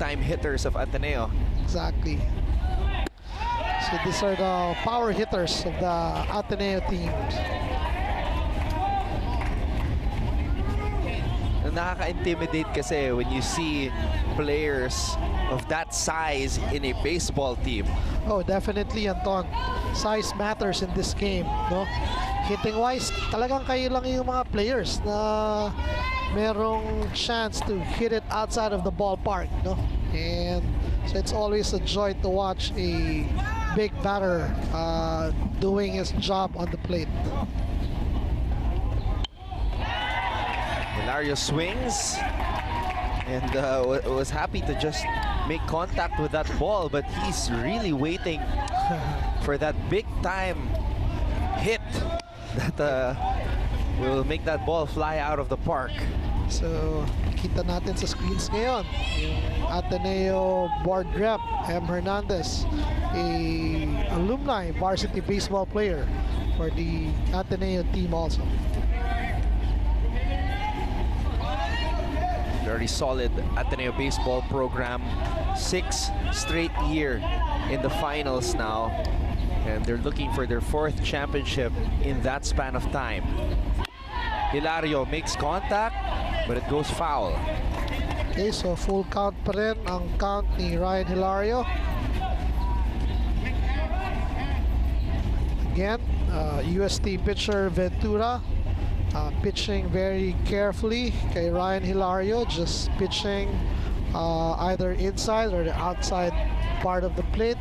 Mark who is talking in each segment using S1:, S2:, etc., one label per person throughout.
S1: big-time hitters of Ateneo.
S2: Exactly. So these are the power hitters of the Ateneo teams.
S1: Nakaka-intimidate kasi when you see players of that size in a baseball team.
S2: Oh, definitely, Anton. Size matters in this game, no? Hitting-wise, talagang kayo lang yung mga players na merong chance to hit it outside of the ballpark, no? And so it's always a joy to watch a big batter doing his job on the plate.
S1: Hilario swings and was happy to just make contact with that ball, but he's really waiting for that big-time hit that will make that ball fly out of the park.
S2: So, kita natin sa screens ngayon yung Ateneo board rep, M. Hernandez, a alumni varsity baseball player for the Ateneo team also.
S1: Very solid Ateneo baseball program. 6th straight year in the finals now. And they're looking for their 4th championship in that span of time. Hilario makes contact, but it goes foul.
S2: Okay, so full count pa rin ang count ni Ryan Hilario. Again, UST pitcher Ventura pitching very carefully kay Ryan Hilario, just pitching either inside or the outside part of the plate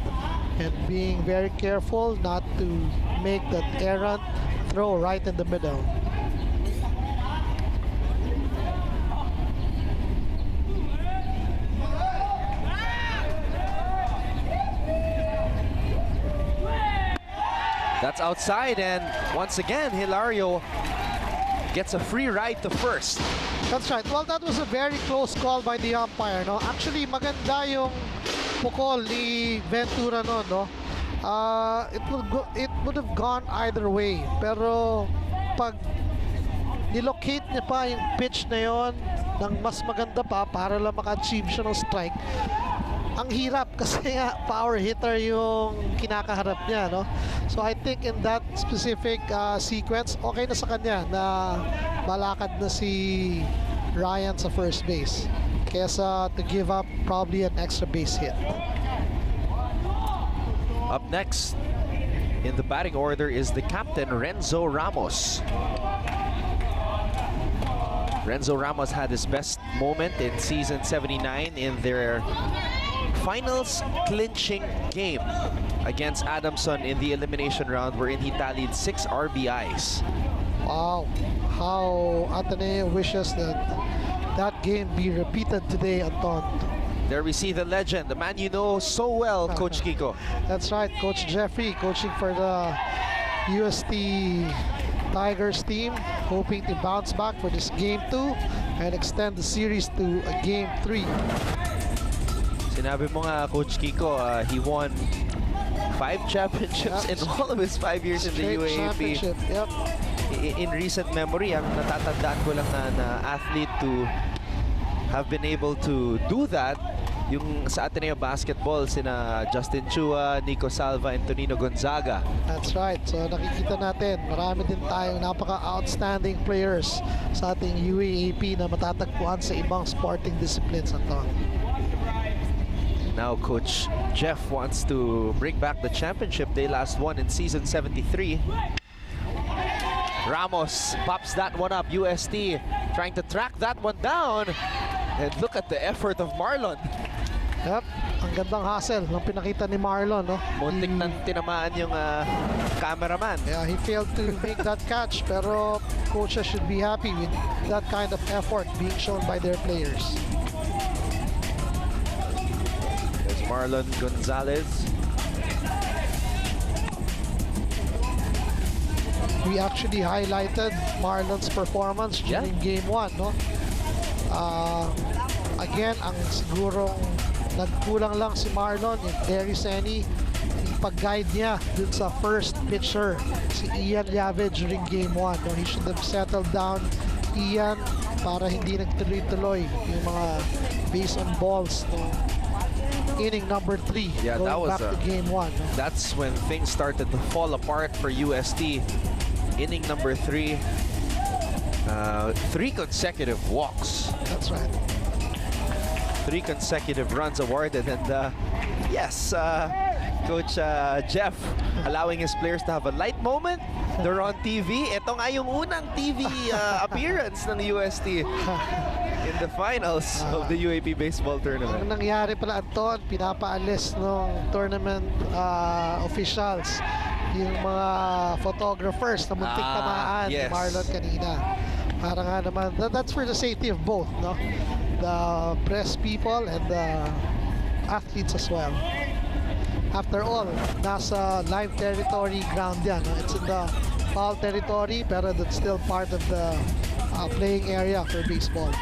S2: and being very careful not to make that errant throw right in the middle.
S1: That's outside, and once again, Hilario gets a free ride to first.
S2: That's right. Well, that was a very close call by the umpire, no? Actually, maganda yung pukol ni Ventura, no? It would have gone either way. Pero pag nilocate niya pa yung pitch na yon ng mas maganda pa para lang maka-achieve siya ng strike, ang hirap kasi nga power hitter yung kinakaharap niya, no? So I think in that specific sequence, okay na sa kanya na malakad na si Ryan sa first base kesa to give up probably an extra base hit.
S1: Up next in the batting order is the captain, Renzo Ramos. Renzo Ramos had his best moment in season 79 in their finals clinching game against Adamson in the elimination round, wherein he tallied 6 RBIs.
S2: Wow, how Ateneo wishes that that game be repeated today, Anton.
S1: There we see the legend, the man you know so well, Coach Kiko.
S2: That's right, Coach Jeffrey, coaching for the UST Tigers team, hoping to bounce back for this game 2 and extend the series to a game 3.
S1: Sinabi mo nga, Coach Kiko, he won 5 championships in all of his 5 years in the UAAP.
S2: Yep.
S1: In recent memory, ang natatandaan ko lang na athlete to have been able to do that, yung sa Ateneo basketball, sina Justin Chua, Nico Salva, and Tonino Gonzaga.
S2: That's right. So nakikita natin, marami din tayong napaka-outstanding players sa ating UAAP na matatagpuan sa ibang sporting disciplines, Anton.
S1: Now Coach Jeff wants to bring back the championship they last won in season 73. Ramos pops that one up. UST trying to track that one down. And look at the effort of Marlon.
S2: Yep, ang gandang hustle ng pinakita ni Marlon, no?
S1: Muntik nang tinamaan yung cameraman.
S2: Yeah, he failed to make that catch, pero coaches should be happy with that kind of effort being shown by their players.
S1: There's Marlon Gonzalez.
S2: We actually highlighted Marlon's performance during game 1, no? Again, ang sigurong nagkulang lang si Marlon, yung Terry Senny, yung pag-guide niya dun sa first pitcher, si Ian Llave during game 1. No? He should have settled down Ian para hindi nagtuloy-tuloy yung mga based on balls no, inning number 3
S1: Yeah,
S2: going
S1: that was
S2: back to game 1. No?
S1: That's when things started to fall apart for UST. Inning number 3, 3 consecutive walks,
S2: That's right.
S1: 3 consecutive runs awarded, and yes, Coach Jeff allowing his players to have a light moment. They're on TV. Ito nga yung unang TV appearance ng UST in the finals of the UAP baseball
S2: Ang
S1: tournament.
S2: nangyari pala, Anton, pinapaalis ng tournament officials yung mga photographers na muntik tamaan ni
S1: yes.
S2: Marlon kanina. Para nga naman, that's for the safety of both, no? The press people and the athletes as well. After all, nasa live territory ground yan. No? It's in the foul territory, pero that's still part of the playing area for baseball.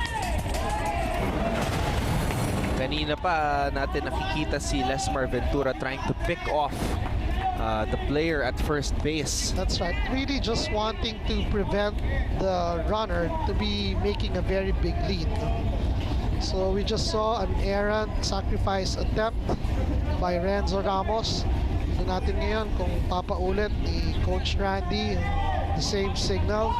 S1: Kanina pa natin nakikita si Lesmar Ventura trying to pick off the player at first base.
S2: That's right. Really just wanting to prevent the runner to be making a very big lead. No? So we just saw an errant sacrifice attempt by Renzo Ramos. So natin ngayon kung papaulit ni Coach Randy the same signal.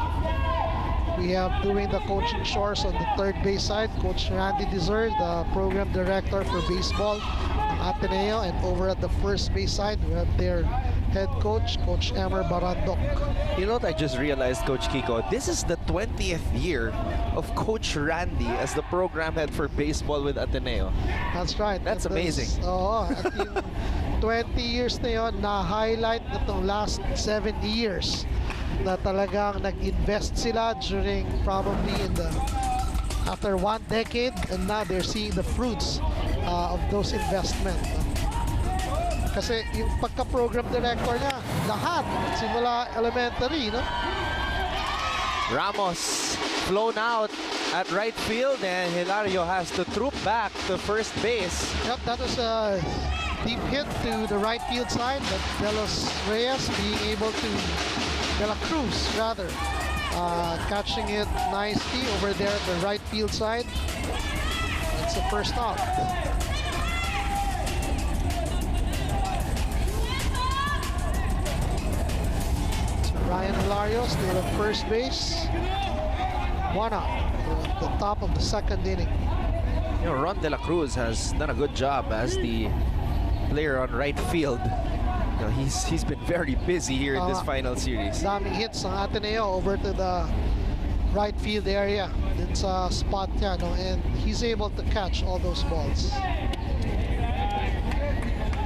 S2: We have doing the coaching chores on the third base side. Coach Randy Deser, the program director for baseball ng Ateneo, and over at the first base side we have their head coach, Coach Emer Barandok.
S1: You know what I just realized, Coach Kiko? This is the 20th year of Coach Randy as the program head for baseball with Ateneo.
S2: That's right.
S1: That's amazing.
S2: Oo. At yung 20 years na yun, na-highlight na itong last 7 years na talagang nag-invest sila during probably in the after 1 decade, and now they're seeing the fruits of those investments. Kasi yung pagka-program director niya, lahat, simula elementary, no?
S1: Ramos flown out at right field, and Hilario has to troop back to first base.
S2: Yep, that was a deep hit to the right field side, but Delos Reyes being able to, De La Cruz rather, catching it nicely over there at the right field side. That's the first out. Ryan Hilario still at first base. 1 out at the top of the second inning.
S1: You know, Ron De La Cruz has done a good job as the player on right field. You know, he's been very busy here in this final series.
S2: Daming hits ng Ateneo over to the right field area. It's a spot niya, no? And he's able to catch all those balls.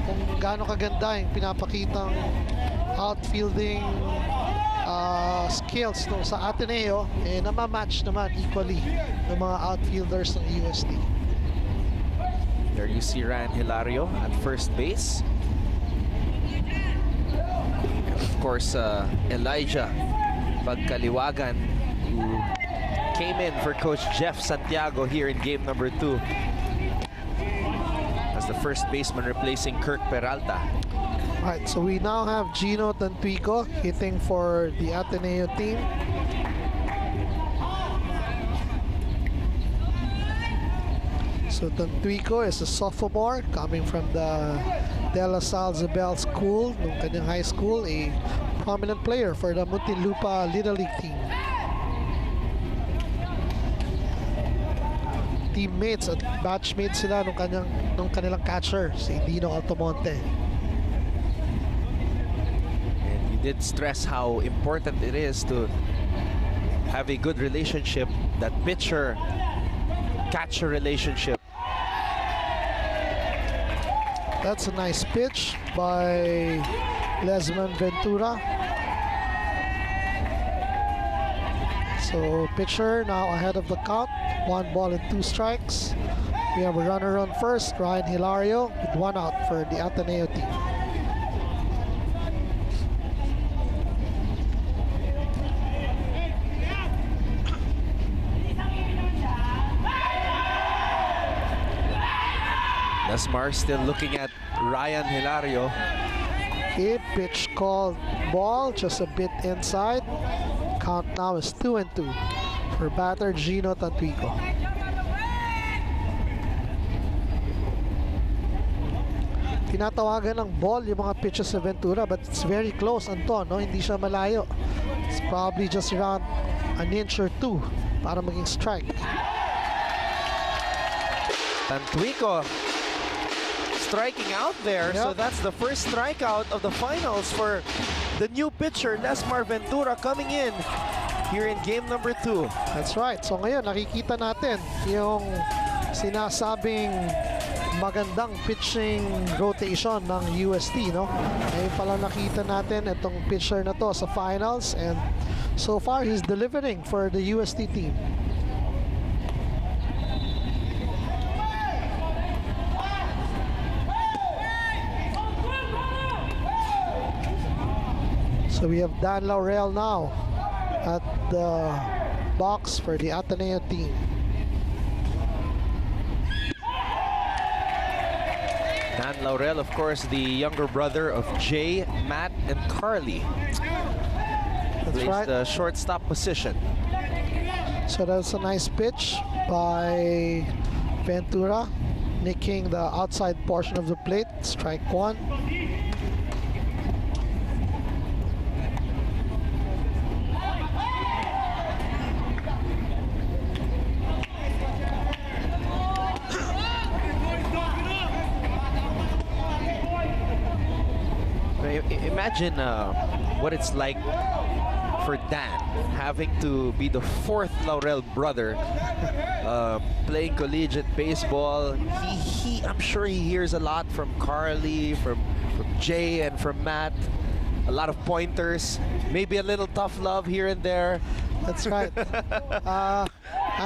S2: Kung gaano kaganda yung pinapakitang outfielding skills no, sa Ateneo, eh, namamatch naman equally ng mga outfielders ng UST.
S1: There you see Ryan Hilario at first base. And of course, Elijah Pagkaliwagan, who came in for Coach Jeff Santiago here in game number 2 as the first baseman replacing Kirk Peralta.
S2: Alright, so we now have Gino Tantuico hitting for the Ateneo team. So Tantuico is a sophomore coming from the De La Salle Isabel School, nung kanyang high school, a prominent player for the Muntinlupa Little League team. Teammates at batchmates sila nung kanilang catcher, si Dino Altomonte.
S1: Did stress how important it is to have a good relationship, that pitcher-catcher relationship.
S2: That's a nice pitch by Lesman Ventura. So pitcher now ahead of the count, 1 ball and 2 strikes. We have a runner on first, Ryan Hilario, with 1 out for the Ateneo team.
S1: Lesmar still looking at Ryan Hilario.
S2: A pitch called ball, just a bit inside. Count now is 2-2 for batter Gino Tantuico. tinatawagan ng ball yung mga pitches sa Ventura, but it's very close, Anton, no? Hindi siya malayo. It's probably just around an inch or two para maging strike.
S1: Tantuico striking out there.
S2: Yep.
S1: So that's the first strikeout of the finals for the new pitcher, Lesmar Ventura, coming in here in game number 2.
S2: That's right. So ngayon, nakikita natin yung sinasabing magandang pitching rotation ng UST, no? Ngayon pala nakita natin itong pitcher na to sa finals, and so far he's delivering for the UST team. So we have Dan Laurel now at the box for the Ateneo team.
S1: Dan Laurel, of course, the younger brother of Jay, Matt, and Carly.
S2: That's
S1: Plays
S2: right.
S1: the shortstop position.
S2: So that's a nice pitch by Ventura, nicking the outside portion of the plate. Strike one.
S1: Imagine what it's like for Dan having to be the 4th Laurel brother playing collegiate baseball. I'm sure he hears a lot from Carly, from Jay, and from Matt. A lot of pointers, maybe a little tough love here and there.
S2: That's right. I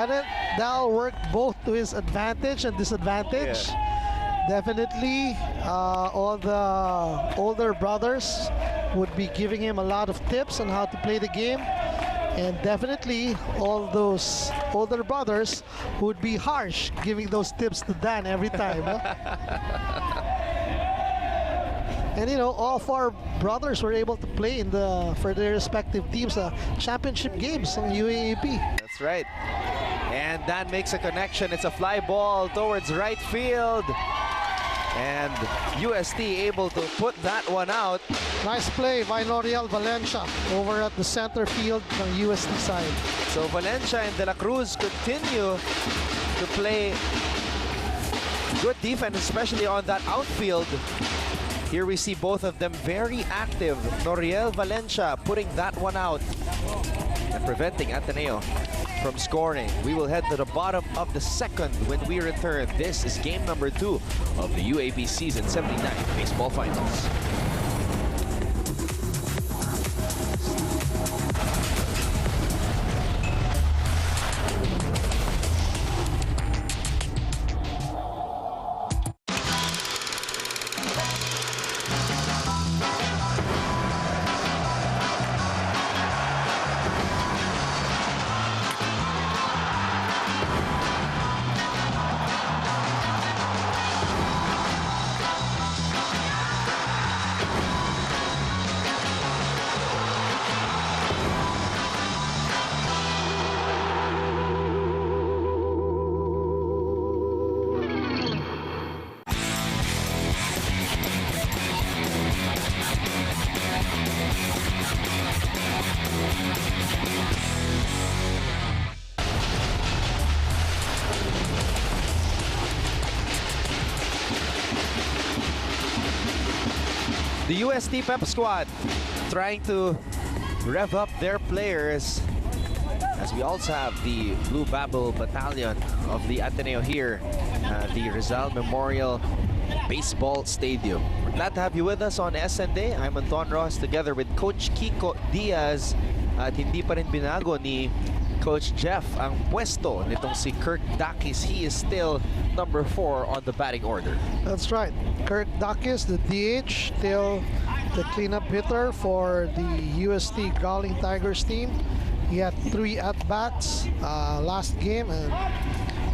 S2: think that'll work both to his advantage and disadvantage.
S1: Yeah.
S2: Definitely, all the older brothers would be giving him a lot of tips on how to play the game, and definitely all those older brothers would be harsh, giving those tips to Dan every time. Huh? And you know, all 4 brothers were able to play in for their respective teams championship games in UAAP.
S1: That's right. And Dan makes a connection. It's a fly ball towards right field. And UST able to put that one out.
S2: Nice play by Noriel Valencia over at the center field on UST side.
S1: So Valencia and De La Cruz continue to play good defense, especially on that outfield. Here we see both of them very active. Noriel Valencia putting that one out and preventing Ateneo from scoring. We will head to the bottom of the 2nd when we return. This is game number 2 of the UAP Season 79 Baseball Finals. The UST Pep Squad trying to rev up their players, as we also have the Blue Babel Battalion of the Ateneo here at the Rizal Memorial Baseball Stadium. We're glad to have you with us on SN Day. I'm Anton Ross together with Coach Kiko Diaz, at hindi pa rin binago ni Coach Jeff ang pwesto nitong si Kirk Dakis. He is still number 4 on the batting order.
S2: That's right. Kirk Dakis, the DH, still the cleanup hitter for the UST Growling Tigers team. He had 3 at-bats last game and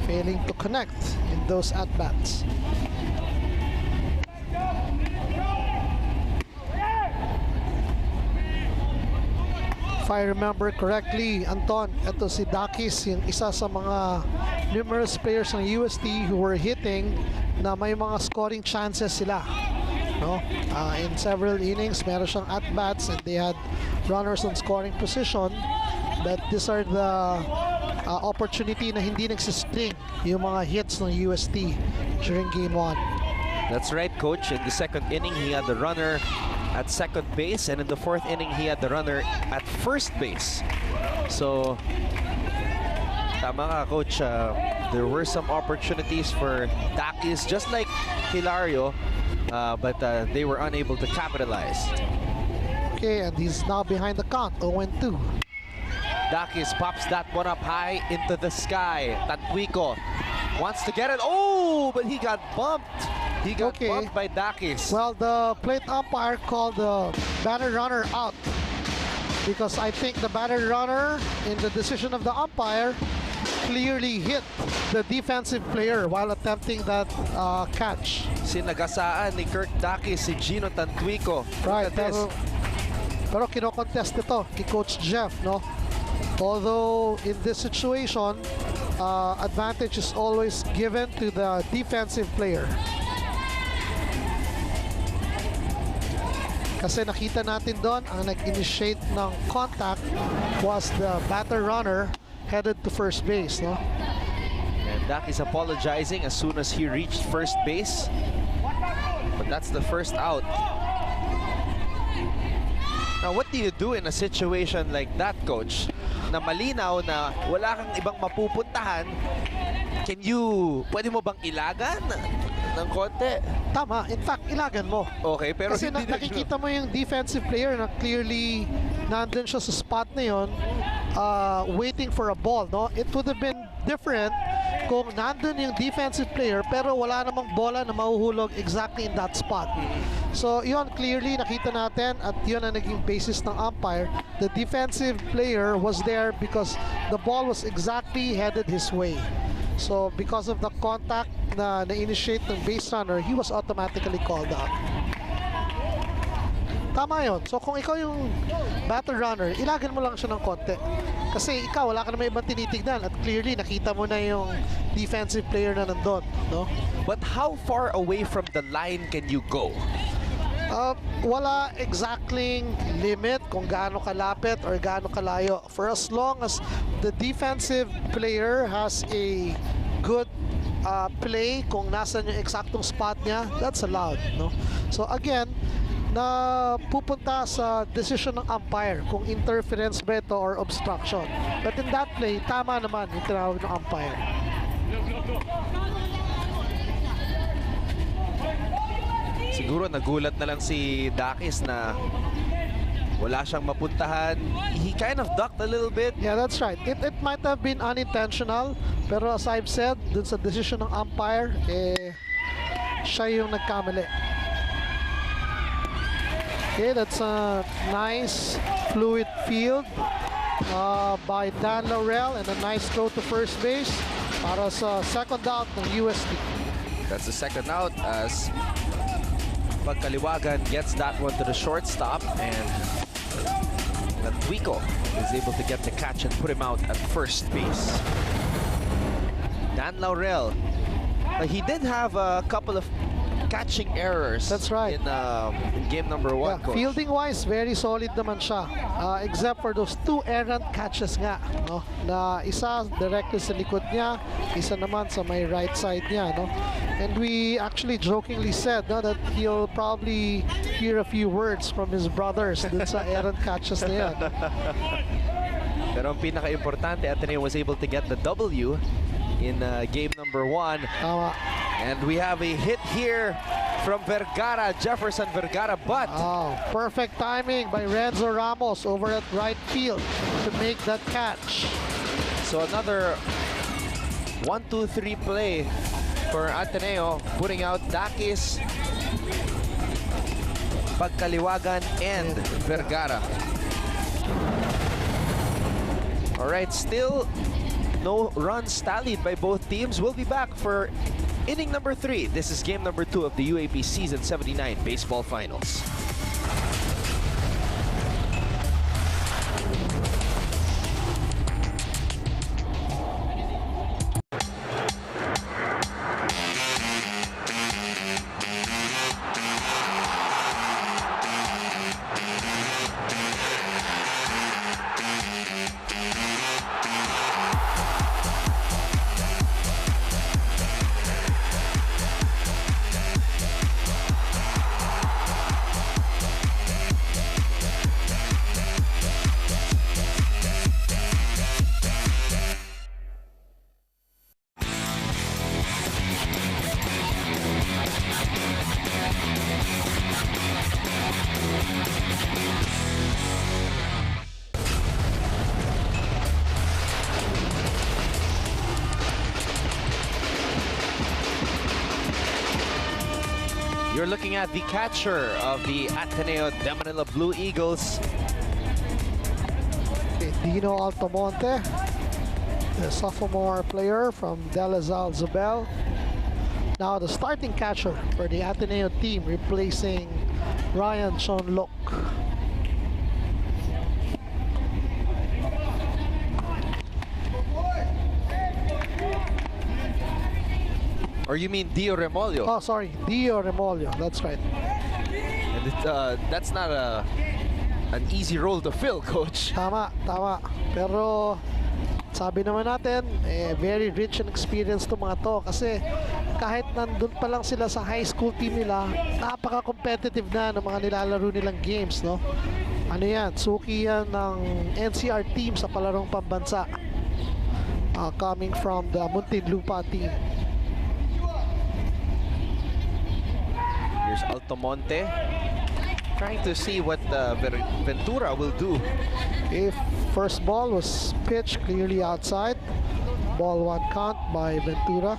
S2: failing to connect in those at-bats. If I remember correctly, Anton, ito si Dakis, yung isa sa mga numerous players ng UST who were hitting na may mga scoring chances sila. No? In several innings, meron siyang at-bats and they had runners on scoring position. But these are the opportunity na hindi nagsistring yung mga hits ng UST during Game 1.
S1: That's right, Coach. In the second inning, he had the runner at second base, and in the fourth inning, he had the runner at first base. So, tama ka, Coach. There were some opportunities for Dakis, just like Hilario, but they were unable to capitalize.
S2: Okay, and he's now behind the count, 0-2.
S1: Dakis pops that one up high into the sky. Tantuico wants to get it. Oh, but he got bumped. He got bumped by Dakis.
S2: Well, the plate umpire called the batter runner out because I think the batter runner, in the decision of the umpire, clearly hit the defensive player while attempting that catch.
S1: Sinagasaan ni Kirk Dakis si Gino Tantuico.
S2: Right, pero kino-contest ito kay Coach Jeff, no? Although in this situation, advantage is always given to the defensive player. Kasi nakita natin doon, ang nag-initiate ng contact was the batter runner headed to first base, no?
S1: And Dak is apologizing as soon as he reached first base. But that's the first out. Now, what do you do in a situation like that, Coach? Na malinaw na wala kang ibang mapupuntahan, pwede mo bang ilagan ng konti?
S2: Tama, in fact, ilagan mo.
S1: Okay, pero
S2: kasi
S1: hindi
S2: nakikita mo yung defensive player na clearly nandun siya sa spot na yun, waiting for a ball, no? It would have been different kung nandun yung defensive player pero wala namang bola na mahuhulog exactly in that spot. So yun, clearly nakita natin at yun ang naging basis ng umpire. The defensive player was there because the ball was exactly headed his way. So because of the contact na na-initiate ng base runner, he was automatically called out. Tama yun. So kung ikaw yung batter runner, ilagan mo lang siya ng konti. Kasi ikaw, wala ka naman ibang tinitignan at clearly nakita mo na yung defensive player na nandun, no?
S1: But how far away from the line can you go?
S2: Wala exactly limit kung gaano kalapit or gaano kalayo. For as long as the defensive player has a good play, kung nasan yung eksaktong spot niya, that's allowed, no? So again, na pupunta sa decision ng umpire kung interference ba ito or obstruction. But in that play, tama naman yung tinawag ng umpire.
S1: Siguro nagulat na lang si Dakis na wala siyang mapuntahan. He kind of ducked a little bit.
S2: Yeah, that's right. It might have been unintentional, pero as I've said, dun sa decision ng umpire, siya yung nagkamali. Okay, that's a nice fluid field by Dan Laurel and a nice throw to first base para sa second out ng UST.
S1: That's the second out as Pagkaliwagan gets that one to the shortstop, and Tantuico is able to get the catch and put him out at first base. Dan Laurel, he did have a couple of catching errors.
S2: That's right.
S1: In game number 1,
S2: Yeah,
S1: Coach.
S2: fielding wise, very solid naman siya. Except for those 2 errant catches nga, no? Na isa directly sa likod niya, isa naman sa may right side niya, no? And we actually jokingly said, no, that he'll probably hear a few words from his brothers dun sa errant catches na yan.
S1: Pero ang pinaka-importante, Ateneo was able to get the W in game number 1. And we have a hit here from Vergara, Jefferson Vergara, but
S2: perfect timing by Renzo Ramos over at right field to make that catch.
S1: So another 1-2-3 play for Ateneo, putting out Dakis, Pagkaliwagan, and Vergara. All right, still no runs tallied by both teams. We'll be back for inning number 3. This is game number 2 of the UAP Season 79 Baseball Finals. You're looking at the catcher of the Ateneo de Manila Blue Eagles.
S2: Dino Altamonte, the sophomore player from De La Salle Zobel. Now the starting catcher for the Ateneo team, replacing Ryan Chonlok.
S1: Or you mean Dio Remolio?
S2: Oh, sorry, Dio Remolio. That's right.
S1: And that's not an easy role to fill, Coach.
S2: Tama, tama. Pero sabi naman natin, very rich in experience to mga to. Kasi kahit nandun pa lang sila sa high school team nila, napaka-competitive na ng mga nilalaro nilang games, no? Ano yan? Suki yan ng NCR team sa palarong pambansa. Coming from the Muntinlupa team.
S1: Here's Altamonte trying to see what Ventura will do.
S2: If first ball was pitched clearly outside, ball 1 count by Ventura.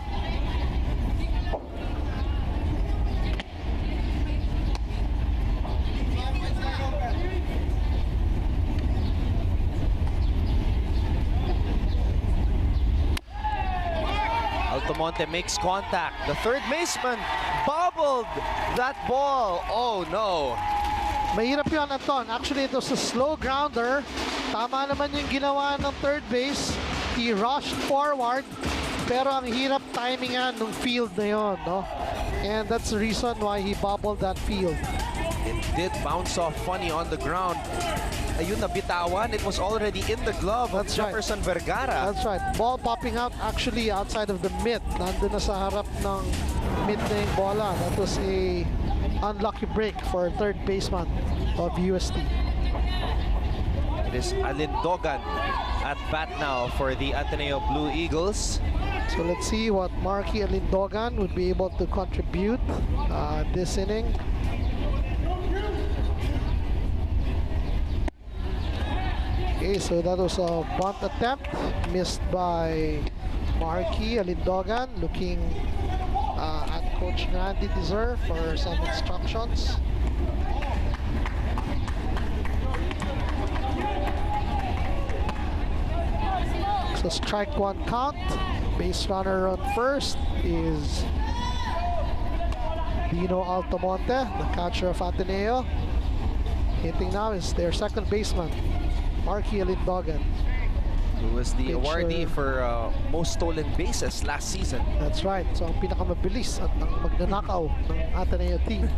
S1: Altamonte makes contact. The third baseman bobbled that ball. Oh no.
S2: Mahirap yun, Anton. Actually, it was a slow grounder. Tama naman yung ginawa ng third base. He rushed forward. Pero ang hirap timingan ng field na yun, no? And that's the reason why he bobbled that field.
S1: It did bounce off funny on the ground. Ayun, nabitawan. It was already in the glove of
S2: That's right.
S1: Jefferson Vergara.
S2: That's right. Ball popping out actually outside of the mitt. Nandun na sa harap ng mitt na yung bola. That was a unlucky break for third baseman of UST.
S1: It is Alindogan at bat now for the Ateneo Blue Eagles.
S2: So let's see what Marky Alindogan would be able to contribute this inning. Okay, so that was a bunt attempt missed by Marky Alindogan, looking at Coach Randy Deser for some instructions. So strike 1 count. Base runner on first is Dino Altamonte, the catcher of Ateneo. Hitting now is their second baseman, Marky Alindogan.
S1: Who was the
S2: Pitcher.
S1: awardee for most stolen bases last season.
S2: That's right. So ang pinakamabilis at ang magnanakaw ng Ateneo team.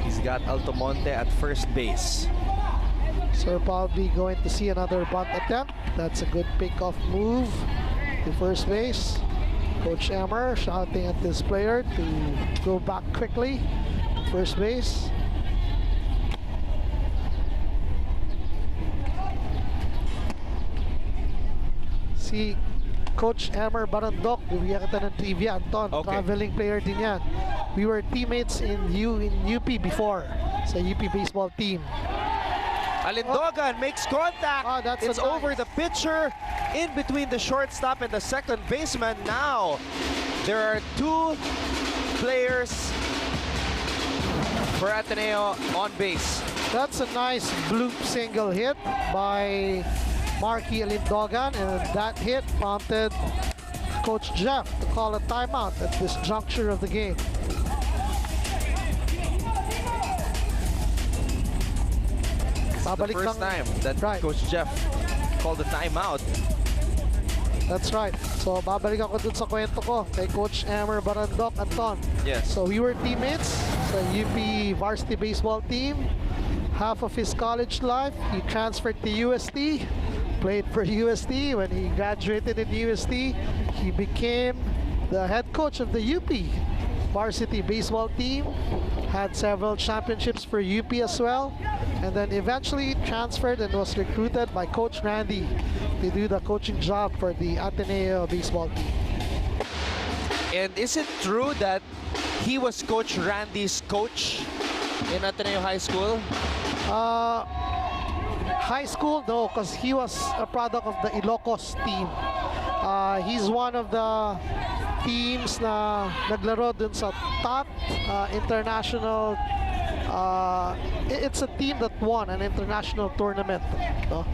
S1: He's got Altamonte at first base.
S2: So we're probably going to see another bunt attempt. That's a good pickoff move to first base. Coach Emmer shouting at this player to go back quickly to first base. Si Coach Emmer Barandok, bibigyan kita ng trivia, Anton.
S1: Okay.
S2: Traveling player din yan. We were teammates in UP before, sa UP baseball team.
S1: Alindogan makes contact.
S2: Oh, that's
S1: it's
S2: a nice.
S1: over the pitcher, in between the shortstop and the second baseman. Now, there are two players for Ateneo on base.
S2: That's a nice bloop single hit by Marky Alindogan, and that hit prompted Coach Jeff to call a timeout at this juncture of the game.
S1: The
S2: Babalik
S1: first
S2: lang-
S1: time that
S2: Right.
S1: Coach Jeff called a timeout.
S2: That's right. So babalik ako dun sa kwento ko kay Coach Emmer Barandok, Anton.
S1: Yes.
S2: So we were teammates sa UP varsity baseball team. Half of his college life, he transferred to UST, played for UST. When he graduated in UST, he became the head coach of the UP varsity baseball team, had several championships for UP as well, and then eventually transferred and was recruited by Coach Randy to do the coaching job for the Ateneo baseball team.
S1: And is it true that he was Coach Randy's coach in Ateneo High School?
S2: High school, no, because he was a product of the Ilocos team. He's one of the teams na naglaro dun sa top international. It's a team that won an international tournament. No?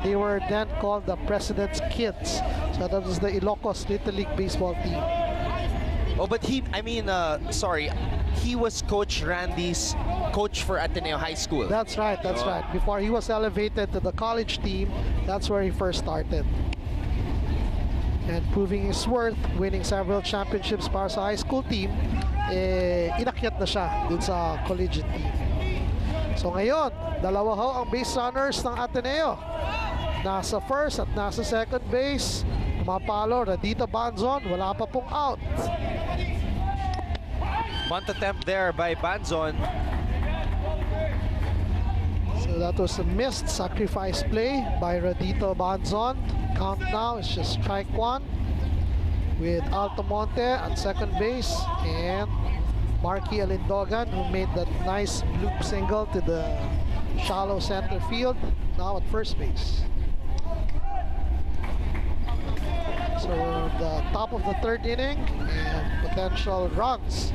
S2: They were then called the President's Kids. So that was the Ilocos Little League baseball team.
S1: Oh, but sorry, he was Coach Randy's coach for Ateneo High School.
S2: That's right, that's right. Before he was elevated to the college team, that's where he first started. And proving his worth, winning several championships para sa high school team, inakyat na siya dun sa collegiate team. So ngayon, dalawa ho ang base runners ng Ateneo. Nasa first at nasa second base. Mapalo, Radito Banzon, wala pa pong out.
S1: Bunt attempt there by Banzon.
S2: So that was a missed sacrifice play by Radito Banzon. Count now is just strike one with Altamonte at second base and Marky Alindogan, who made that nice bloop single to the shallow center field, now at first base. So the top of the third inning and potential runs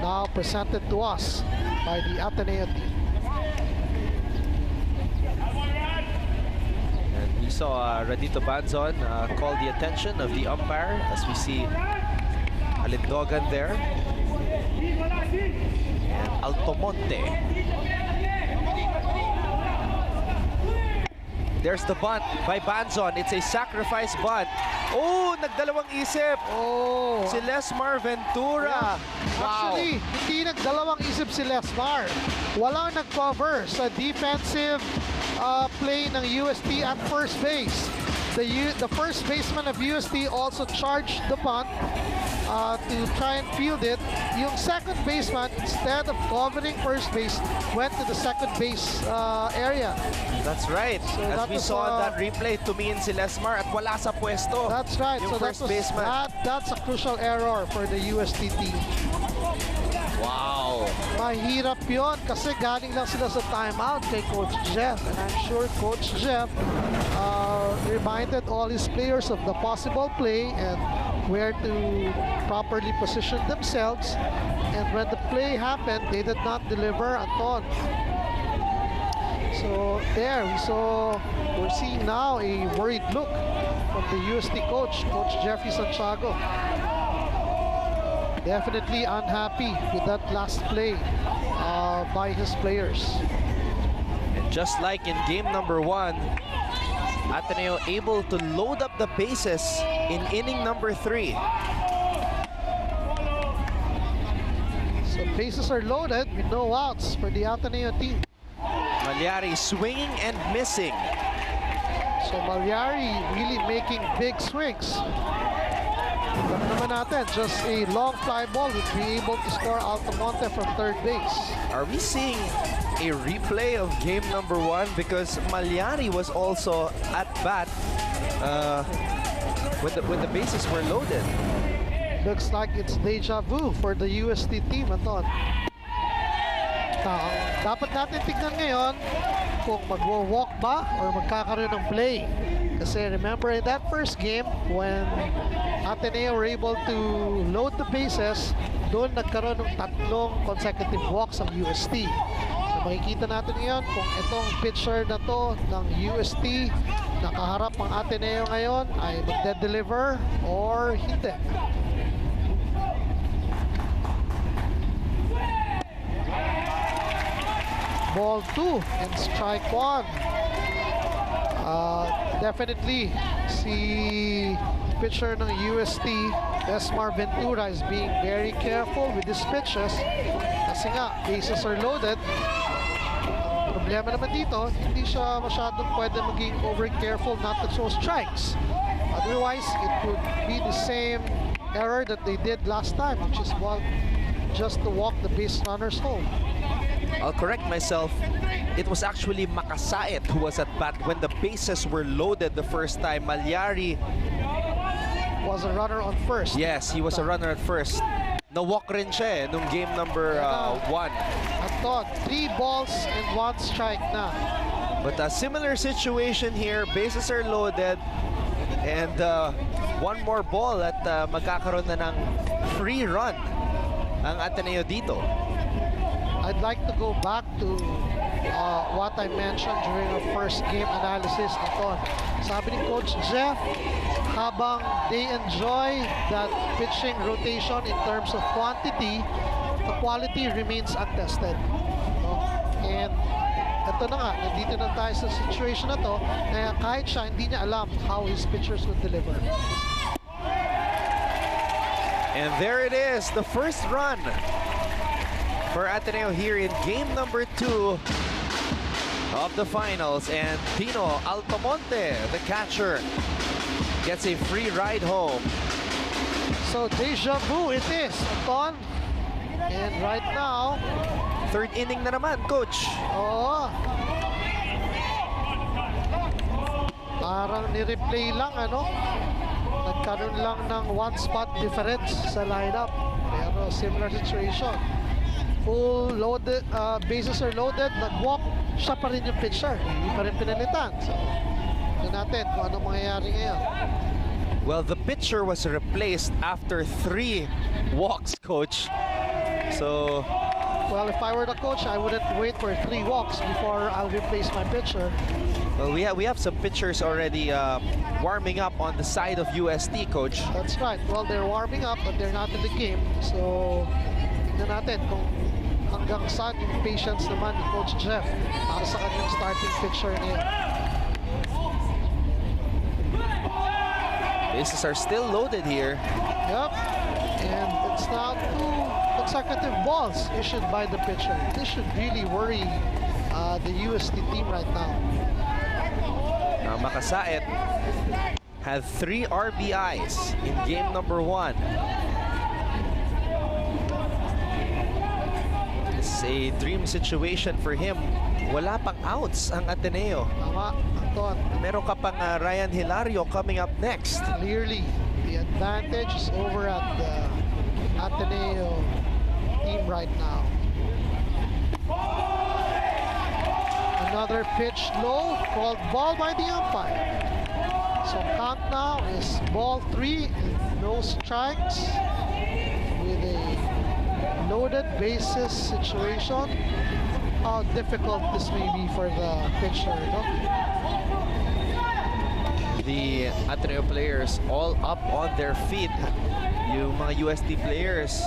S2: now presented to us by the Ateneo team.
S1: And we saw Radito Banzon call the attention of the umpire as we see Alindogan there. And Altomonte. There's the bunt by Banzon. It's a sacrifice bunt. Oh, nagdalawang isip.
S2: Oh,
S1: Si Lesmar Ventura. Wow.
S2: actually, hindi nagdalawang isip si Lesmar. Walang nag-cover sa defensive play ng UST at first base. The first baseman of UST also charged the bunt to try and field it. Yung second baseman, instead of covering first base, went to the second base area.
S1: That's right.
S2: So
S1: As
S2: that
S1: we
S2: was,
S1: saw that replay, tumingin si Lesmar at wala sa pwesto.
S2: That's right.
S1: Yung
S2: So
S1: first baseman.
S2: that's a crucial error for the UST team.
S1: Wow.
S2: Mahirap yun kasi galing lang sila sa timeout kay Coach Jeff. And I'm sure Coach Jeff reminded all his players of the possible play and where to properly position themselves. And when the play happened, they did not deliver at all. So there, we're seeing now a worried look from the UST coach, Coach Jeffrey Santiago. Definitely unhappy with that last play by his players.
S1: And just like in game number 1, Ateneo able to load up the bases in inning number 3.
S2: So bases are loaded with no outs for the Ateneo team.
S1: Malyari swinging and missing.
S2: So Malyari really making big swings. But naman natin, just a long fly ball would be able to score Altamonte from third base.
S1: Are we seeing a replay of game number 1? Because Malyari was also at bat when the bases were loaded.
S2: Looks like it's deja vu for the UST team, Anton. Dapat natin tignan ngayon kung magwo-walk ba or magkakaroon ng play. Kasi remember in that first game when Ateneo were able to load the bases, doon nagkaroon ng 3 consecutive walks ang UST. So makikita natin ngayon kung itong pitcher na to ng UST nakaharap ang Ateneo ngayon ay magde-deliver or hindi. Ball 2 and strike 1. Definitely si pitcher ng UST, Lesmar Ventura, is being very careful with his pitches kasi nga, bases are loaded. Ang problema naman dito, hindi siya masyadong pwede maging over careful not to throw strikes. Otherwise, it would be the same error that they did last time, which is just to walk the base runners home.
S1: I'll correct myself. It was actually Makasait who was at bat when the bases were loaded the first time. Malyari
S2: Was a runner on first.
S1: Yes, he was a runner at first. Na-walk rin siya nung game number 1.
S2: Anton, 3 balls and 1 strike na.
S1: But a similar situation here. Bases are loaded. And one more ball at magkakaroon na ng free run ang Ateneo dito.
S2: I'd like to go back to what I mentioned during our first game analysis. Sabi ni Coach Jeff, habang they enjoy that pitching rotation in terms of quantity, the quality remains untested. No? And ito na nga, nandito na tayo sa situation na to, na kahit siya, hindi niya alam how his pitchers would deliver.
S1: And there it is, the first run for Ateneo here in game number 2 of the finals. And Pino Altamonte, the catcher, gets a free ride home.
S2: So deja vu it is, Anton. And right now,
S1: third inning na naman, Coach.
S2: oo. Parang ni-replay lang, ano? Nagkaroon lang ng one spot difference sa lineup. Pero similar situation. Full loaded, bases are loaded, nag-walk, siya pa rin yung pitcher. Hindi pa rin pinalitan. So, tignan natin kung anong mangyayari ngayon.
S1: Well, the pitcher was replaced after 3 walks, Coach. So,
S2: well, if I were the coach, I wouldn't wait for 3 walks before I'll replace my pitcher.
S1: well, we have some pitchers already warming up on the side of UST, Coach.
S2: That's right. Well, they're warming up, but they're not in the game. So, tignan natin kung hanggang saan yung patience naman ni Coach Jeff para sa kanyang starting pitcher niya.
S1: Bases are still loaded here.
S2: Yep. And it's now 2 consecutive balls issued by the pitcher. This should really worry the UST team right now.
S1: Makasait had 3 RBIs in game number 1. It's a dream situation for him. Wala pang outs ang Ateneo.
S2: Tama, Anton.
S1: Meron ka pang Ryan Hilario coming up next.
S2: Clearly, the advantage is over at the Ateneo team right now. Another pitch low, called ball by the umpire. So count now is ball 3, no strikes, with a loaded bases situation. How difficult this may be for the pitcher, no?
S1: The Ateneo players all up on their feet. Yung mga UST players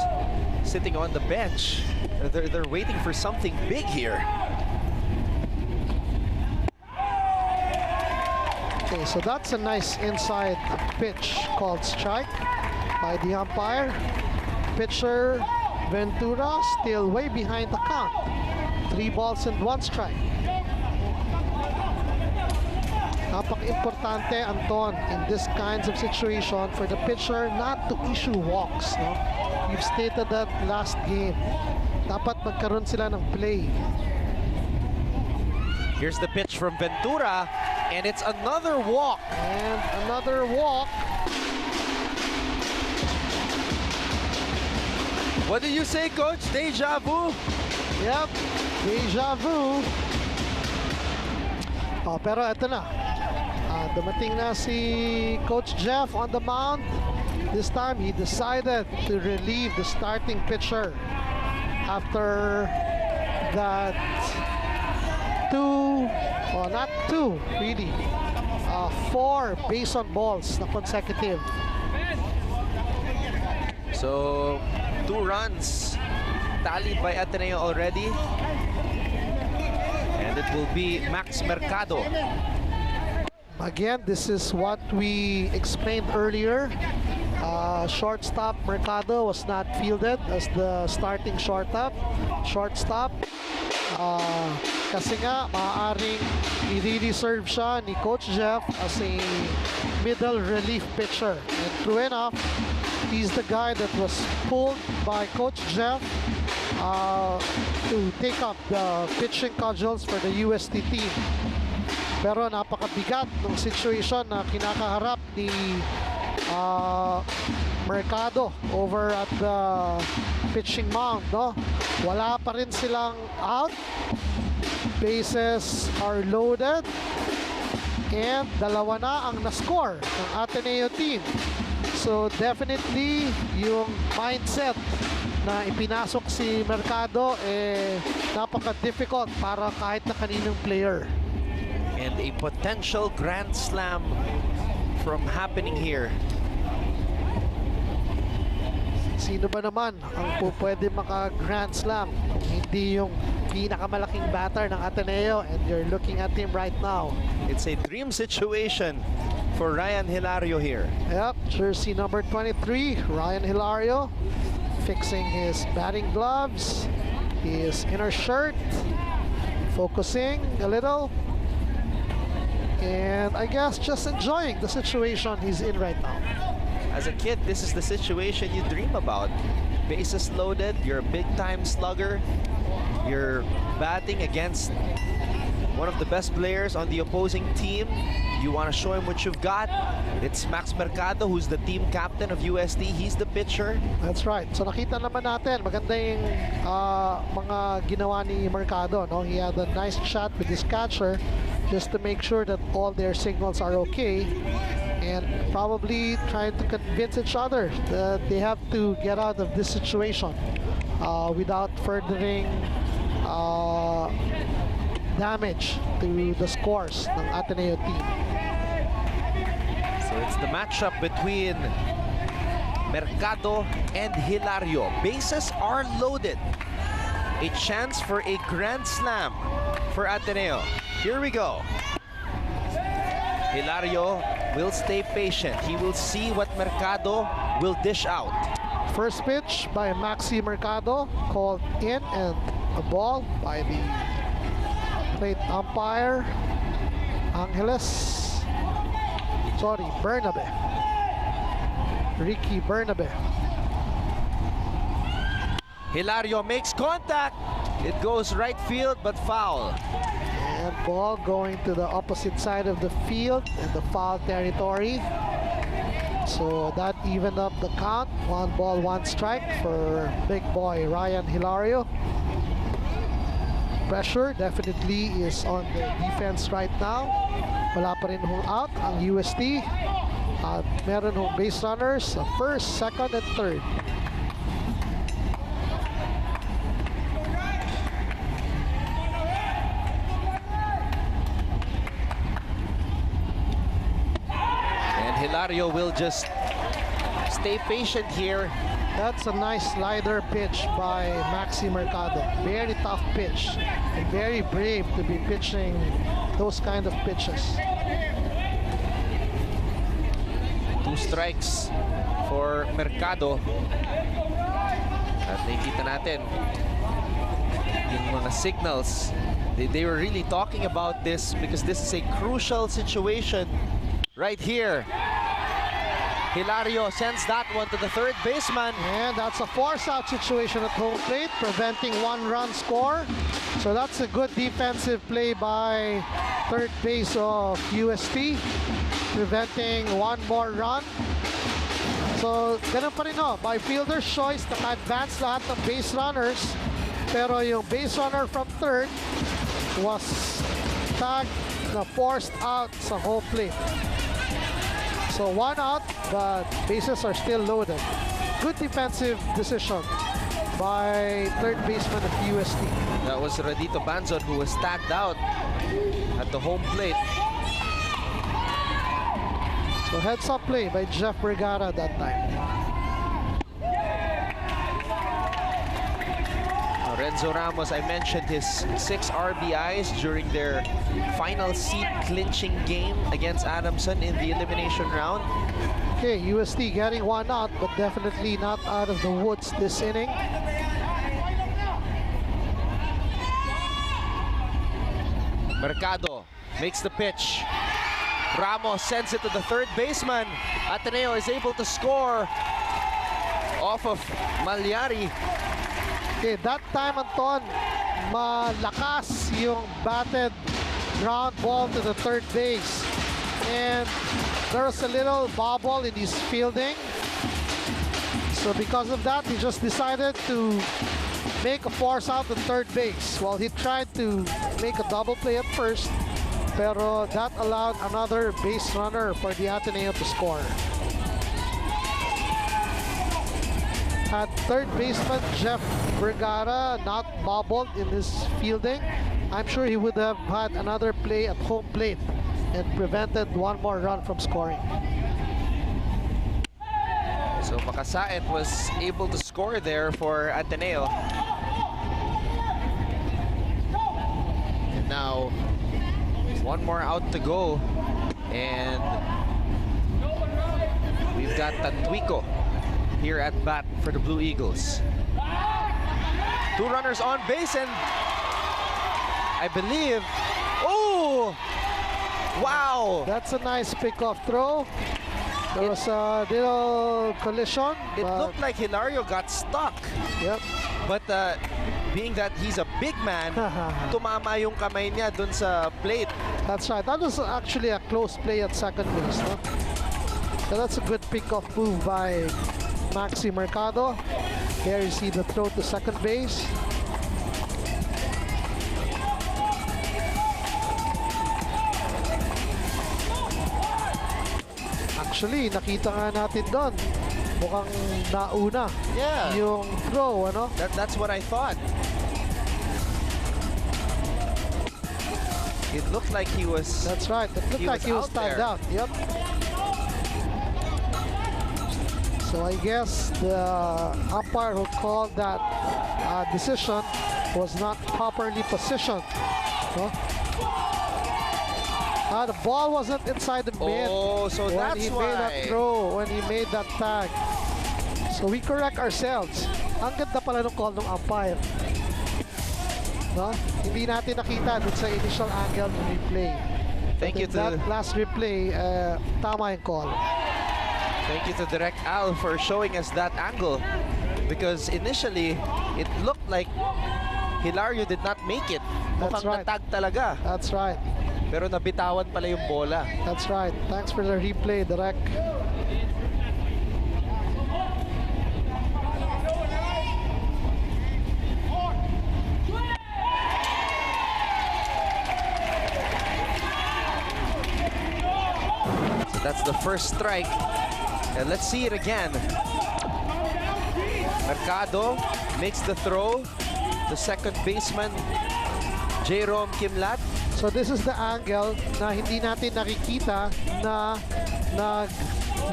S1: sitting on the bench. They're waiting for something big here.
S2: Okay, so that's a nice inside pitch called strike by the umpire. Pitcher Ventura still way behind the count. 3 balls and 1 strike. Napaka-importante, Anton, in this kinds of situation for the pitcher not to issue walks. No? You've stated that last game. Dapat magkaroon sila ng play.
S1: Here's the pitch from Ventura, and it's another walk.
S2: And another walk.
S1: What did you say, Coach? Deja vu?
S2: Yep, deja vu. Oh, pero eto na. Dumating na si Coach Jeff on the mound. This time, he decided to relieve the starting pitcher after that 4 base on balls na consecutive.
S1: So, 2 runs tallied by Ateneo already. And it will be Max Mercado.
S2: Again, this is what we explained earlier. Shortstop Mercado was not fielded as the starting shortstop. Kasi nga, maaaring i-reserve siya ni Coach Jeff as a middle relief pitcher. And true enough, he's the guy that was pulled by Coach Jeff to take up the pitching cudgels for the UST team. Pero napakabigat ng situation na kinakaharap ni Mercado over at the pitching mound, no? Wala pa rin silang out. Bases are loaded. And dalawa na ang na-score ng Ateneo team. So definitely yung mindset na ipinasok si Mercado napaka-difficult para kahit na kaninong player.
S1: And a potential Grand Slam from happening here.
S2: Sino ba naman ang pwede maka-Grand Slam kung hindi yung pinakamalaking batter ng Ateneo, and you're looking at him right now.
S1: It's a dream situation for Ryan Hilario here.
S2: Yep, jersey number 23, Ryan Hilario, fixing his batting gloves, his inner shirt, focusing a little, and I guess just enjoying the situation he's in right now.
S1: As a kid, this is the situation you dream about. Bases loaded, you're a big-time slugger, you're batting against one of the best players on the opposing team. You want to show him what you've got. It's Max Mercado, who's the team captain of USD. He's the pitcher.
S2: That's right. So nakita naman natin, maganda yung mga ginawa ni Mercado. No? He had a nice chat with his catcher just to make sure that all their signals are okay, and probably trying to convince each other that they have to get out of this situation without furthering damage to the scores ng Ateneo team.
S1: So it's the matchup between Mercado and Hilario. Bases are loaded. A chance for a Grand Slam for Ateneo. Here we go. Hilario will stay patient. He will see what Mercado will dish out.
S2: First pitch by Maxi Mercado, called in, and a ball by the plate umpire, Bernabe. Ricky Bernabe.
S1: Hilario makes contact. It goes right field but foul.
S2: And ball going to the opposite side of the field in the foul territory. So that evened up the count. 1 ball, 1 strike for big boy Ryan Hilario. Pressure definitely is on the defense right now. Wala pa rin hong out ang UST. At meron hong base runners, first, second, and third.
S1: Hilario will just stay patient here.
S2: That's a nice slider pitch by Maxi Mercado. Very tough pitch and very brave to be pitching those kind of pitches.
S1: 2 strikes for Mercado. At nakita natin yung mga signals. They were really talking about this because this is a crucial situation right here. Hilario sends that one to the third baseman.
S2: And that's a force-out situation at home plate, preventing 1-run score. So that's a good defensive play by third base of UST, preventing 1 more run. So ganun pa rin, no? By fielder's choice, naka-advance lahat ng base runners. Pero yung base runner from third was tagged na forced out sa home plate. So 1 out, but bases are still loaded. Good defensive decision by third baseman of UST.
S1: That was Radito Banzon who was tagged out at the home plate.
S2: So heads-up play by Jeff Brigada that time.
S1: Renzo Ramos, I mentioned his 6 RBIs during their final seat clinching game against Adamson in the elimination round.
S2: Okay, UST getting 1 out, but definitely not out of the woods this inning.
S1: Mercado makes the pitch. Ramos sends it to the third baseman. Ateneo is able to score off of Malyari.
S2: Okay, that time, Anton, malakas yung batted ground ball to the third base. And there was a little bobble in his fielding. So because of that, he just decided to make a force out to third base. Well, he tried to make a double play at first, pero that allowed another base runner for the Ateneo to score. Had third baseman Jeff Vergara not bobbled in his fielding, I'm sure he would have had another play at home plate and prevented one more run from scoring.
S1: So Makasaet was able to score there for Ateneo. And now one more out to go, and we've got Tantuico here at bat for the Blue Eagles. Two runners on base, and I believe, oh, wow!
S2: That's a nice pickoff throw. There was a little collision.
S1: It looked like Hilario got stuck.
S2: Yep.
S1: But being that he's a big man, tumama yung kamay niya dun sa plate.
S2: That's right. That was actually a close play at second base. No? So that's a good pickoff move by Maxi Mercado. There you see the throw to second base. Actually, nakita nga natin doon. Mukhang nauna.
S1: Yeah.
S2: Yung throw, ano?
S1: That's what I thought. It looked like he was...
S2: That's right. It looked like he was timed out. Yep. So I guess the umpire who called that decision was not properly positioned. No? The ball wasn't inside the mitt.
S1: Oh, so
S2: when
S1: that's
S2: he
S1: why.
S2: made that throw, when he made that tag. So we correct ourselves. Ang ganda pala ng call ng umpire. No? Hindi natin nakita dun sa initial angle ng replay.
S1: Thank you to
S2: that last replay, tama yung call.
S1: Thank you to Direct Al for showing us that angle, because initially it looked like Hilario did not make it.
S2: That's
S1: Mukhang
S2: right.
S1: natag talaga.
S2: That's right.
S1: Pero nabitawan pala yung bola.
S2: That's right. Thanks for the replay, Direct.
S1: So that's the first strike. And let's see it again. Mercado makes the throw. The second baseman, Jerome Kimlat.
S2: So this is the angle na hindi natin nakikita na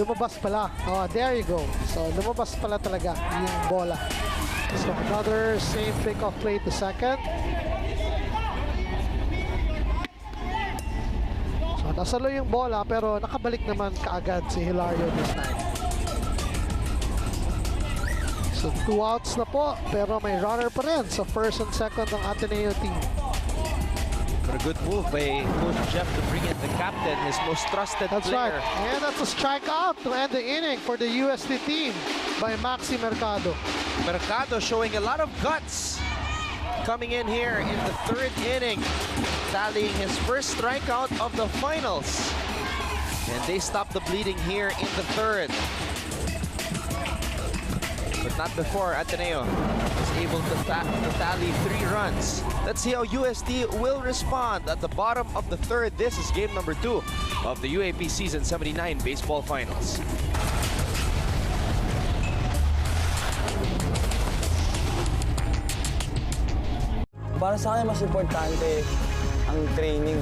S2: lumabas pala. Oh, there you go. So lumabas pala talaga yung bola. So another same pickoff play to second. So nasalo yung bola pero nakabalik naman kaagad si Hilario this time. So 2 outs na po pero may runner pa rin sa first and second ng Ateneo team.
S1: But a good move by Coach Jeff to bring in the captain, his most trusted
S2: That's
S1: player.
S2: right. And that's a strikeout to end the inning for the USD team by Maxi Mercado.
S1: Mercado showing a lot of guts coming in here in the third inning, tallying his first strikeout of the finals. And they stop the bleeding here in the third. But not before Ateneo was able to tally 3 runs. Let's see how USD will respond at the bottom of the third. This is game number 2 of the UAP Season 79 Baseball Finals.
S3: Para sa akin, mas importante ang training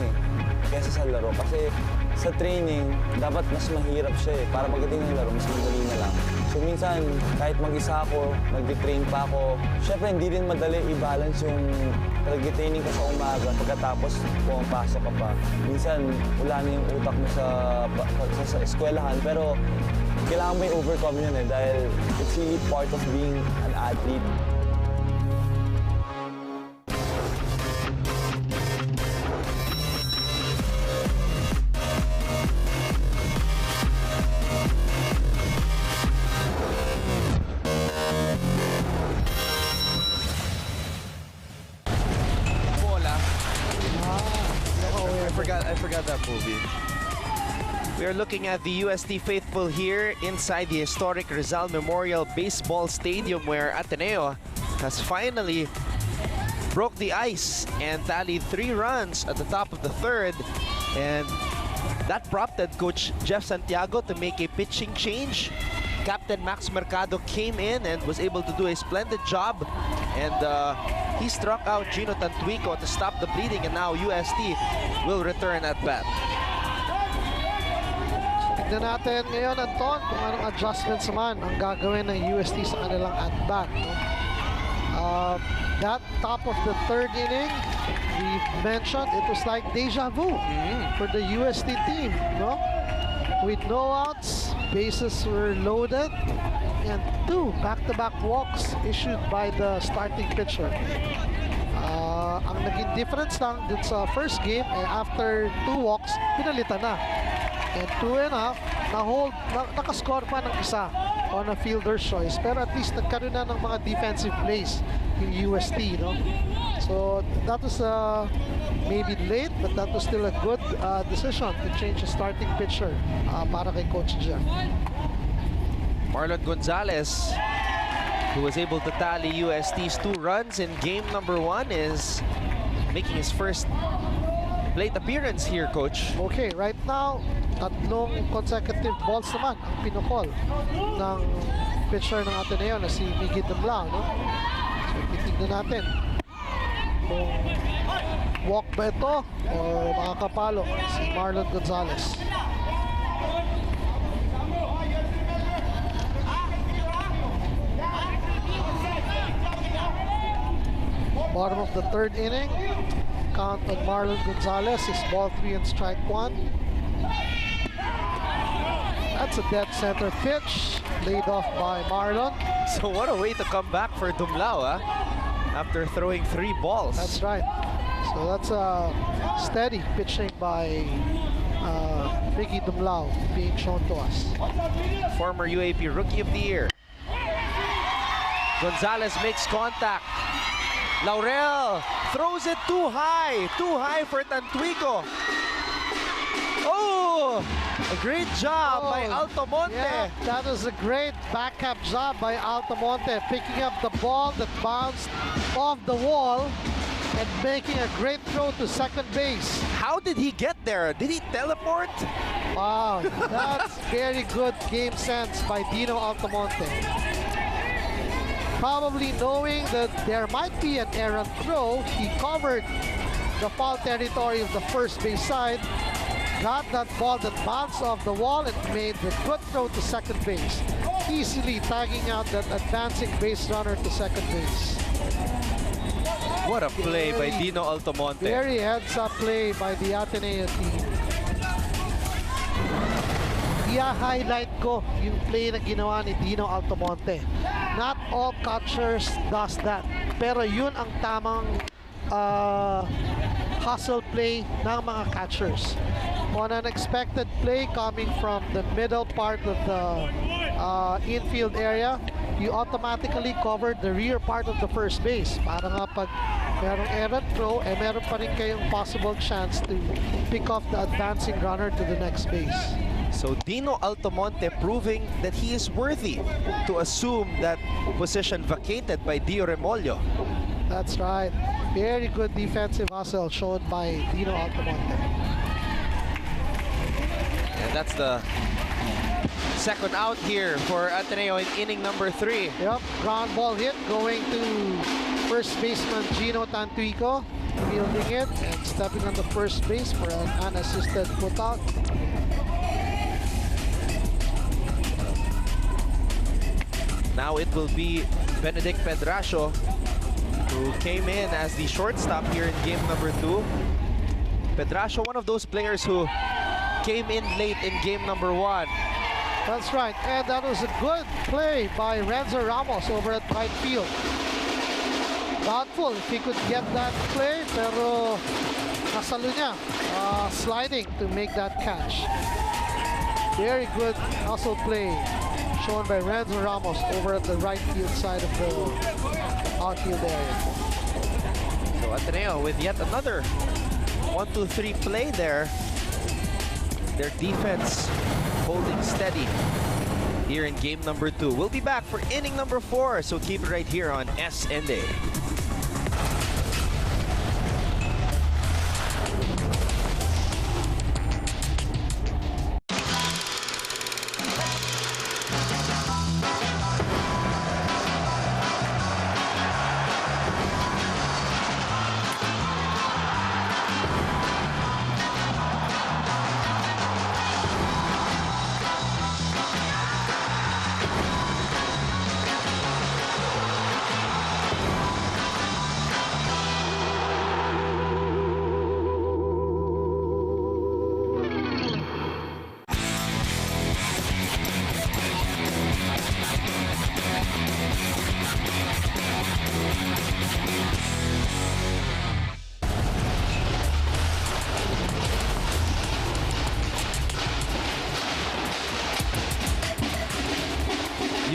S3: kaysa sa laro. Kasi sa training, dapat mas mahirap siya Para pagdating ng laro, mas madali na lang. So minsan, kahit mag-isa ako, nag-train pa ako, syempre hindi rin madali i-balance yung nag-training ka sa umaga, pagkatapos pumapasok ka pa. Minsan, wala na yung utak mo sa eskwelahan, pero kailangan mo i-overcome yun dahil it's really part of being an athlete.
S1: I forgot that movie. We are looking at the USD faithful here inside the historic Rizal Memorial Baseball Stadium, where Ateneo has finally broke the ice and tallied 3 runs at the top of the third. And that prompted Coach Jeff Santiago to make a pitching change. Captain Max Mercado came in and was able to do a splendid job. And he struck out Gino Tantuico to stop the bleeding, and now UST will return at bat.
S2: Tignan natin ngayon, Anton, kung anong adjustments naman ang gagawin ng UST sa kanilang at-bat. No? That top of the third inning, we mentioned it was like deja vu for the UST team. No? With no outs, bases were loaded, and 2 back-to-back walks issued by the starting pitcher. Ang naging difference lang dun sa first game, after 2 walks, pinalitan na. And 2.5, nakascore pa ng isa on a fielder's choice. Pero at least nagkaroon na ng mga defensive plays yung UST, no? So that was maybe late, but that was still a good decision to change the starting pitcher para kay Coach Jeff.
S1: Marlon Gonzalez, who was able to tally UST's 2 runs in game number 1, is making his first plate appearance here, Coach.
S2: Okay, right now, 3 consecutive balls naman ang pinukol ng pitcher ng Ateneo na si Miggy Dumlao, no? So titignan natin kung walk ba ito o makakapalo si Marlon Gonzalez. Bottom of the third inning, count on Marlon Gonzalez is ball 3 and strike 1. That's a dead center pitch, laid off by Marlon.
S1: So what a way to come back for Dumlao, after throwing 3 balls.
S2: That's right. So that's a steady pitching by Miggy Dumlao being shown to us.
S1: Former UAP Rookie of the Year. Gonzalez makes contact. Laurel throws it too high for Tantuico. Oh, a great job by Altomonte.
S2: Yeah, that was a great backup job by Altomonte, picking up the ball that bounced off the wall and making a great throw to second base.
S1: How did he get there? Did he teleport?
S2: Wow, that's very good game sense by Dino Altomonte. Probably knowing that there might be an errant throw, he covered the foul territory of the first base side, got that ball that bounced off the wall and made the good throw to second base, easily tagging out that advancing base runner to second base.
S1: What a play by Dino Altomonte.
S2: Very heads-up play by the Ateneo team. I-highlight ko yung play na ginawa ni Dino Altomonte. Not all catchers does that. Pero yun ang tamang hustle play ng mga catchers. On an expected play coming from the middle part of the infield area, you automatically covered the rear part of the first base. Para nga pag merong errant throw, meron pa rin kayong possible chance to pick off the advancing runner to the next base.
S1: So Dino Altomonte proving that he is worthy to assume that position vacated by Dio Remolyo.
S2: That's right. Very good defensive hustle shown by Dino Altomonte.
S1: And that's the second out here for Ateneo in inning number 3.
S2: Yep, ground ball hit going to first baseman Gino Tantuico, fielding it and stepping on the first base for an unassisted putout.
S1: Now it will be Benedict Pedracio, who came in as the shortstop here in game number 2. Pedracio, one of those players who came in late in game number 1.
S2: That's right, and that was a good play by Renzo Ramos over at right field. Doubtful if he could get that play, pero nasalo niya, sliding to make that catch. Very good hustle play shown by Renzo Ramos over at the right field side of the outfield area.
S1: So Ateneo with yet another 1-2-3 play there. Their defense holding steady here in game number 2. We'll be back for inning number 4, so keep it right here on SNA.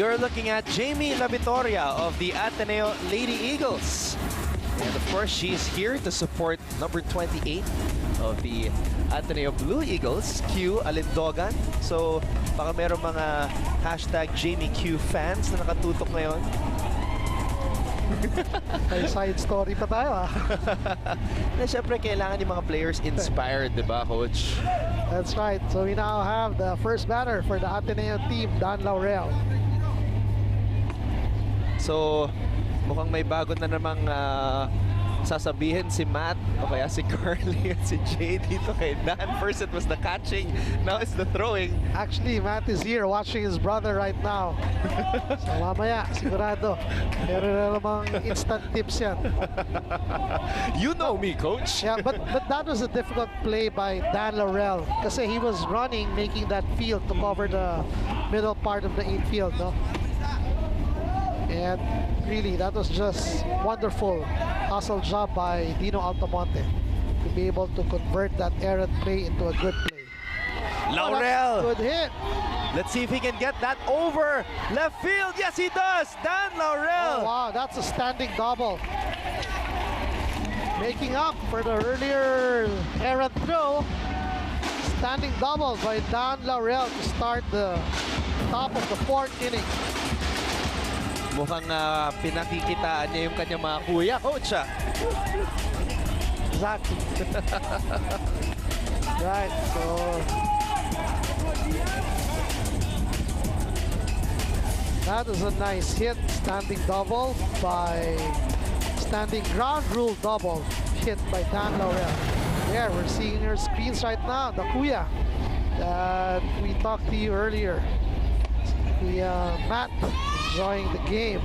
S1: You're looking at Jamie La Vitoria of the Ateneo Lady Eagles. And of course, she's here to support number 28 of the Ateneo Blue Eagles, Q Alindogan. So, baka meron mga hashtag JamieQ fans na nakatutok ngayon.
S2: May side story pa tayo
S1: Na syempre, kailangan yung mga players inspired, di ba, Coach?
S2: That's right. So we now have the first batter for the Ateneo team, Dan Laurel.
S1: So, mukhang may bago na namang sasabihin si Matt o kaya si Carly at si Jay dito kay Dan. First it was the catching, now it's the throwing.
S2: Actually, Matt is here watching his brother right now. So mamaya, sigurado. Meron na namang instant tips yan.
S1: You know me, Coach.
S2: Yeah, but that was a difficult play by Dan Laurel kasi he was running, making that field to cover the middle part of the infield, no? And really, that was just wonderful hustle job by Dino Altamonte to be able to convert that errant play into a good play.
S1: Laurel.
S2: Good hit.
S1: Let's see if he can get that over left field. Yes, he does. Dan Laurel.
S2: Oh, wow, that's a standing double. Making up for the earlier errant throw. Standing double by Dan Laurel to start the top of the 4th inning.
S1: Mukhang pinakikitaan niya yung kanyang mga kuya, Coach.
S2: Exactly. Right, so that is a nice hit. Standing double by standing ground rule double hit by Dan Laurel. There, we're seeing your screens right now. The kuya that we talked to you earlier. Kuya Matt enjoying the game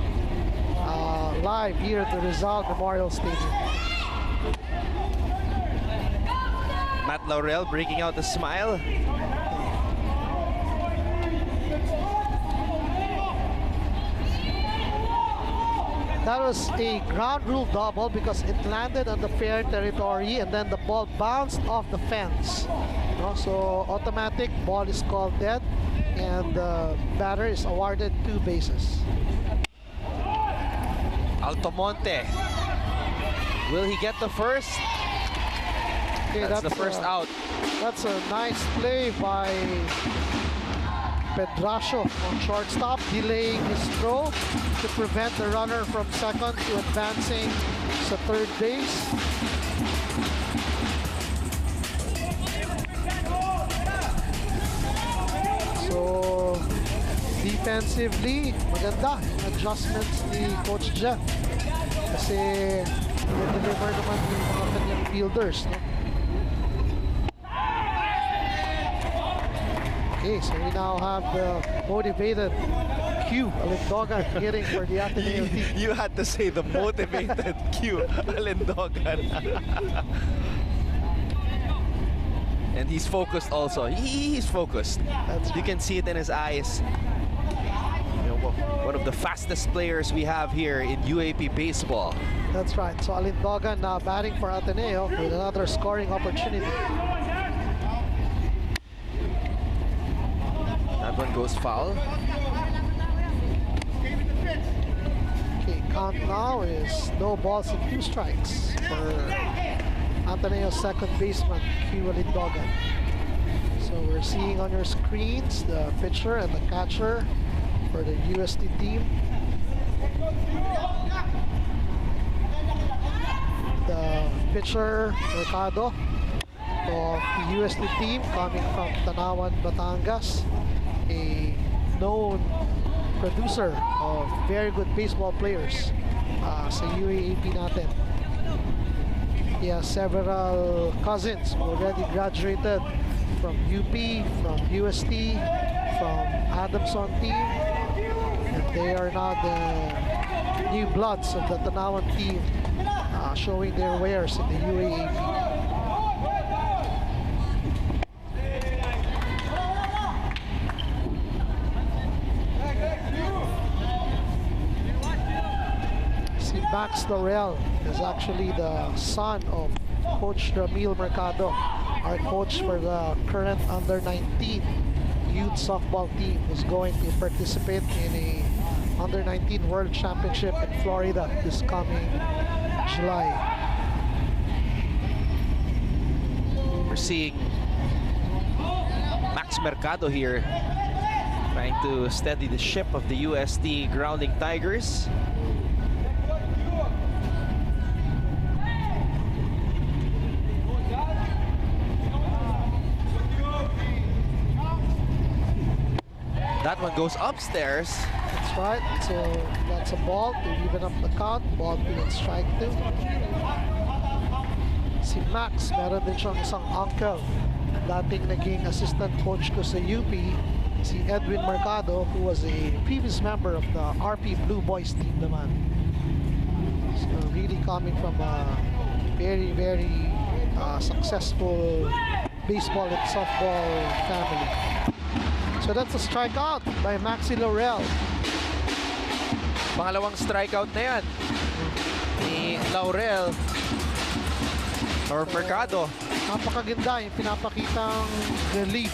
S2: live here at the Rizal Memorial Stadium.
S1: Matt Laurel breaking out a smile.
S2: That was a ground rule double because it landed on the fair territory and then the ball bounced off the fence. No? So automatic, ball is called dead and the batter is awarded 2 bases.
S1: Altamonte. Will he get the first?
S2: Okay,
S1: That's the first out.
S2: That's a nice play by Pedracio on shortstop, delaying his throw to prevent the runner from second to advancing to third base. So, defensively, maganda yung adjustments ni Coach Jeff. Kasi, deliver naman yung mga kanyang fielders. No? Okay, so we now have the motivated Q Alindogan hitting for the Ateneo team.
S1: You had to say the motivated Q Alindogan. And he's focused also. He's focused. You can see it in his eyes. You know, one of the fastest players we have here in UAP baseball.
S2: That's right. So Alindogan now batting for Ateneo with another scoring opportunity.
S1: That one goes foul.
S2: Okay, count now is no balls and 2 strikes for Ateneo's second baseman, Q Alindogan. So we're seeing on your screens the pitcher and the catcher for the UST team. The pitcher, Mercado, of the UST team coming from Tanawan, Batangas, a known producer of very good baseball players sa UAAP natin. He has several cousins who already graduated from UP, from UST, from Adamson team, and they are now the new bloods of the Tanawan team, showing their wares in the UAAP. Max Laurel is actually the son of Coach Ramil Mercado, our coach for the current under-19 youth softball team, who's going to participate in a Under-19 World Championship in Florida this coming July.
S1: We're seeing Max Mercado here trying to steady the ship of the UST Growling Tigers. That one goes upstairs.
S2: That's right. So that's a ball to even up the count. Ball to and strike 2. Si Max, meron din siyang isang uncle. Dating naging assistant coach ko sa UP, si Edwin Mercado, who was a previous member of the RP Blue Boys team naman. So really coming from a very, very successful baseball and softball family. So that's a strikeout by Maxi Laurel.
S1: Pangalawang strikeout na yan ni Laurel or Mercado.
S2: Napakaganda yung pinapakitang relief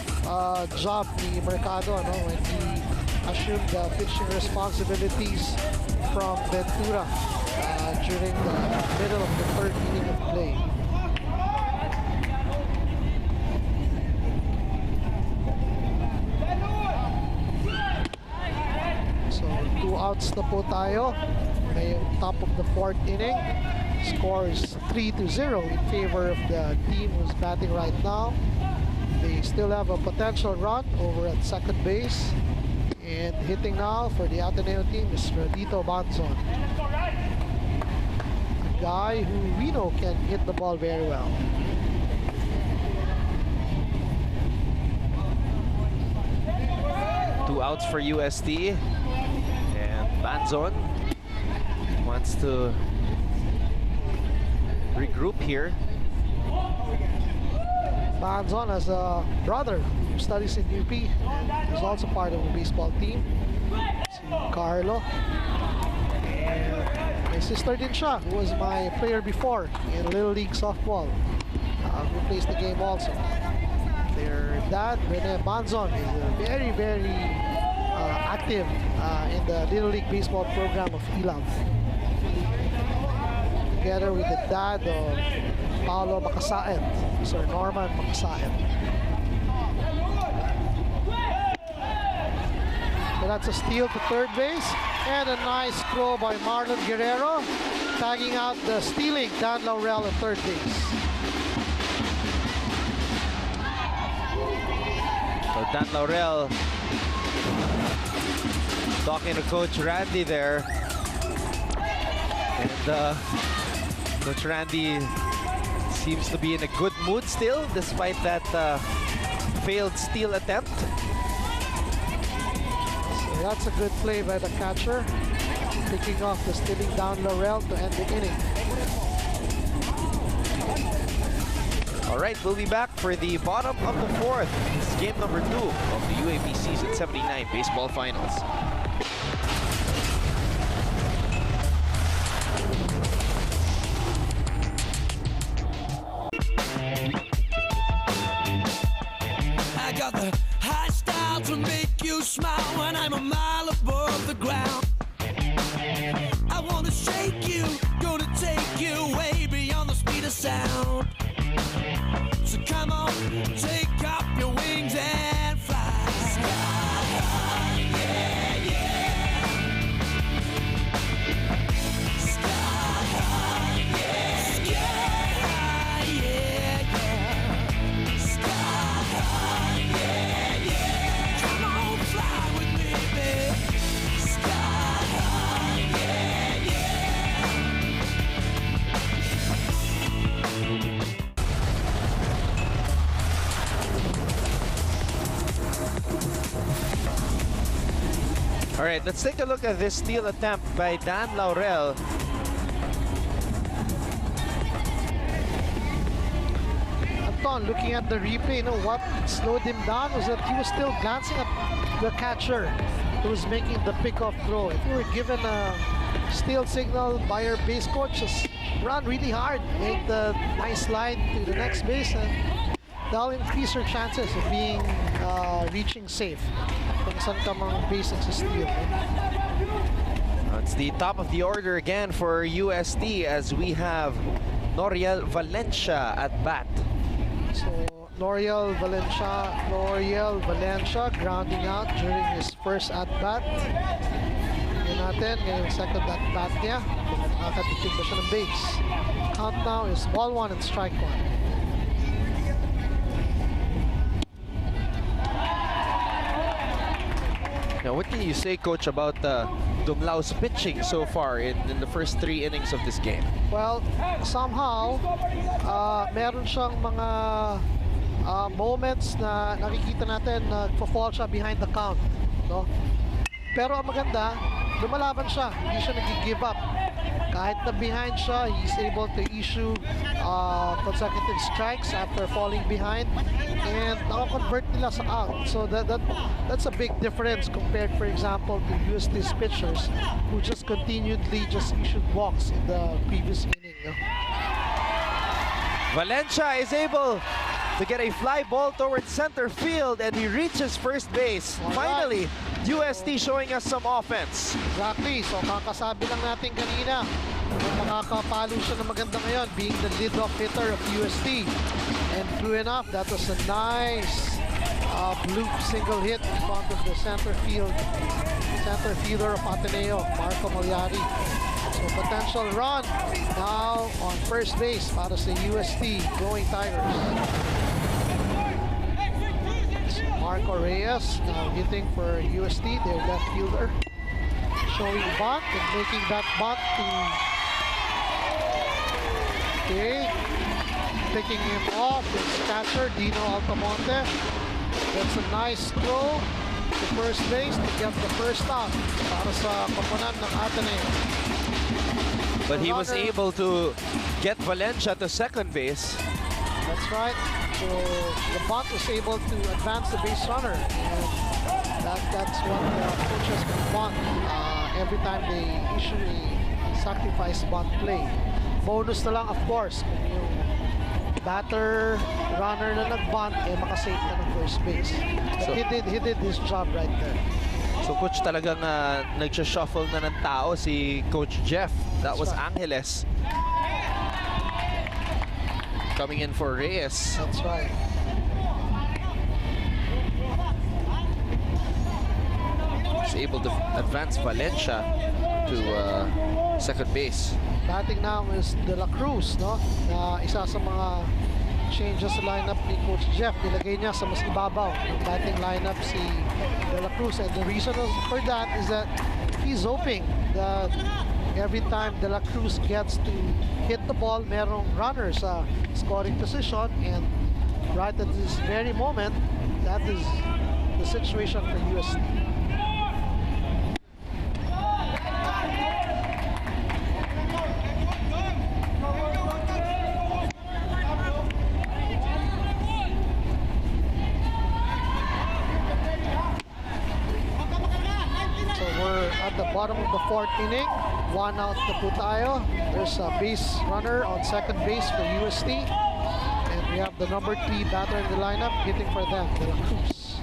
S2: job ni Mercado, no, when he assumed the pitching responsibilities from Ventura during the middle of the 3rd inning of play. So 2 outs na po tayo. Ngayong top of the 4th inning. Score is 3-0 in favor of the team who's batting right now. They still have a potential run over at second base. And hitting now for the Ateneo team is Radito Banzon. A guy who we know can hit the ball very well.
S1: Two outs for UST. And Banzon wants to regroup here.
S2: Banzon has a brother who studies in UP and is also part of the baseball team. Si Carlo. And my sister din siya, who was my player before in Little League Softball. Who plays the game also. Their dad, Rene Banzon, is very, very active in the Little League Baseball program of Uaap. Together with the dad of Paolo Makasaet, Sir Norman Makasaet. So that's a steal to third base and a nice throw by Marlon Guerrero, tagging out the stealing Dan Laurel at third base.
S1: So Dan Laurel talking to Coach Randy there. And Coach Randy seems to be in a good mood still, despite that failed steal attempt.
S2: So that's a good play by the catcher, picking off the stealing down Laurel to end the inning.
S1: All right, we'll be back for the bottom of the 4th. This is game number 2 of the UAP Season 79 Baseball Finals.
S4: To make you smile when I'm a mile above the ground. I wanna shake you, gonna take you way beyond the speed of sound. So come on, take up your wings and fly. Sky high, yeah, yeah. Sky high, yeah, yeah, yeah, yeah. Sky high, yeah, yeah. Come on, fly with me, babe. Sky high, yeah, yeah.
S1: All right, let's take a look at this steal attempt by Dan Laurel.
S2: Anton, looking at the replay, you know what slowed him down was that he was still glancing at the catcher who was making the pickoff throw. If you were given a steal signal by your base coach, just run really hard, make the nice slide to the next base, and that'll increase your chances of being reaching safe kung saan ka mang base sa steal.
S1: It's the top of the order again for UST as we have Noriel Valencia at bat.
S2: So Noriel Valencia grounding out during his first at-bat. Tingnan natin ngayong second at-bat niya kung makakatitig ba siya ng base. Count now is ball 1 and strike 1.
S1: Now, what can you say, Coach, about Dumlao's pitching so far in the first 3 innings of this game?
S2: Well, somehow, meron siyang mga moments na nakikita natin na fall siya behind the count, no? Pero ang maganda, lumalaban siya, hindi siya nag-give up. Kahit na behind siya, he's able to issue consecutive strikes after falling behind, and nakakonvert nila sa out. So that's a big difference compared, for example, to UST's pitchers who just continually issued walks in the previous inning, no?
S1: Valencia is able to get a fly ball towards center field and he reaches first base.
S2: Alright.
S1: Finally, UST showing us some offense.
S2: Exactly. So kakasabi lang natin kanina kung makakapalo siya ng maganda ngayon being the lead-off hitter of UST. And true enough, that was a nice bloop single hit in front of the center fielder of Ateneo, Marco Magliari. So potential run now on first base para sa UST Going Tigers. Marco Reyes now hitting for UST, their left fielder. Showing bunt and making that bunt to... Okay. Picking him off is catcher Dino Altamonte. That's a nice throw to first base to get the first out para sa koponan ng Ateneo.
S1: But he was able to get Valencia to second base.
S2: That's right. So the bunt was able to advance the base runner, and that's what the coaches can want every time they issue a sacrifice bunt play. Bonus na lang, of course, kung yung batter, runner na nag-bunt, makasave na ng first base. But he did his job right there.
S1: So, Coach, talagang nagsha-shuffle na ng tao si Coach Jeff. That was
S2: right.
S1: Angeles. Coming in for Reyes.
S2: That's right.
S1: He's able to advance Valencia to second base.
S2: Batting now is De La Cruz, no? Na isa sa mga changes sa lineup ni Coach Jeff. Nilagay niya sa mas ibabaw ng batting lineup si De La Cruz. And the reason for that is that he's hoping that every time De La Cruz gets to hit the ball, merong runner sa scoring position, and right at this very moment, that is the situation for UST. So we're at the bottom of the 4th inning. 1 out na po tayo. There's a base runner on second base for UST. And we have the number 3 batter in the lineup hitting for them, De La Cruz.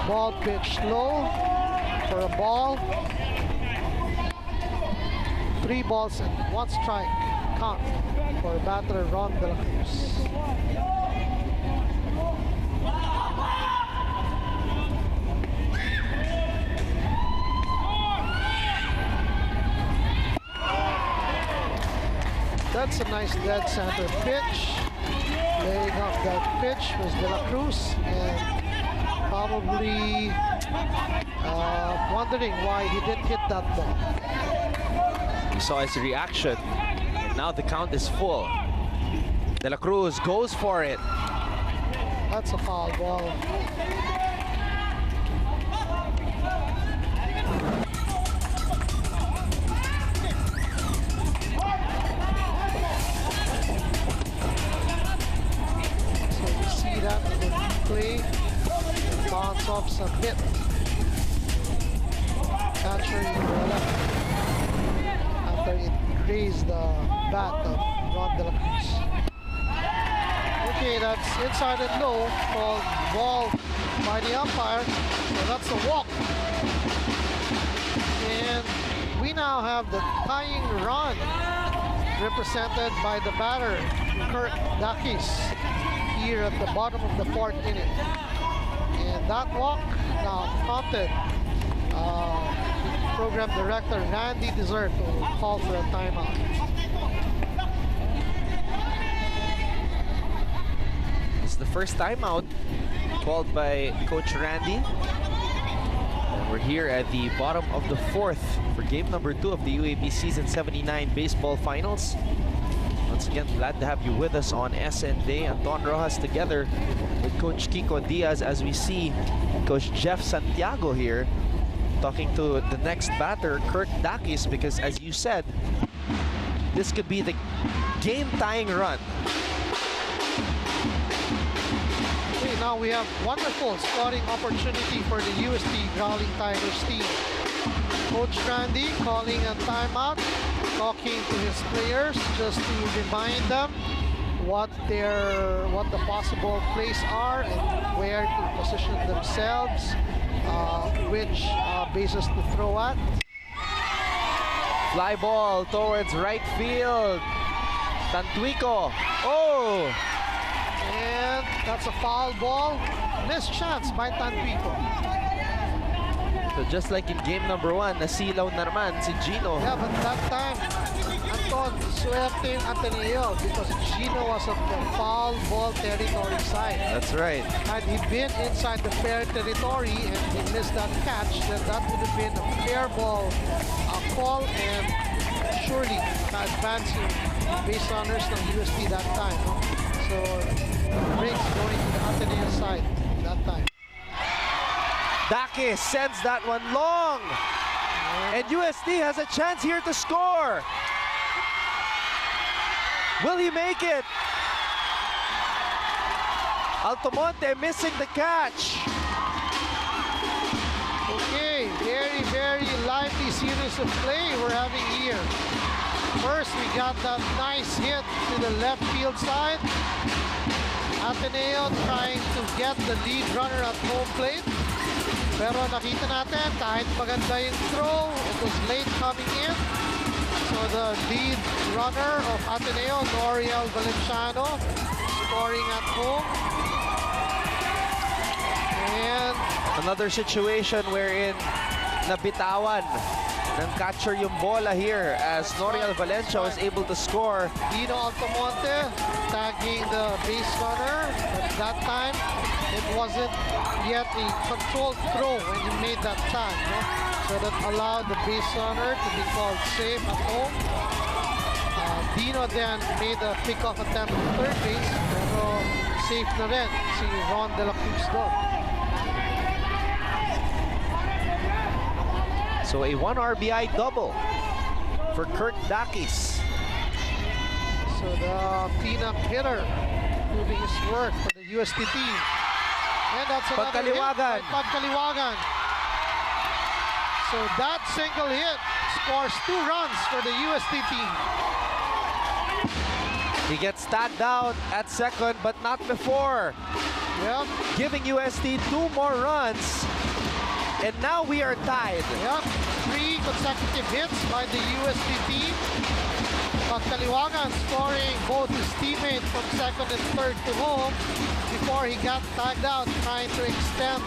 S2: Ball pitch low for a ball. 3 balls and 1 strike count for batter Ron De La Cruz. That's a nice dead center pitch. Laying off that pitch was De La Cruz, and probably wondering why he didn't hit that ball.
S1: You saw his reaction. And now the count is full. De La Cruz goes for it.
S2: That's a foul ball. Play, bounce off some hit. Catcher in the left after it grazed the bat of Ron De La Cruz. Okay, that's inside and low, called ball by the umpire. So that's a walk. And And we now have the tying run represented by the batter, Kurt Dakis, here at the bottom of the 4th inning. And that walk now prompted program director Randy Desert to call for a timeout.
S1: It's the first timeout called by Coach Randy. And we're here at the bottom of the 4th for game number 2 of the UAP Season 79 Baseball Finals. Once again, glad to have you with us on SN Day. Anton Rojas together with Coach Kiko Diaz as we see Coach Jeff Santiago here talking to the next batter, Kurt Dakis, because as you said, this could be the game-tying run.
S2: Okay, now we have wonderful scoring opportunity for the UST Growling Tigers team. Coach Randy calling a timeout, talking to his players just to remind them what the possible plays are and where to position themselves, which bases to throw at.
S1: Fly ball towards right field. Tantuico. Oh!
S2: And that's a foul ball. Missed chance by Tantuico.
S1: So just like in game number 1, nasilaw na naman si Gino.
S2: Yeah, but that time, Anton, swerte yung Ateneo because Gino was on the foul ball territory side.
S1: That's right.
S2: Had he been inside the fair territory and he missed that catch, then that would have been a fair ball call and surely advancing base runners ng UST that time. No? So, breaks going to the Ateneo side that time.
S1: Dakis sends that one long. And UST has a chance here to score. Will he make it? Altomonte missing the catch.
S2: Okay, very, very lively series of play we're having here. First, we got that nice hit to the left field side. Ateneo trying to get the lead runner at home plate. Pero nakita natin, kahit maganda yung throw, it was late coming in. So the lead runner of Ateneo, Noriel Valenciano, scoring at home. And
S1: another situation wherein nabitawan ng catcher yung bola here as Noriel Valencia was able to score.
S2: Dino Altamonte tagging the base runner. At that time, it wasn't yet a controlled throw when he made that tag. No? So that allowed the base runner to be called safe at home. Dino then made a pickoff attempt at third base, pero safe na rin si Ron De La Cruz doon.
S1: So a 1 RBI double for Kurt Dakis.
S2: So the cleanup hitter proving his worth for the UST team. And that's another
S1: Pagkaliwagan.
S2: hit by Pagkaliwagan. So that single hit scores 2 runs for the UST team.
S1: He gets tagged out at second, but not before.
S2: Yep,
S1: Giving UST 2 more runs. And now we are tied.
S2: yep. 3 consecutive hits by the UST team. Pagkaliwagan scoring both his teammate from second and third to home before he got tagged out trying to extend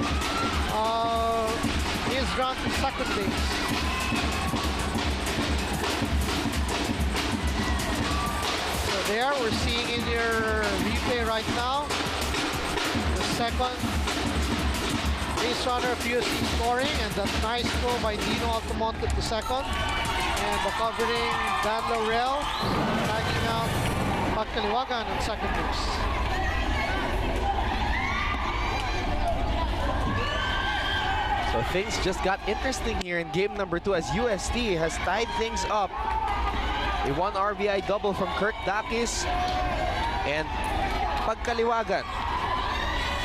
S2: his run to second base. So there we're seeing in your replay right now the second base runner of UST scoring and that nice throw by Dino Altamonte to second. And the covering Dan Laurel tagging out Pagkaliwagan on second base.
S1: So things just got interesting here in game number 2 as UST has tied things up. A 1 RBI double from Kurt Dakis and Pagkaliwagan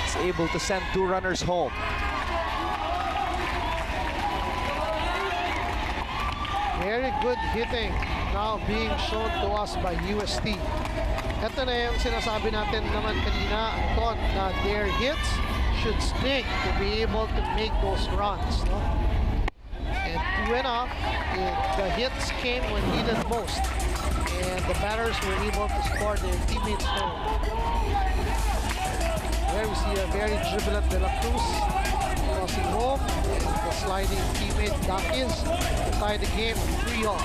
S1: is able to send 2 runners home.
S2: Very good hitting now being shown to us by UST. Ito na yung sinasabi natin naman kanina, Anton, na their hits should sting to be able to make those runs. No? And Uaap, the hits came when needed most, and the batters were able to score their teammates home. There we see a very dribbling De La Cruz crossing home, and the sliding teammate Dakis to tie the game 3-all.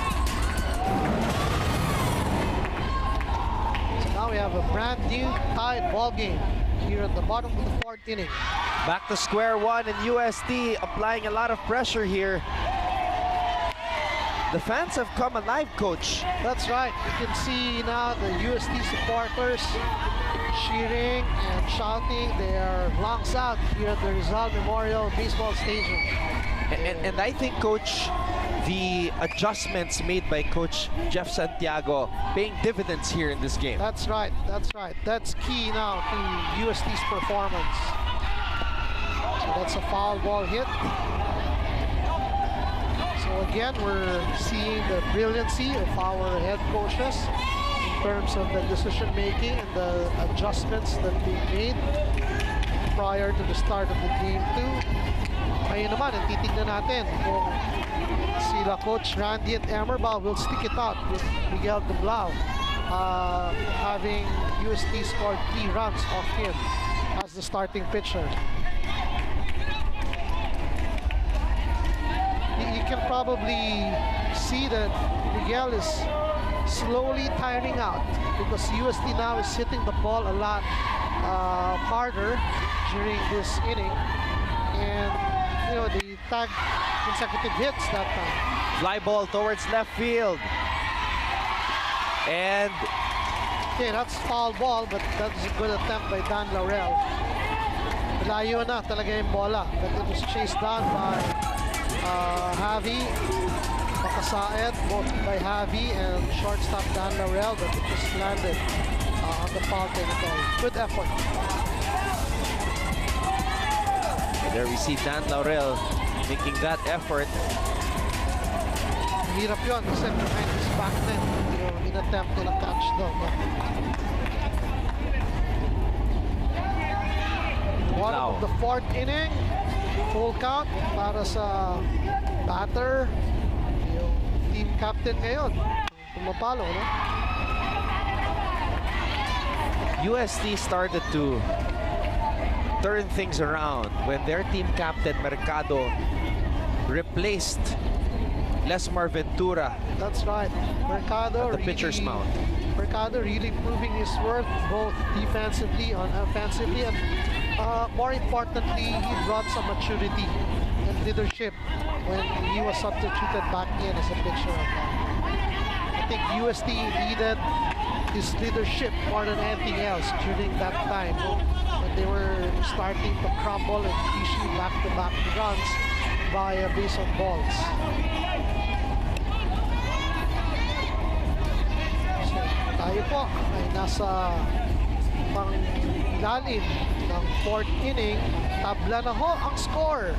S2: So now we have a brand new tied ball game here at the bottom of the 4th inning.
S1: Back to square one, and UST applying a lot of pressure here. The fans have come alive, Coach.
S2: That's right. You can see now the UST supporters cheering and shouting their lungs out here at the Rizal Memorial Baseball Stadium.
S1: And I think, Coach, the adjustments made by Coach Jeff Santiago paying dividends here in this game.
S2: That's right. That's right. That's key now to UST's performance. So that's a foul ball hit. So again, we're seeing the brilliancy of our head coaches in terms of the decision making and the adjustments that they made prior to the start of the game 2. Ngayon naman, titignan natin kung sila Coach Randy and Emerbal will stick it out with Miguel Dumlao, having UST scored 3 runs off him as the starting pitcher. You can probably see that Miguel is slowly tiring out because UST now is hitting the ball a lot harder during this inning, and you know they tagged consecutive hits that time.
S1: Fly ball towards left field. And
S2: okay, that's foul ball, but that's a good attempt by Dan Laurel. Malayo na talaga yung bola, but it was chased down by Javi, Makasaet, both by Javi and shortstop Dan Laurel, but it just landed on the foul territory. Good effort.
S1: and there we see Dan Laurel making that effort.
S2: Hirap yun kasi behind his back net yung in-attempt nila catch doon. Bottom of the 4th inning, full count para sa batter, yung team captain ngayon, pumapalo, no?
S1: UST started to turn things around when their team captain Mercado replaced Lesmar Ventura
S2: That's right. Mercado
S1: at the pitcher's mound.
S2: Mercado really proving his worth both defensively and offensively, and more importantly, he brought some maturity and leadership when he was substituted back in as a pitcher. I think UST needed his leadership more than anything else during that time when they were starting to crumble and issue back-to-back runs via base on balls. So, tayo po ay nasa pang-ilalim ng 4th inning. Tabla na ho ang score.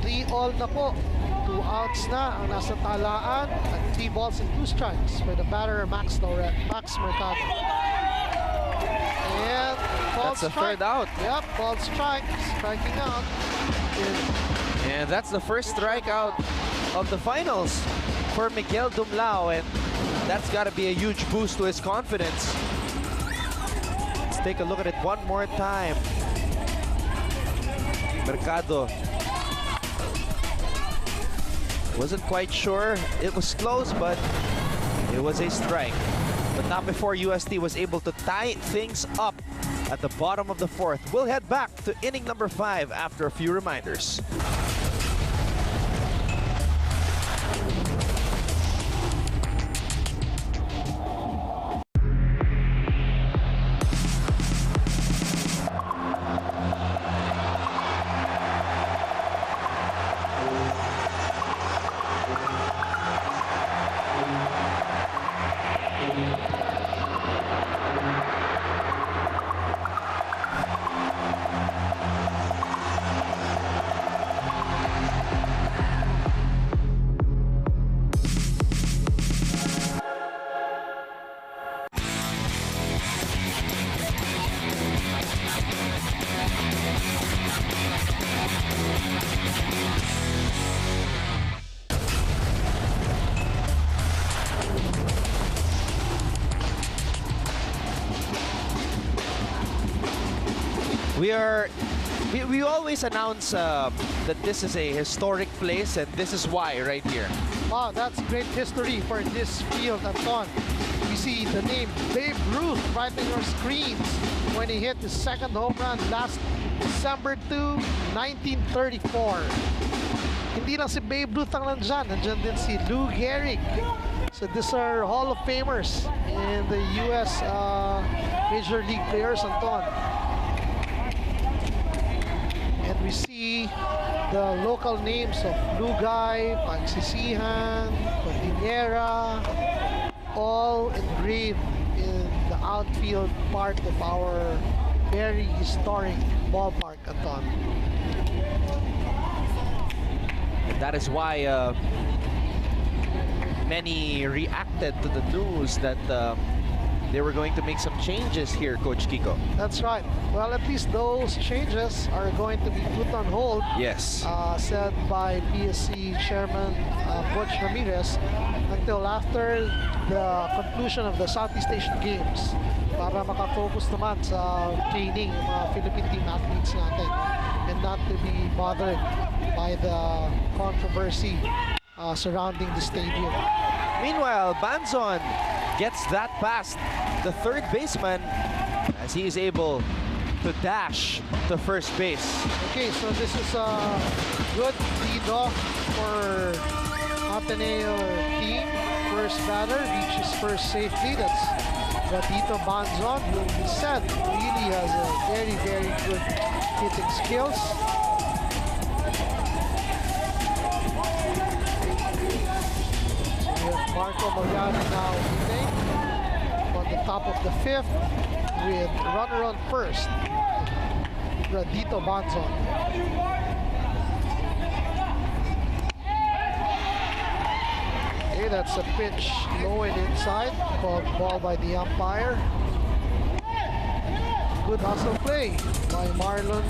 S2: 3-all na po. 2 outs na ang nasa talaan at 3 balls and 2 strikes for the batter Max Mercado. And
S1: That's the
S2: strike.
S1: 3rd out.
S2: Yep, called strike. Striking out is
S1: And that's the first strikeout of the finals for Miguel Dumlao, and that's got to be a huge boost to his confidence. Let's take a look at it one more time. Mercado wasn't quite sure. It was close, but it was a strike. But not before UST was able to tie things up at the bottom of the 4th. We'll head back to inning number 5 after a few reminders. we always announce that this is a historic place, and this is why right here.
S2: Wow, that's great history for this field, Anton. We see the name Babe Ruth right on your screens when he hit his second home run last December 2, 1934. Hindi lang si Babe Ruth ang nandyan. Nandyan din si Lou Gehrig. So these are Hall of Famers in the U.S. Major League players, Anton. And we see the local names of Lugay, Pagsisihan, Cordillera, all engraved in the outfield part of our very historic ballpark, Anton.
S1: And that is why many reacted to the news that they were going to make some changes here, Coach Kiko.
S2: That's right. Well, at least those changes are going to be put on hold,
S1: Yes.
S2: said by PSC Chairman Butch Ramirez, until after the conclusion of the Southeast Asian Games para makafocus naman sa training yung mga Philippine team athletes natin and not to be bothered by the controversy surrounding the stadium.
S1: Meanwhile, Banzon gets that past the third baseman as he is able to dash to first base.
S2: Okay, so this is a good lead-off for Ateneo team. First batter reaches first safely. That's Radito Banzon, who we said really has a very, very good hitting skills. We have Marco Mariano now hitting on the top of the fifth with runner on first. Radito Banzon. Okay, that's a pitch low and inside, called ball by the umpire. Good hustle play by Marlon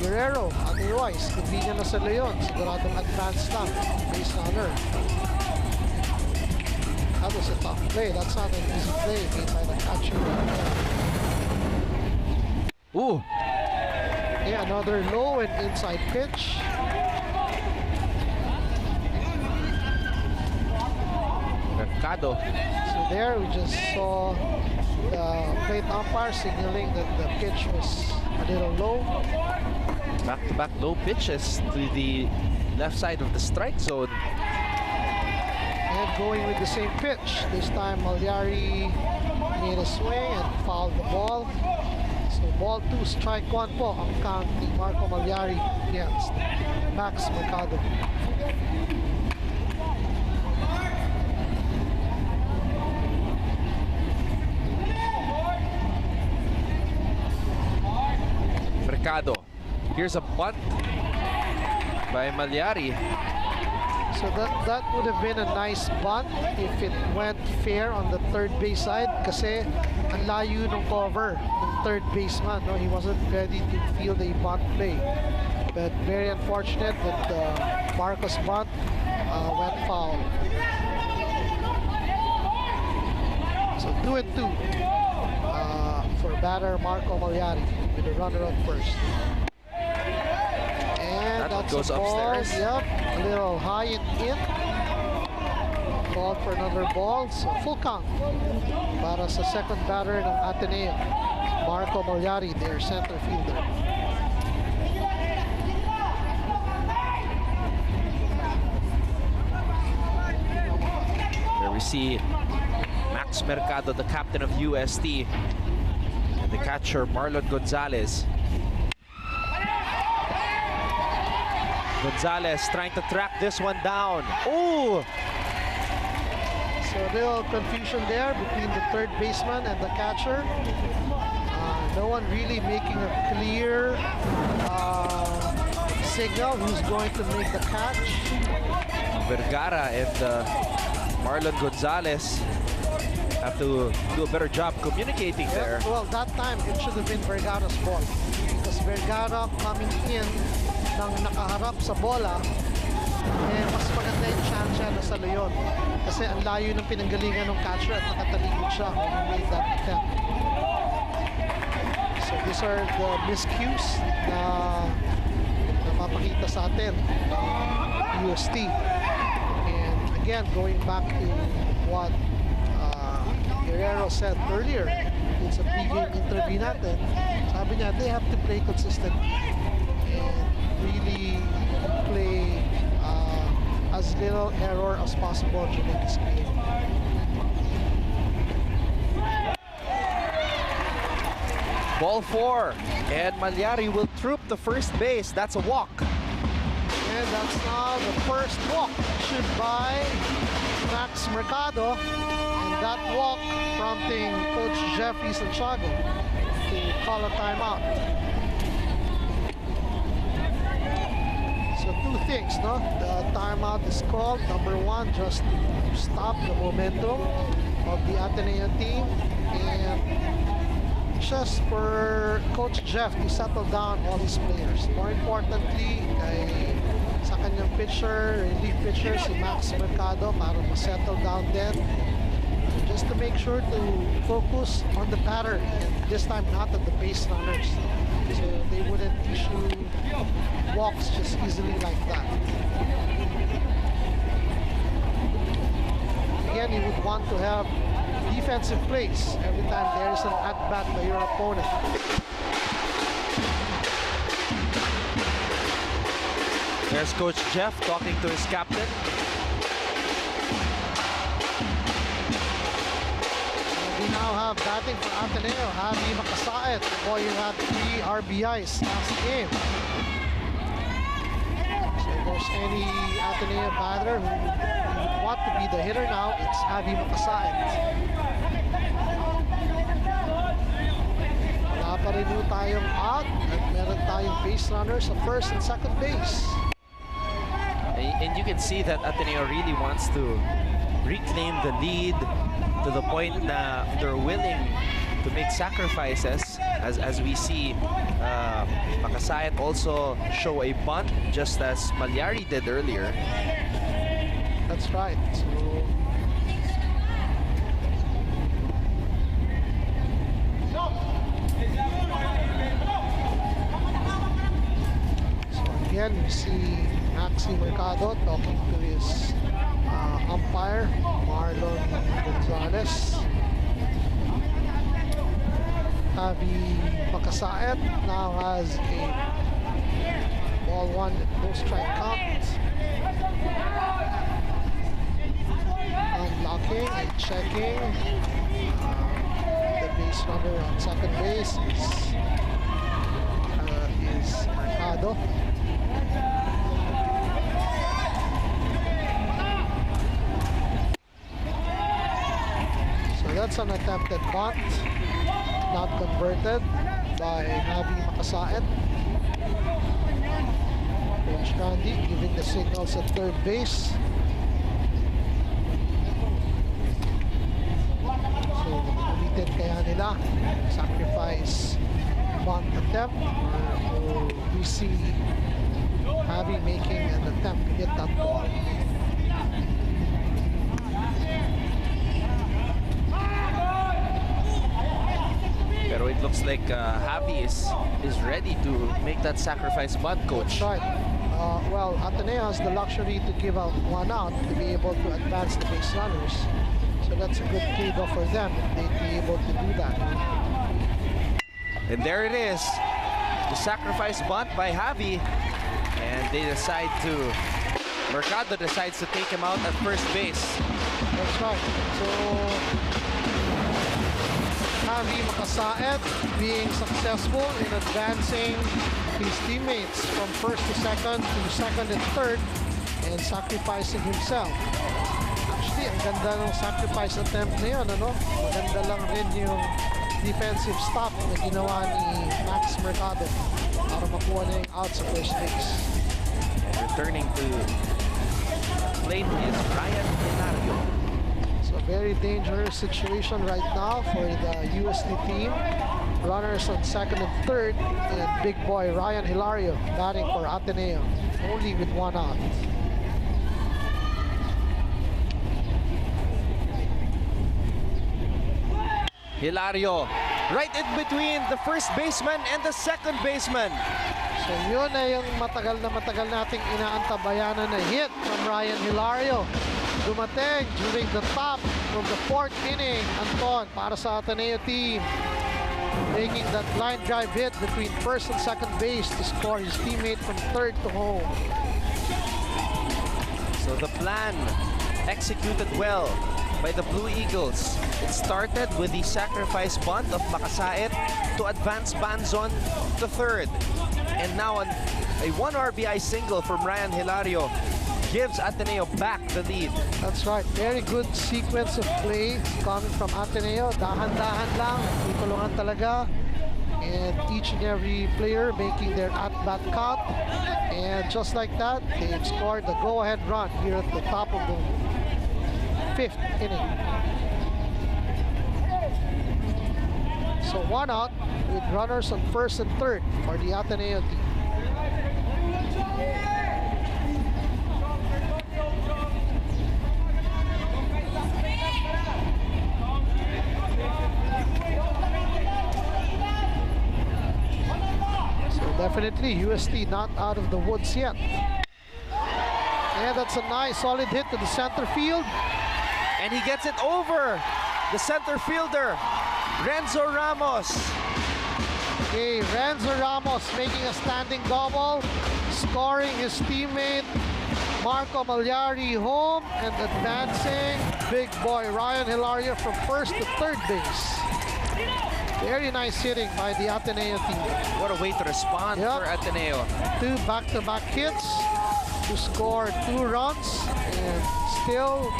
S2: Guerrero. Otherwise, convenient na sa Leon. Siguradong advance lang, base runner. That was a tough play. That's not an easy play made by the catcher.
S1: Ooh,
S2: Yeah, another low and inside pitch.
S1: Mercado.
S2: So there we just saw the plate umpire signaling that the pitch was a little low.
S1: Back-to-back low pitches to the left side of the strike zone.
S2: And going with the same pitch. This time Malyari made a swing and fouled the ball. So ball 2, strike 1 po ang count ni Marco Malyari against Max Mercado.
S1: Mercado. Here's a bunt by Malyari.
S2: So that would have been a nice bunt if it went fair on the third base side kasi ang layo ng cover ng third baseman. No? He wasn't ready to field a bunt play. But very unfortunate that Marcos bunt went foul. So 2-2 for batter Marco Malyari with a runner on first. And
S1: That
S2: that's
S1: goes
S2: a ball.
S1: upstairs.
S2: Yep, a little high and in. Called for another ball. So full count para sa second batter ng Ateneo, Marco Malyari, their center fielder.
S1: There we see Max Mercado, the captain of UST, and the catcher Marlon Gonzalez. Gonzalez trying to track this one down. Ooh!
S2: So a little confusion there between the third baseman and the catcher. No one really making a clear signal who's going to make the catch.
S1: Vergara and Marlon Gonzalez have to do a better job communicating there.
S2: Well, that time it should have been Vergara's ball because Vergara coming in nang nakaharap sa bola, eh, mas maganda yung chance na sa Leon kasi ang layo ng pinanggalingan ng catcher at nakatalikod siya when he made that attempt. So So these are the miscues na mapapakita sa atin ng UST. And again, going back to what Guerrero said earlier, it's a pre-game interview natin, sabi niya, they have to play consistent and really play as little error as possible during this game.
S1: Ball 4, and Malyari will troop the first base. That's a walk.
S2: And that's now the first walk issued by Max Mercado. And that walk prompting Coach Jeffrey Santiago to call a timeout. So two things, no? The timeout is called, number one, just to stop the momentum of the Ateneo team, and just for Coach Jeff to settle down all his players. More importantly, sa kanyang pitcher, relief pitcher, si Max Mercado, para ma-settle down din. Just to make sure to focus on the batter, and this time not on the base runners. So they wouldn't issue walks just easily like that. Again, you would want to have defensive plays every time there is an at-bat by your opponent.
S1: There's Coach Jeff talking to his captain.
S2: We now have batting for Ateneo, Javi Makasaet, the boy who had 3 RBIs last game. So if there's any Ateneo batter who would want to be the hitter now, it's Javi Makasaet. Wala pa rin po tayong out at meron tayong base runners sa first and second base.
S1: And you can see that Ateneo really wants to reclaim the lead to the point na they're willing to make sacrifices, as we see Makasaet also show a bunt just as Malyari did earlier.
S2: That's right. So again, we see Maxi Mercado talking to his umpire, Marlon Gonzalez. Javi Makasaet now has a ball 1, no strike count. Unlocking and checking. The base runner on second base is Mercado. That's an attempted bunt, not converted by Javi Makasaet. Coach Candy giving the signals at third base. So, ulitin kaya nila sacrifice bunt attempt, or we see Javi making an attempt to hit that ball.
S1: Pero it looks like Javi is ready to make that sacrifice bunt, Coach.
S2: That's right. Well, Ateneo has the luxury to give out 1 out to be able to advance the base runners. So that's a good trade-off for them if they'd be able to do that.
S1: And there it is. The sacrifice bunt by Javi. And they decide to... Mercado decides to take him out at first base.
S2: That's right. So, Javi Makasaet being successful in advancing his teammates from first to second and third, and sacrificing himself. Actually, ang ganda ng sacrifice attempt na yun, ano? Maganda lang rin yung defensive stop na ginawa ni Max Mercado para makuha na yung out sa first base.
S1: And returning to plate is Ryan Hilario.
S2: So a very dangerous situation right now for the UST team. Runners on second and third, and big boy Ryan Hilario batting for Ateneo, only with 1 out.
S1: Hilario right in between the first baseman and the second baseman.
S2: So yun na yung matagal nating inaantabayanan na hit from Ryan Hilario. Dumating during the top of the 4th inning, Anton, para sa Ateneo team. Making that line drive hit between first and second base to score his teammate from third to home.
S1: So the plan executed well by the Blue Eagles. It started with the sacrifice bunt of Makasait to advance Banzon to third. And now a 1 RBI single from Ryan Hilario gives Ateneo back the lead.
S2: That's right. Very good sequence of plays coming from Ateneo. Dahan-dahan lang. Ikulungan talaga. And each and every player making their at-bat count. And just like that, they've scored the go-ahead run here at the top of the 5th inning. So 1 out with runners on first and third for the Ateneo team. Definitely UST not out of the woods yet. And that's a nice solid hit to the center field.
S1: And he gets it over the center fielder, Renzo Ramos.
S2: Okay, Renzo Ramos making a standing double, scoring his teammate Marco Malyari home and advancing big boy Ryan Hilario from first to third base. Very nice hitting by the Ateneo team.
S1: What a way to respond for Ateneo.
S2: 2 back-to-back hits to score 2 runs and still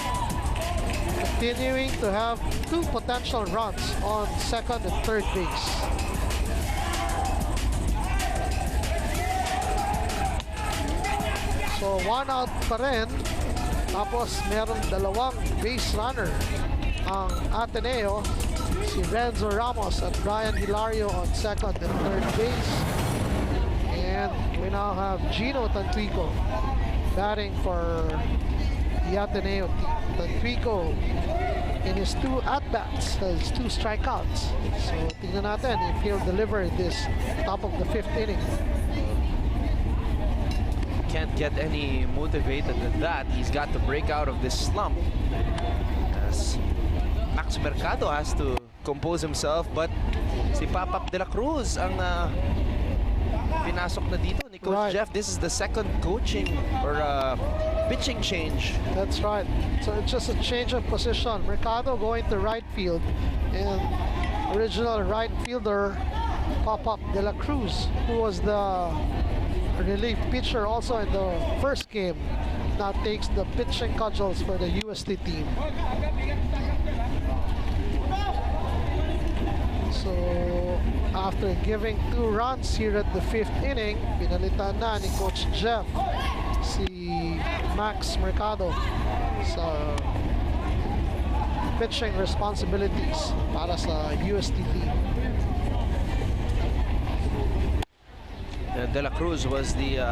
S2: continuing to have 2 potential runs on second and third base. So 1 out pa rin. Tapos meron 2 base runner ang Ateneo. Si Renzo Ramos at Ryan Hilario on second and third base. And we now have Gino Tantuico batting for the Ateneo team. Tantuico in his 2 at-bats has 2 strikeouts. So tingnan natin if he'll deliver this top of the 5th inning.
S1: Can't get any motivated than that. He's got to break out of this slump. As Max Mercado has to compose himself, but si Papap de la Cruz ang pinasok na dito ni Coach Jeff. This is the second coaching or pitching change.
S2: That's right. So it's just a change of position. Mercado going to right field, and original right fielder Papap de la Cruz, who was the relief pitcher also in the first game, now takes the pitching cudgels for the UST team. So, after giving 2 runs here at the 5th inning, pinalitan na ni Coach Jeff si Max Mercado sa pitching responsibilities para sa UST team.
S1: De La Cruz was the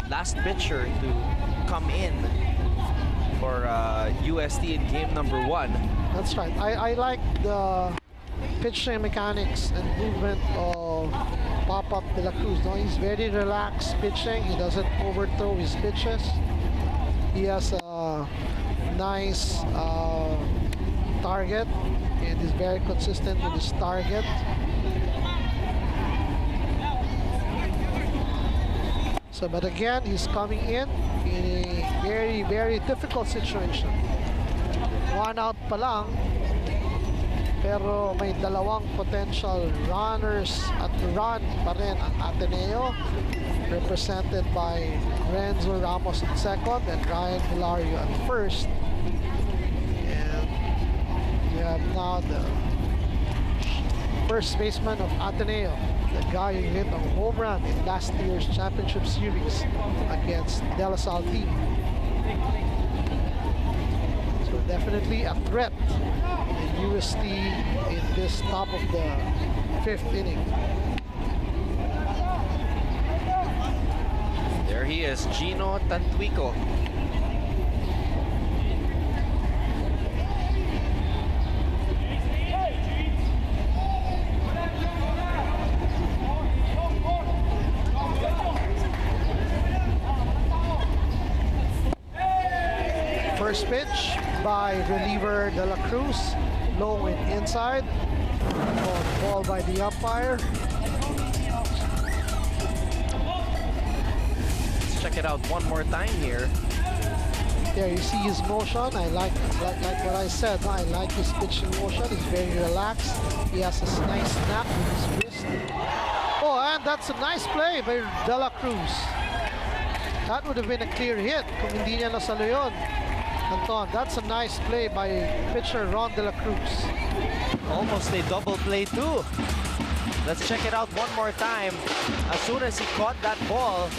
S1: last pitcher to come in for UST in game number 1.
S2: That's right. I like the pitching mechanics and movement of Papap de la Cruz. No, he's very relaxed pitching. He doesn't overthrow his pitches. He has a nice target and is very consistent with his target. So, but again, he's coming in a very, very difficult situation. 1 out pa lang, pero may 2 potential runners at run pa rin ang Ateneo, represented by Renzo Ramos at second and Ryan Hilario at first. And you have now the first baseman of Ateneo, the guy who hit a home run in last year's championship series against De La Salle team. So definitely a threat in the UST in this top of the 5th inning.
S1: There he is, Gino Tantuico.
S2: by reliever De La Cruz. Low and inside. Ball by the umpire.
S1: Let's check it out one more time here.
S2: There you see his motion. I like what I said. I like his pitching motion. He's very relaxed. He has a nice snap with his wrist. Oh, and that's a nice play by De La Cruz. That would have been a clear hit kung hindi niya nasalo yun. Anton, that's a nice play by pitcher Ron De La Cruz.
S1: Almost a double play too. Let's check it out one more time. As soon as he caught that ball,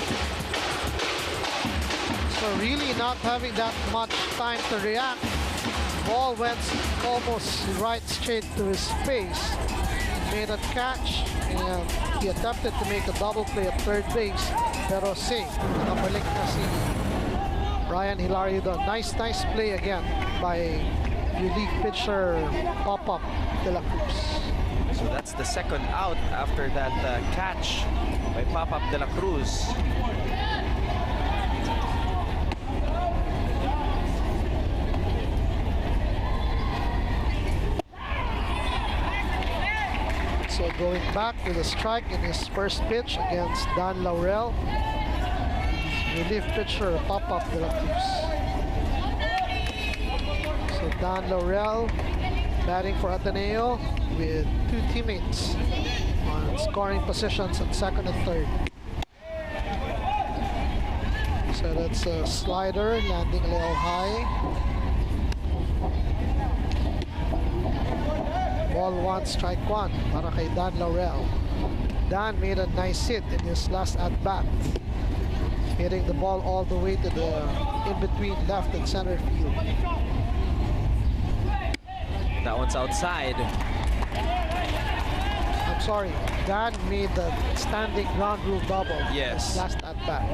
S2: so really not having that much time to react. Ball went almost right straight to his face. Made a catch and he attempted to make a double play at third base. Pero safe. Nakabalik na si Ryan Hilario doon. Nice play again by relief pitcher Uaap De La Cruz.
S1: so that's the second out after that catch by Uaap De La Cruz.
S2: So going back with a strike in his first pitch against Dan Laurel. Relief pitcher Uaap De La Cruz. So Dan Laurel batting for Ateneo with two teammates on scoring positions at second and third. So that's a slider landing a little high. Ball one, strike one para kay Dan Laurel. Dan made a nice hit in his last at-bat, hitting the ball all the way to the in-between left and center field.
S1: That one's outside.
S2: I'm sorry, Dan made the standing ground rule double.
S1: Yes.
S2: Last at-bat.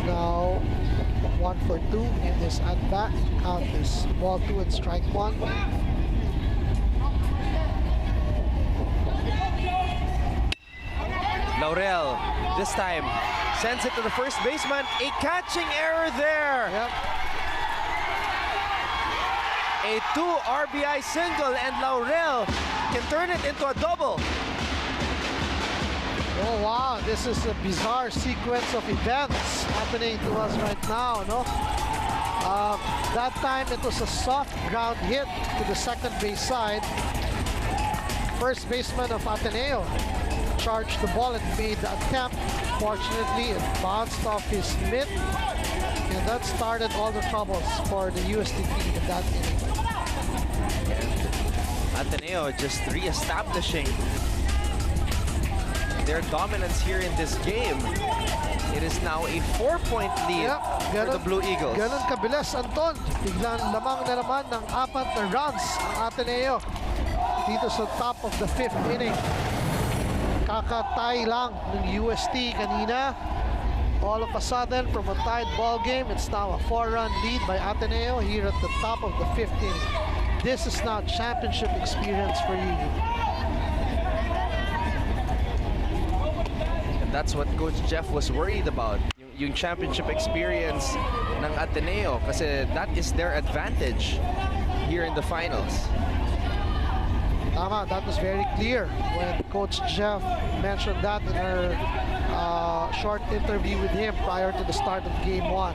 S2: Now 1 for 2 in this at-bat. Count is ball 2 and strike 1.
S1: Laurel, this time, sends it to the first baseman. A catching error there.
S2: Yep.
S1: A 2 RBI single, and Laurel can turn it into a double.
S2: Oh wow, this is a bizarre sequence of events happening to us right now, no? That time it was a soft ground hit to the second base side. First baseman of Ateneo charged the ball and made the attempt. Fortunately, it bounced off his mitt, and that started all the troubles for the UST team in that inning.
S1: And Ateneo just re-establishing their dominance here in this game. It is now a 4-point lead for the Blue Eagles.
S2: Ganun kabilis, Anton. Biglang lamang na naman ng 4 na runs ang Ateneo dito sa top of the 5th inning. Kakatay lang ng UST kanina. All of a sudden, from a tied ball game, it's now a 4-run lead by Ateneo here at the top of the 5th inning. This is now championship experience for you.
S1: That's what Coach Jeff was worried about. Yung championship experience ng Ateneo kasi that is their advantage here in the finals.
S2: Tama, that was very clear when Coach Jeff mentioned that in our short interview with him prior to the start of Game 1.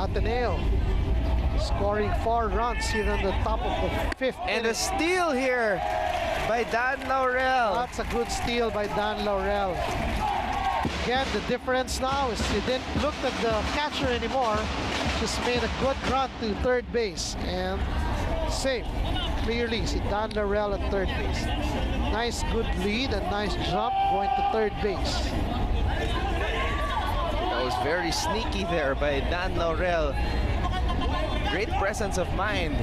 S2: Ateneo scoring 4 runs here on the top of the 5th
S1: And
S2: inning.
S1: a steal here by Dan Laurel.
S2: That's a good steal by Dan Laurel. Again, the difference now is he didn't look at the catcher anymore. Just made a good run to third base and safe. Clearly, si Dan Laurel at third base. Nice, good lead and nice jump going to third base.
S1: That was very sneaky there by Dan Laurel. Great presence of mind.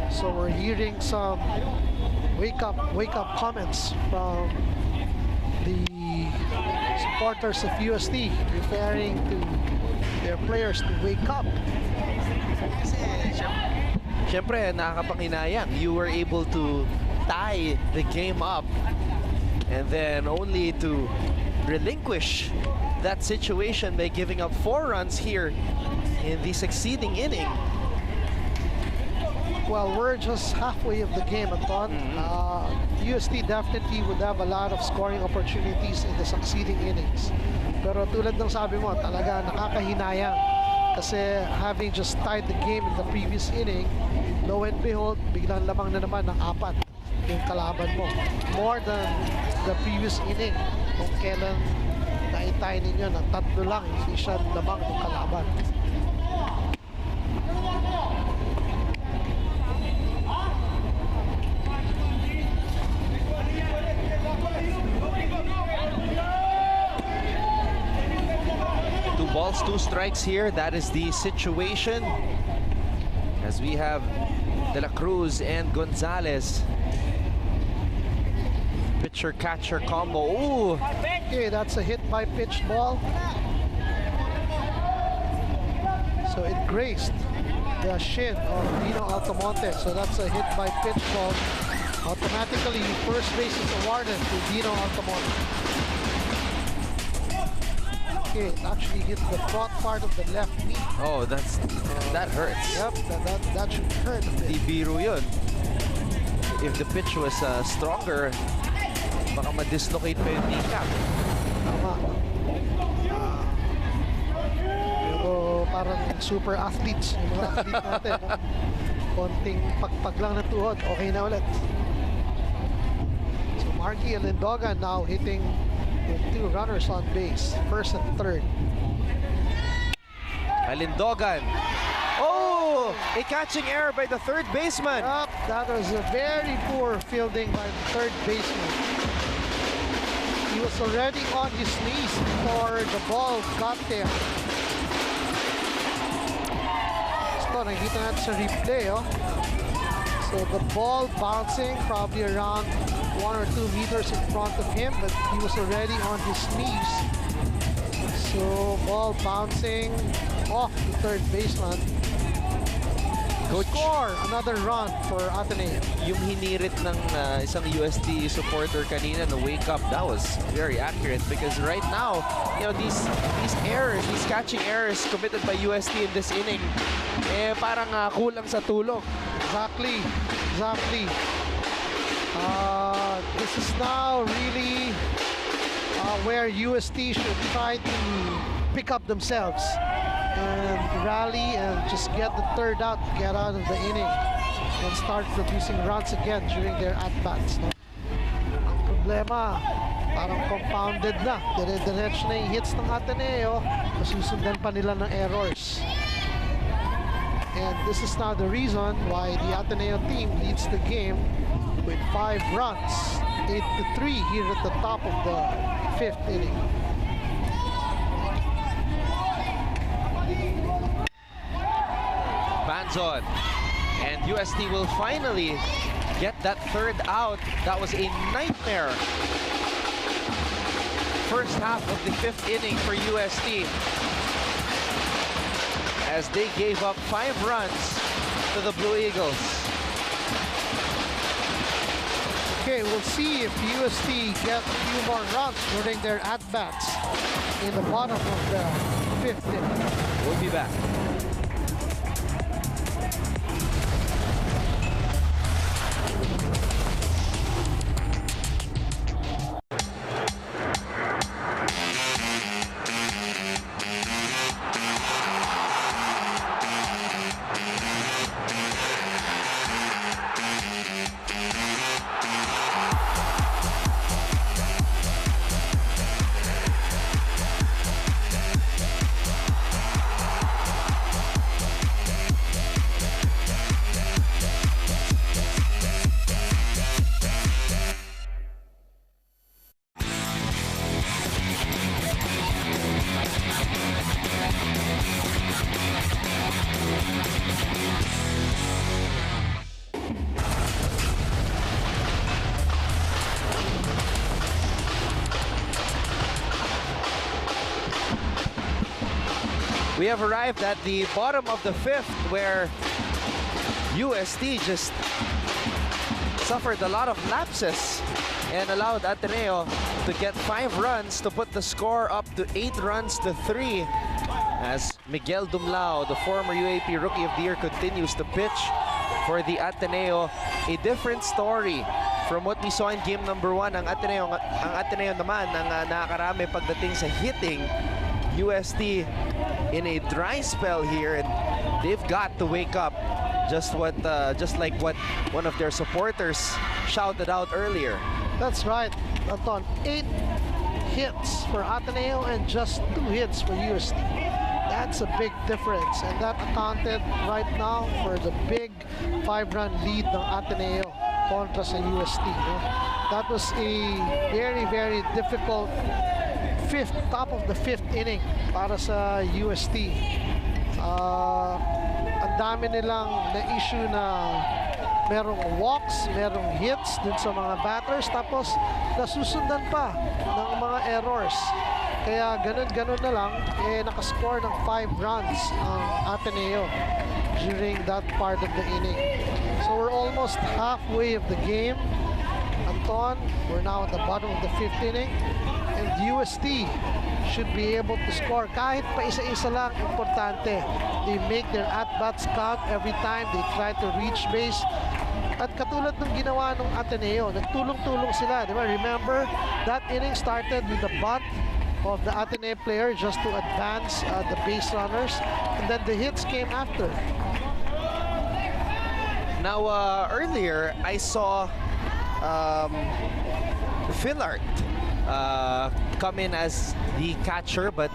S2: So So we're hearing some wake up comments from the supporters of UST, referring to their players to wake up.
S1: Siyempre, nakakapanghinayang. You were able to tie the game up and then only to relinquish that situation by giving up 4 runs here in the succeeding inning.
S2: Well, we're just halfway of the game, Anton. UST definitely would have a lot of scoring opportunities in the succeeding innings. Pero tulad ng sabi mo, talaga nakakahinayang. Kasi having just tied the game in the previous inning, lo and behold, biglang lamang na naman ng 4 yung kalaban mo. More than the previous inning, kung kailan naitay ninyo na 3 lang, hindi siya lamang ng kalaban.
S1: Balls, 2 strikes here. That is the situation as we have De La Cruz and Gonzalez. Pitcher-catcher combo. Ooh!
S2: Okay, that's a hit by pitch ball. So it grazed the shin of Dino Altamonte. So that's a hit by pitch ball. Automatically, first base is awarded to Dino Altamonte. Okay, it actually hit the front part of the left knee.
S1: Oh, that hurts.
S2: Yep, that should hurt a bit.
S1: Di biro yun. If the pitch was stronger, baka ma-dislocate pa yung kneecap.
S2: Tama. Pero parang super athletes, yung mga athlete natin. Konting pagpag lang ng tuhod, okay na ulit. So Marky Alindogan now hitting with 2 runners on base, first and third.
S1: Alindogan. Oh! A catching error by the third baseman.
S2: Yep, that was a very poor fielding by the third baseman. He was already on his knees before the ball got there. So, nakikita natin sa replay, oh. So the ball bouncing probably around 1 or 2 meters in front of him, but he was already on his knees. So ball bouncing off the third baseman.
S1: Coach,
S2: score another run for Ateneo.
S1: yung hinirit ng isang UST supporter kanina na wake up, that was very accurate because right now, you know, these errors, these catching errors committed by UST in this inning, parang kulang sa tulog.
S2: Exactly. This is now really where UST should try to pick up themselves and rally and just get the third out, get out of the inning and start producing runs again during their at-bats. No? Ang problema, parang compounded na. Dire-diretso na yung hits ng Ateneo, masusundan pa nila ng errors. And this is now the reason why the Ateneo team leads the game with 5 runs, 8-3 here at the top of the 5th inning.
S1: Banzon. And UST will finally get that third out. That was a nightmare. First half of the 5th inning for UST, as they gave up 5 runs to the Blue Eagles.
S2: Okay, we'll see if UST get a few more runs during their at-bats in the bottom of the 5th inning.
S1: We'll be back. We have arrived at the bottom of the 5th where UST just suffered a lot of lapses and allowed Ateneo to get 5 runs to put the score up to 8 runs to 3 as Miguel Dumlao, the former UAP Rookie of the Year, continues to pitch for the Ateneo. A different story from what we saw in game number 1. Ang Ateneo naman ang nakakarami pagdating sa hitting. UST in a dry spell here, and they've got to wake up, just like what one of their supporters shouted out earlier.
S2: That's right, Anton. 8 hits for Ateneo and just 2 hits for UST. That's a big difference, and that accounted right now for the big 5-run lead ng Ateneo kontra sa UST. No? That was a very, very difficult top of the 5th inning para sa UST. Ang dami nilang na-issue na merong walks, merong hits dun sa mga batters, tapos nasusundan pa ng mga errors. Kaya ganun-ganun na lang, nakascore ng 5 runs ang Ateneo during that part of the inning. So we're almost halfway of the game. Anton, we're now at the bottom of the 5th inning. And UST should be able to score. Kahit pa isa-isa lang, importante. They make their at-bats count every time they try to reach base. At katulad ng ginawa ng Ateneo, nagtulong-tulong sila. Diba? Remember, that inning started with the bunt of the Ateneo player just to advance the base runners. And then the hits came after.
S1: Now, earlier, I saw Philart come in as the catcher, but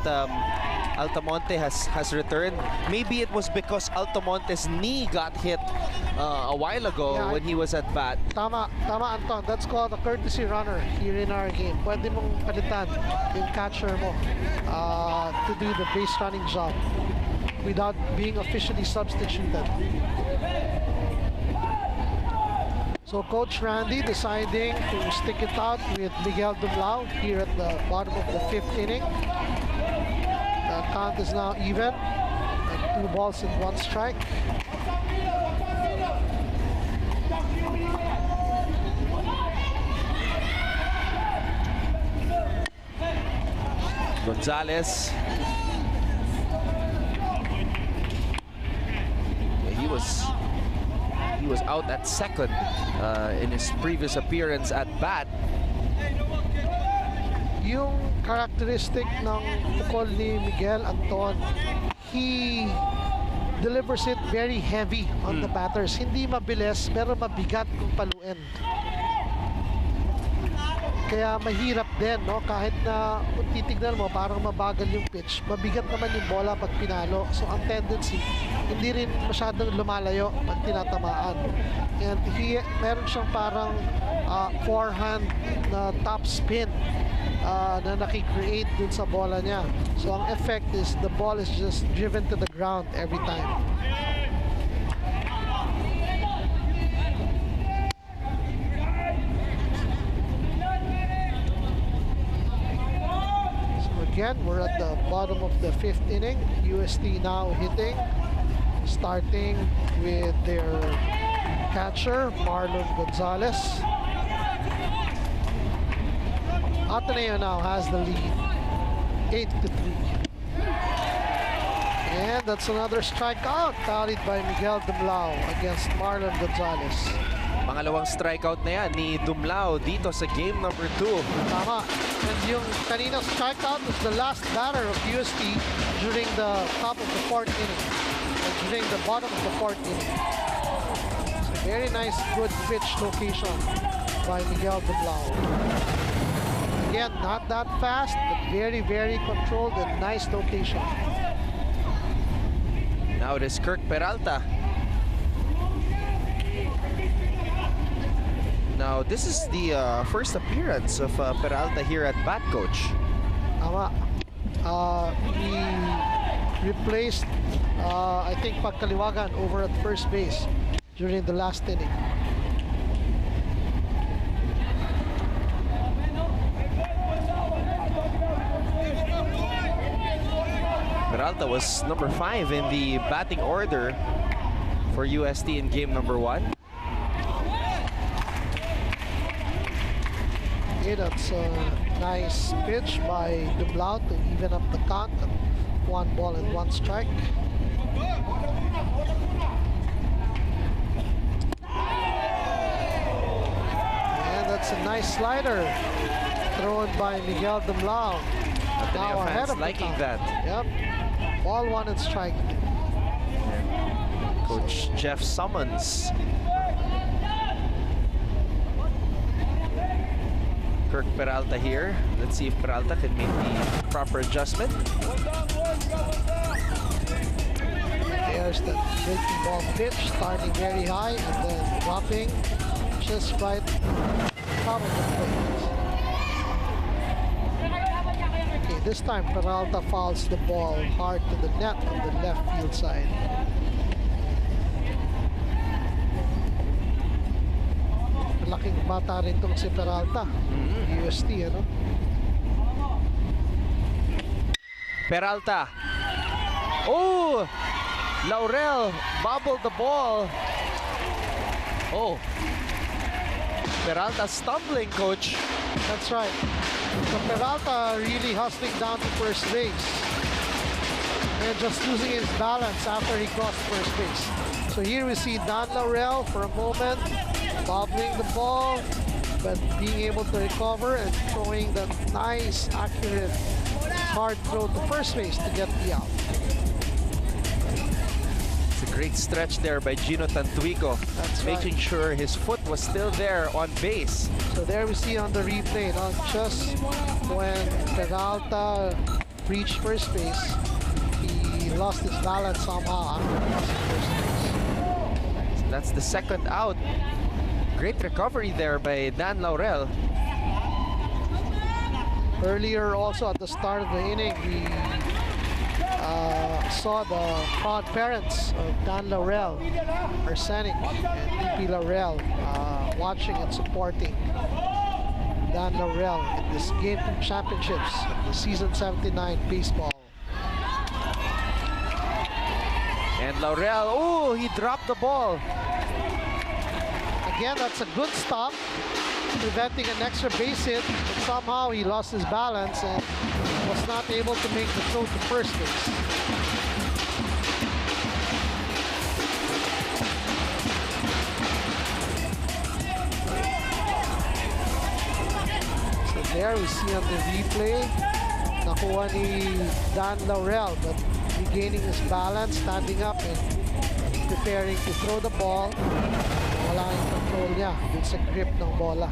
S1: Altamonte has returned. Maybe it was because Altamonte's knee got hit a while ago when he was at bat.
S2: Tama Anton. That's called a courtesy runner here in our game. Pwede mong palitan yung catcher mo to do the base running job without being officially substituted. So Coach Randy deciding to stick it out with Miguel Dumlao here at the bottom of the 5th inning. The count is now even at 2 balls and 1 strike.
S1: Gonzalez. He was out at second in his previous appearance at bat.
S2: Yung characteristic ng tukol ni Miguel, Anton, he delivers it very heavy on the batters. Hindi mabilis pero mabigat kung paluin. Kaya mahirap din, no? Kahit na kung titignan mo, parang mabagal yung pitch. Mabigat naman yung bola pag pinalo. So, ang tendency, hindi rin masyadong lumalayo pag tinatamaan. And meron siyang parang forehand na top spin na nakikreate dun sa bola niya. So, ang effect is the ball is just driven to the ground every time. Again, we're at the bottom of the 5th inning. UST now hitting, starting with their catcher, Marlon Gonzalez. Ateneo now has the lead, 8-3. And that's another strikeout tallied by Miguel Dumlao against Marlon Gonzalez.
S1: Pangalawang strikeout na yan ni Dumlao dito sa game number 2.
S2: Tama. And yung kaninang strikeout was the last batter of UST during the top of the 4th inning. Or during the bottom of the 4th inning. So very nice, good pitch location by Miguel Dumlao. Again, not that fast, but very, very controlled and nice location.
S1: Now it is Kirk Peralta. Now, this is the first appearance of Peralta here at bat, Coach.
S2: Tama. He replaced, I think, Pagkaliwagan over at first base during the last inning.
S1: Peralta was number 5 in the batting order for UST in game number 1.
S2: Okay, that's a nice pitch by Dumlao to even up the count at 1 ball and 1 strike. And that's a nice slider thrown by Miguel Dumlao.
S1: Ateneo fans liking that.
S2: Yep. Ball 1 and strike.
S1: And Coach Jeff Summons. Kirk Peralta here. Let's see if Peralta can make the proper adjustment.
S2: There's the breaking ball pitch, starting very high and then dropping just right top of the plate. Okay, this time Peralta fouls the ball hard to the net on the left field side. Malaking bata rin itong si Peralta. UST, ano?
S1: Peralta. Oh! Laurel bobbled the ball. Oh. Peralta stumbling, coach.
S2: That's right. So Peralta really hustling down to first base. And just losing his balance after he crossed first base. So here we see Dan Laurel for a moment, bobbling the ball, but being able to recover and throwing that nice, accurate, hard throw to first base to get the out.
S1: It's a great stretch there by Gino Tantuico.
S2: That's
S1: making
S2: right.
S1: sure his foot was still there on base.
S2: So there we see on the replay, not just when Peralta reached first base, he lost his balance somehow after crossing first base.
S1: That's the second out. Great recovery there by Dan Laurel.
S2: Earlier also at the start of the inning, we saw the proud parents of Dan Laurel, Arsenic and DP Laurel, watching and supporting Dan Laurel in this Game 2 Championships, the Season 79 baseball.
S1: And Laurel, oh, he dropped the ball.
S2: Again, that's a good stop, preventing an extra base hit, but somehow he lost his balance and was not able to make the throw to first base. So there we see on the replay, nakuha ni Dan Laurel, but regaining his balance, standing up and preparing to throw the ball. Wala yung control niya dun sa grip ng bola.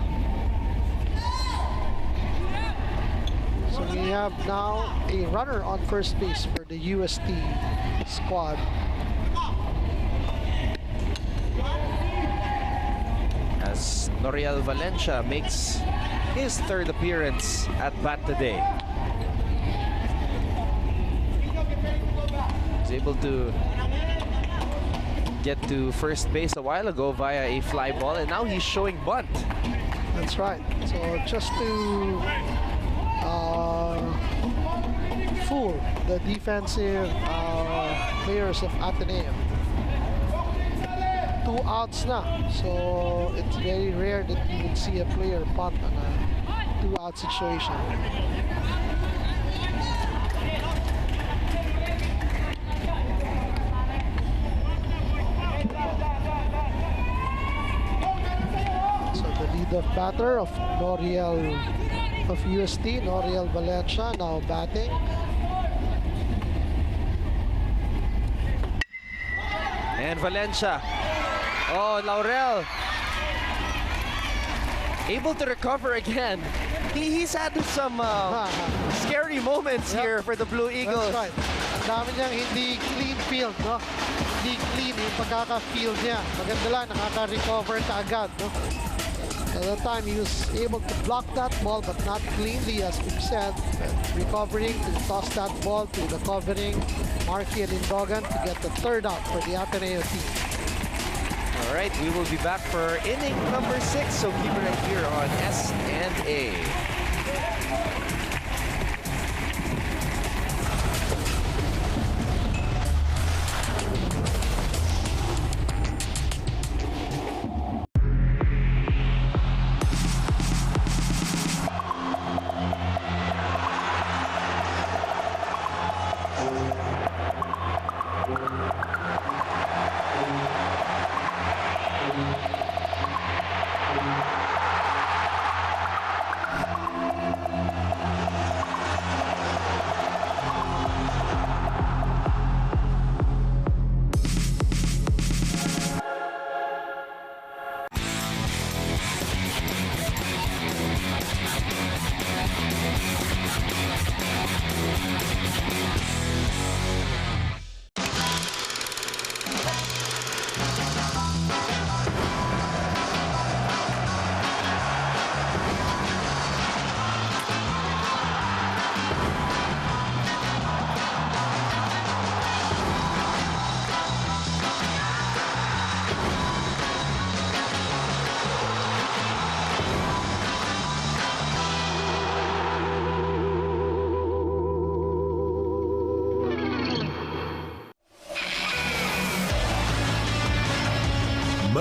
S2: So we have now a runner on first base for the UST squad.
S1: As Noriel Valencia makes his third appearance at bat today. He's able to get to first base a while ago via a fly ball, and now he's showing bunt.
S2: That's right. So just to fool the defensive players of Ateneo. 2 outs na. So it's very rare that you would see a player bunt on a 2-out situation. The batter of Noriel of UST, Noriel Valencia, now batting.
S1: And Valencia. Oh, Laurel. Able to recover again. He's had some scary moments here for the Blue Eagles.
S2: That's right. Ang dami niyang hindi clean field, no? Hindi clean yung pagkaka-field niya. Maganda lang, nakaka-recover ka agad, no? At the time, he was able to block that ball, but not cleanly, as we've said. Recovering to toss that ball to the covering Marky and Indogan to get the third out for the Ateneo team.
S1: All right, we will be back for inning number 6, so keep it right here on S&A.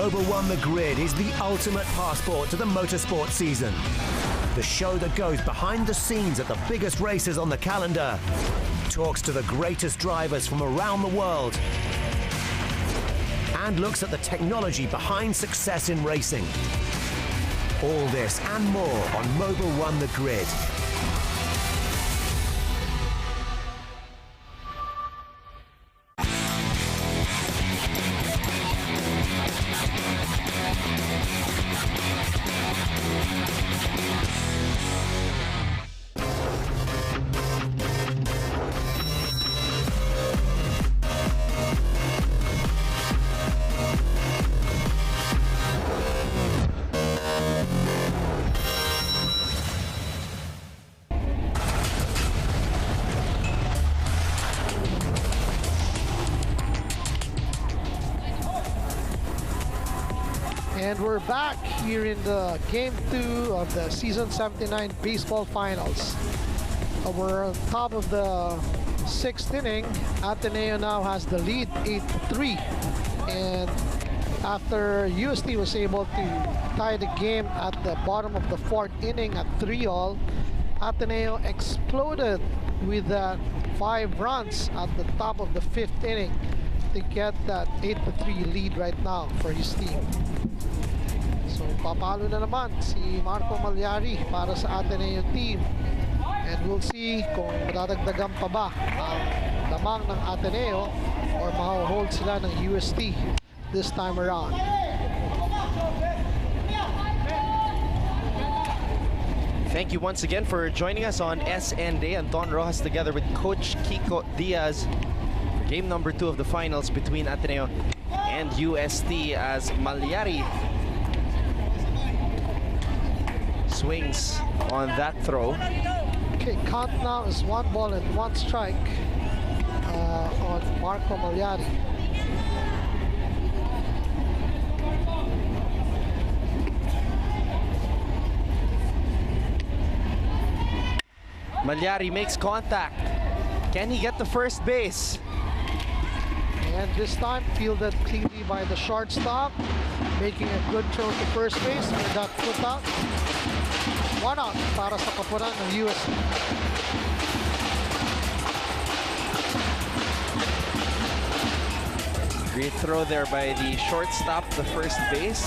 S5: Mobil 1 The Grid is the ultimate passport to the motorsport season. The show that goes behind the scenes at the biggest races on the calendar, talks to the greatest drivers from around the world, and looks at the technology behind success in racing. All this and more on Mobil 1 The Grid.
S2: And we're back here in the Game 2 of the Season 79 Baseball Finals. We're on top of the 6th inning. Ateneo now has the lead 8-3. And after UST was able to tie the game at the bottom of the 4th inning at 3-all, Ateneo exploded with 5 runs at the top of the 5th inning to get that 8-3 lead right now for his team. So papalo na naman si Marco Malyari para sa Ateneo team. And we'll see kung madadagdagan pa ba ang lamang ng Ateneo or mahuhold sila ng UST this time around.
S1: Thank you once again for joining us on SN Day. Anton Rojas together with Coach Kiko Diaz for game number 2 of the finals between Ateneo and UST as Malyari swings on that throw.
S2: Okay, count now is 1 ball and 1 strike on Marco Malyari.
S1: Malyari makes contact. Can he get to first base?
S2: And this time fielded cleanly by the shortstop, making a good throw to first base with that put out. 1 out para sa kapunan ng UST.
S1: Great throw there by the shortstop to first base.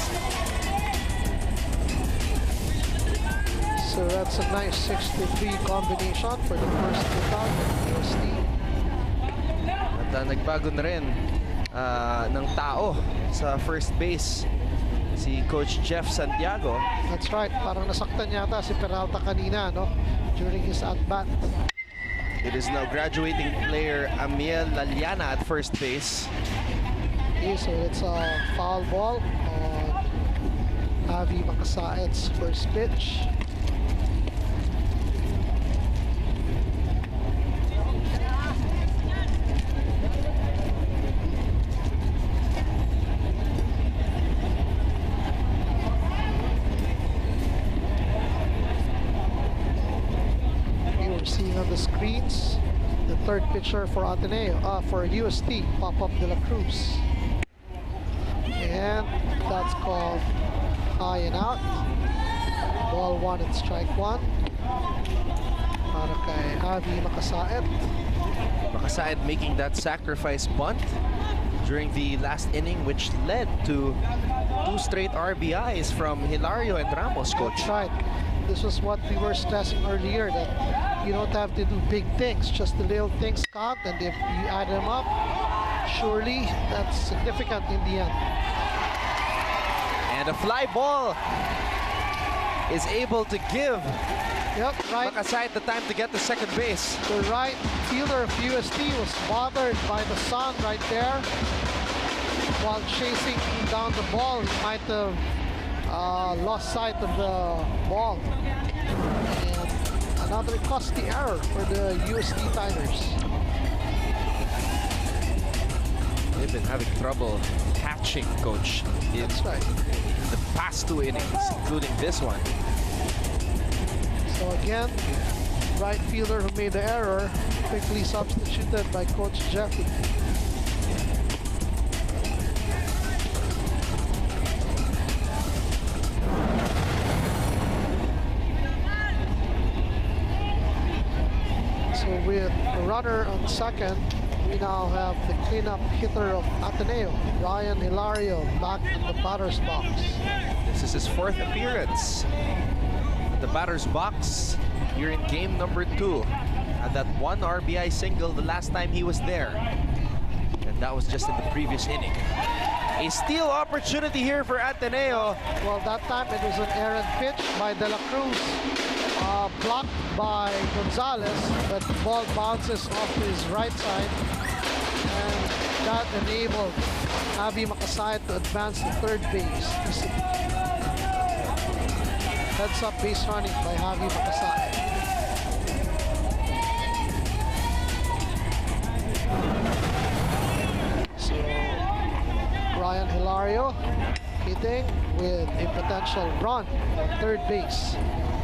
S2: So that's a nice 6-3 combination for the first put out of UST.
S1: At nagbago na rin ng tao sa first base si Coach Jeff Santiago.
S2: That's right. Parang nasaktan yata si Peralta kanina, no? During his at-bat.
S1: It is now graduating player Amiel Laliana at first base.
S2: Okay, so it's a foul ball on Avi Makasaet's first pitch. The screens, the third pitcher for Ateneo, for UST, Pop-Up de la Cruz. And that's called high and out. Ball 1 and strike 1. Para kay Avi Makasaet.
S1: Makasaet making that sacrifice bunt during the last inning, which led to 2 straight RBIs from Hilario and Ramos, Coach.
S2: That's right. This was what we were stressing earlier, that you don't have to do big things, just the little things count, and if you add them up, surely that's significant in the end.
S1: And a fly ball is able to give Makasaet the time to get to second base.
S2: The right fielder of UST was bothered by the sun right there. While chasing down the ball, he might have lost sight of the ball. And another costly error for the UST Tigers.
S1: They've been having trouble catching, Coach, in the past 2 innings, including this one.
S2: So again, right fielder who made the error, quickly substituted by Coach Jeffy. So with the runner on second, we now have the cleanup hitter of Ateneo, Ryan Hilario, back in the batter's box.
S1: This is his 4th appearance at the batter's box here in game number 2. And that 1 RBI single the last time he was there. And that was just in the previous inning. A steal opportunity here for Ateneo.
S2: Well, that time it was an errant pitch by De La Cruz, blocked by Gonzalez, but the ball bounces off his right side, and that enabled Javi Makasayat to advance to third base. Heads up base running by Javi Makasayat. So Ryan Hilario hitting with a potential run at third base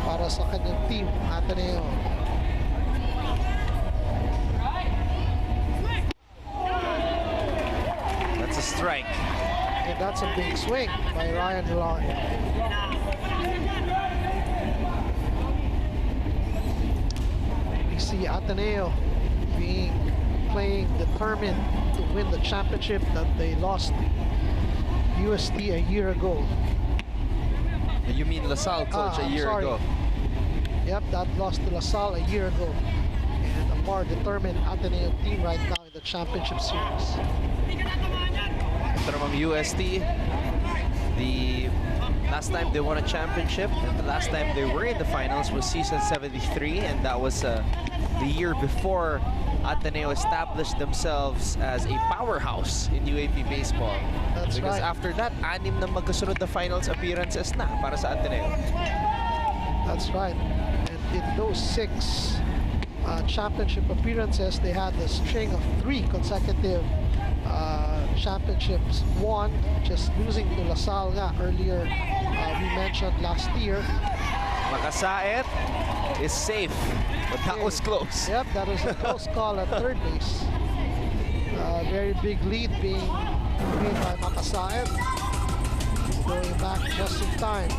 S2: para sa kanyang team, Ateneo.
S1: That's a strike.
S2: And that's a big swing by Ryan Hilario. We see Ateneo playing determined to win the championship that they lost UST a year ago.
S1: You mean LaSalle, coach, a year ago?
S2: Yep, that lost to LaSalle a year ago. And a more determined Ateneo team right now in the championship series.
S1: Ito namang UST, the last time they won a championship and the last time they were in the finals was season 73, and that was the year before Ateneo established themselves as a powerhouse in UAP baseball.
S2: That's
S1: because
S2: right.
S1: after that, 6 na magkasunod na finals appearances na para sa Ateneo.
S2: That's right. And in those 6 championship appearances, they had a string of 3 consecutive championships won, just losing to LaSalle nga earlier. We mentioned last year.
S1: Makasayat is safe, but that was close.
S2: Yep, that was a close call at third base. Very big lead being made by Makasayat, going back just in time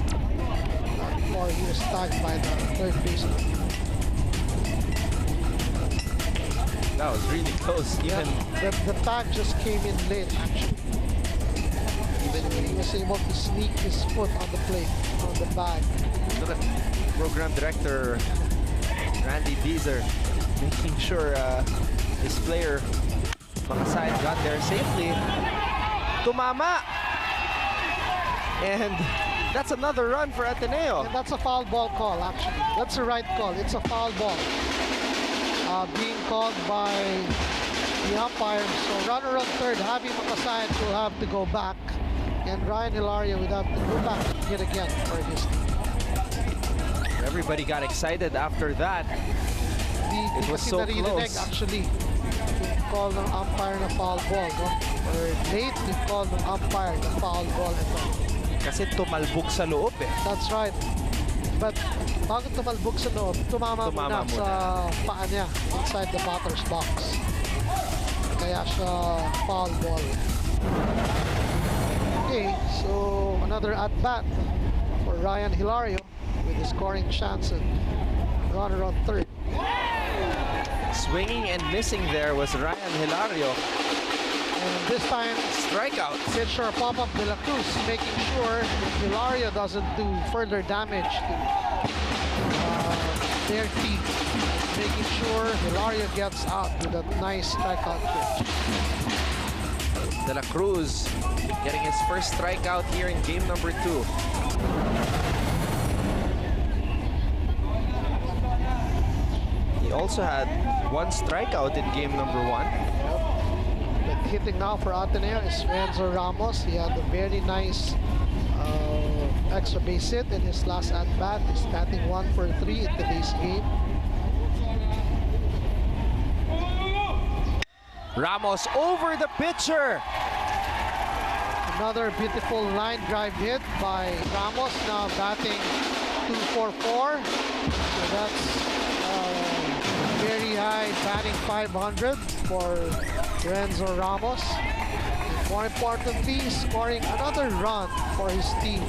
S2: before he was tagged by the third baseman.
S1: That was really close. Even
S2: The tag just came in late, actually. He was able to sneak his foot on the plate, on the bag.
S1: look at program director Randy Beezer making sure his player Makasayat got there safely. Tumama! And that's another run for Ateneo.
S2: And that's a foul ball call, actually. That's the right call. It's a foul ball. Being called by the umpire. So runner on third, Javi Makasayat will have to go back. And Ryan Hilario would have to go back yet again for his team.
S1: Everybody got excited after that. It was so close.
S2: Actually, called ng umpire na foul ball, no? Or late, we called ng umpire na foul ball ito.
S1: Kasi tumalbog sa loob eh.
S2: That's right. But bago tumalbog sa loob, tumama muna sa paa niya inside the batter's box. Kaya siya foul ball. Okay, so another at-bat for Ryan Hilario with a scoring chance and runner on third.
S1: Swinging and missing there was Ryan Hilario.
S2: And this time,
S1: Strikeout.
S2: pitcher pop-up De La Cruz, making sure that Hilario doesn't do further damage to their team. Making sure Hilario gets out with a nice strikeout pitch.
S1: De La Cruz getting his first strikeout here in game number 2. He also had 1 strikeout in game number 1.
S2: But hitting now for Ateneo is Renzo Ramos. He had a very nice extra base hit in his last at-bat. He's batting 1 for 3 in today's game.
S1: Ramos over the pitcher.
S2: Another beautiful line drive hit by Ramos, now batting 244. So that's very high batting 500 for Renzo Ramos. And more importantly, scoring another run for his team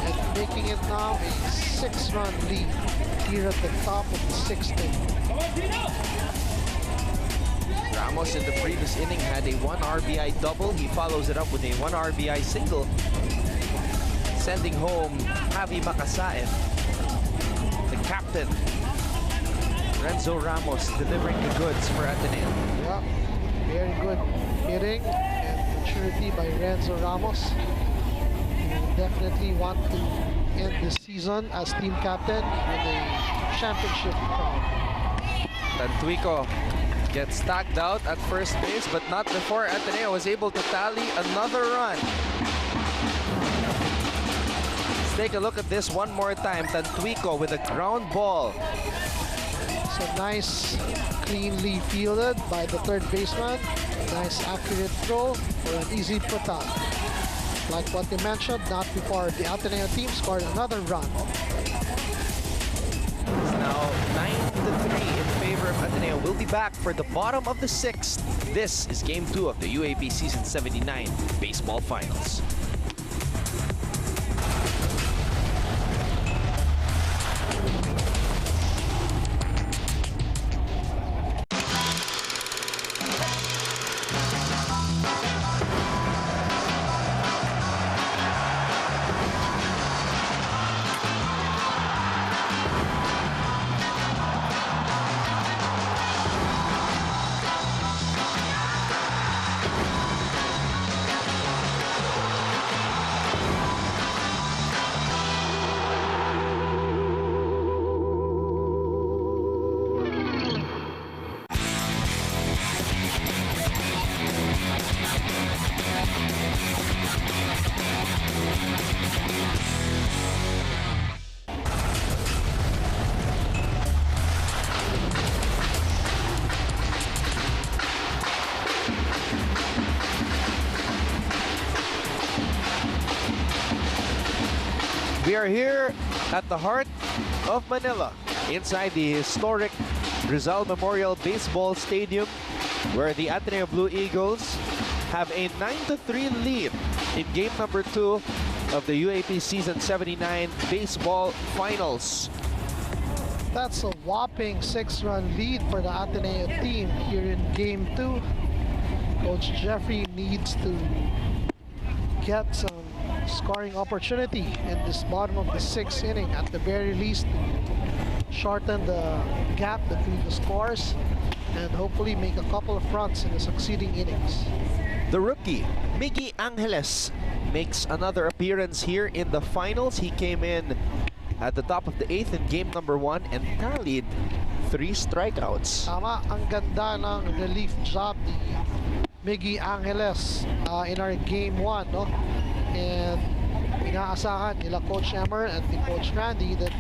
S2: and making it now a 6-run lead here at the top of the 6th inning.
S1: Ramos in the previous inning had a 1 RBI double. He follows it up with a 1 RBI single, sending home Javi Makasain. The captain, Renzo Ramos, delivering the goods for Ateneo.
S2: Yeah, very good hitting and maturity by Renzo Ramos. He will definitely want to end this season as team captain with a championship crown.
S1: Tantuico gets tagged out at first base, but not before Ateneo was able to tally another run. Let's take a look at this one more time. Tantuico with a ground ball.
S2: So nice, cleanly fielded by the third baseman. Nice accurate throw for an easy put out. Like what you mentioned, not before the Ateneo team scored another run.
S1: It's now 9-3 in favor of Ateneo. We'll be back for the bottom of the 6th. This is Game 2 of the UAP Season 79 Baseball Finals. We are here at the heart of Manila, inside the historic Rizal Memorial Baseball Stadium, where the Ateneo Blue Eagles have a 9-3 lead in game number 2 of the UAP Season 79 Baseball Finals.
S2: That's a whopping 6-run lead for the Ateneo team here in game 2. Coach Jeffrey needs to get some scoring opportunity in this bottom of the 6th inning, at the very least, to shorten the gap between the scores and hopefully make a couple of runs in the succeeding innings.
S1: The rookie, Miggy Angeles, makes another appearance here in the finals. He came in at the top of the 8th in game number 1 and tallied 3 strikeouts.
S2: Tama, ang ganda ng relief job ni Miggy Angeles in our game 1, no? And inaasahan nila Coach Emmer and the Coach Randy that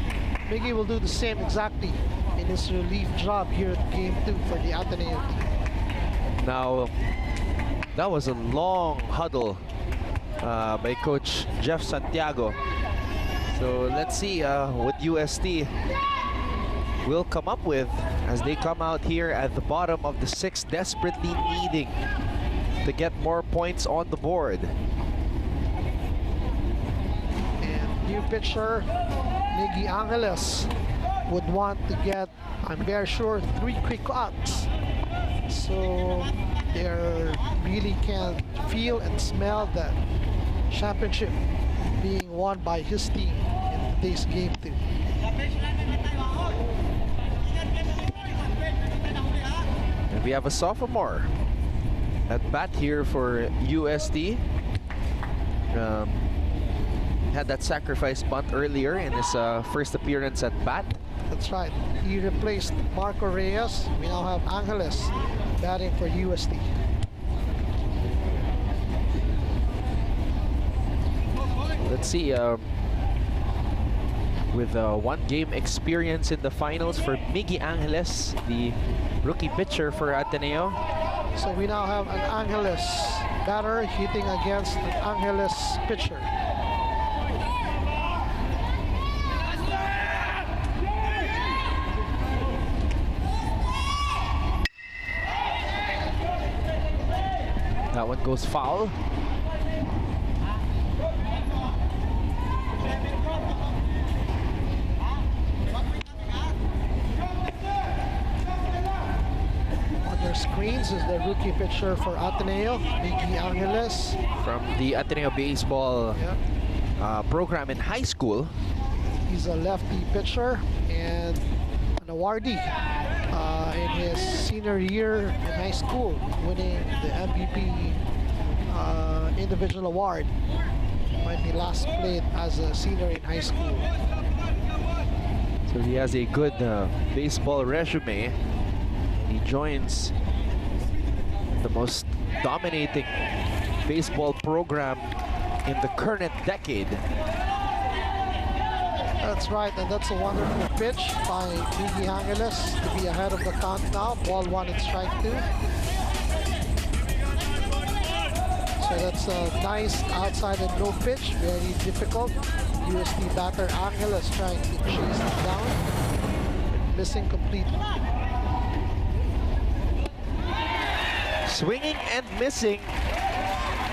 S2: Miggy will do the same exactly in his relief job here at game 2 for the Ateneo team.
S1: Now, that was a long huddle by Coach Jeff Santiago. So let's see what UST will come up with as they come out here at the bottom of the 6th, desperately needing to get more points on the board.
S2: And new pitcher, Miggy Angeles, would want to get, I'm very sure, 3 quick outs. So they really can feel and smell that championship being won by his team in today's game 2.
S1: And we have a sophomore at bat here for UST. Had that sacrifice bunt earlier in his first appearance at bat.
S2: That's right. He replaced Marco Reyes. We now have Angeles batting for UST.
S1: Let's see, with 1 game experience in the finals for Miggy Angeles, the rookie pitcher for Ateneo.
S2: So we now have an Angeles batter hitting against an Angeles pitcher.
S1: That one goes foul.
S2: This is the rookie pitcher for Ateneo, Miggy Angeles.
S1: From the Ateneo Baseball
S2: Yeah.
S1: program in high school.
S2: He's a lefty pitcher and an awardee in his senior year in high school, winning the MVP individual award when he last played as a senior in high school.
S1: So he has a good baseball resume. He joins the most dominating baseball program in the current decade.
S2: That's right, and that's a wonderful pitch by Miggy Angeles to be ahead of the count now. Ball 1 and strike 2. So that's a nice outside and low pitch, very difficult. USD batter Angeles trying to chase it down, missing completely.
S1: Swinging and missing.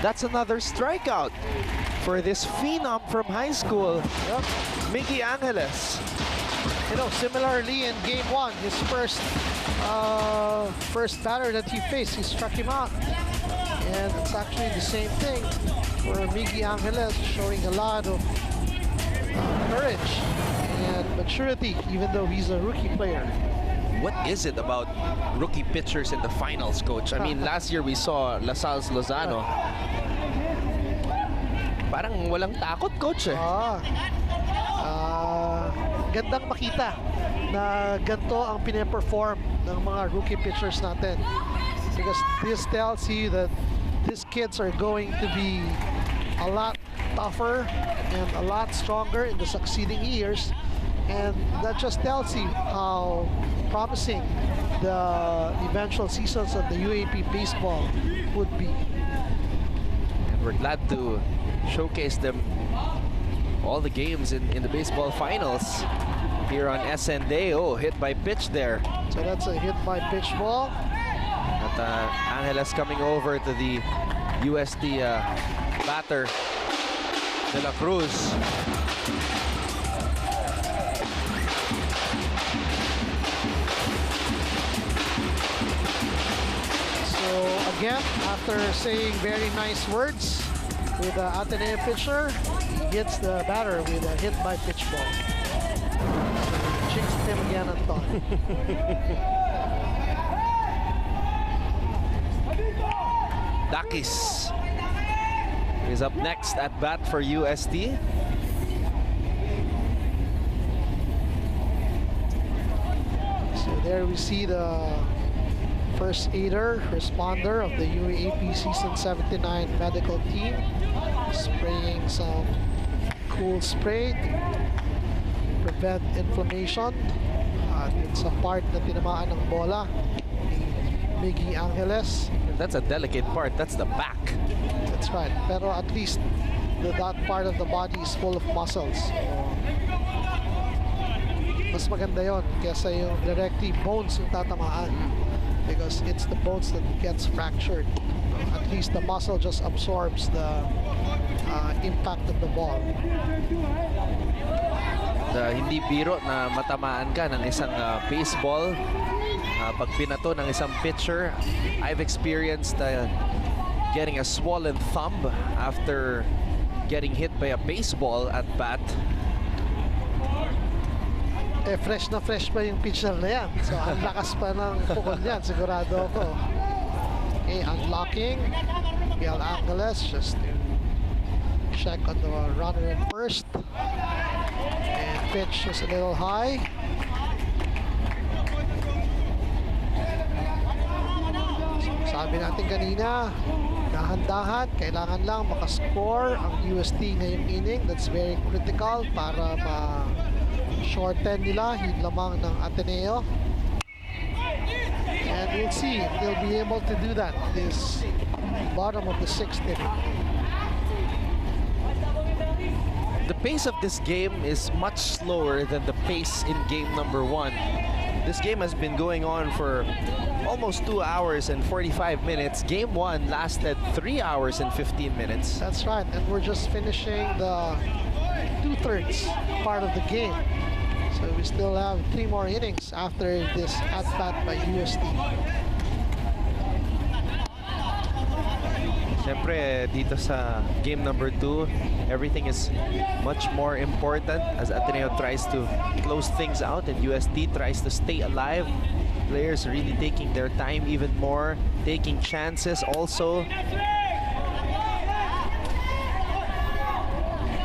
S1: That's another strikeout for this phenom from high school,
S2: Yep.
S1: Miggy Angeles.
S2: You know, similarly in game 1, his first batter that he faced, he struck him out. And it's actually the same thing for Miggy Angeles, showing a lot of courage and maturity, even though he's a rookie player.
S1: What is it about rookie pitchers in the finals, Coach? I mean, last year we saw Lasal's Lozano. Parang walang takot, Coach.
S2: Gandang makita na ganito ang pine-perform ng mga rookie pitchers natin. Because this tells you that these kids are going to be a lot tougher and a lot stronger in the succeeding years. And that just tells you how promising the eventual seasons of the UAP baseball would be.
S1: And we're glad to showcase them all the games in the baseball finals here on SND. Oh, hit by pitch there.
S2: So that's a hit by pitch ball.
S1: At Angeles coming over to the USD batter, De La Cruz.
S2: So again, after saying very nice words with the Ateneo pitcher, he hits the batter with a hit by pitch ball. Jinxed him again, Anton.
S1: Dakis is up next at bat for USD.
S2: So there we see the first aider, responder of the UAP Season 79 medical team, spraying some cool spray to prevent inflammation dun sa part na tinamaan ng bola ni Miggy Angeles.
S1: That's a delicate part. That's the back.
S2: That's right. Pero at least that part of the body is full of muscles. So, mas maganda yon kesa yung directly bones yung tatamaan. Because it's the bones that gets fractured. At least the muscle just absorbs the impact of the ball.
S1: Hindi biro na matamaan ka ng isang baseball. Pag binato ng isang pitcher, I've experienced getting a swollen thumb after getting hit by a baseball at bat.
S2: Fresh na fresh pa yung pitcher na yan. So, ang lakas pa ng pukol niyan, sigurado ako. Okay, unlocking. Miguel Angeles just to check on the runner at first. And pitch is a little high. Sabi natin kanina, dahan-dahan, kailangan lang makascore ang UST ngayong inning. That's very critical para ma-shorten nila yung lamang ng Ateneo. And we'll see if they'll be able to do that this bottom of the 6th inning.
S1: The pace of this game is much slower than the pace in game number 1. This game has been going on for almost 2 hours and 45 minutes. Game 1 lasted 3 hours and 15 minutes.
S2: That's right, and we're just finishing the 2/3 part of the game. So we still have 3 more innings after this at-bat by USD.
S1: Siyempre, dito sa game number 2, everything is much more important as Ateneo tries to close things out and UST tries to stay alive. Players really taking their time even more, taking chances also.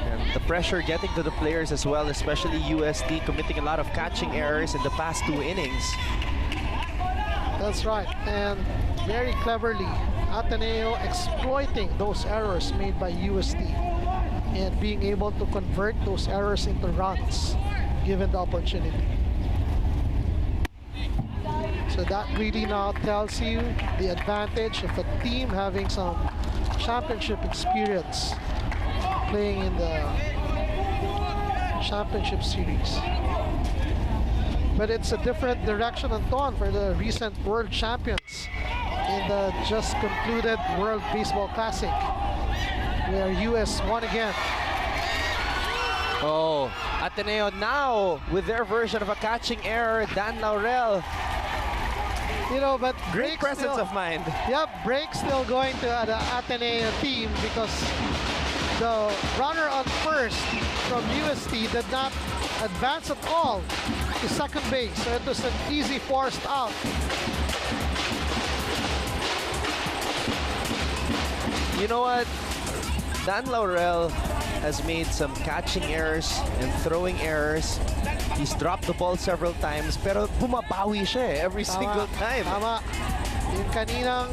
S1: And the pressure getting to the players as well, especially UST committing a lot of catching errors in the past 2 innings.
S2: That's right, and very cleverly, Ateneo exploiting those errors made by UST and being able to convert those errors into runs given the opportunity. So that really now tells you the advantage of a team having some championship experience playing in the championship series. But it's a different direction and tone for the recent world champions in the just concluded World Baseball Classic, where US won again.
S1: Oh, Ateneo now with their version of a catching error. Dan Laurel,
S2: You know, but
S1: great
S2: break
S1: presence
S2: still,
S1: of mind.
S2: Yep, break still going to the Ateneo team because the runner on first from UST did not advance at all to second base, so it was an easy forced out.
S1: You know what? Dan Laurel has made some catching errors and throwing errors. He's dropped the ball several times, pero bumabawi siya every single time.
S2: Tama. Yung kaninang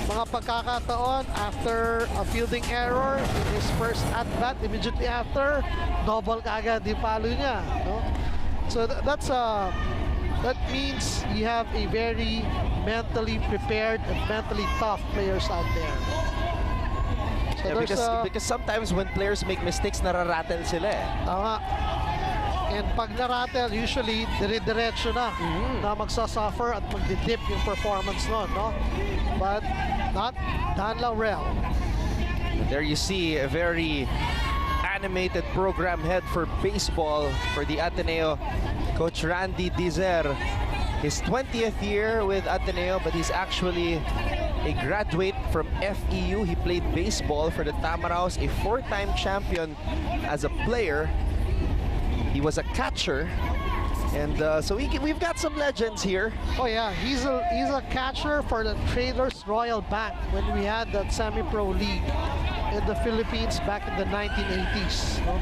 S2: mga pagkakataon after a fielding error in his first at-bat, immediately after, double kaagad yung palo niya. No? So that means you have a very mentally prepared and mentally tough players out there. So
S1: Yeah, because sometimes when players make mistakes, nararattle sila eh.
S2: tama. And pag narattle, usually dire-diretso na na magsasuffer at magdidip yung performance nun, no? But not Dan Laurel.
S1: There you see a very animated program head for baseball for the Ateneo, Coach Randy Dizer. His 20th year with Ateneo, but he's actually a graduate from FEU. He played baseball for the Tamaraws, a 4-time champion as a player. He was a catcher, and so we've got some legends here.
S2: Oh yeah, he's a catcher for the Traders Royal Bank when we had that semi-pro league in the Philippines back in the 1980s. No?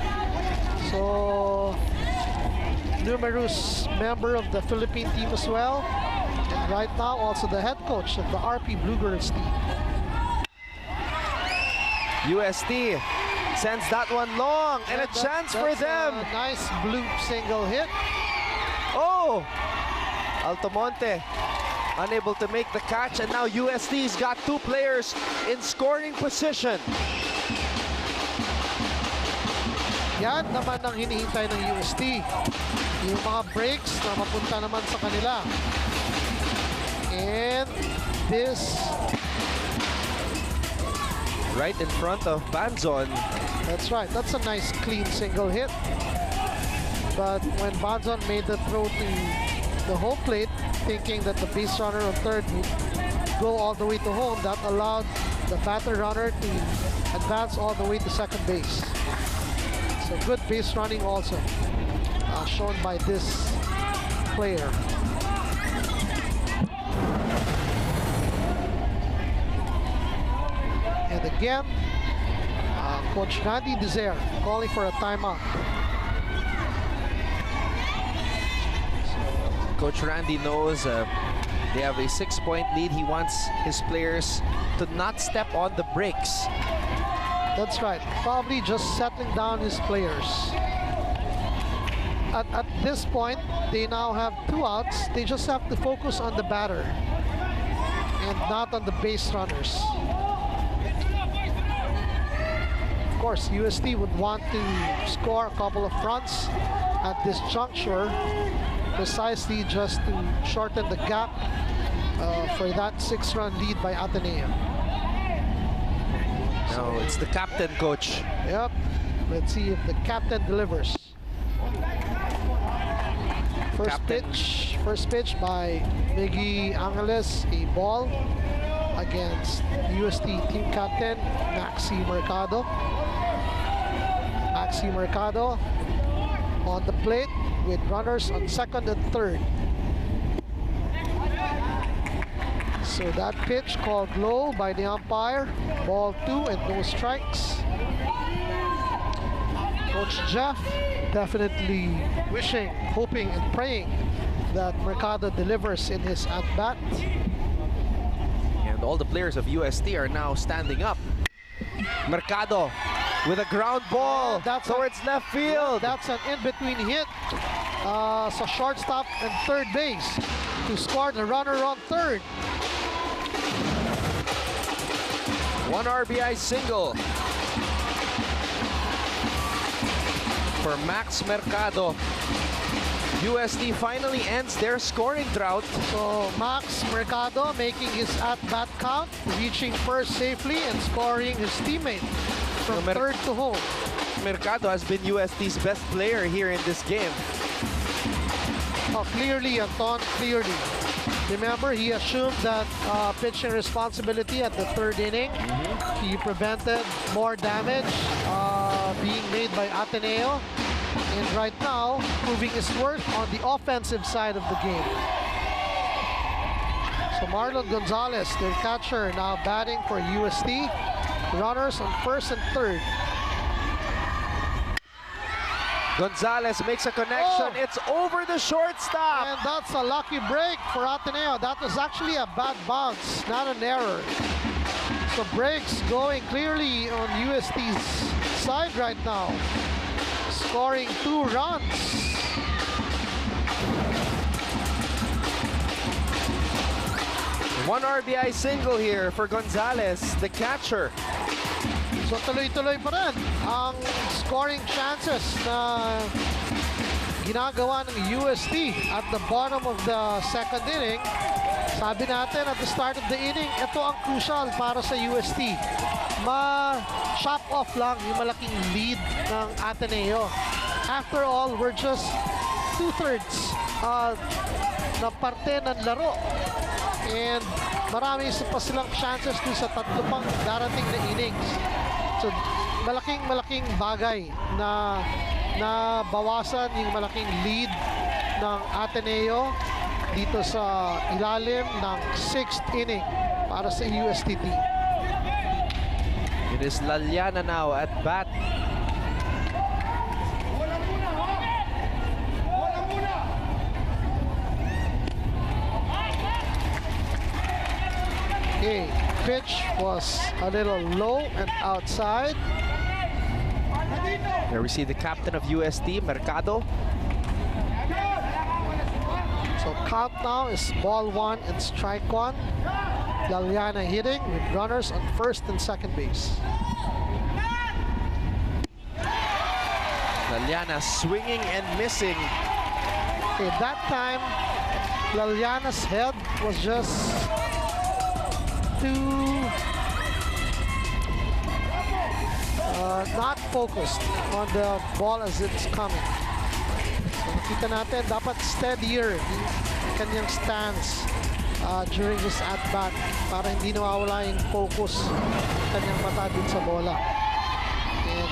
S2: So numerous member of the Philippine team as well, and right now also the head coach of the RP Blue Girls team.
S1: UST sends that one long, and a chance for them.
S2: A nice bloop single hit.
S1: Oh, Altomonte unable to make the catch, and now UST's got 2 players in scoring position.
S2: Yan naman ang hinihintay ng UST. Yung mga breaks na mapunta naman sa kanila. And this
S1: Right in front of Banzon.
S2: That's right. That's a nice clean single hit. But when Banzon made the throw to the home plate, thinking that the base runner on third would go all the way to home, that allowed the batter runner to advance all the way to second base. So good base running also shown by this player. And again, Coach Randy Dizer calling for a timeout.
S1: Coach Randy knows they have a 6-point lead. He wants his players to not step on the brakes.
S2: That's right. Probably just settling down his players. At this point, they now have 2 outs. They just have to focus on the batter and not on the base runners. Of course, UST would want to score a couple of runs at this juncture, precisely just to shorten the gap for that 6-run lead by Ateneo.
S1: No, it's the captain, coach.
S2: Yep. Let's see if the captain delivers. First pitch by Miggy Angeles, a ball. against UST team captain Maxi Mercado. Maxi Mercado on the plate with runners on second and third. So that pitch called low by the umpire. Ball 2 and no strikes. Coach Jeff definitely wishing, hoping, and praying that Mercado delivers in his at-bat.
S1: And all the players of UST are now standing up. Mercado with a ground ball towards left field.
S2: That's an in-between hit sa shortstop and third base to score the runner on third.
S1: One RBI single for Max Mercado. UST finally ends their scoring drought.
S2: So Max Mercado making his at-bat count, reaching first safely and scoring his teammate from third to home.
S1: Mercado has been UST's best player here in this game.
S2: Oh, clearly, Anton, clearly. Remember, he assumed that pitching responsibility at the third inning. He prevented more damage being made by Ateneo. And right now, proving his worth on the offensive side of the game. So Marlon Gonzalez, their catcher, now batting for UST. Runners on first and third.
S1: Gonzalez makes a connection.
S2: Oh.
S1: It's over the shortstop.
S2: And that's a lucky break for Ateneo. That was actually a bad bounce, not an error. So breaks going clearly on UST's side right now. Scoring 2 runs.
S1: One RBI single here for Gonzalez, the catcher.
S2: So tuloy-tuloy pa rin ang scoring chances na ginagawa ng UST at the bottom of the second inning. Sabi natin at the start of the inning, ito ang crucial para sa UST. Ma-chop off lang yung malaking lead ng Ateneo. After all, we're just 2/3 na parte ng laro. And marami pa silang chances dun sa tatlo pang darating na innings. So, malaking bagay na bawasan yung malaking lead ng Ateneo dito sa ilalim ng 6th inning para sa UST team.
S1: It is Laliana now at bat.
S2: Okay, pitch was a little low and outside.
S1: There we see the captain of UST, Mercado.
S2: So count now is ball 1 and strike 1. Laliana hitting with runners on first and second base.
S1: Laliana swinging and missing.
S2: Okay, that time, Laliana's head was just not focused on the ball as it's coming. So nakita natin, dapat steadier yung kanyang stance during his at-bat para hindi nawawala yung focus kanyang mata din sa bola. And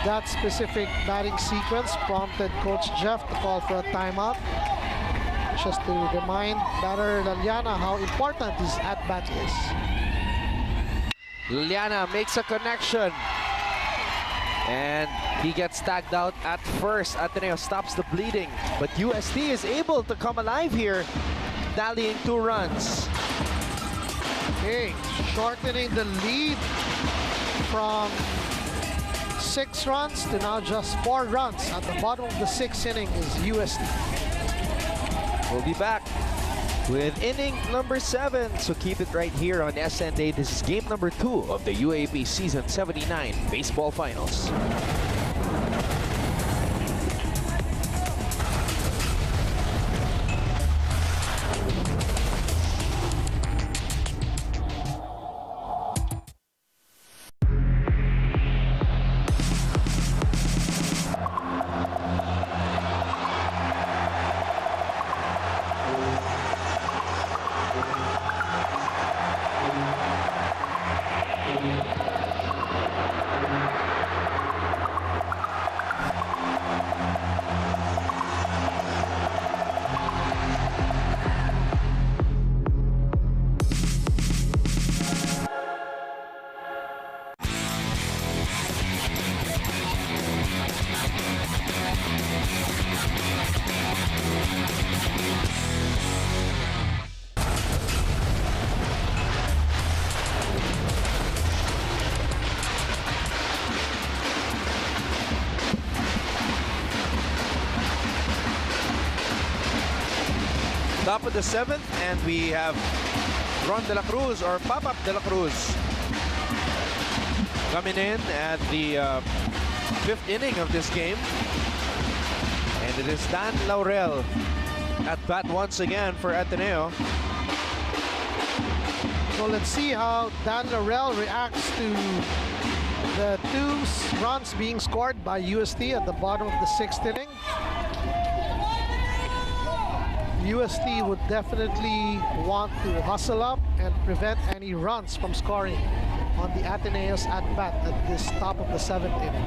S2: that specific batting sequence prompted Coach Jeff to call for a timeout, just to remind batter Laliana how important his at-bat is.
S1: Laliana makes a connection. And he gets tagged out at first. Ateneo stops the bleeding. But UST is able to come alive here, tallying 2 runs.
S2: Okay, shortening the lead from 6 runs to now just 4 runs. At the bottom of the 6th inning is UST.
S1: We'll be back with inning number 7. So keep it right here on SNA. This is game number 2 of the UAP Season 79 Baseball Finals. Top of the 7th, and we have Ron De La Cruz, or Pop-Up De La Cruz, coming in at the 5th inning of this game. And it is Dan Laurel at bat once again for Ateneo.
S2: So let's see how Dan Laurel reacts to the 2 runs being scored by UST at the bottom of the 6th inning. UST would definitely want to hustle up and prevent any runs from scoring on the Ateneo's at-bat at this top of the 7th inning.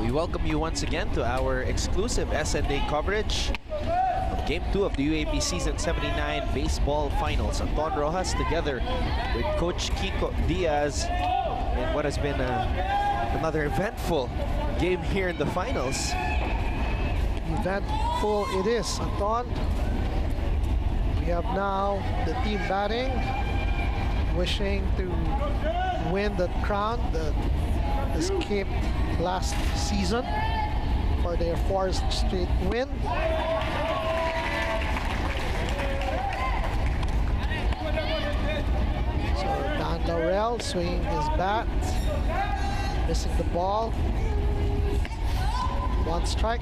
S1: We welcome you once again to our exclusive SNA coverage of Game 2 of the UAP Season 79 Baseball Finals. Anton Rojas together with Coach Kiko Diaz in what has been another eventful game here in the finals.
S2: Eventful it is, Anton. We have now the team batting, wishing to win the crown that escaped last season for their 4th straight win. So Dan Laurel swinging his bat, missing the ball. 1 strike.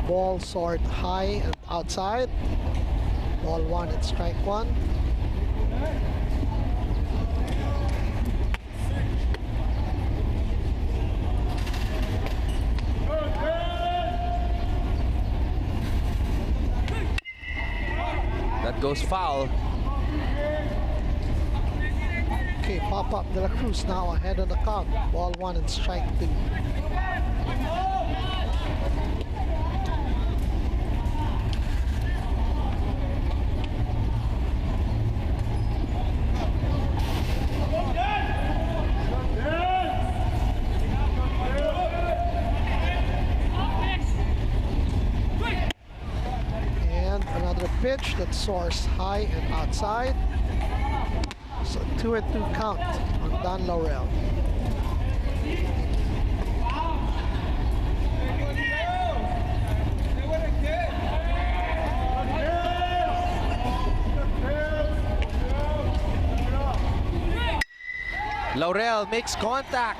S2: Ball soared high and outside. Ball 1 and strike 1.
S1: That goes foul.
S2: Okay, Pop-Up De La Cruz now ahead on the count. Ball 1 and strike 2. Pitch that soars high and outside. So 2-2 count on Dan Laurel.
S1: Laurel makes contact.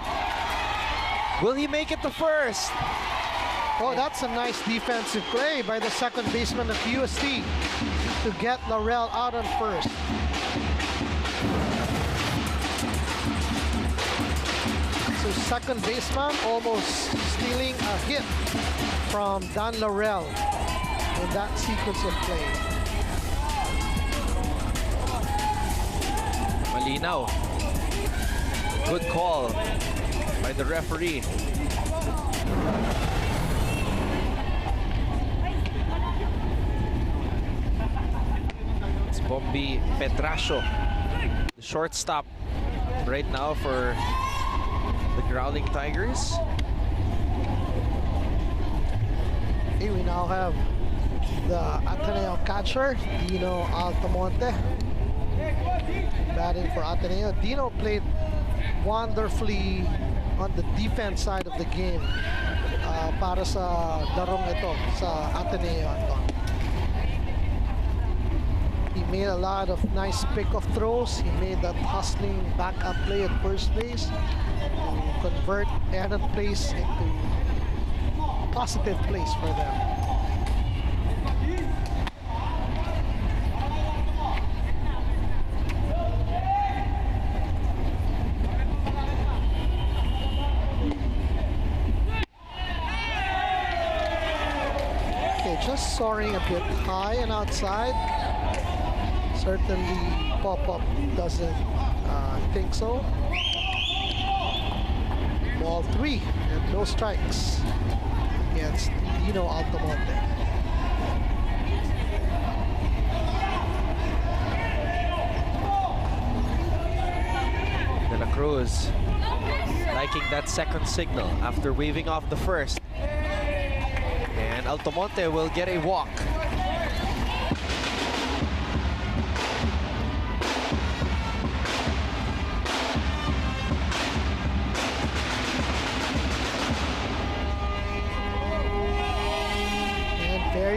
S1: Will he make it to first?
S2: Oh, that's a nice defensive play by the second baseman of UST to get Laurel out on first. So second baseman almost stealing a hit from Dan Laurel in that sequence of play.
S1: Malinaw. Good call by the referee. Bombi Petracio, the shortstop right now for the Growling Tigers.
S2: Here we now have the Ateneo catcher, Dino Altamonte, batting for Ateneo. Dino played wonderfully on the defense side of the game para sa larong ito sa Ateneo, Anton. He made a lot of nice pick-off throws. He made that hustling backup play at first base to convert errant plays into positive plays for them. Okay, just soaring a bit high and outside. Certainly Pop-Up doesn't think so. Ball 3 and no strikes against Dino Altamonte.
S1: De La Cruz liking that second signal after waving off the first. And Altamonte will get a walk.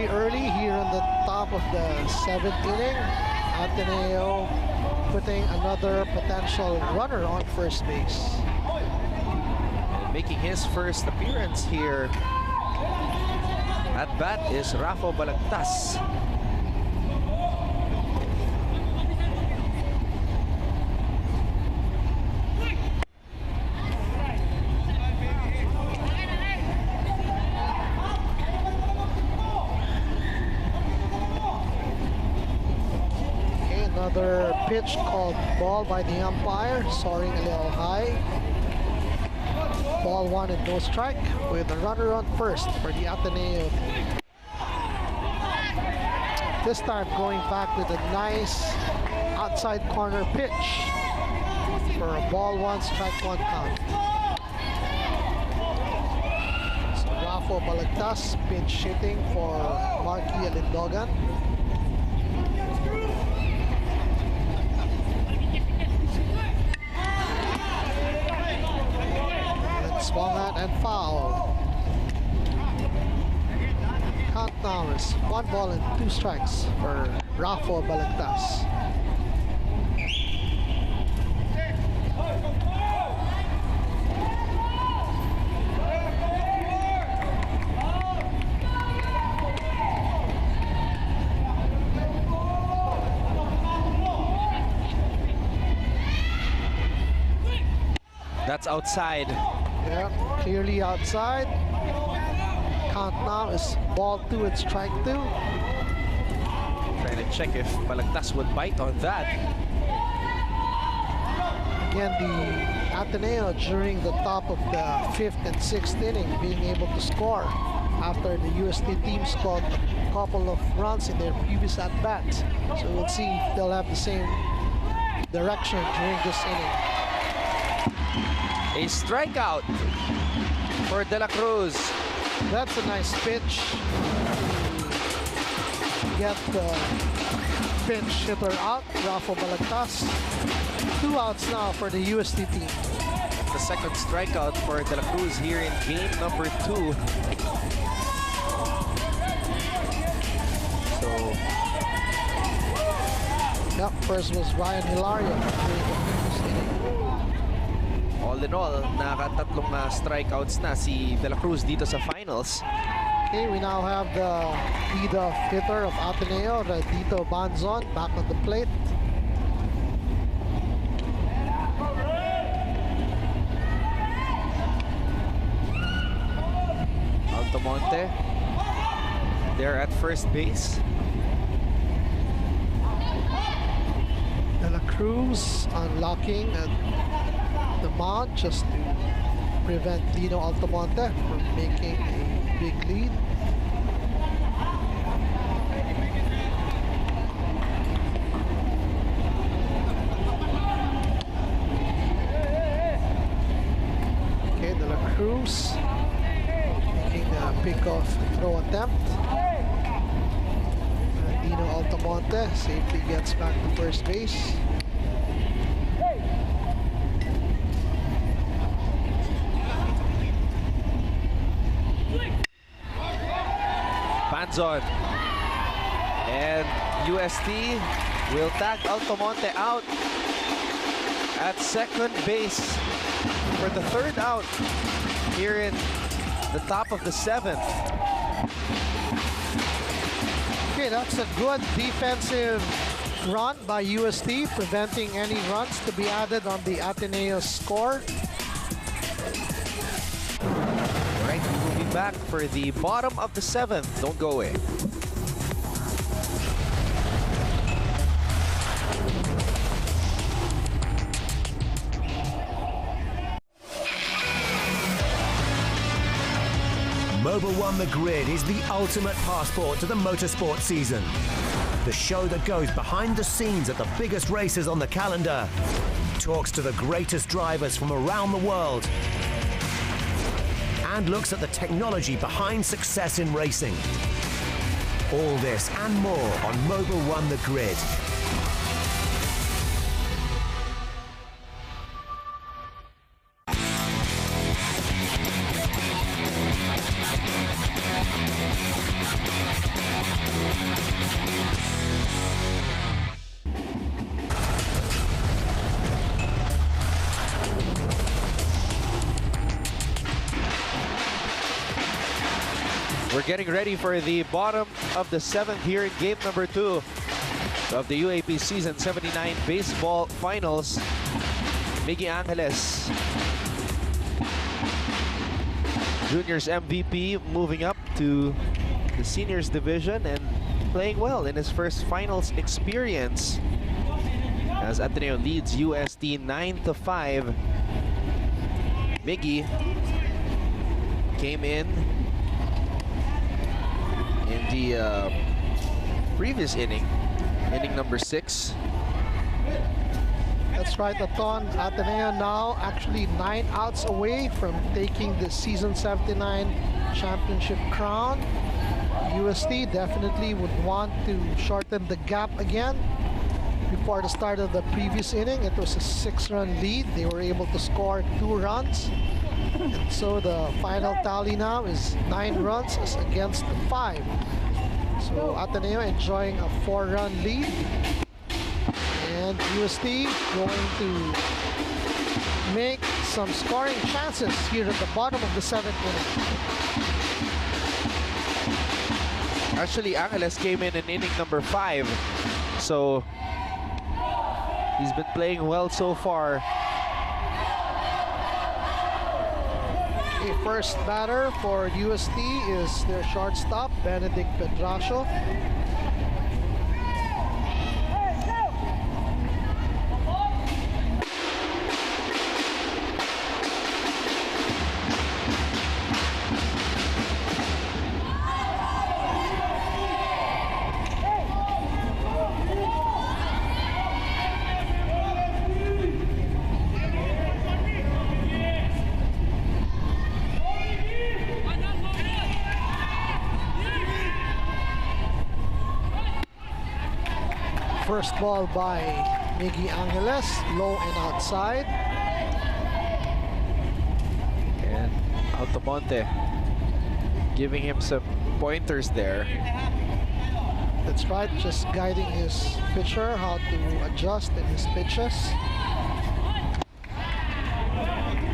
S2: very early here in the top of the 7th inning. Ateneo putting another potential runner on first base.
S1: And making his first appearance here at bat is Rafa Balagtas.
S2: Another pitch called ball by the umpire, soaring a little high. Ball 1 and no strike with a runner on first for the Ateneo. This time going back with a nice outside corner pitch for a ball 1, strike 1 count. So Rafa Balagtas pinch hitting for Marky Alindogan. Swung at and foul. Count now is 1 ball and 2 strikes for Rafa Balagtas.
S1: That's outside.
S2: Yeah, clearly outside. Count now is ball 2 and strike 2.
S1: Trying to check if Balagtas would bite on that.
S2: Again, the Ateneo during the top of the 5th and 6th inning being able to score after the UST team scored a couple of runs in their previous at-bats. So we'll see if they'll have the same direction during this inning.
S1: A strikeout for De La Cruz.
S2: That's a nice pitch. Get the pinch hitter out, Rafa Balagtas. 2 outs now for the UST team.
S1: The second strikeout for De La Cruz here in game number 2. So,
S2: yep, first was Ryan Hilario during the previous inning.
S1: all in all, nakatatlong strikeouts na si De La Cruz dito sa finals.
S2: Okay, we now have the lead-off hitter of Ateneo, Radito Banzon, back on the plate.
S1: Altomonte there at first base.
S2: De La Cruz unlocking at the mound just to prevent Dino Altomonte from making a big lead. Okay, De La Cruz making a pickoff throw attempt. Dino Altomonte safely gets back to first base.
S1: Banzon and UST will tag Altomonte out at second base for the third out here in the top of the 7th.
S2: Okay, that's a good defensive run by UST, preventing any runs to be added on the Ateneo score.
S1: All right, we will be back for the bottom of the 7th. Don't go away.
S5: Mobile One The Grid is the ultimate passport to the motorsport season. The show that goes behind the scenes at the biggest races on the calendar, talks to the greatest drivers from around the world, and looks at the technology behind success in racing. All this and more on Mobile One The Grid.
S1: We're getting ready for the bottom of the 7th here in game number 2 of the UAP Season 79 Baseball Finals. Miggy Angeles, Juniors MVP, moving up to the Seniors Division and playing well in his first finals experience as Ateneo leads UST 9-5. Miggy came in the previous inning number 6.
S2: That's right, Aton. Ateneo now actually 9 outs away from taking the Season 79 championship crown. UST definitely would want to shorten the gap again. Before the start of the previous inning, it was a 6-run lead. They were able to score 2 runs. And so the final tally now is 9 runs against 5. So Ateneo enjoying a 4-run lead. And UST going to make some scoring chances here at the bottom of the 7th inning.
S1: Actually, Angeles came in inning number 5. So he's been playing well so far.
S2: The first batter for UST is their shortstop, Benedict Pedracio. First ball by Miggy Angeles, low and outside.
S1: And Altamonte giving him some pointers there.
S2: That's right, just guiding his pitcher how to adjust in his pitches.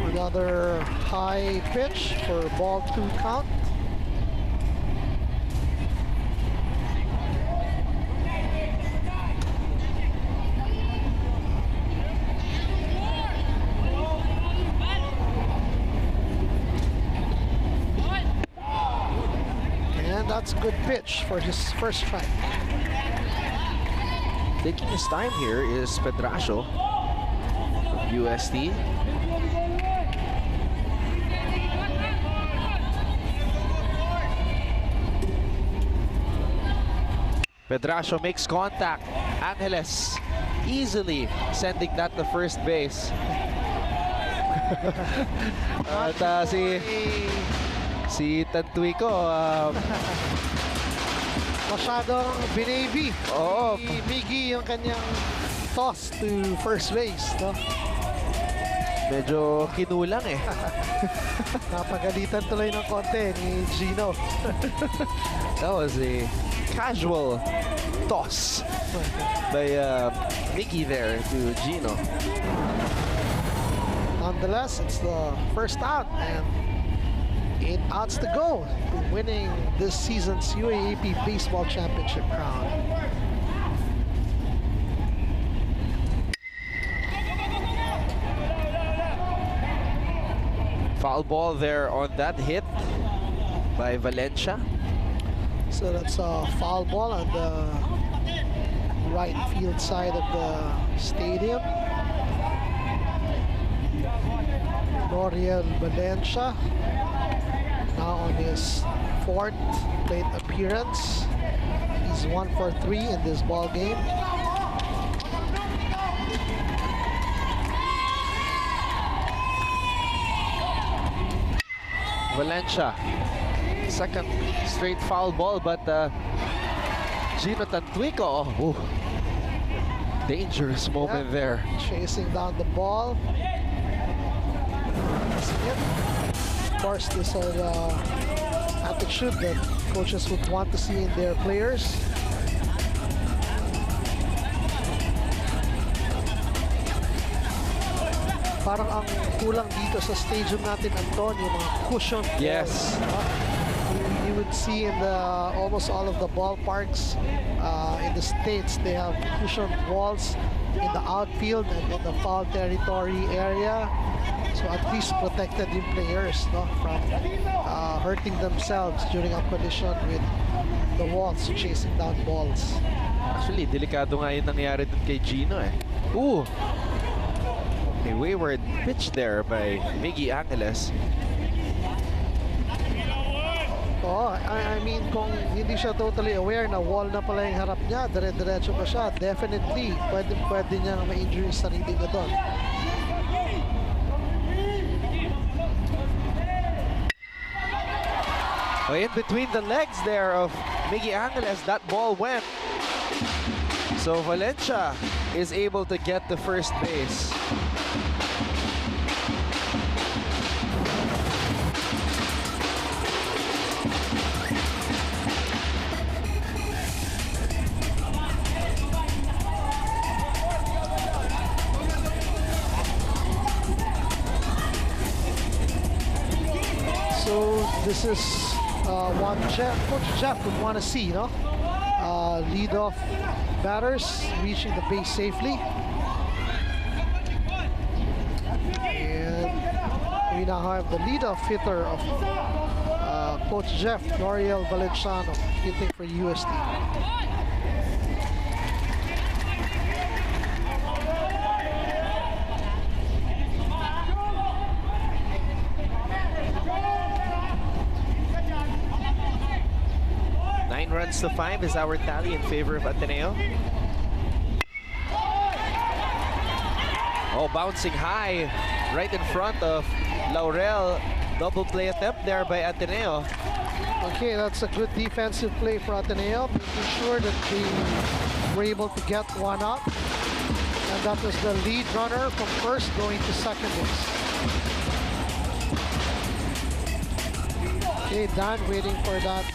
S2: Another high pitch for ball 2 count. That's a good pitch for his first strike.
S1: Taking his time here is Pedracio of UST. Pedracio makes contact. Angeles easily sending that to first base. At si Tantuico,
S2: masyadong binaby ni Miggy yung kanyang toss to first base, no?
S1: Medyo kinulang eh.
S2: Napagalitan tuloy ng konti ni Gino.
S1: That was a casual toss by Miggy there to Gino.
S2: Nonetheless, it's the first out and 8 outs to go to winning this season's UAAP Baseball Championship crown.
S1: Foul ball there on that hit by Valencia.
S2: So that's a foul ball on the right field side of the stadium. Noriel Valencia now on his 4th plate appearance. He's 1 for 3 in this ball game.
S1: Valencia, second straight foul ball, but Gino Tantuico, dangerous moment there.
S2: Chasing down the ball. Of course, this is the attitude that coaches would want to see in their players. Parang ang kulang dito sa stadium natin, Anton, yung mga cushion.
S1: Yes.
S2: You would could see in the almost all of the ballparks in the States, they have cushioned walls in the outfield and in the foul territory area. So at least protected yung players, no, from hurting themselves during a collision with the walls chasing down balls.
S1: Actually, delikado nga yung nangyari dun kay Gino eh. Ooh! A wayward pitch there by Miggy Angeles.
S2: Oh, I mean, kung hindi siya totally aware na wall na pala yung harap niya, dire-diretso pa siya, definitely, pwede niyang ma-injury sa sarili niya doon.
S1: Oh, in between the legs there of Miggy Angeles, that ball went. So Valencia is able to get the first base.
S2: So this is what Coach Jeff would want to see, no? Lead-off batters reaching the base safely. And we now have the lead-off hitter of Coach Jeff, Noriel Valenciano, hitting for UST.
S1: Runs to 5 is our tally in favor of Ateneo. Oh, bouncing high right in front of Laurel. Double play attempt there by Ateneo.
S2: Okay, that's a good defensive play for Ateneo, making sure that they were able to get one up. And that was the lead runner from first going to second base. Okay, Dan waiting for that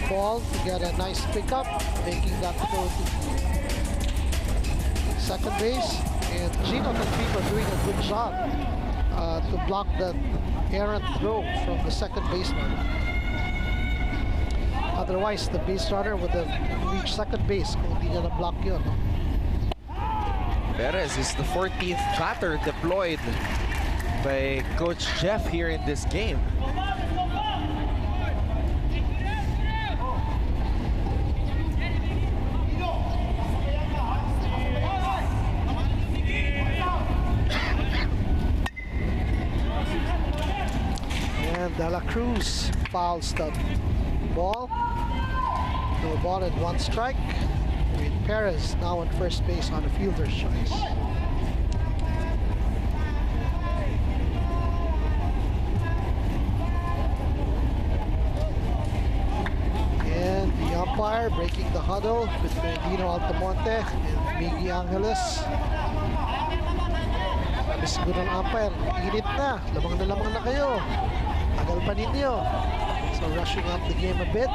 S2: ball to get a nice pickup, making that go to second base. And Gino Contrico doing a good job to block that errant throw from the second baseman. Otherwise, the base runner would have reached second base kung hindi niya na-block yun.
S1: Perez is the 14th batter deployed by Coach Jeff here in this game.
S2: De La Cruz fouls the ball. No ball and one strike. With Perez now on first base on a fielder's choice. And the umpire breaking the huddle between Dino Altamonte and Miggy Angeles. Sabi siguro ng umpire, init na, lamang na kayo. Tagal pa ninyo. So rushing up the game a bit.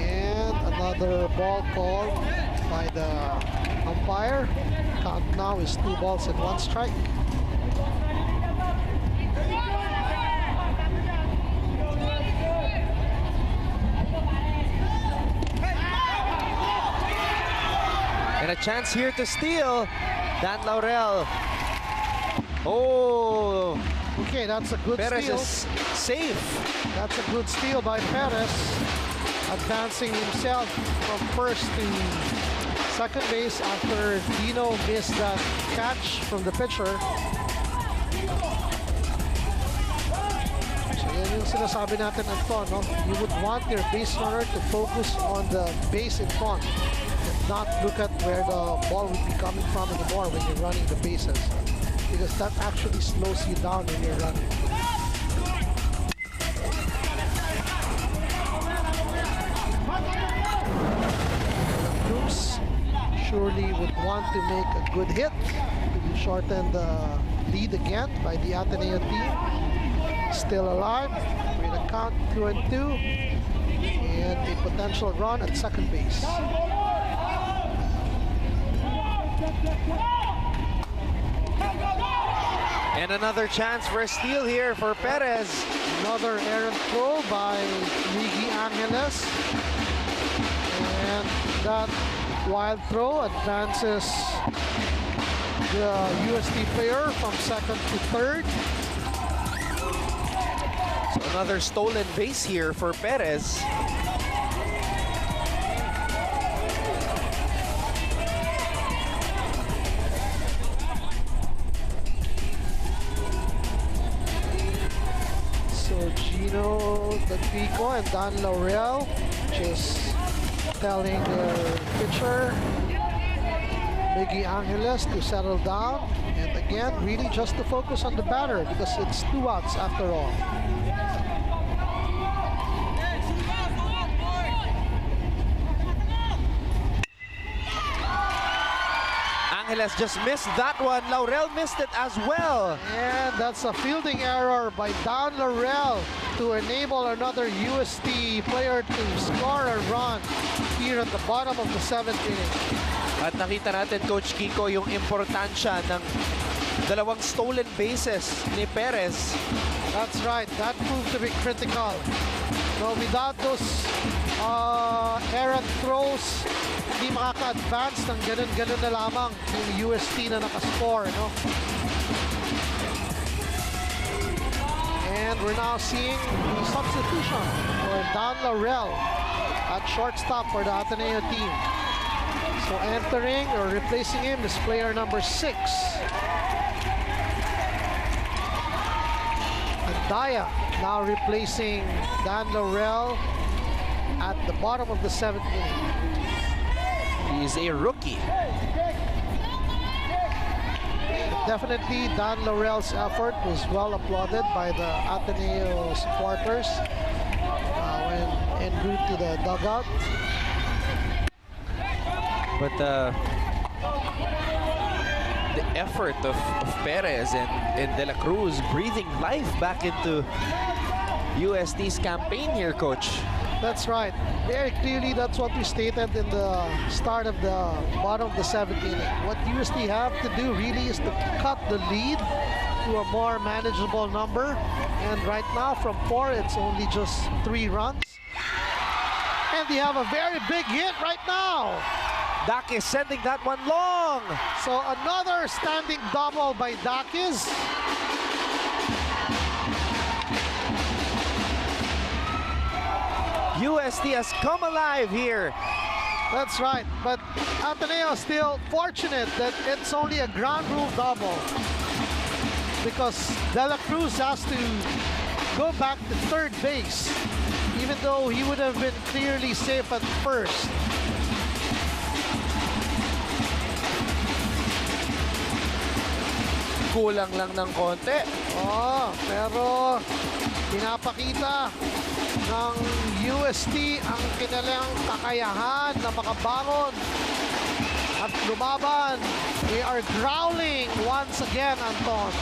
S2: And another ball called by the umpire. Count now is 2 balls and 1 strike.
S1: And a chance here to steal. Dan Laurel. Oh,
S2: okay, that's a good
S1: Perez
S2: steal.
S1: is safe.
S2: That's a good steal by Perez, advancing himself from first to second base after Dino missed that catch from the pitcher. So yan yung sinasabi natin, Anton, no? You would want your base runner to focus on the base in front and not look at where the ball would be coming from anymore when you're running the bases, because that actually slows you down when you're running. Cruz surely would want to make a good hit to shorten the lead again by the Ateneo team. Still alive with a count 2-2 and a potential run at second base.
S1: And another chance for a steal here for Perez.
S2: Another errant throw by Miggy Angeles. And that wild throw advances the UST player from second to third.
S1: So another stolen base here for Perez.
S2: Gino Tagpico and Dan Laurel just telling their pitcher Miggy Angeles to settle down, and again really just to focus on the batter because it's 2 outs after all.
S1: Angeles just missed that one. Laurel missed it as well.
S2: And that's a fielding error by Dan Laurel to enable another UST player to score a run here at the bottom of the 7th inning.
S1: At nakita natin, Coach Kiko, yung importansya ng dalawang stolen bases ni Perez.
S2: That's right. That proved to be critical. So without those errant throws, hindi makaka-advance ng ganun-ganun na lamang yung UST na nakascore, no? And we're now seeing the substitution for Dan Laurel at shortstop for the Ateneo team. So entering or replacing him is player number 6. Daya now replacing Dan Laurel at the bottom of the 7th inning.
S1: He's a rookie.
S2: Definitely Dan Laurel's effort was well applauded by the Ateneo supporters when en route to the dugout.
S1: But the effort of Perez and De La Cruz breathing life back into UST's campaign here, Coach.
S2: That's right. Very clearly, that's what we stated in the start of the bottom of the 7th inning. What UST have to do really is to cut the lead to a more manageable number. And right now, from 4, it's only just 3 runs. And they have a very big hit right now.
S1: Dakis sending that one long.
S2: So another standing double by Dakis.
S1: UST has come alive here.
S2: That's right, but Ateneo still fortunate that it's only a ground rule double because De La Cruz has to go back to third base even though he would have been clearly safe at first.
S1: Kulang lang ng konti.
S2: Oh, pero pinapakita ng UST ang kanilang kakayahan na makabangon at lumaban. They are growling once again, Anton.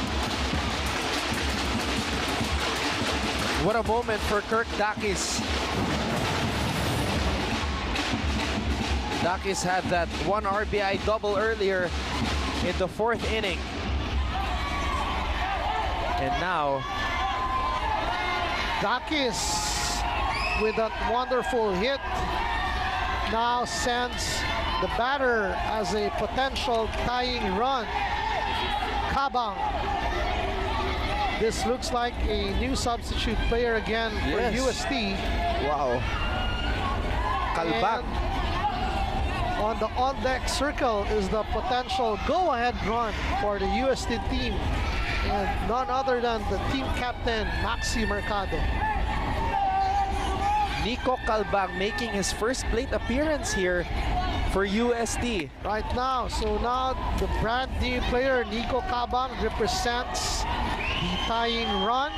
S1: What a moment for Kirk Dakis. Dakis had that 1 RBI double earlier in the 4th inning. And now,
S2: Dakis with that wonderful hit now sends the batter as a potential tying run. Kabang. This looks like a new substitute player again for
S1: Yes.
S2: UST.
S1: wow. Kalbag.
S2: And on the on-deck circle is the potential go-ahead run for the UST team. And none other than the team captain, Maxi Mercado.
S1: Nico Kalbag making his first plate appearance here for UST.
S2: Right now, so now the brand new player, Nico Kalbag, represents the tying run.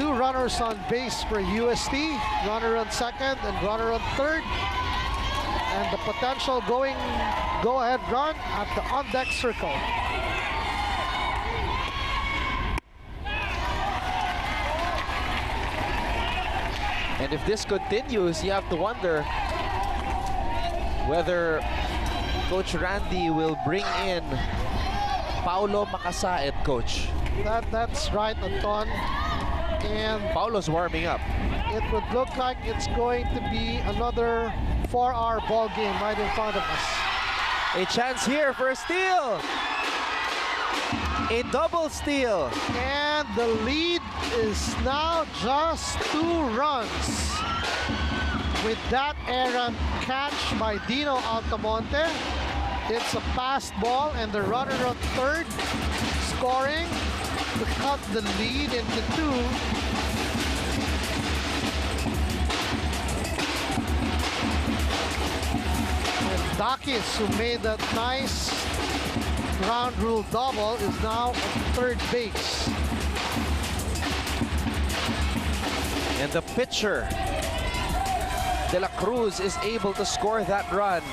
S2: 2 runners on base for UST, runner on second and runner on third. And the potential go-ahead run at the on-deck circle.
S1: And if this continues, you have to wonder whether Coach Randy will bring in Paulo Makasaet, coach.
S2: That's right, Anton. And
S1: Paulo's warming up.
S2: it would look like it's going to be another 4-hour ball game right in front of us.
S1: A chance here for a steal. A double steal.
S2: And the lead is now just 2 runs. With that errant catch by Dino Altamonte, it's a passed ball and the runner on third scoring to cut the lead into 2. And Dakis, who made that nice ground rule double, is now at third base.
S1: And the pitcher, De La Cruz, is able to score that run.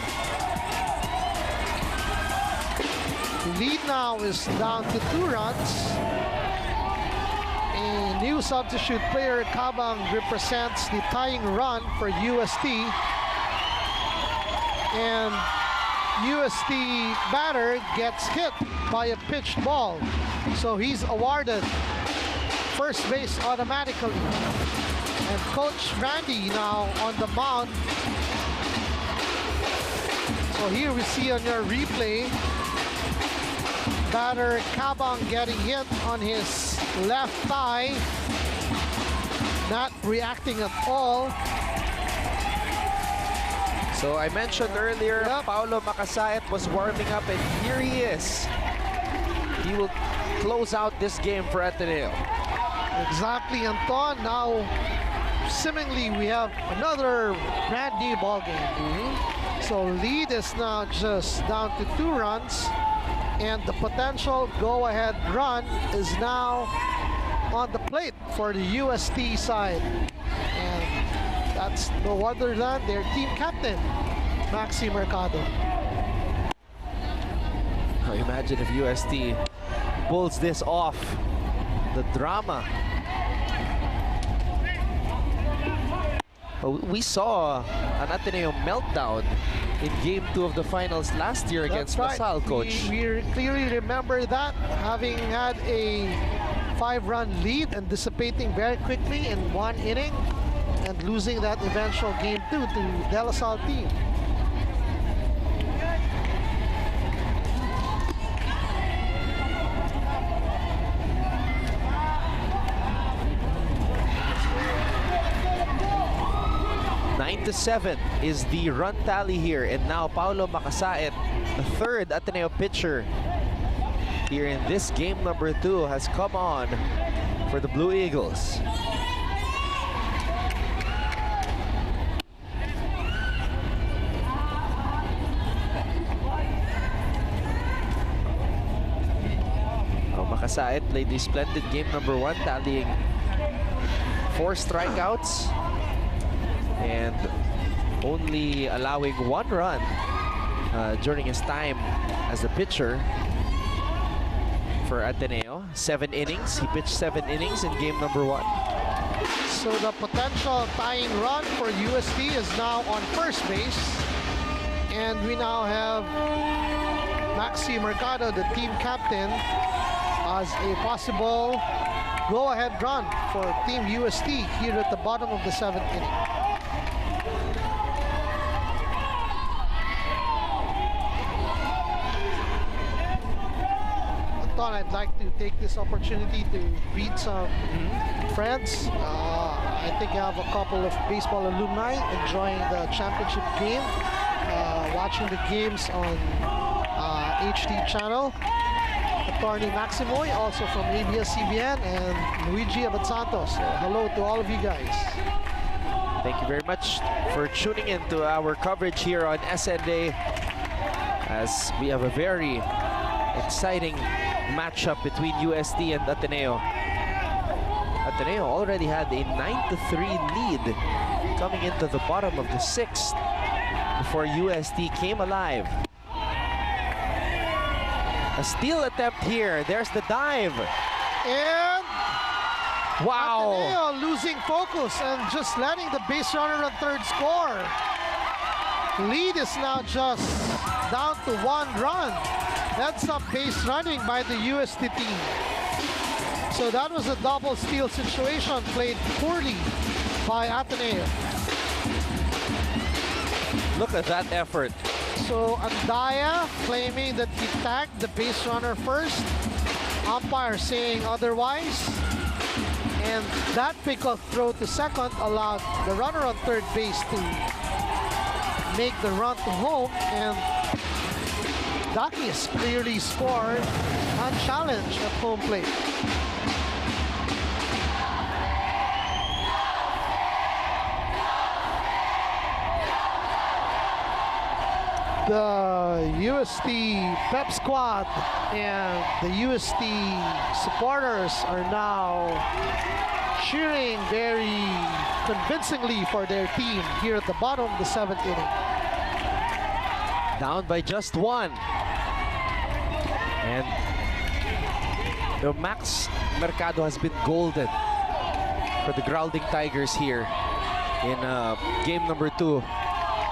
S2: Lead now is down to 2 runs. A new substitute player, Kabang, represents the tying run for UST. And UST batter gets hit by a pitched ball. So he's awarded first base automatically. And Coach Randy now on the mound. So here we see on your replay, batter Kabang getting hit on his left thigh, not reacting at all.
S1: So I mentioned earlier,
S2: Yep.
S1: Paulo Makasaet was warming up, and here he is. He will close out this game for Ateneo.
S2: Exactly, Anton. Now, seemingly, we have another brand new ball game. So lead is now just down to 2 runs, and the potential go-ahead run is now on the plate for the UST side. And that's no other than their team captain, Maxi Mercado.
S1: Now imagine if UST pulls this off. The drama. We saw an Ateneo meltdown in Game 2 of the finals last year against
S2: That's right.
S1: Lasal, coach.
S2: We clearly remember that, having had a 5-run lead and dissipating very quickly in 1 inning and losing that eventual Game 2 to De La Salle team.
S1: Nine to 7 is the run tally here, and now Paulo Makasaet, the third Ateneo pitcher here in this game number 2, has come on for the Blue Eagles. Makasaet played the splendid game number 1, tallying 4 strikeouts and only allowing 1 run during his time as a pitcher for Ateneo. 7 innings. He pitched 7 innings in game number 1.
S2: So the potential tying run for UST is now on first base. And we now have Maxi Mercado, the team captain, as a possible go-ahead run for Team UST here at the bottom of the 7th inning. Anton, I'd like to take this opportunity to greet some friends. I think I have a couple of baseball alumni enjoying the championship game, watching the games on HD channel. Attorney Maximoy, also from ABS-CBN, and Luigi Abad-Santos. So hello to all of you guys.
S1: Thank you very much for tuning in to our coverage here on SNA, as we have a very exciting matchup between UST and Ateneo. Ateneo already had a 9-3 lead coming into the bottom of the 6th before UST came alive. A steal attempt here. There's the dive.
S2: And
S1: Wow.
S2: Ateneo losing focus and just letting the base runner on third score. Lead is now just down to 1 run. Heads up base running by the USD team. So that was a double steal situation played poorly by Ateneo.
S1: Look at that effort.
S2: So Andaya claiming that he tagged the base runner first. Umpire saying otherwise. And that pickoff throw to second allowed the runner on third base to make the run to home. And Ducky has clearly scored unchallenged at home plate. The USD Pep Squad and the USD supporters are now cheering very convincingly for their team here at the bottom of the 7th inning.
S1: Down by just one. And Max Mercado has been golden for the Growling Tigers here in game number 2.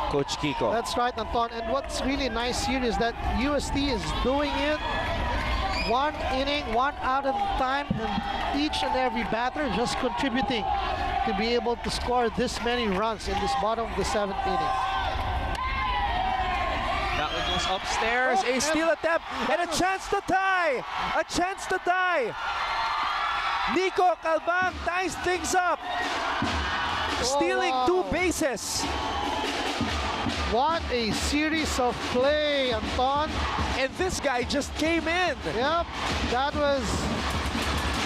S1: Coach Kiko.
S2: That's right, Anton. And what's really nice here is that USD is doing it one inning, one out at a time, and each and every batter just contributing to be able to score this many runs in this bottom of the 7th inning.
S1: That one goes upstairs. A steal attempt and a chance to tie. A chance to tie. Nico Calbang ties things up. Stealing
S2: wow.
S1: 2 bases.
S2: What a series of play, Anton.
S1: And this guy just came in.
S2: Yep, that was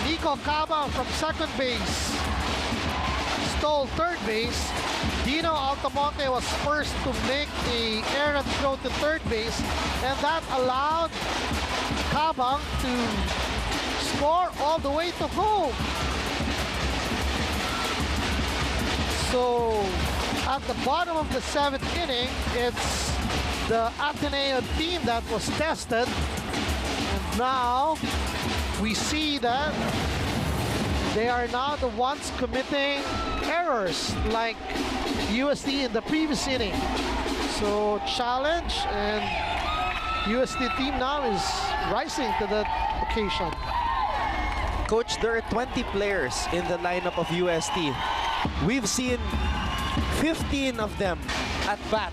S2: Nico Cabang from second base. Stole third base. Dino Altamonte was first to make a errant throw to third base. And that allowed Cabang to score all the way to home. So at the bottom of the 7th inning, it's the Ateneo team that was tested. And now we see that they are now the ones committing errors like USD in the previous inning. So challenge, and USD team now is rising to that occasion.
S1: Coach, there are 20 players in the lineup of USD. We've seen 15 of them at bat.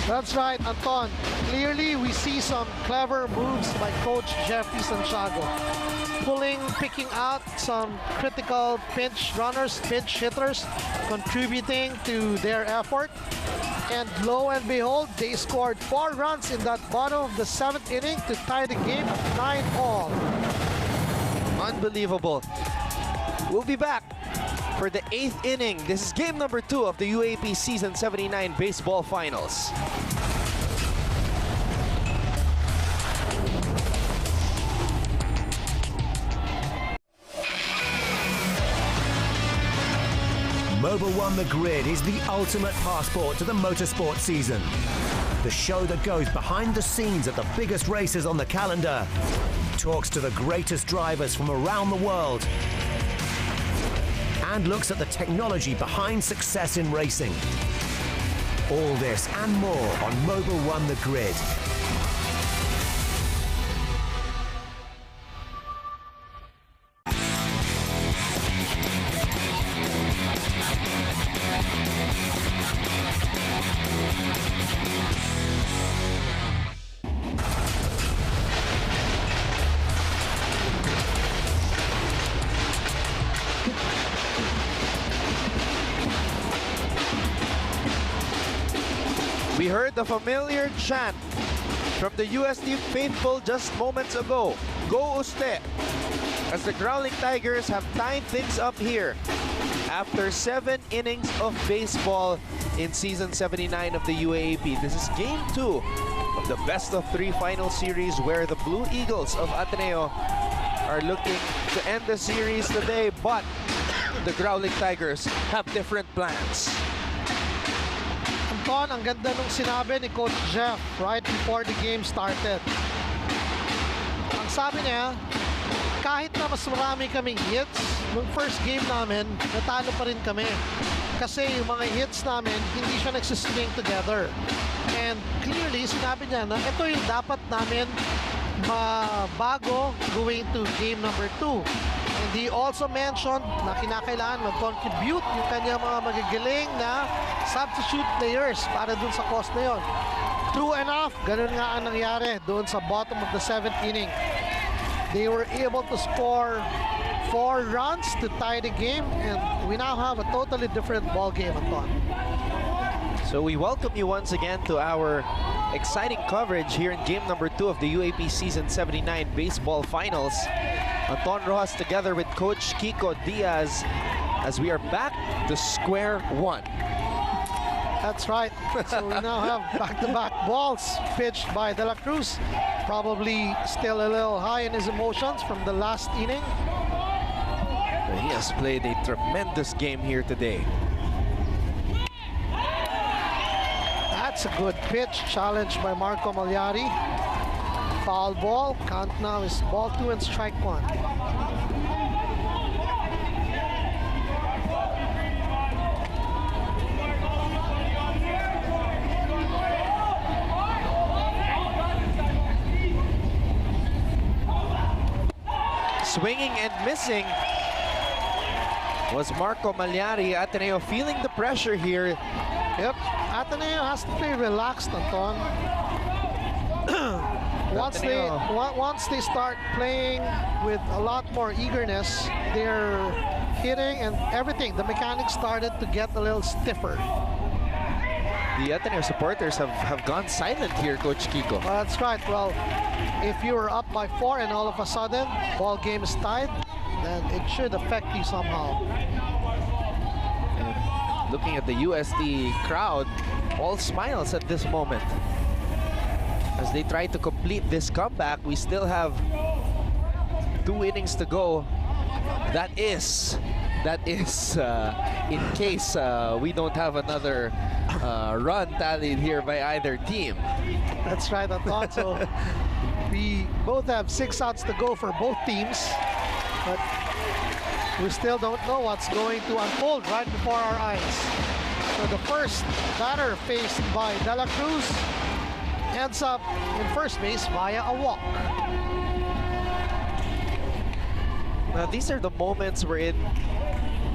S2: That's right, Anton. Clearly, we see some clever moves by Coach Jeffrey Santiago. Picking out some critical pinch runners, pinch hitters, contributing to their effort. And lo and behold, they scored 4 runs in that bottom of the 7th inning to tie the game at 9-all.
S1: Unbelievable. We'll be back for the 8th inning. This is game number 2 of the UAP Season 79 Baseball Finals.
S5: Mobile One The Grid is the ultimate passport to the motorsport season. The show that goes behind the scenes at the biggest races on the calendar, talks to the greatest drivers from around the world, and looks at the technology behind success in racing. All this and more on Mobile One The Grid.
S1: We heard the familiar chant from the USD faithful just moments ago. Go Uste! As the Growling Tigers have tied things up here after 7 innings of baseball in Season 79 of the UAAP. This is Game 2 of the best-of-3 final series where the Blue Eagles of Ateneo are looking to end the series today, but the Growling Tigers have different plans.
S2: Anton, ang ganda nung sinabi ni Coach Jeff right before the game started. Ang sabi niya, kahit na mas marami kaming hits, nung first game namin, natalo pa rin kami. Kasi yung mga hits namin, hindi siya nagsistring together. And clearly, sinabi niya na ito yung dapat namin mabago going to game number 2. And he also mentioned na kinakailangan mag-contribute yung kanyang mga magagaling na substitute players para dun sa cost na yon. True enough, ganun nga ang nangyari doon sa bottom of the 7th inning. They were able to score 4 runs to tie the game, and we now have a totally different ball game, Anton.
S1: So we welcome you once again to our exciting coverage here in game number 2 of the UAP Season 79 Baseball Finals. Anton Rojas together with Coach Kiko Diaz as we are back to square one.
S2: That's right. So we now have back-to-back balls pitched by De La Cruz. Probably still a little high in his emotions from the last inning.
S1: He has played a tremendous game here today.
S2: That's a good pitch, challenged by Marco Magliari. Foul ball. Count now is ball 2 and strike 1.
S1: Swinging and missing was Marco Magliari. Ateneo feeling the pressure here.
S2: Yep, Ateneo has to play relaxed, Anton. Once they start playing with a lot more eagerness, they're hitting and everything. The mechanics started to get a little stiffer.
S1: The Ateneo supporters have gone silent here, Coach Kiko.
S2: That's right. Well, if you were up by 4 and all of a sudden ball game is tied, then it should affect you somehow.
S1: And looking at the USD crowd, all smiles at this moment. As they try to complete this comeback, we still have 2 innings to go. That is in case we don't have another run tallied here by either team.
S2: That's right, Anton. So we both have 6 outs to go for both teams, but we still don't know what's going to unfold right before our eyes. So the first batter faced by De La Cruz ends up in first base via a walk.
S1: Now these are the moments wherein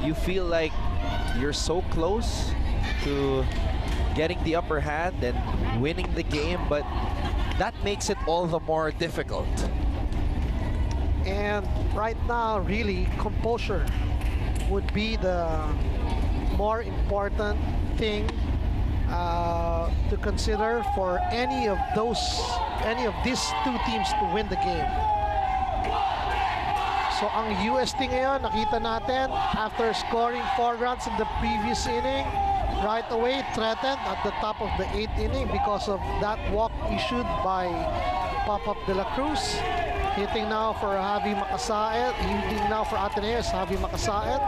S1: you feel like you're so close to getting the upper hand and winning the game, but that makes it all the more difficult.
S2: And right now, really, composure would be the more important thing to consider for any of these 2 teams to win the game. So ang UST ngayon, nakita natin, after scoring 4 runs in the previous inning, right away threatened at the top of the 8th inning because of that walk issued by Pop-Up De La Cruz. Hitting now for Javi Makasaet. Hitting now for Ateneo is Javi Makasaet.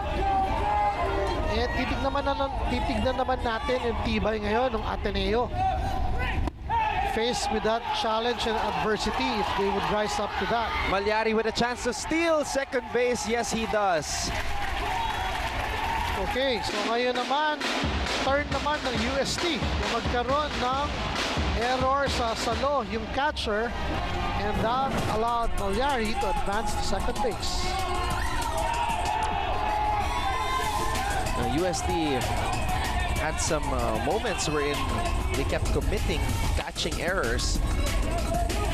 S2: And titignan naman natin yung tibay ngayon ng Ateneo. Faced with that challenge and adversity, if they would rise up to that.
S1: Magliari with a chance to steal second base. Yes, he does.
S2: Okay, so ngayon naman, turn naman ng UST na magkaroon ng error sa salo yung catcher, and that allowed Magliari to advance to second base.
S1: USD had some moments wherein they kept committing catching errors.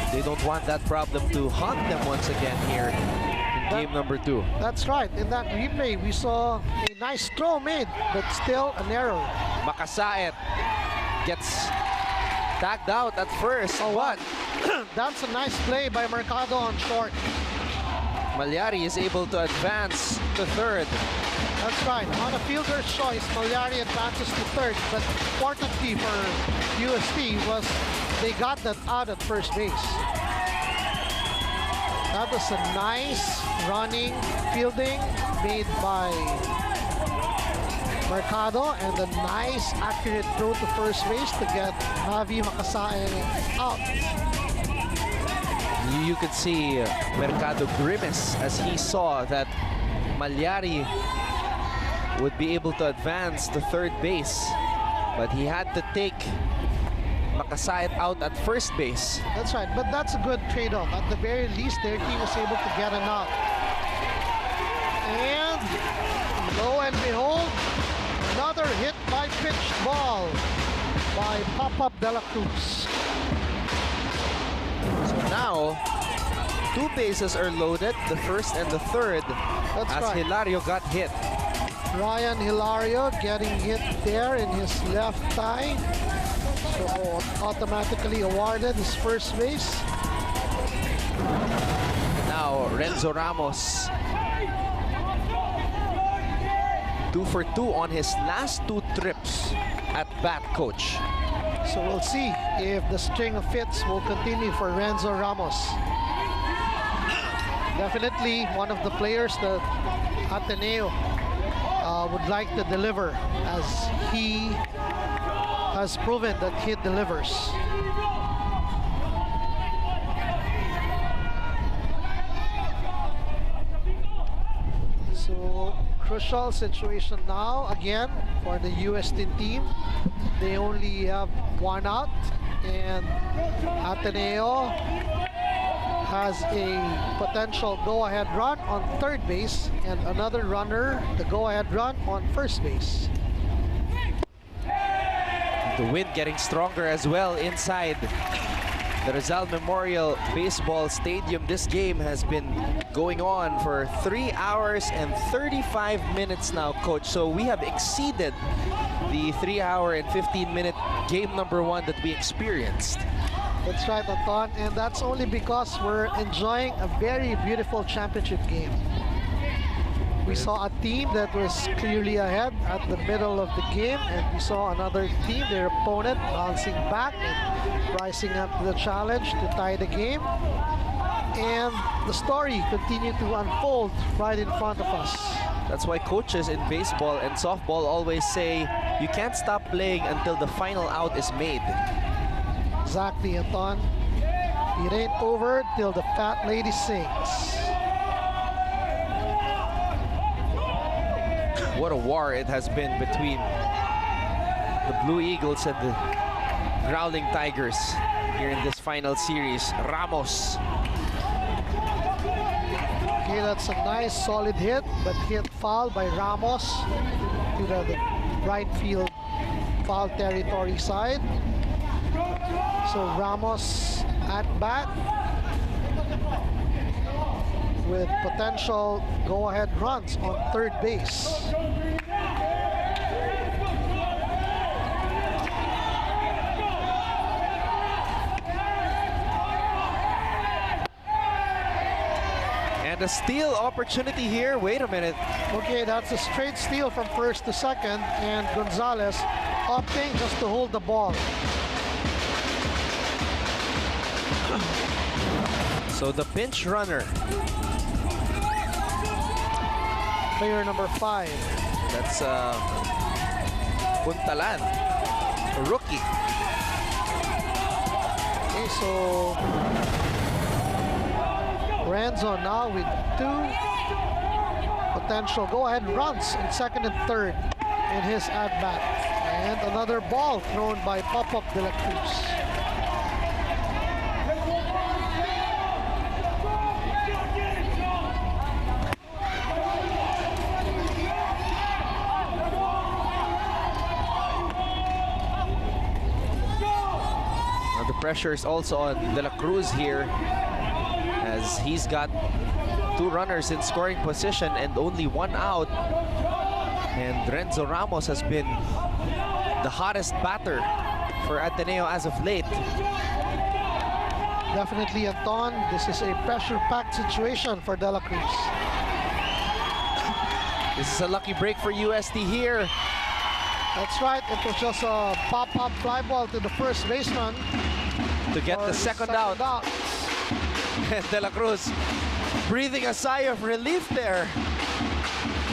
S1: They don't want that problem to haunt them once again here in game number 2.
S2: That's right. In that replay, we saw a nice throw made, but still an error.
S1: Makasaet gets tagged out at first.
S2: Oh, what? That's a nice play by Mercado on short.
S1: Magliari is able to advance to third.
S2: That's right. On a fielder's choice, Magliari advances to third, but importantly for UST was they got that out at first base. That was a nice running fielding made by Mercado, and a nice accurate throw to first base to get Javi Makasae out.
S1: You could see Mercado grimace as he saw that Magliari would be able to advance to third base, but he had to take makasa it out at first base.
S2: That's right, but that's a good trade-off. At the very least, their team was able to get an out. And lo and behold, another hit by pitched ball by Pop-Up De La Cruz.
S1: So now, 2 bases are loaded, the first and the third,
S2: That's
S1: as
S2: right.
S1: Hilario got hit.
S2: Ryan Hilario getting hit there in his left thigh. So automatically awarded his first base.
S1: Now, Renzo Ramos, 2 for 2 on his last 2 trips at bat, coach.
S2: So we'll see if the string of hits will continue for Renzo Ramos. Definitely one of the players that Ateneo would like to deliver, as he has proven that he delivers. So crucial situation now again for the UST team. They only have 1 out, and Ateneo has a potential go-ahead run on third base and another runner, the go-ahead run on first base.
S1: The wind getting stronger as well inside the Rizal Memorial Baseball Stadium. This game has been going on for 3 hours and 35 minutes now, coach. So we have exceeded the 3-hour and 15-minute game number 1 that we experienced.
S2: That's right, Anton, and that's only because we're enjoying a very beautiful championship game. We saw a team that was clearly ahead at the middle of the game, and we saw another team, their opponent, bouncing back and rising up to the challenge to tie the game. And the story continued to unfold right in front of us.
S1: That's why coaches in baseball and softball always say you can't stop playing until the final out is made.
S2: Exactly, Anton. It ain't over till the fat lady sings.
S1: What a war it has been between the Blue Eagles and the Growling Tigers here in this final series. Ramos.
S2: Okay, that's a nice solid hit, but hit foul by Ramos to the right field foul territory side. So Ramos at bat with potential go-ahead runs on third base.
S1: And a steal opportunity here. Wait a minute.
S2: Okay, that's a straight steal from first to second, and Gonzalez opting just to hold the ball.
S1: So the pinch runner,
S2: Player number 5.
S1: that's Puntalan, a rookie.
S2: Okay, so Renzo now with 2 potential go-ahead runs in second and third in his at-bat. And another ball thrown by Pop-Up De La Cruz.
S1: Now the pressure is also on De La Cruz here, as he's got 2 runners in scoring position and only 1 out. And Renzo Ramos has been the hottest batter for Ateneo as of late.
S2: Definitely, Anton, this is a pressure-packed situation for De La Cruz.
S1: This is a lucky break for UST here.
S2: That's right, it was just a pop-up fly ball to the first baseman
S1: To get
S2: for
S1: the second out. And De La Cruz breathing a sigh of relief there,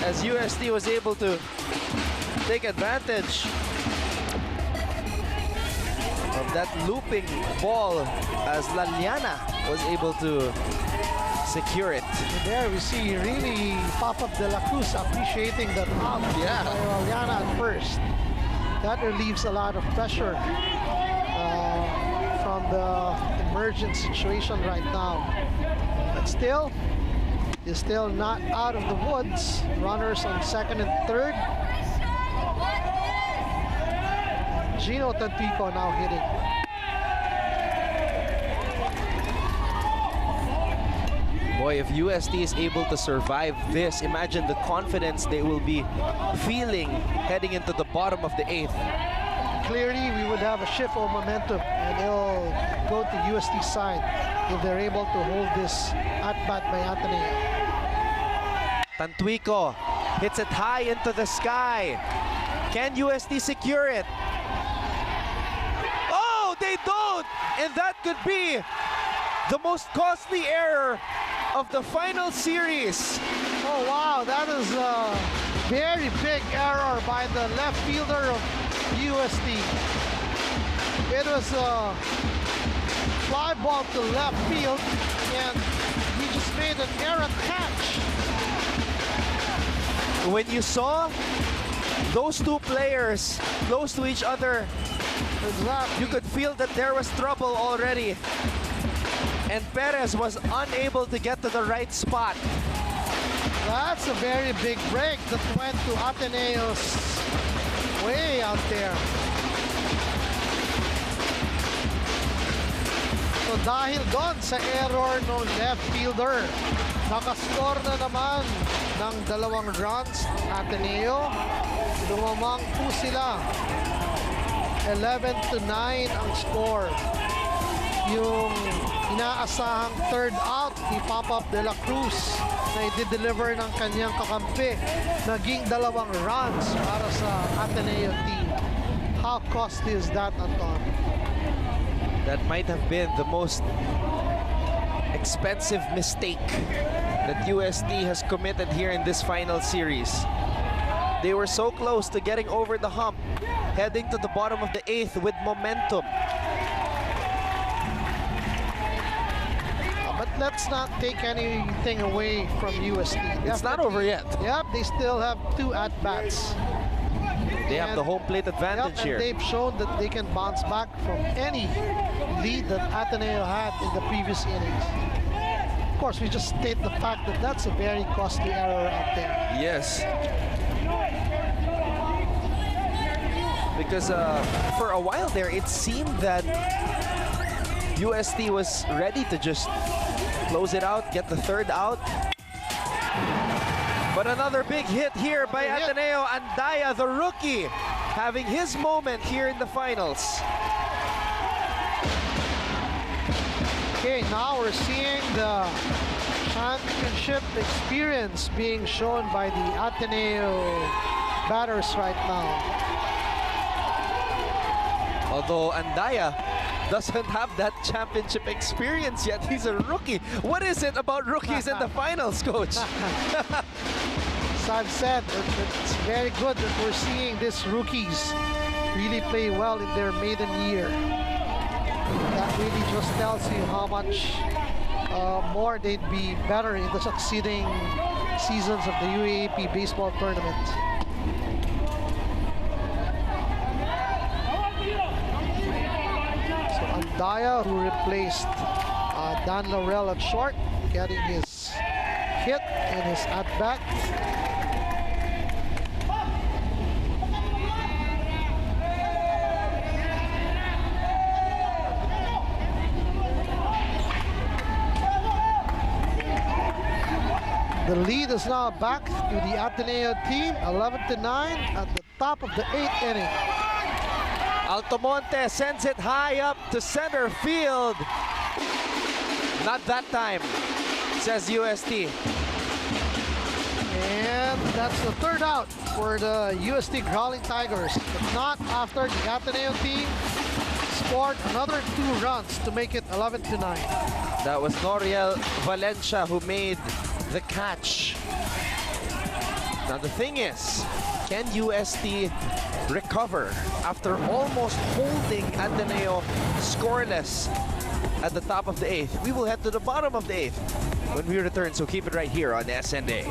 S1: as UST was able to take advantage of that looping ball, as Laliana was able to secure it.
S2: And there we see really Pop-Up De La Cruz appreciating that out
S1: Yeah.
S2: by Oriana at first. That relieves a lot of pressure from the emergent situation right now. But still, he's still not out of the woods. Runners on second and third. Gino Tantico now hitting.
S1: Boy, if UST is able to survive this, imagine the confidence they will be feeling heading into the bottom of the 8th.
S2: Clearly, we would have a shift of momentum, and it'll go to UST side if they're able to hold this at-bat by Ateneo.
S1: Tantuico hits it high into the sky. Can UST secure it? Oh, they don't! And that could be the most costly error of the final series.
S2: Oh wow, that is a very big error by the left fielder of UST. It was a fly ball to left field, and he just made an errant catch.
S1: When you saw those two players close to each other,
S2: Exactly.
S1: you could feel that there was trouble already. And Perez was unable to get to the right spot.
S2: That's a very big break that went to Ateneo's way out there. So dahil doon sa error ng left fielder, nakascore na naman ng 2 runs Ateneo. Lumamang po sila. 11-9 ang score. Yung inaasahang third out ni Pop-Up de la Cruz na i-deliver ng kanyang kakampi, naging 2 runs para sa Ateneo team. How costly is that, Anton?
S1: That might have been the most expensive mistake that UST has committed here in this final series. They were so close to getting over the hump, heading to the bottom of the 8th with momentum.
S2: But let's not take anything away from UST.
S1: It's not over yet.
S2: Yep, they still have 2 at-bats.
S1: They have the home plate advantage
S2: Yep,
S1: here.
S2: and they've shown that they can bounce back from any lead that Ateneo had in the previous innings. Of course, we just state the fact that that's a very costly error out there.
S1: Yes. Because for a while there, it seemed that UST was ready to just close it out, get the third out. But another big hit here by
S2: Big hit.
S1: Ateneo. Andaya, the rookie, having his moment here in the finals.
S2: Okay, now we're seeing the championship experience being shown by the Ateneo batters right now.
S1: Although Andaya doesn't have that championship experience yet. He's a rookie. What is it about rookies in the finals, Coach?
S2: As I've said, it's very good that we're seeing these rookies really play well in their maiden year. That really just tells you how much more they'd be better in the succeeding seasons of the UAAP baseball tournament. So Andaya, who replaced Dan Laurel at short, getting his hit and his at-bat. The lead is now back to the Ateneo team, 11-9 at the top of the 8th inning.
S1: Altomonte sends it high up to center field. Not that time, says UST.
S2: And that's the third out for the UST Growling Tigers, but not after the Ateneo team scored another 2 runs to make it 11-9.
S1: That was Noriel Valencia who made the catch. Now the thing is, can UST recover after almost holding Ateneo scoreless at the top of the 8th? We will head to the bottom of the 8th when we return, so keep it right here on SNA.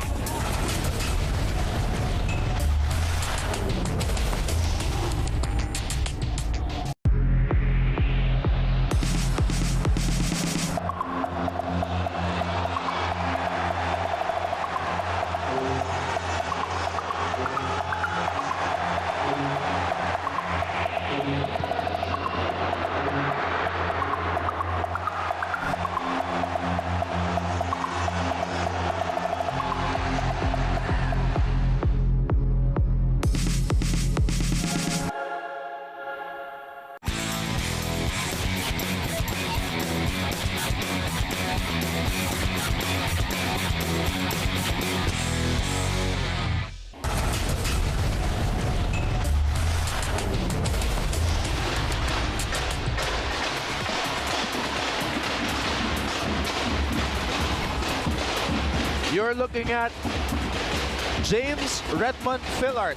S1: You're looking at James Redmond Fillard,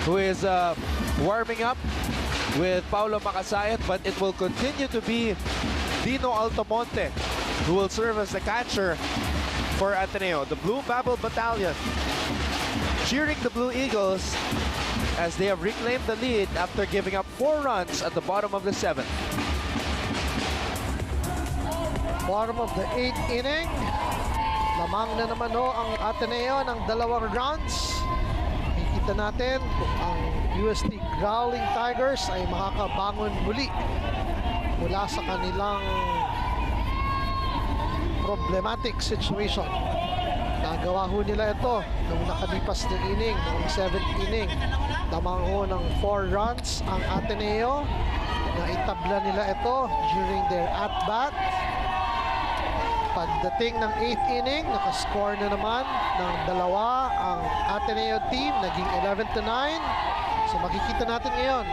S1: who is warming up with Paulo Macasayat, but it will continue to be Dino Altamonte who will serve as the catcher for Ateneo. The Blue Babel Battalion cheering the Blue Eagles as they have reclaimed the lead after giving up 4 runs at the bottom of the 7th.
S2: Bottom of the 8th inning. Lamang na naman ang Ateneo ng 2 runs. Kita natin kung ang UST Growling Tigers ay makakabangon muli mula sa kanilang problematic situation. Nagawa ho nila ito nung nakalipas na inning, noong 7th inning. Lamang ho ng 4 runs ang Ateneo. Naitabla nila ito during their at-bat. Pagdating ng 8th inning, nakascore na naman ng 2 ang Ateneo team, naging 11-9. So makikita natin ngayon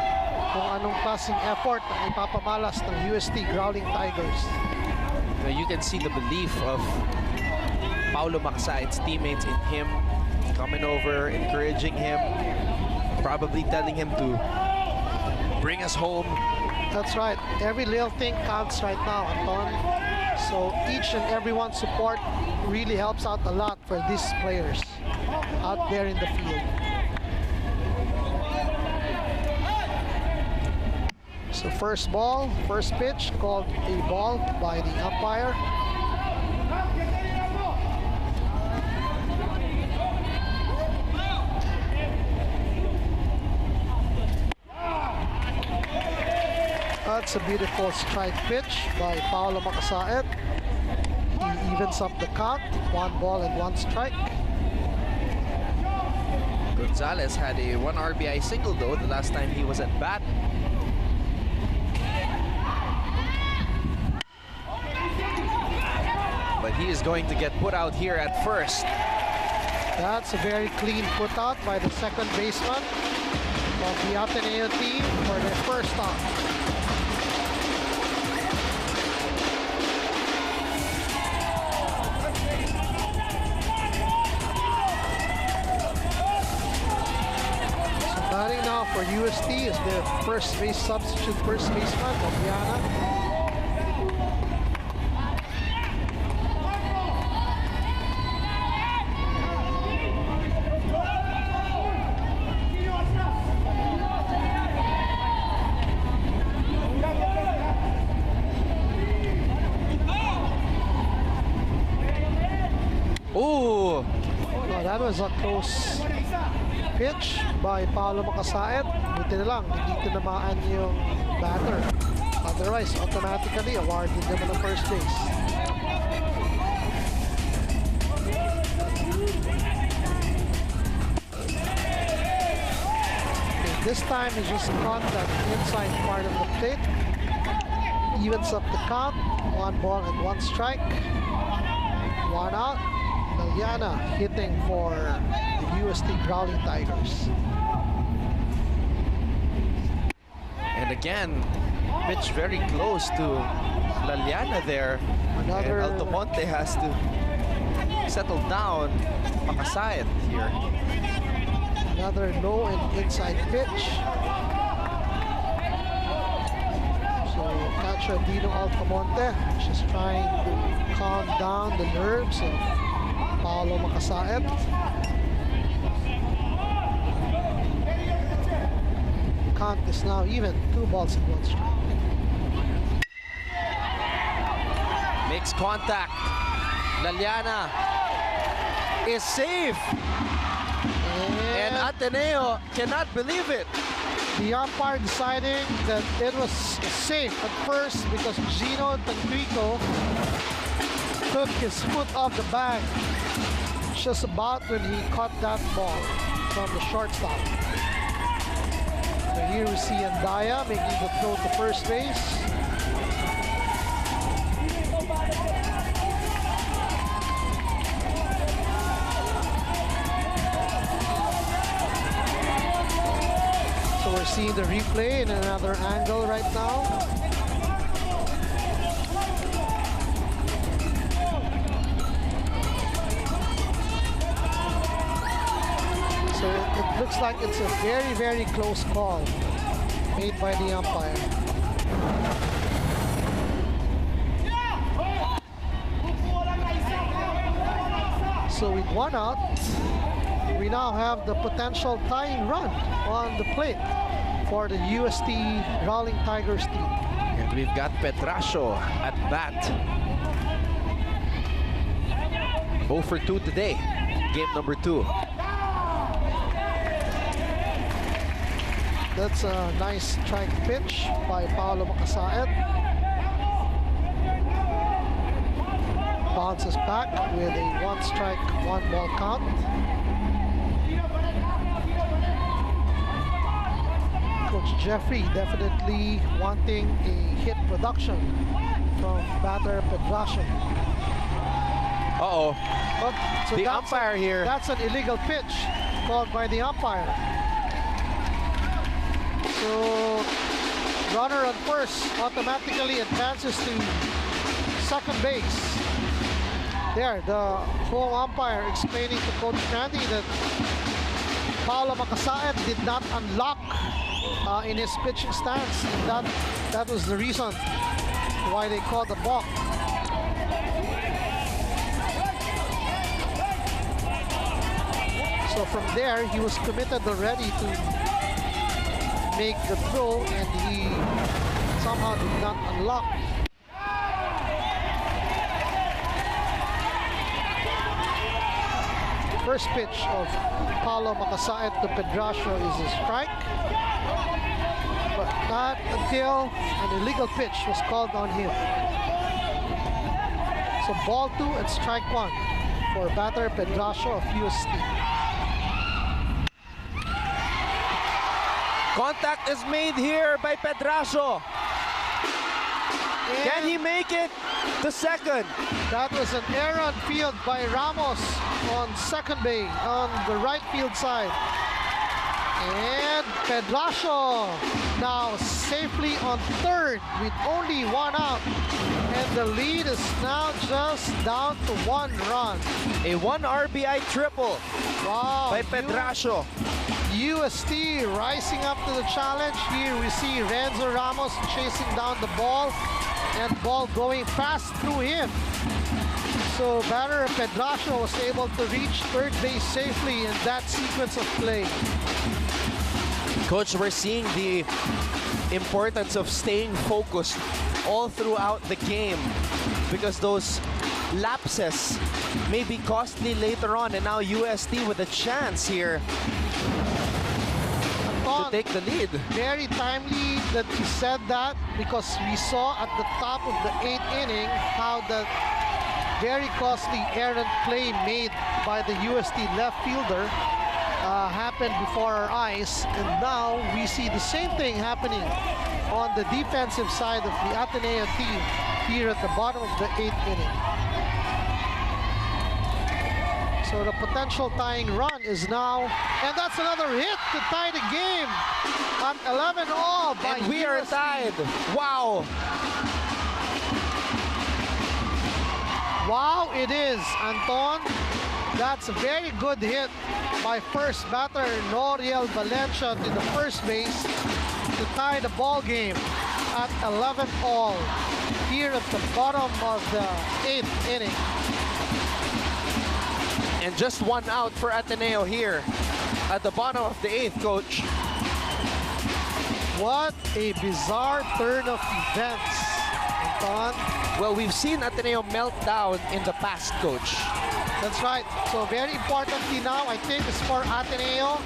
S2: kung anong klaseng effort ang ipapamalas ng UST Growling Tigers.
S1: You can see the belief of Paulo Macasayat's teammates in him, coming over, encouraging him, probably telling him to bring us home.
S2: That's right. Every little thing counts right now, Anton. So each and everyone's support really helps out a lot for these players out there in the field. So first ball, first pitch, called a ball by the umpire. That's a beautiful strike pitch by Paulo Macasayat. He evens up the count, 1 ball and 1 strike.
S1: Gonzalez had a 1 RBI single though the last time he was at bat. But he is going to get put out here at first.
S2: That's a very clean put out by the second baseman of the Ateneo team for their first out. Batting now for UST is their first base substitute first baseman, Mobiana.
S1: Ooh!
S2: Oh, that was a close pitch by Paulo Macasayat. Buti na lang, hindi tinamaan yung batter. Otherwise, automatically awarded naman ang first base. Okay, this time he just caught that inside part of the plate. Evens up the count. 1 ball and 1 strike. 1 out. Maliana hitting for the UST Growling Tigers.
S1: And again, pitch very close to Laliana there.
S2: Another-
S1: And Altamonte has to settle down Macasayat here.
S2: Another low and inside pitch. So catcher Dino Altamonte just trying to calm down the nerves of Paulo Macasayat. Count is now even, 2 balls and 1 strike.
S1: Makes contact. Laliana is safe. And Ateneo cannot believe it.
S2: The umpire deciding that it was safe at first because Gino Tanquico took his foot off the bag just about when he caught that ball from the shortstop. So here we see Andaya making the throw to first base. So we're seeing the replay in another angle right now. It looks like it's a very, very close call made by the umpire. So with 1 out, we now have the potential tying run on the plate for the UST Rolling Tigers team.
S1: And we've got Pedrasio at bat. 0 for 2 today, game number 2.
S2: That's a nice strike pitch by Paolo Macasaet. Bounces back with a 1-strike, 1-ball count. Coach Jeffrey definitely wanting a hit production from batter Pedrasio.
S1: Uh-oh.
S2: So
S1: The
S2: that's
S1: umpire here.
S2: That's an illegal pitch called by the umpire. So runner on first automatically advances to second base. There, the home umpire explaining to Coach Randy that Paolo Macasaet did not unlock in his pitching stance. And that was the reason why they called the balk. So from there, he was committed already to make the throw, and he somehow did not unlock. First pitch of Paolo Macasaet to Pedrasio is a strike, but not until an illegal pitch was called on him. So ball 2 and strike 1 for batter Pedrasio of UST.
S1: Contact is made here by Pedrasio. Can he make it to second?
S2: That was an errant field by Ramos on second base, on the right field side. And Pedrasio now safely on third with only 1 out. And the lead is now just down to 1 run.
S1: A 1 RBI triple
S2: Wow.
S1: by Pedrasio.
S2: UST rising up to the challenge. Here we see Renzo Ramos chasing down the ball, and ball going fast through him. So batter Pedrasio was able to reach third base safely in that sequence of play.
S1: Coach, we're seeing the importance of staying focused all throughout the game, because those lapses may be costly later on, and now UST with a chance here to take the lead.
S2: Very timely that you said that, because we saw at the top of the 8th inning how the very costly errant play made by the UST left fielder happened before our eyes, and now we see the same thing happening on the defensive side of the Ateneo team here at the bottom of the 8th inning. So the potential tying run is now, and that's another hit to tie the game at 11-all by
S1: And we are
S2: UST.
S1: tied. Wow.
S2: Wow, it is, Anton. That's a very good hit by first batter Noriel Valencia to the first base to tie the ball game at 11-all here at the bottom of the 8th inning.
S1: And just 1 out for Ateneo here at the bottom of the 8th, Coach.
S2: What a bizarre turn of events, Anton.
S1: Well, we've seen Ateneo melt down in the past, Coach.
S2: That's right. So very importantly now, I think, is for Ateneo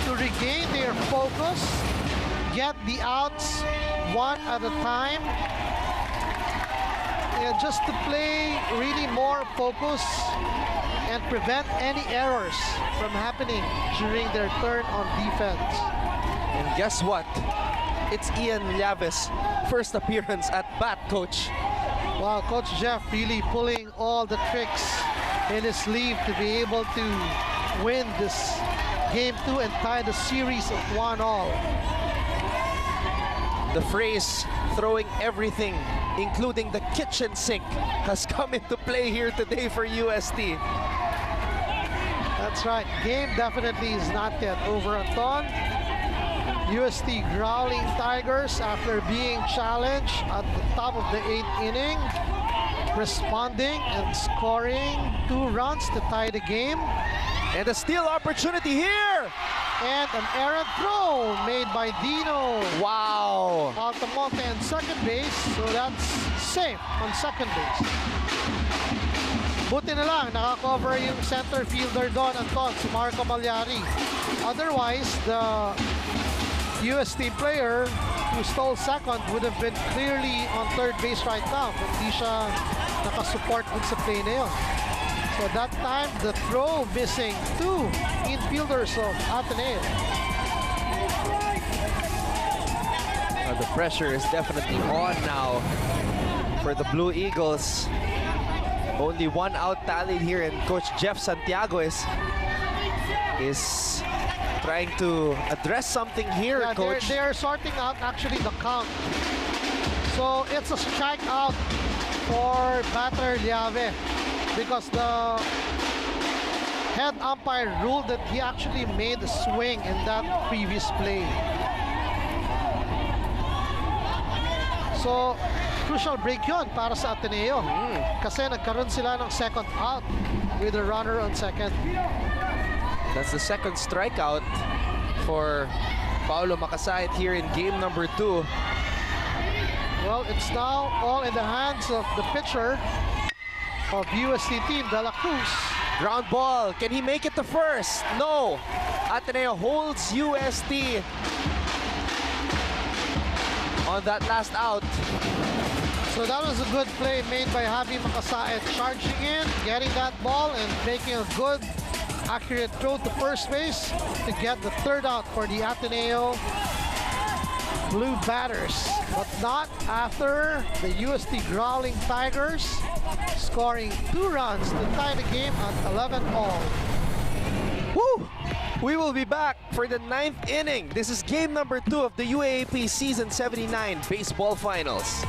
S2: to regain their focus, get the outs 1 at a time, and just to play really more focus and prevent any errors from happening during their turn on defense.
S1: And guess what? It's Ian Llaves' first appearance at bat, Coach.
S2: Wow, Coach Jeff really pulling all the tricks in his sleeve to be able to win this game 2 and tie the series of 1-all.
S1: The phrase, throwing everything, including the kitchen sink, has come into play here today for UST.
S2: That's right. Game definitely is not yet over, Anton. UST Growling Tigers, after being challenged at the top of the 8th inning, responding and scoring 2 runs to tie the game.
S1: And a steal opportunity here.
S2: And an errant throw made by Dino
S1: Wow.
S2: Altamonte in second base. So that's safe on second base. Buti na lang, nakakover yung center fielder doon, Anton, si Marco Malyari. Otherwise, the UST player who stole second would have been clearly on third base right now kung di siya nakasupport dun sa play na yun. So that time, the throw missing 2 infielders of Ateneo.
S1: The pressure is definitely on now for the Blue Eagles. Only 1 out tallied here, and Coach Jeff Santiago is trying to address something here,
S2: Yeah,
S1: Coach.
S2: they're sorting out actually the count. So it's a strikeout for batter Liave because the head umpire ruled that he actually made a swing in that previous play. So, crucial break yun para sa Ateneo. Kasi nagkaroon sila ng second out with a runner on second.
S1: That's the second strikeout for Paulo Makasait here in game number 2.
S2: Well, it's now all in the hands of the pitcher of UST team, De La Cruz.
S1: Ground ball. Can he make it to first? No. Ateneo holds UST on that last out.
S2: So that was a good play made by Javi Makasait, charging in, getting that ball, and making a good, accurate throw to first base to get the third out for the Ateneo Blue batters. But not after the UST Growling Tigers scoring 2 runs to tie the game at 11 all.
S1: Woo! We will be back for the 9th inning. This is game number 2 of the UAAP Season 79 Baseball Finals.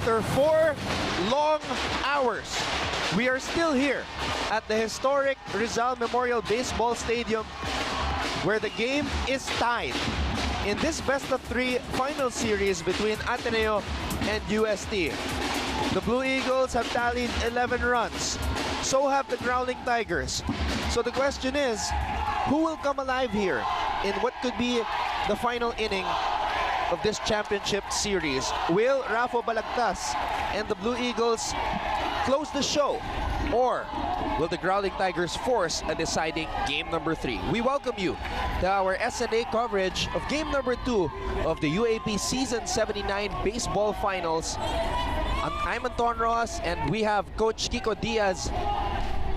S1: After 4 long hours, we are still here at the historic Rizal Memorial Baseball Stadium, where the game is tied in this best-of-3 final series between Ateneo and UST. The Blue Eagles have tallied 11 runs. So have the Growling Tigers. So the question is, who will come alive here in what could be the final inning of this championship series? Will Raffo Balagtas and the Blue Eagles close the show, or will the Growling Tigers force a deciding game number 3? We welcome you to our SNA coverage of game number 2 of the UAP Season 79 Baseball Finals. I'm Anton Rojas, and we have Coach Kiko Diaz.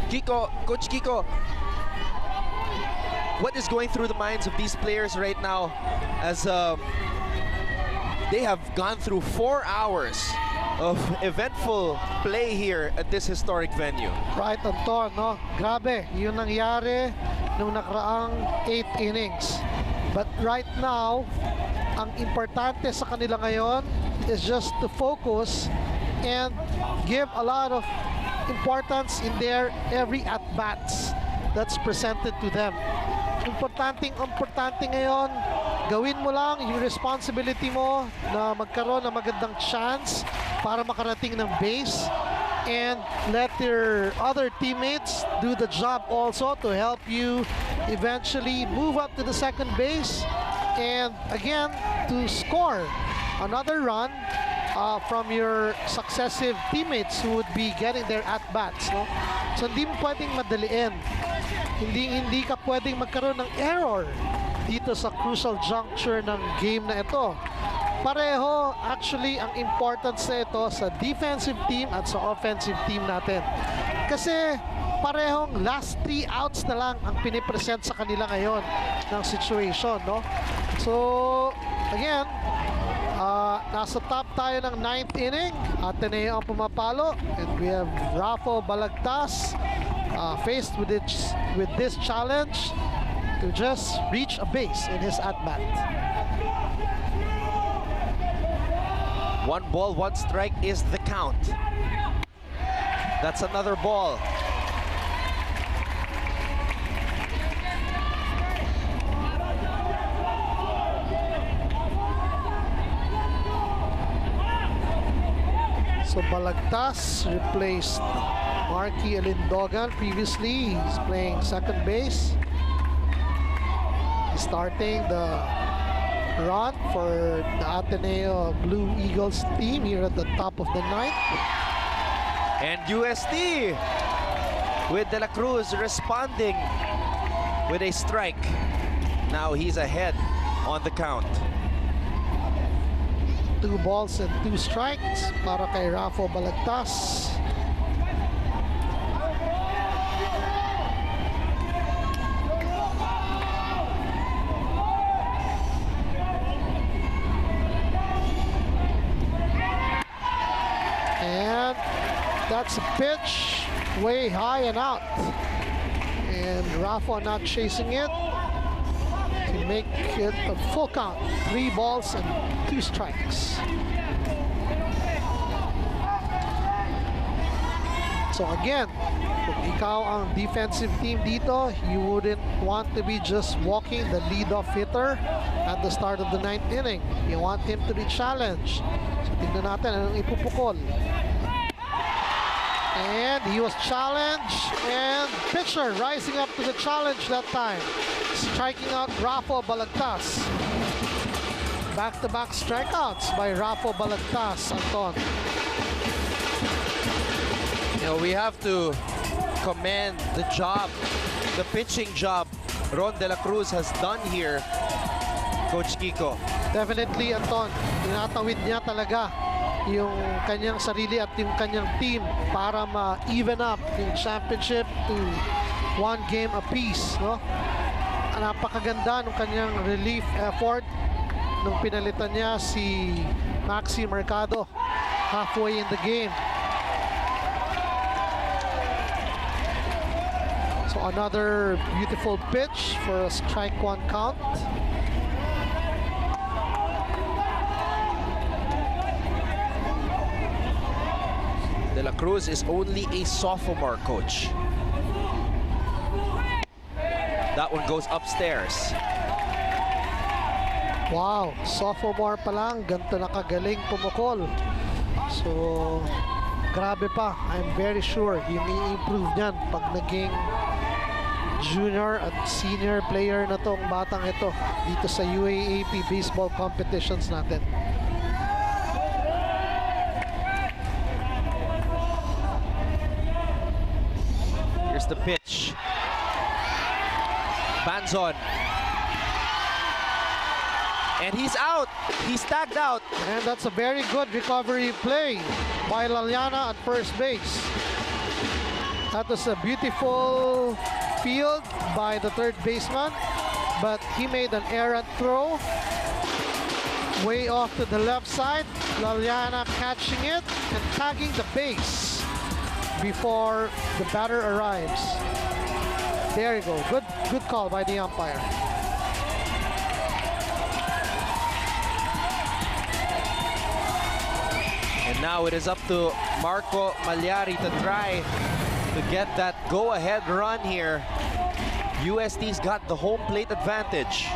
S1: Coach Kiko, what is going through the minds of these players right now as they have gone through 4 hours of eventful play here at this historic venue?
S2: Right, Anton, no? Grabe, yun nangyari nung nakaraang 8 innings. But right now, ang importante sa kanila ngayon is just to focus and give a lot of importance in their every at-bats that's presented to them. Importante ngayon, gawin mo lang yung responsibility mo na magkaroon ng magandang chance para makarating ng base, and let your other teammates do the job also to help you eventually move up to the second base and again to score another run from your successive teammates who would be getting their at-bats, no? So hindi mo pwedeng madaliin. Hindi ka pwedeng magkaroon ng error dito sa crucial juncture ng game na ito. Pareho, actually, ang importance na ito sa defensive team at sa offensive team natin. Kasi parehong last 3 outs na lang ang pinipresent sa kanila ngayon ng situation, no? So, again, nasa top tayo ng 9th inning. Ateneo ang pumapalo. And we have Rafa Balagtas faced with this challenge to just reach a base in his at-bat.
S1: 1 ball, 1 strike is the count. That's another ball.
S2: So Balagtas replaced Marky Alindogan. Previously, he's playing second base. He's starting the run for the Ateneo Blue Eagles team here at the top of the 9th.
S1: And UST with De La Cruz responding with a strike. Now he's ahead on the count.
S2: 2 balls and 2 strikes para kay Rafa Balagtas. And that's a pitch way high and out. And Rafa not chasing it to make it a full count. 3 balls and 2 strikes. So again, kung ikaw ang defensive team dito, you wouldn't want to be just walking the leadoff hitter at the start of the 9th inning. You want him to be challenged. So tignan natin anong ipupukol. And he was challenged, and pitcher rising up to the challenge that time, striking out Rafa Balagtas. Back-to-back strikeouts by Rafa Balagtas, Anton.
S1: You know, we have to commend the job, the pitching job Ron De La Cruz has done here, Coach Kiko.
S2: Definitely, Anton. Tinatawid niya talaga yung kanyang sarili at yung kanyang team para ma-even up yung championship to 1 game apiece, no? Napakaganda ng kanyang relief effort nung pinalitan niya si Maxi Mercado halfway in the game. So another beautiful pitch for a strike 1 count.
S1: De La Cruz is only a sophomore, Coach. That one goes upstairs.
S2: Wow, sophomore pa lang, ganito na kagaling pumukol. So, grabe pa. I'm very sure yung i-improve niyan pag naging junior at senior player na tong batang ito dito sa UAAP baseball competitions natin.
S1: Here's the pitch. Banzon. And he's out. He's tagged out.
S2: And that's a very good recovery play by Laliana at first base. That was a beautiful field by the third baseman, but he made an errant throw way off to the left side. Laliana catching it and tagging the base before the batter arrives. There you go. Good call by the umpire.
S1: And now it is up to Marco Malyari to try to get that go-ahead run here. UST's got the home plate advantage.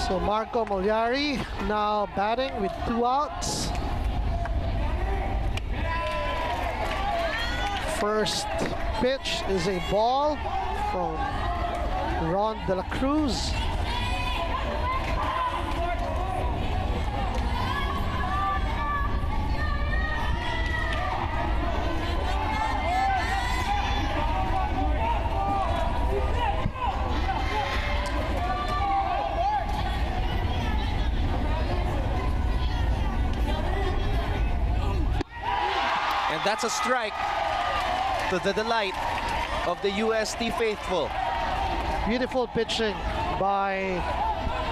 S2: So Marco Malyari now batting with 2 outs. First pitch is a ball from Ron De La Cruz.
S1: And that's a strike to the delight of the UST faithful.
S2: Beautiful pitching by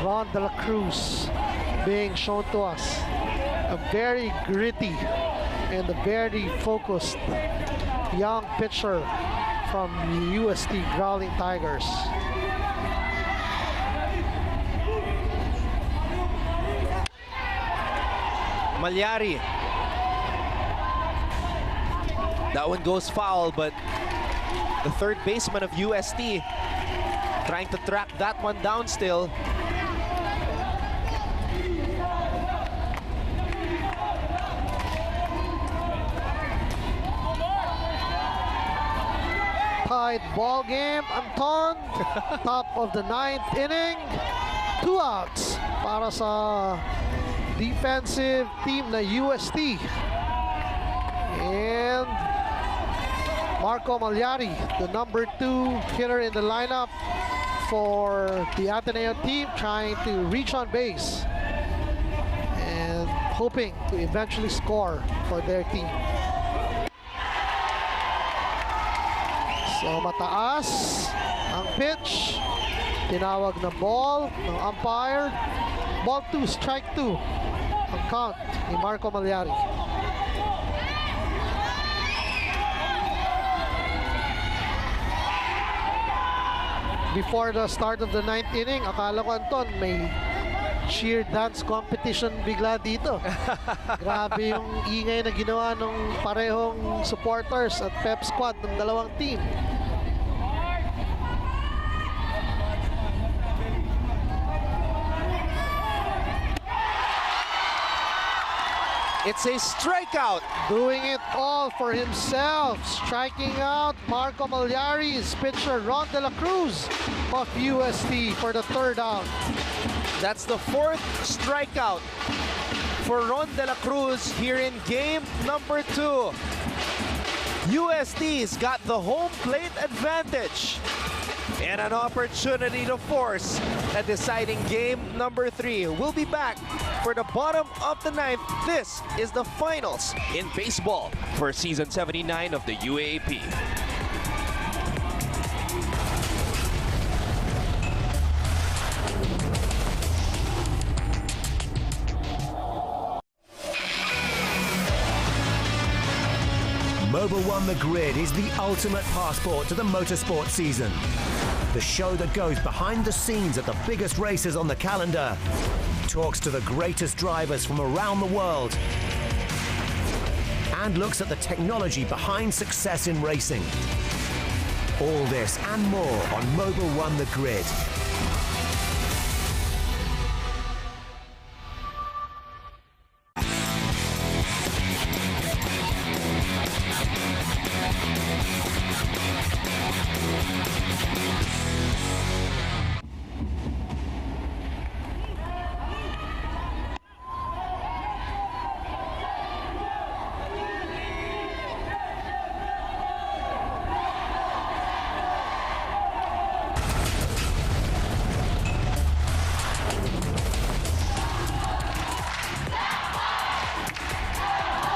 S2: Ron De La Cruz being shown to us. A very gritty and a very focused young pitcher from UST Growling Tigers.
S1: Malyari. That one goes foul, but the third baseman of UST trying to track that one down still.
S2: Tied ball game, Anton. Top of the 9th inning. 2 outs para sa defensive team na UST. And Marco Malyari, the number 2 hitter in the lineup for the Ateneo team, trying to reach on base and hoping to eventually score for their team. So mataas ang pitch. Tinawag na ball ng umpire. Ball 2, strike 2 ang count ni Marco Malyari. Before the start of the 9th inning, akala ko, Anton, may cheer dance competition bigla dito. Grabe yung ingay na ginawa ng parehong supporters at pep squad ng dalawang team.
S1: It's a strikeout.
S2: Doing it all for himself. Striking out Marco Malyari's pitcher Ron De La Cruz of UST for the 3rd out.
S1: That's the 4th strikeout for Ron De La Cruz here in game number 2. UST's got the home plate advantage and an opportunity to force a deciding game number 3. We'll be back for the bottom of the 9th. This is the finals in baseball for season 79 of the UAAP.
S5: Mobil One The Grid is the ultimate passport to the motorsport season. The show that goes behind the scenes at the biggest races on the calendar, talks to the greatest drivers from around the world, and looks at the technology behind success in racing. All this and more on Mobil One The Grid.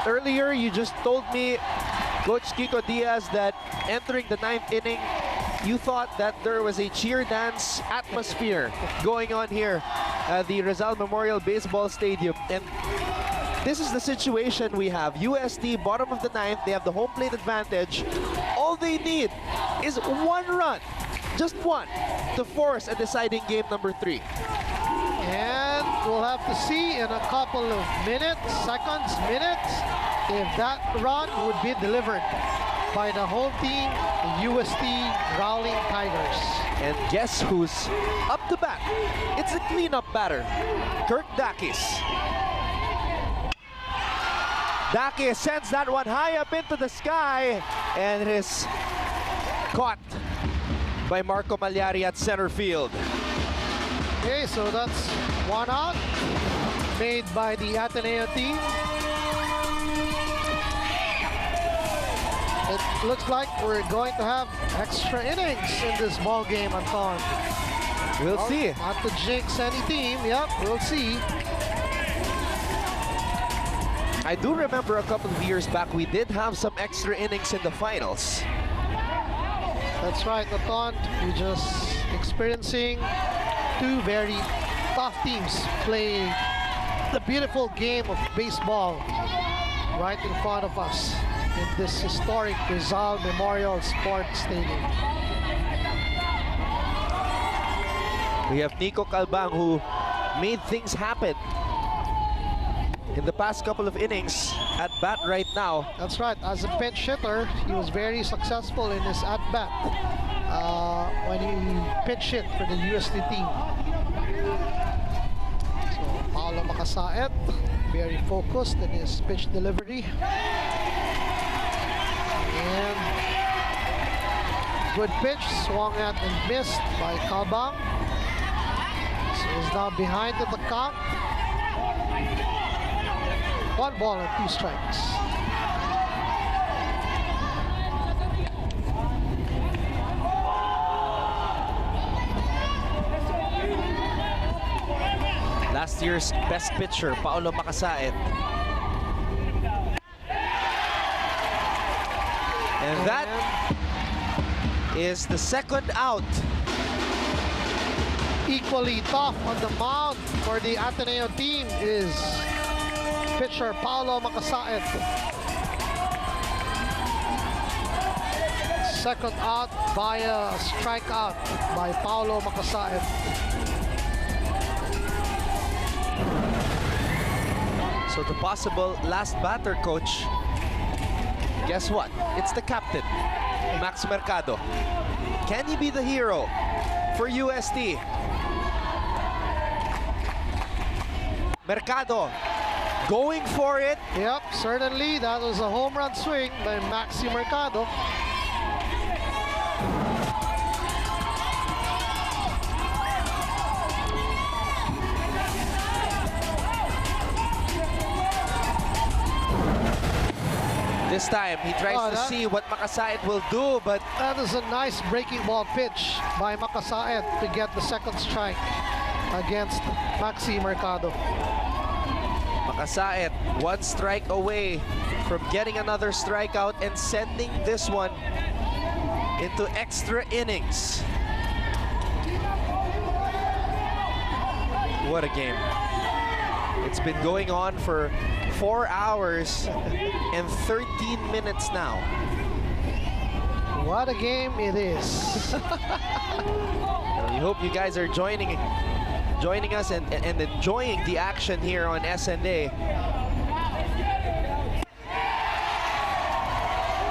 S1: Earlier, you just told me, Coach Kiko Diaz, that entering the 9th inning, you thought that there was a cheer dance atmosphere going on here at the Rizal Memorial Baseball Stadium. And this is the situation we have. UST, bottom of the 9th, they have the home plate advantage. All they need is 1 run, just 1, to force a deciding game number 3.
S2: And we'll have to see in a couple of minutes, if that run would be delivered by the home team, the UST Growling Tigers.
S1: And guess who's up to bat? It's a cleanup batter, Kirk Dakis. Dakis sends that one high up into the sky, and it is caught by Marco Malyari at center field.
S2: Okay, so that's one out made by the Ateneo team. It looks like we're going to have extra innings in this ball game, Anton.
S1: We'll see.
S2: Not to jinx any team. Yep, we'll see.
S1: I do remember a couple of years back we did have some extra innings in the finals.
S2: That's right, Anton. We're just experiencing two very tough teams play the beautiful game of baseball right in front of us in this historic Rizal Memorial Sports Stadium.
S1: We have Nico Calbang who made things happen in the past couple of innings at bat right now.
S2: That's right, as a pinch hitter, he was very successful in his at-bat when he pinch hit for the UST team. So, Paolo Makasaet, very focused in his pitch delivery. And good pitch, swung at and missed by Calbang. So he's now behind at the count. 1 ball and 2 strikes.
S1: Last year's best pitcher, Paolo Makasaet. And that is the second out.
S2: Equally tough on the mound for the Ateneo team is pitcher Paolo Makasaet. Second out via strikeout by Paolo Makasaet.
S1: So the possible last batter, coach, guess what? It's the captain, Max Mercado. Can he be the hero for UST? Mercado going for it.
S2: Yep, certainly that was a home run swing by Maxi Mercado.
S1: This time, he tries to see what Makasaet will do, but
S2: That is a nice breaking ball pitch by Makasaet to get the second strike against Maxi Mercado.
S1: Makasaet 1 strike away from getting another strikeout and sending this one into extra innings. What a game. It's been going on for 4 hours and 13 minutes now.
S2: What a game it is.
S1: We hope you guys are joining us and enjoying the action here on SNA.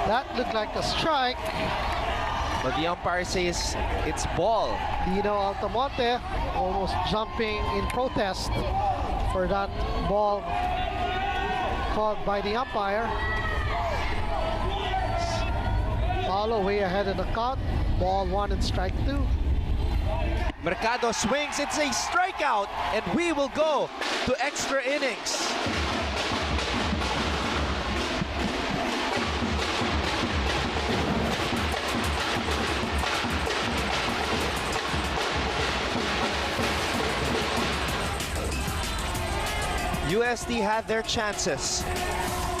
S2: That looked like a strike.
S1: But the umpire says it's ball.
S2: Dino Altamonte almost jumping in protest for that ball called by the umpire. Paolo way ahead in the count. Ball 1 and strike 2.
S1: Mercado swings, it's a strikeout, and we will go to extra innings. UST had their chances.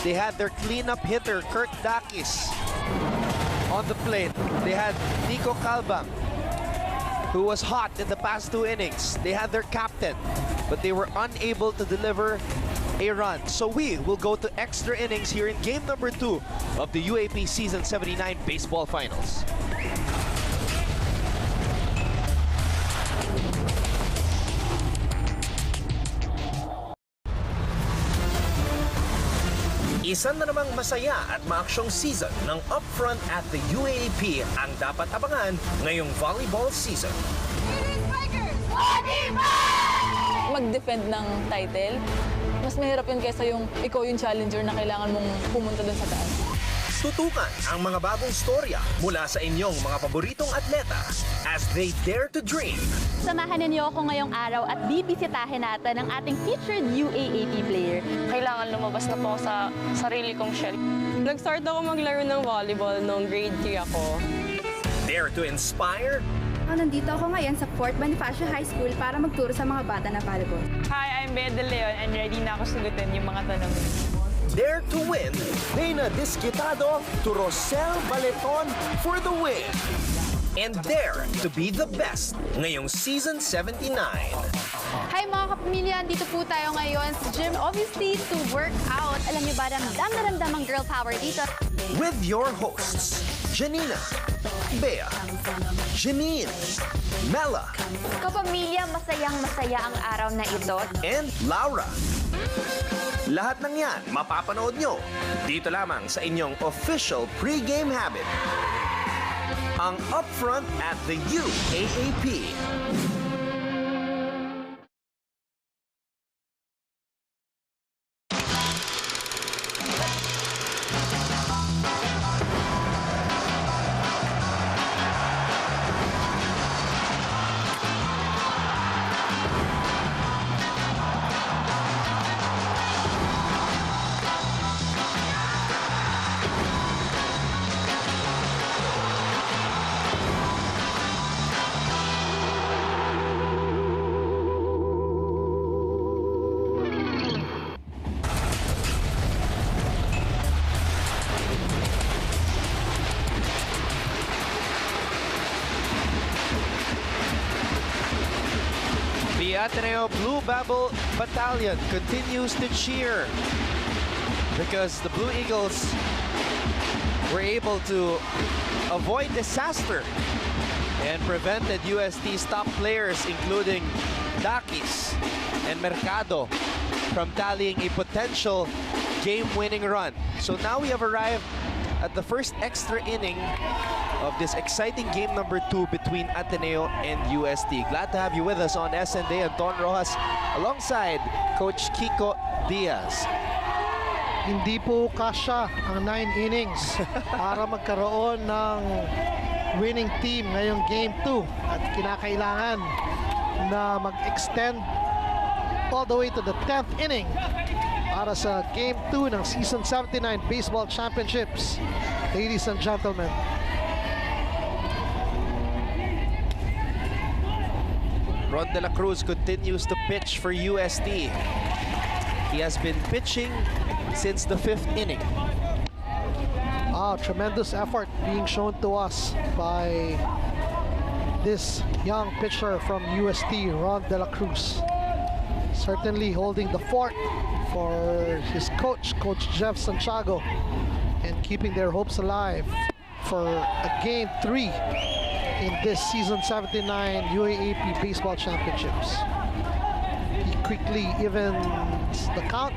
S1: They had their cleanup hitter, Kurt Dakis, on the plate. They had Nico Calbang, who was hot in the past 2 innings. They had their captain, but they were unable to deliver a run. So we will go to extra innings here in game number 2 of the UAP Season 79 Baseball Finals.
S5: Isa na namang masaya at maaksyong season ng upfront at the UAAP ang dapat abangan ngayong volleyball season.
S6: Mag-defend ng title, mas mahirap yun kaysa yung ikaw yung challenger na kailangan mong pumunta dun sa taas.
S5: Tutukan ang mga bagong storya mula sa inyong mga paboritong atleta as they dare to dream.
S7: Samahan ninyo ako ngayong araw at bibisitahin natin ang ating featured UAAP player.
S8: Kailangan lumabas na po sa sarili kong shell. Nag-start ako maglaro ng volleyball noong grade 3 ako.
S5: Dare to inspire,
S9: Nandito ako ngayon sa 4th Bonifacio High School para magturo sa mga bata na volleyball.
S8: Hi, I'm Bea De Leon and ready na ako sagutin yung mga tanong.
S5: dare to win. Dana Disquitado to Rosel Baleton for the win. And dare to be the best ngayong season 79.
S7: Hi mga kapamilya, dito po tayo ngayon sa gym, obviously to work out. Alam niyo ba, ramdam na ramdam ang girl power dito.
S5: With your hosts, Janina, Bea, Janine, Mela,
S7: Kapamilya, masayang-masaya ang araw na ito.
S5: and Laura. Lahat ng yan mapapanood nyo dito lamang sa inyong official pre-game habit. Ang Upfront at the UAAP.
S1: The Ateneo Blue Babel Battalion continues to cheer because the Blue Eagles were able to avoid disaster and prevented UST's top players, including Dakis and Mercado, from tallying a potential game-winning run. So now we have arrived at the first extra inning of this exciting game number 2 between Ateneo and UST. Glad to have you with us on SND. Anton Rojas alongside Coach Kiko Diaz.
S2: Hindi po kasya ang 9 innings para magkaroon ng winning team ngayong game 2 at kinakailangan na mag-extend all the way to the 10th inning para sa game 2 ng Season 79 Baseball Championships. Ladies and gentlemen,
S1: Ron De La Cruz continues to pitch for UST. He has been pitching since the 5th inning.
S2: tremendous effort being shown to us by this young pitcher from UST, Ron De La Cruz. Certainly holding the fort for his coach, Coach Jeff Santiago, and keeping their hopes alive for a game 3 in this season 79 UAAP Baseball Championships. He quickly evens the count.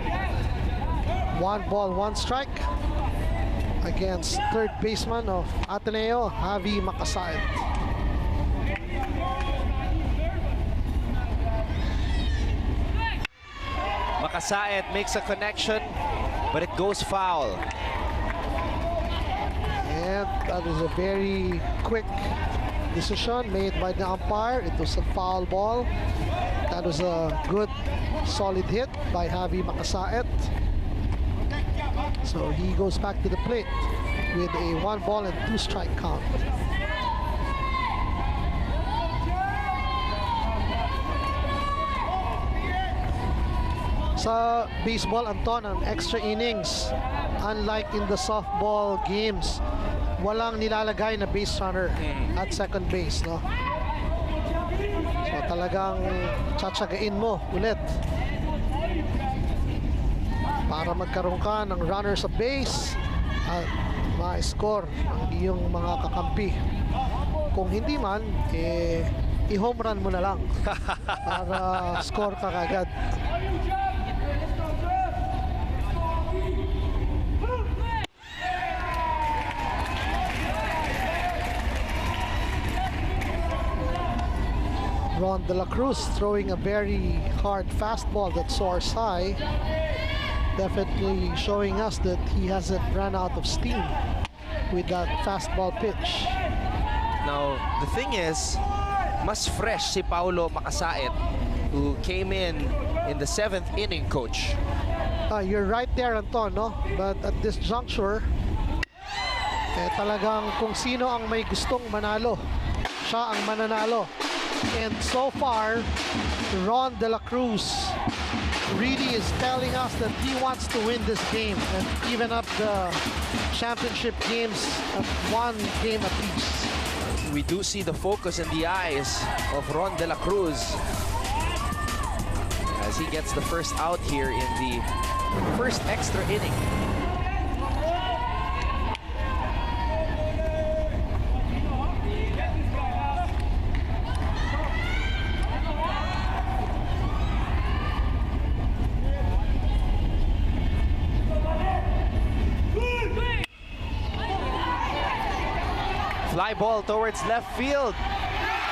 S2: 1 ball, 1 strike against third baseman of Ateneo, Javi Makasaet.
S1: Makasaet makes a connection, but it goes foul.
S2: And that is a very quick decision made by the umpire. It was a foul ball. That was a good, solid hit by Javi Makasaet. So he goes back to the plate with a 1 ball and 2 strike count. Sa baseball, Anton, ang extra innings, unlike in the softball games, walang nilalagay na base runner at second base, no? So talagang tsatsagain mo ulit para magkaroon ka ng runner sa base at ma-score ang iyong mga kakampi. Kung hindi man, i-home run mo na lang para score ka kagad. Ron De La Cruz throwing a very hard fastball that soars high, definitely showing us that he hasn't run out of steam with that fastball pitch.
S1: Now, the thing is, mas fresh si Paulo Makasait, who came in the 7th inning, coach.
S2: You're right there, Anton, no? But at this juncture, talagang kung sino ang may gustong manalo, siya ang mananalo. And so far, Ron De La Cruz really is telling us that he wants to win this game and even up the championship games at 1 game apiece.
S1: We do see the focus in the eyes of Ron De La Cruz as he gets the first out here in the first extra inning. Fly ball towards left field.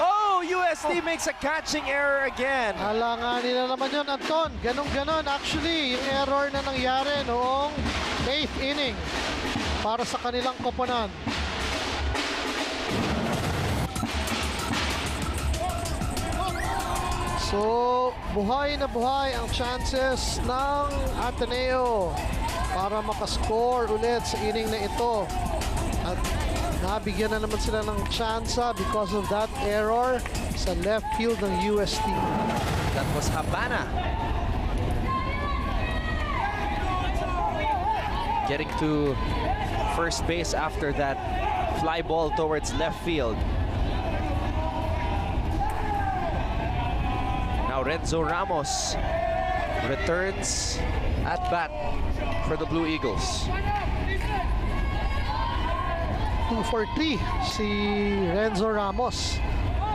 S1: Oh, USD makes a catching error again.
S2: Alanganin na naman yun, Anton. Ganon-ganon. Actually, yung error na nangyari noong 8th inning para sa kanilang koponan. So, buhay na buhay ang chances ng Ateneo para makascore ulit sa inning na ito. At nabigyan na naman sila ng tsansa because of that error sa left field ng UST.
S1: That was Habana. Getting to first base after that fly ball towards left field. Now Renzo Ramos returns at bat for the Blue Eagles.
S2: 2 for 3 si Renzo Ramos.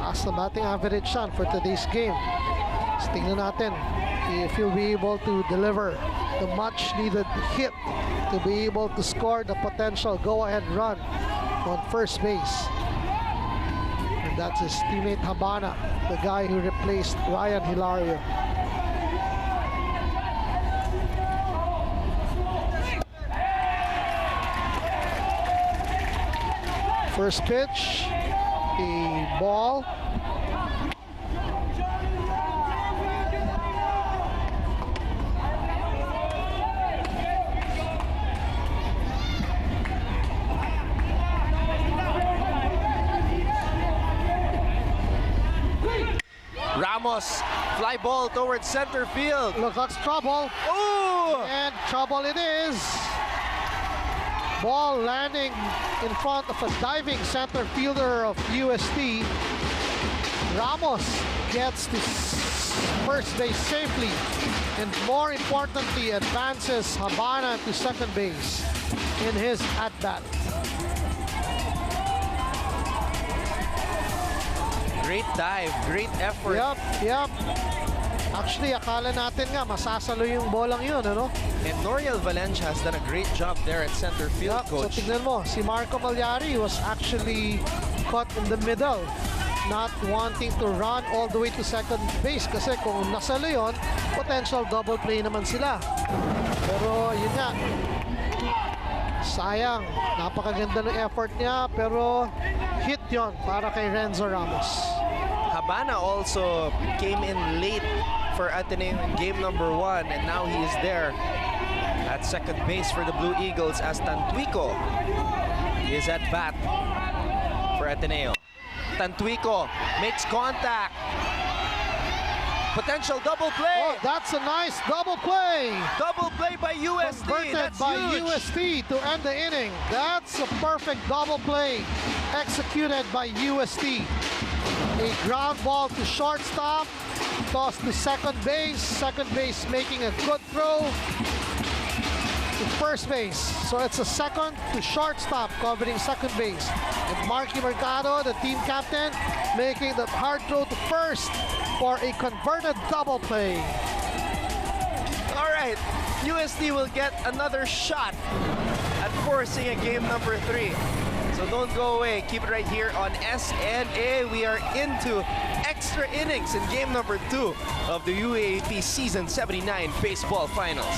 S2: Taas na batting average yan for today's game. So, tingnan natin if he'll be able to deliver the much needed hit to be able to score the potential go-ahead run on first base. And that's his teammate Habana, the guy who replaced Ryan Hilario. First pitch, a ball.
S1: Ramos, fly ball towards center field.
S2: Looks like trouble.
S1: Oh!
S2: And trouble it is. Ball landing in front of a diving center fielder of UST. Ramos gets to first base safely and more importantly advances Habana to second base in his at-bat.
S1: Great dive, great effort.
S2: Yep. Actually, akala natin nga masasalo yung bolang yun, ano?
S1: And Noriel Valencia has done a great job there at center field, coach.
S2: So tignan mo, si Marco Malyari was actually caught in the middle, not wanting to run all the way to second base kasi kung nasalo yun, potential double play naman sila. Pero yun nga, sayang, napakaganda ng effort niya pero hit yon para kay Renzo Ramos.
S1: Habana also came in late for Ateneo in game number 1 and now he is there at second base for the Blue Eagles as Tantuico is at bat for Ateneo. Tantuico makes contact. Potential double play.
S2: Oh, that's a nice double play.
S1: Double play by USD.
S2: Converted
S1: That's
S2: by
S1: huge.
S2: UST to end the inning. That's a perfect double play executed by UST. A ground ball to shortstop, toss to second base making a good throw to first base. So it's a second to shortstop covering second base. And Marky Mercado, the team captain, making the hard throw to first for a converted double play.
S1: All right, USD will get another shot at forcing a game number 3. So don't go away. Keep it right here on SNA. We are into extra innings in game number 2 of the UAAP Season 79 Baseball Finals.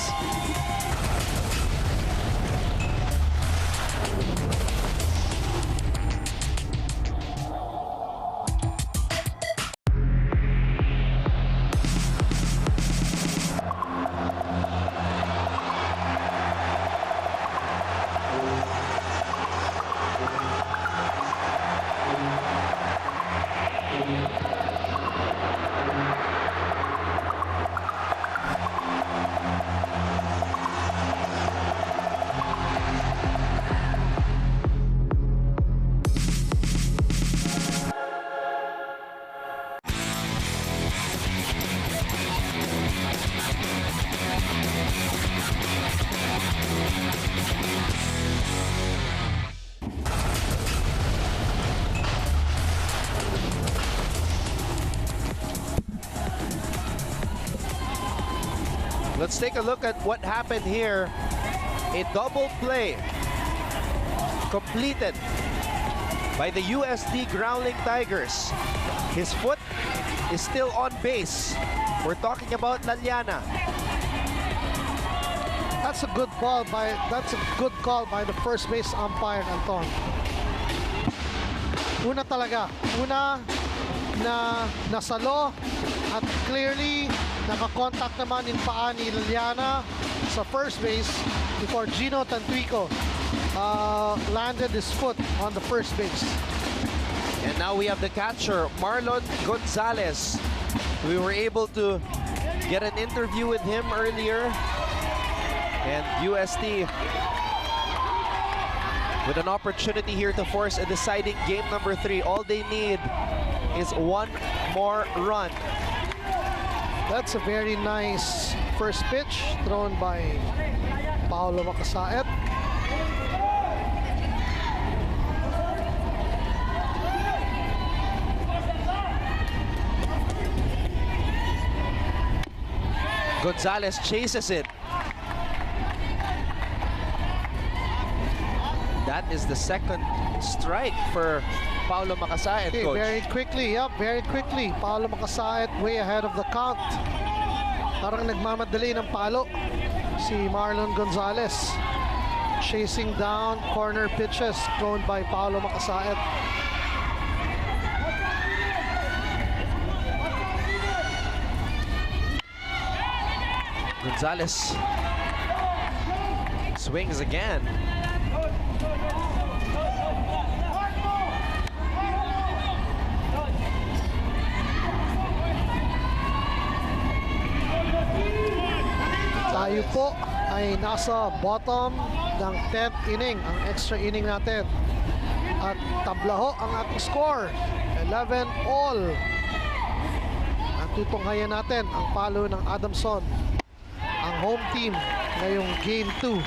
S1: Let's take a look at what happened here. A double play completed by the USD Growling Tigers. His foot is still on base. We're talking about Laliana.
S2: That's a good call by the first base umpire, Anton. Una talaga. Una na nasalo at clearly nakakontakt naman yung paa ni Laliana sa first base before Gino Tantuico landed his foot on the first base.
S1: And now we have the catcher, Marlon Gonzalez. We were able to get an interview with him earlier. And UST with an opportunity here to force a deciding game number 3. All they need is one more run.
S2: That's a very nice first pitch thrown by Paolo Macasaet.
S1: Gonzalez chases it. That is the second strike for Paolo Macasaet,
S2: Okay,
S1: coach.
S2: very quickly. Paolo Macasaet way ahead of the count. Parang nagmamadali ng palo si Marlon Gonzalez. Chasing down corner pitches thrown by Paolo Macasaet.
S1: Gonzalez swings again.
S2: Tayo po ay nasa bottom ng 10th inning, ang extra inning natin. At tablaho ang ating score, 11 all. At tutunghayan natin ang palo ng Adamson, ang home team ngayong Game 2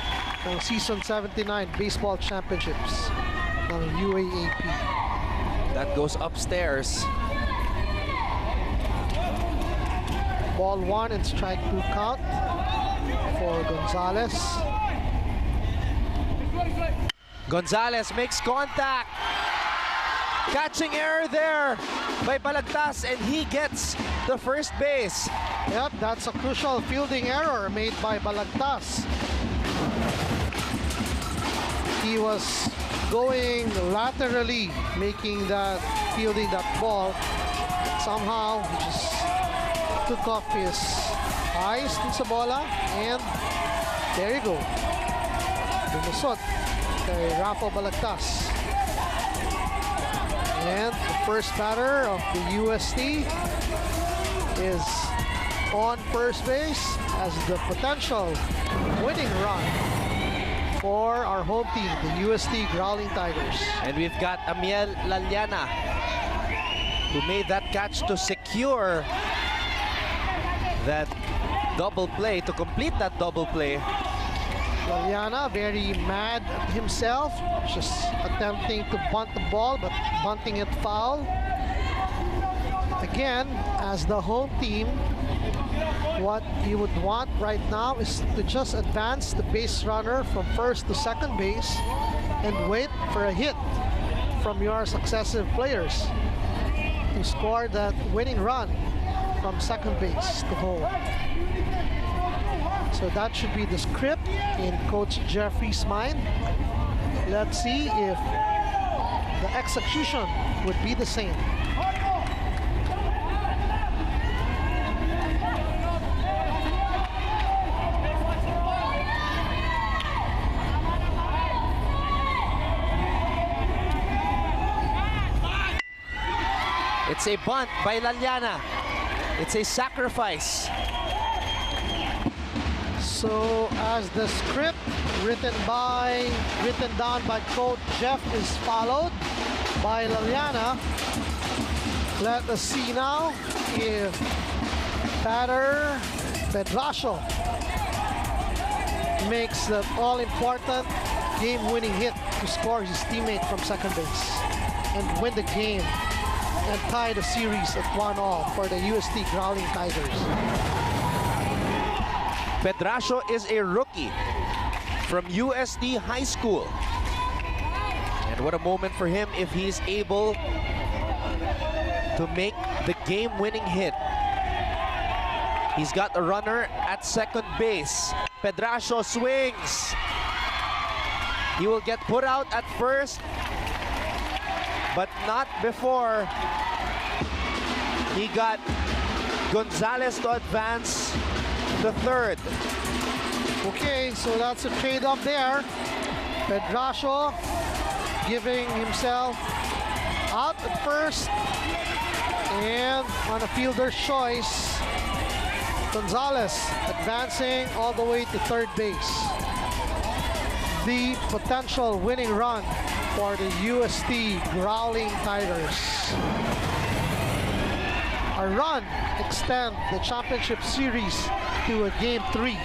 S2: ng Season 79 Baseball Championships ng UAAP.
S1: That goes upstairs.
S2: Ball 1 and strike 2 count for Gonzalez.
S1: Gonzalez makes contact. Catching error there by Balagtas, and he gets the first base.
S2: Yep, that's a crucial fielding error made by Balagtas. He was going laterally, fielding that ball. Somehow, he just took off his eyes dun sa bola, and there you go. Lumusot kay Rafa Balagtas. And the first batter of the UST is on first base as the potential winning run for our home team, the UST Growling Tigers.
S1: And we've got Amiel Laliana, who made that catch to secure that double play, to complete that double play.
S2: Laliana very mad at himself, just attempting to bunt the ball but bunting it foul. Again, as the home team, what you would want right now is to just advance the base runner from first to second base and wait for a hit from your successive players to score that winning run from second base to home. So that should be the script in Coach Jeffrey's mind. Let's see if the execution would be the same.
S1: It's a bunt by Laliana. It's a sacrifice.
S2: So as the script written down by Coach Jeff is followed by Laliana, let us see now if batter Pedrasio makes the all-important game-winning hit to score his teammate from second base and win the game and tie the series at 1-1 for the UST Growling Tigers.
S1: Pedracio is a rookie from USD High School. And what a moment for him if he's able to make the game-winning hit. He's got a runner at second base. Pedracio swings. He will get put out at first, but not before he got Gonzalez to advance the third.
S2: Okay, so that's a trade-off there. Pedracio giving himself out at first, and on a fielder's choice, Gonzalez advancing all the way to third base. The potential winning run for the UST Growling Tigers. A run extend the championship series to a game 3.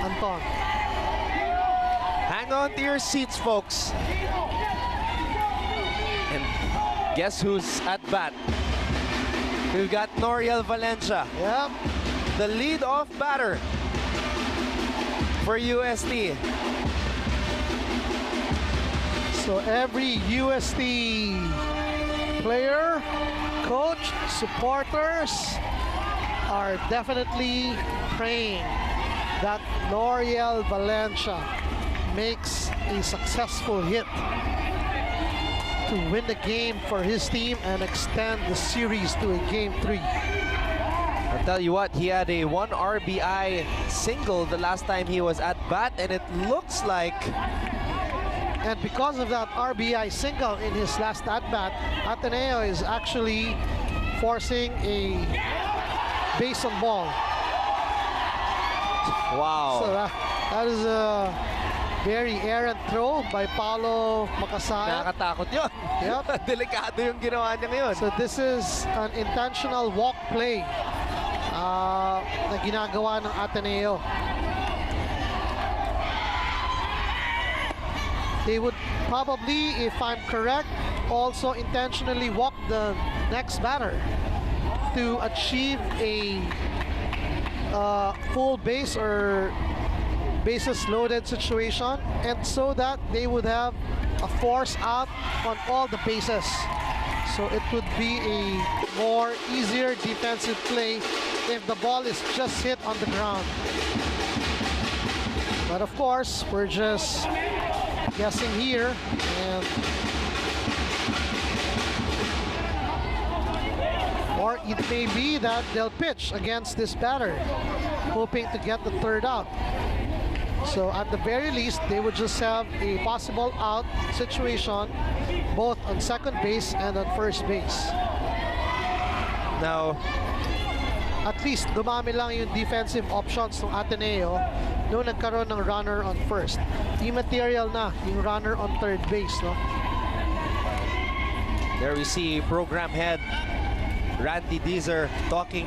S2: Anton.
S1: Hang on to your seats, folks. And guess who's at bat? We've got Noriel Valencia.
S2: Yep.
S1: The lead-off batter for UST.
S2: So every UST player, coach, supporters are definitely praying that Noriel Valencia makes a successful hit to win the game for his team and extend the series to a game 3.
S1: I'll tell you what, he had a 1 RBI single the last time he was at bat, and it looks like...
S2: And because of that RBI single in his last at-bat, Ateneo is actually forcing a base on ball.
S1: Wow.
S2: So that is a very errant throw by Paulo Makasaya.
S1: Nakakatakot yun.
S2: Yep.
S1: Delikado yung ginawa niya ngayon.
S2: So this is an intentional walk play na ginagawa ng Ateneo. They would probably, if I'm correct, also intentionally walk the next batter to achieve a full base or bases loaded situation, and so that they would have a force out on all the bases. So it would be a more easier defensive play if the ball is just hit on the ground. But of course, we're just guessing here, and or it may be that they'll pitch against this batter, hoping to get the third out. So at the very least, they would just have a possible out situation both on second base and on first base.
S1: Now,
S2: at least dumami lang yung defensive options ng Ateneo noong nagkaroon ng runner on first. Immaterial na yung runner on third base, no?
S1: there we see program head Randy Deezer talking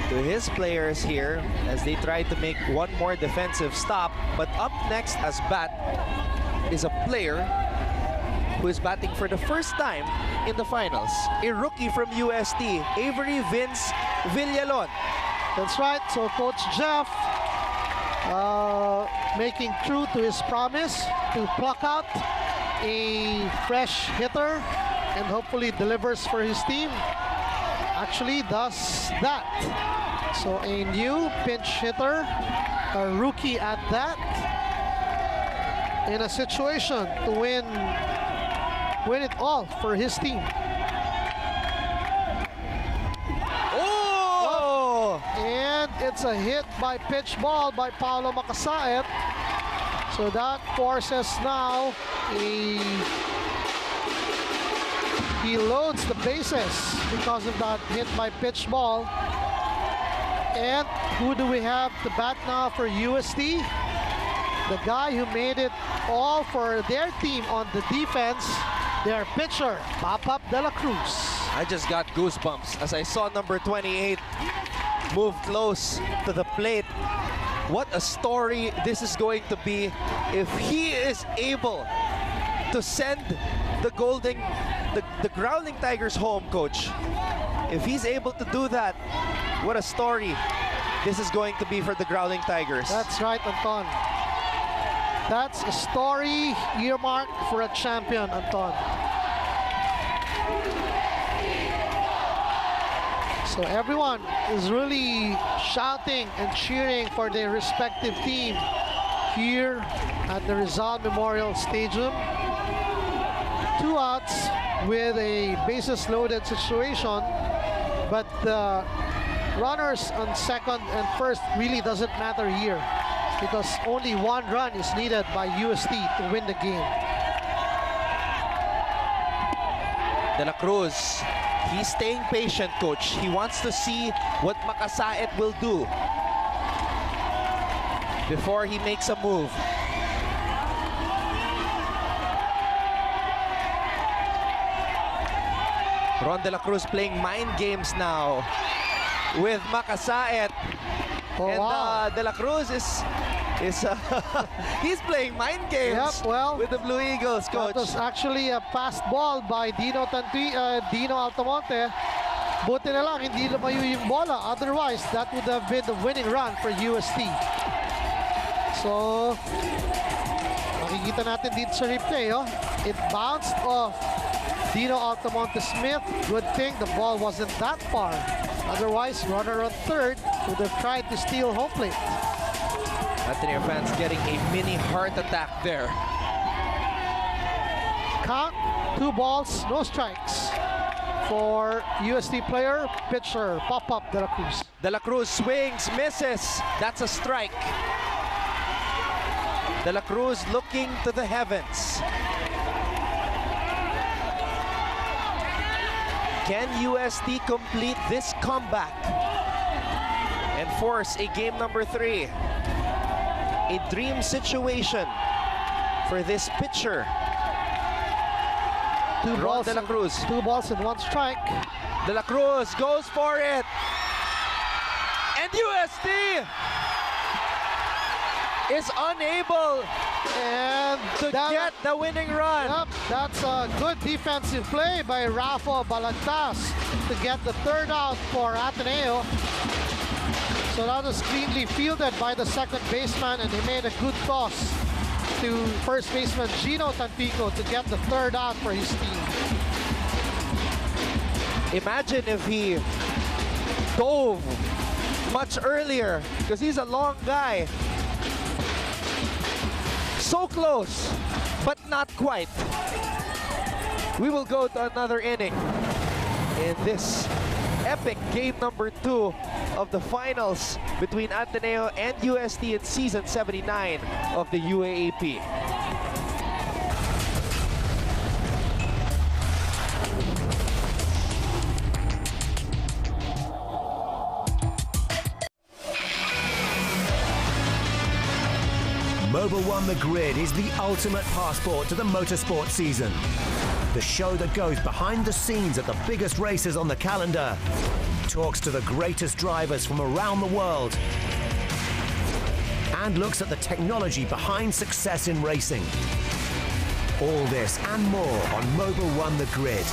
S1: to his players here as they try to make one more defensive stop. But up next as bat is a player who is batting for the first time in the finals. A rookie from UST, Avery Vince Villalon.
S2: That's right. So Coach Jeff making true to his promise to pluck out a fresh hitter and hopefully delivers for his team. Actually does that. So a new pinch hitter, a rookie at that, in a situation to win it all for his team.
S1: Oh!
S2: And it's a hit by pitch ball by Paulo Makasaet. So that forces now he loads the bases because of that hit by pitch ball. And who do we have to bat now for UST? The guy who made it all for their team on the defense, their pitcher, Papap De La Cruz.
S1: I just got goosebumps as I saw number 28 move close to the plate. What a story this is going to be if he is able to send the Growling Tigers home, Coach. If he's able to do that, what a story this is going to be for the Growling Tigers.
S2: That's right, Anton. That's a story earmarked for a champion, Anton. So everyone is really shouting and cheering for their respective team here at the Rizal Memorial Stadium. 2 outs with a bases loaded situation, but the runners on second and first really doesn't matter here because only 1 run is needed by UST to win the game.
S1: De La Cruz, he's staying patient, coach. He wants to see what Makasaet will do before he makes a move. Ron De La Cruz playing mind games now with Makasaet.
S2: Oh,
S1: and
S2: wow.
S1: De La Cruz is he's playing mind games.
S2: Yep, well,
S1: with the Blue Eagles, coach.
S2: That was actually a fast ball by Dino Altamonte. Buti na lang, hindi lumayo yung bola. Otherwise, that would have been the winning run for UST. So, makikita natin dito sa replay, oh. It bounced off Dino Altamonte Smith. Good thing the ball wasn't that far. Otherwise, runner on third would have tried to steal home plate.
S1: Ateneo fans getting a mini heart attack there.
S2: Count, 2 balls, no strikes for UST player, pitcher, pop-up De La Cruz.
S1: De La Cruz swings, misses. That's a strike. De La Cruz looking to the heavens. Can UST complete this comeback and force a game number 3? A dream situation for this pitcher.
S2: 2 balls,
S1: De La Cruz.
S2: 2 balls and 1 strike.
S1: De La Cruz goes for it. And UST is unable to get the winning run.
S2: Yep, that's a good defensive play by Rafa Balagtas to get the 3rd out for Ateneo. So that was cleanly fielded by the second baseman, and he made a good toss to first baseman Gino Tantico to get the 3rd out for his team.
S1: Imagine if he dove much earlier, because he's a long guy. So close, but not quite. We will go to another inning in this epic game number 2 of the finals between Ateneo and UST in season 79 of the UAAP.
S5: Mobile One The Grid is the ultimate passport to the motorsport season. The show that goes behind the scenes at the biggest races on the calendar, talks to the greatest drivers from around the world, and looks at the technology behind success in racing. All this and more on Mobile One The Grid.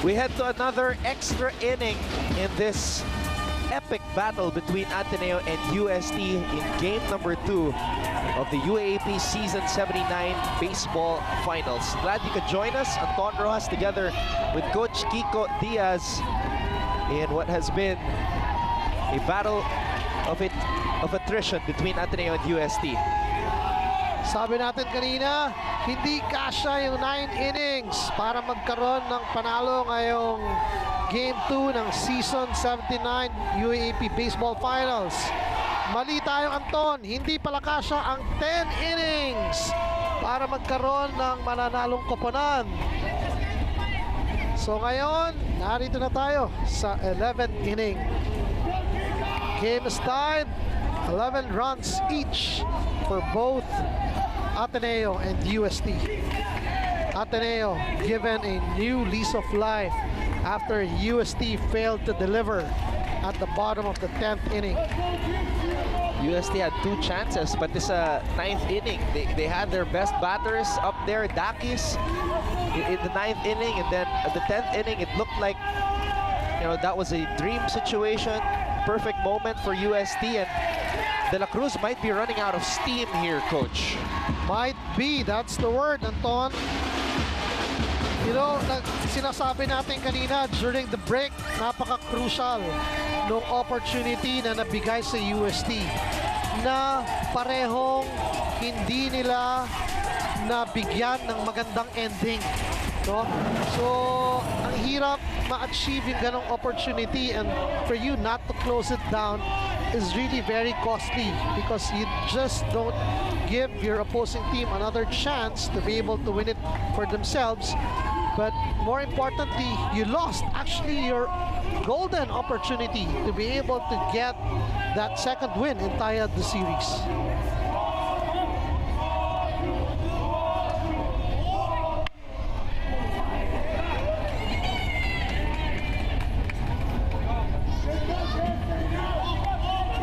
S1: We head to another extra inning in this epic battle between Ateneo and UST in game number 2 of the UAAP Season 79 Baseball Finals. Glad you could join us, Anton Rojas, together with Coach Kiko Diaz in what has been a battle of attrition between Ateneo and UST.
S2: Sabi natin kanina, hindi kasya yung 9 innings para magkaroon ng panalo ngayong Game 2 ng Season 79 UAAP Baseball Finals. Mali tayo, Anton. Hindi pala kasya ang 10 innings para magkaroon ng mananalong koponan. So ngayon, narito na tayo sa 11th inning. Game is tied, 11 runs each for both Ateneo and UST. Ateneo given a new lease of life after UST failed to deliver at the bottom of the 10th inning.
S1: UST had 2 chances, but this 9th inning, they had their best batters up there, Dakis, in the 9th inning, and then at the 10th inning, it looked like, you know, that was a dream situation, perfect moment for UST, and De La Cruz might be running out of steam here, Coach.
S2: Might be, that's the word, Anton. You know, sinasabi natin kanina during the break, napaka-crucial nung opportunity na nabigay sa UST na parehong hindi nila nabigyan ng magandang ending. No? So, ang hirap ma-achieve yung ganong opportunity, and for you not to close it down is really very costly because you just don't give your opposing team another chance to be able to win it for themselves. But more importantly, you lost actually your golden opportunity to be able to get that second win and tie up the series.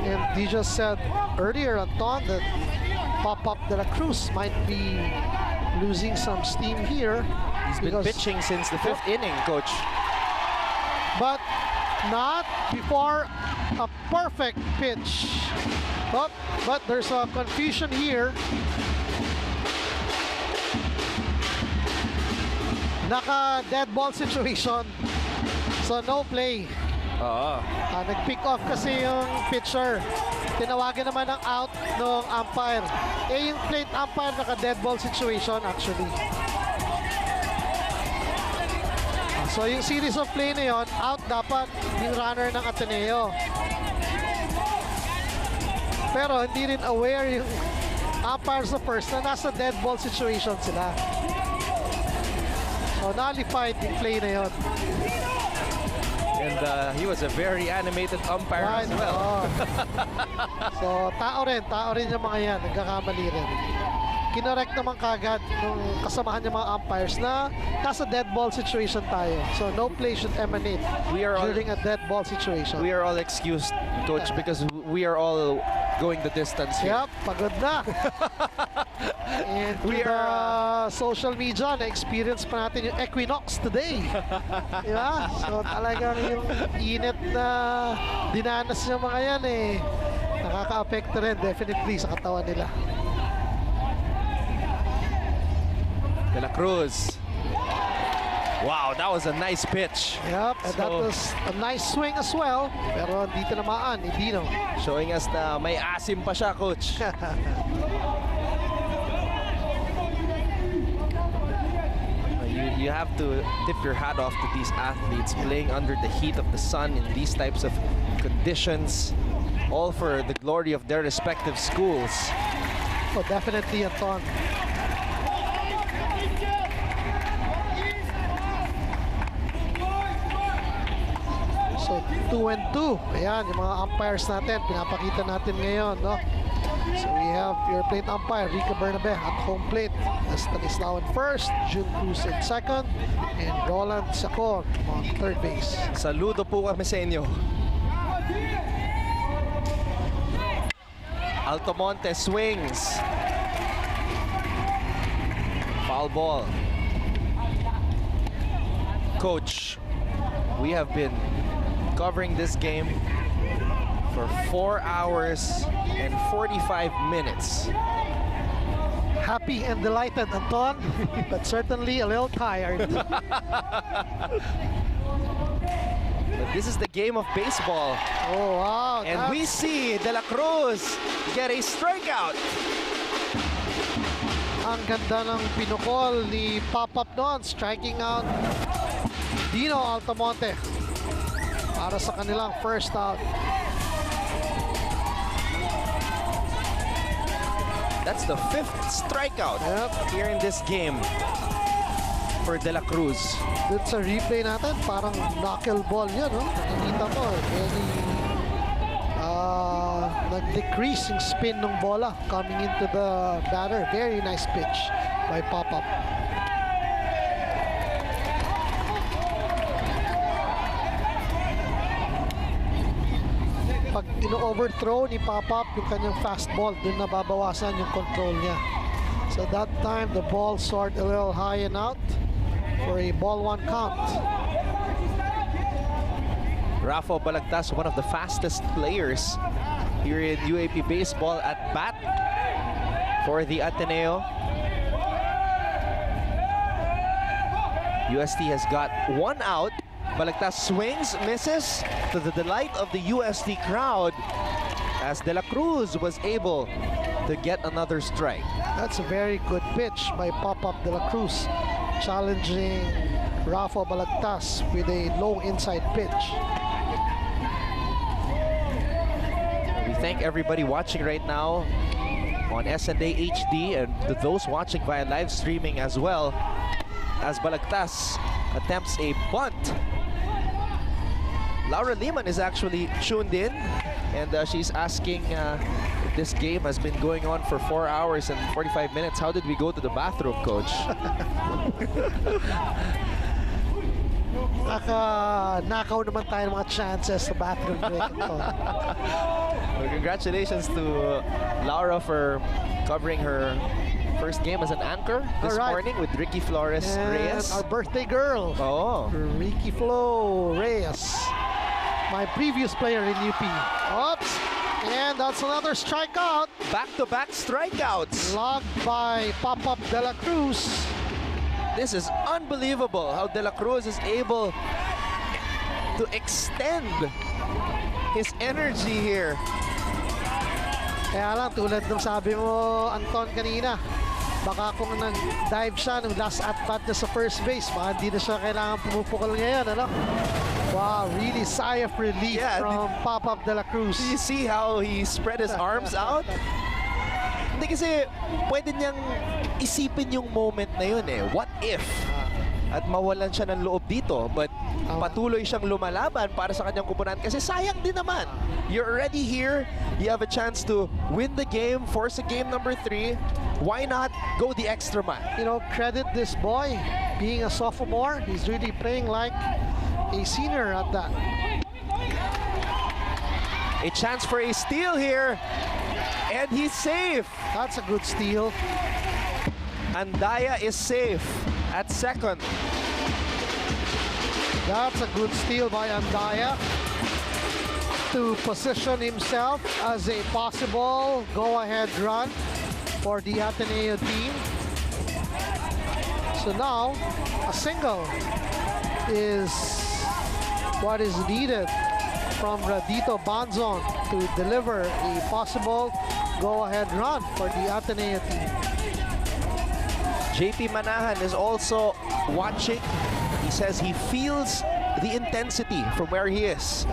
S2: And he just said earlier, Anton, that Pop-Up De La Cruz might be losing some steam here.
S1: He's been pitching since the 5th inning, Coach.
S2: But not before a perfect pitch. But there's a confusion here. Naka-dead ball situation. So no play. Nag-pick off kasi yung pitcher. Tinawagan naman ng out ng umpire. Yung plate umpire naka-dead ball situation actually. So yung series of play na yun, out dapat yung runner ng Ateneo. Pero hindi rin aware yung umpire sa first na nasa dead ball situation sila. So nullified yung play na yun.
S1: And he was a very animated umpire as well.
S2: So tao rin yung mga yan, nagkakamali rin. Kinorek naman kagad nung kasamahan ng mga umpires na nasa dead ball situation tayo. So no play should emanate during a dead ball situation.
S1: We are all excused, Coach, because we are all going the distance here.
S2: Yep, pagod na. And we are social media, na-experience pa natin yung equinox today. Diba? So talagang yung init na dinanas ng mga yan nakaka-affect rin definitely sa katawan nila.
S1: De La Cruz. Wow, that was a nice pitch.
S2: Yep, and that was a nice swing as well. Pero dito namaan, Dino.
S1: Showing us na may asim pa siya, Coach. You have to tip your hat off to these athletes playing under the heat of the sun in these types of conditions, all for the glory of their respective schools.
S2: Oh, definitely, Anton. So 2-2. Ayan, yung mga umpires natin, pinapakita natin ngayon, no? So we have your plate umpire, Rica Bernabe at home plate. Stanislao in first, June Cruz in second, and Roland Sacor on third base.
S1: Saludo po kami sa inyo. Altomonte swings. Foul ball. Coach, we have been covering this game for 4 hours and 45 minutes.
S2: Happy and delighted, Anton, but certainly a little tired.
S1: But this is the game of baseball.
S2: Oh, wow.
S1: And we see De La Cruz get a strikeout.
S2: Ang ganda ng pinukol ni Pop-Up doon, striking out Dino Altamonte para sa kanilang first out.
S1: That's the 5th strikeout here in this game for De La Cruz.
S2: Dun sa replay natin, parang knuckleball yun, no? Nakikita mo, very nag-decrease yung spin ng bola coming into the batter. Very nice pitch by Pop-Up. Pag ino-overthrow ni Pop-Up yung kanyang fastball, dun nababawasan yung control niya. So that time, the ball soared a little high and out for a ball 1 count.
S1: Rafa Balagtas, one of the fastest players here in UAP baseball at bat for the Ateneo. UST has got 1 out. Balagtas swings, misses, to the delight of the UST crowd as De La Cruz was able to get another strike.
S2: That's a very good pitch by Pop-Up De La Cruz, challenging Rafa Balagtas with a low inside pitch.
S1: We thank everybody watching right now on SNA HD and to those watching via live streaming as well, as Balagtas attempts a bunt. Laura Lehman is actually tuned in, and she's asking if this game has been going on for 4 hours and 45 minutes. How did we go to the bathroom, Coach?
S2: Nakaw naman tayo ng mga chances sa bathroom break.
S1: Well, congratulations to Laura for covering her first game as an anchor this morning with Ricky Flores Reyes.
S2: Our birthday girl, Ricky Flo Reyes, my previous player in UP. Oops, and that's another strikeout.
S1: Back-to-back strikeouts.
S2: Logged by Pop-Up De La Cruz.
S1: This is unbelievable how De La Cruz is able to extend his energy here.
S2: Kaya lang, tulad ng sabi mo, Anton, kanina, baka kung nag-dive siya ng last at-bat niya sa first base, baka hindi na siya kailangan pumupukol ngayon, ano? Wow, really sigh of relief from Pop-Up De La Cruz.
S1: Do you see how he spread his arms out? Hindi kasi pwede niyang isipin yung moment na yun eh. What if? At mawalan siya ng loob dito, but patuloy siyang lumalaban para sa kanyang kupunan kasi sayang din naman. You're already here, you have a chance to win the game, force a game number 3. Why not go the extra mile?
S2: You know, credit this boy. Being a sophomore, he's really playing like a senior at that.
S1: A chance for a steal here, and he's safe.
S2: That's a good steal.
S1: Andaya is safe at second.
S2: That's a good steal by Andaya to position himself as a possible go-ahead run for the Ateneo team. So now, a single is what is needed from Radito Banzon to deliver a possible go-ahead run for the Ateneo team.
S1: JP Manahan is also watching. He says he feels the intensity from where he is.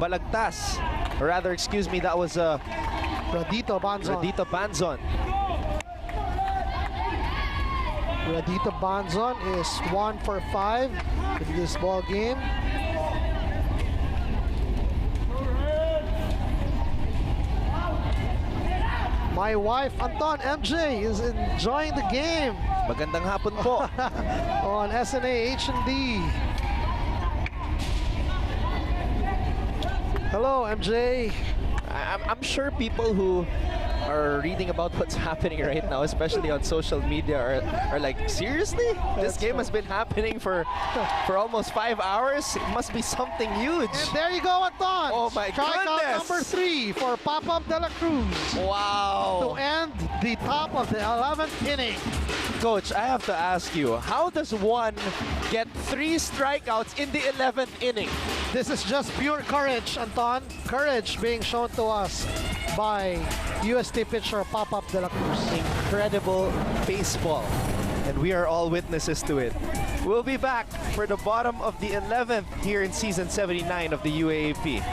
S1: Balagtas, or rather, excuse me, that was
S2: Radito Banzon.
S1: Radito Banzon.
S2: Radito Banzon is 1 for 5 in this ball game. My wife, Anton, MJ, is enjoying the game.
S1: Magandang hapon po.
S2: On SNA H&D. Hello, MJ.
S1: I'm sure people who are reading about what's happening right now, especially on social media, are like, seriously? This game has been happening for almost 5 hours? It must be something huge.
S2: And there you go, Anton.
S1: Oh my
S2: Strikeout
S1: goodness.
S2: number 3 for Pop-Up De La Cruz.
S1: Wow.
S2: To end the top of the 11th inning.
S1: Coach, I have to ask you, how does one get 3 strikeouts in the 11th inning?
S2: This is just pure courage, Anton. Courage being shown to us by UST pitcher Pop-Up De La Cruz.
S1: Incredible baseball, and we are all witnesses to it. We'll be back for the bottom of the 11th here in season 79 of the UAAP.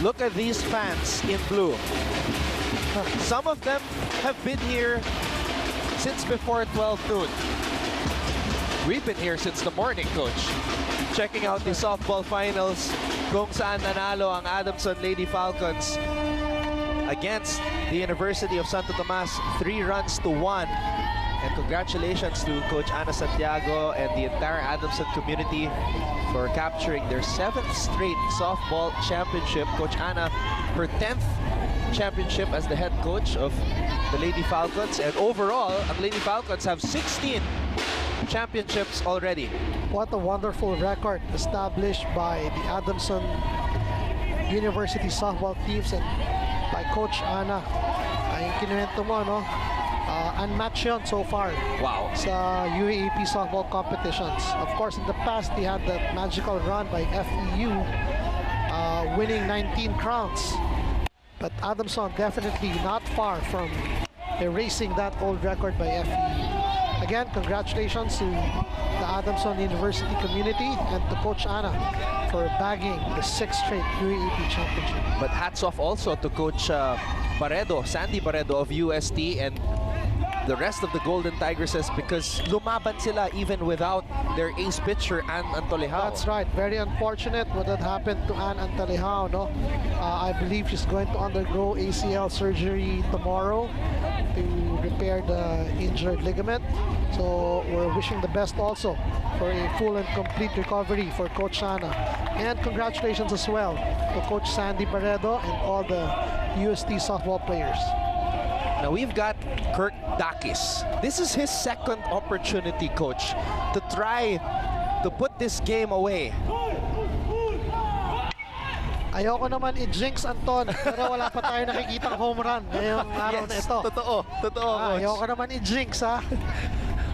S1: Look at these fans in blue. Some of them have been here since before 12 noon. We've been here since the morning, Coach. Checking out the softball finals kung saan nanalo ang Adamson Lady Falcons against the University of Santo Tomas 3-1. And congratulations to Coach Ana Santiago and the entire Adamson community for capturing their 7th straight softball championship. Coach Ana, her 10th championship as the head coach of the Lady Falcons. And overall, ang Lady Falcons have 16 championships already.
S2: What a wonderful record established by the Adamson University softball teams and by Coach Ana. Ay kinuwento mo, no? Unmatched yun so far.
S1: Wow.
S2: Sa UAAP softball competitions. Of course, in the past, they had that magical run by FEU, winning 19 crowns. But Adamson definitely not far from erasing that old record by FEU. Again, congratulations to the Adamson University community and to Coach Ana for bagging the 6th straight UAAP championship.
S1: But hats off also to Coach Baredo, Sandy Baredo of UST, and the rest of the Golden Tigresses, because lumaban sila even without their ace pitcher, Ann Antolejao.
S2: That's right. Very unfortunate what had happened to Ann Antolejao, no? I believe she's going to undergo ACL surgery tomorrow to repair the injured ligament. So we're wishing the best also for a full and complete recovery for Coach Ana. And congratulations as well to Coach Sandy Baredo and all the UST softball players.
S1: Now we've got Kirk Dakis. This is his 2nd opportunity, Coach, to try to put this game away.
S2: Ayoko naman i-jinx, Anton, pero wala pa tayo nakikitang home run ngayong araw na ito.
S1: Totoo, Coach.
S2: Ayoko naman i-jinx, ha?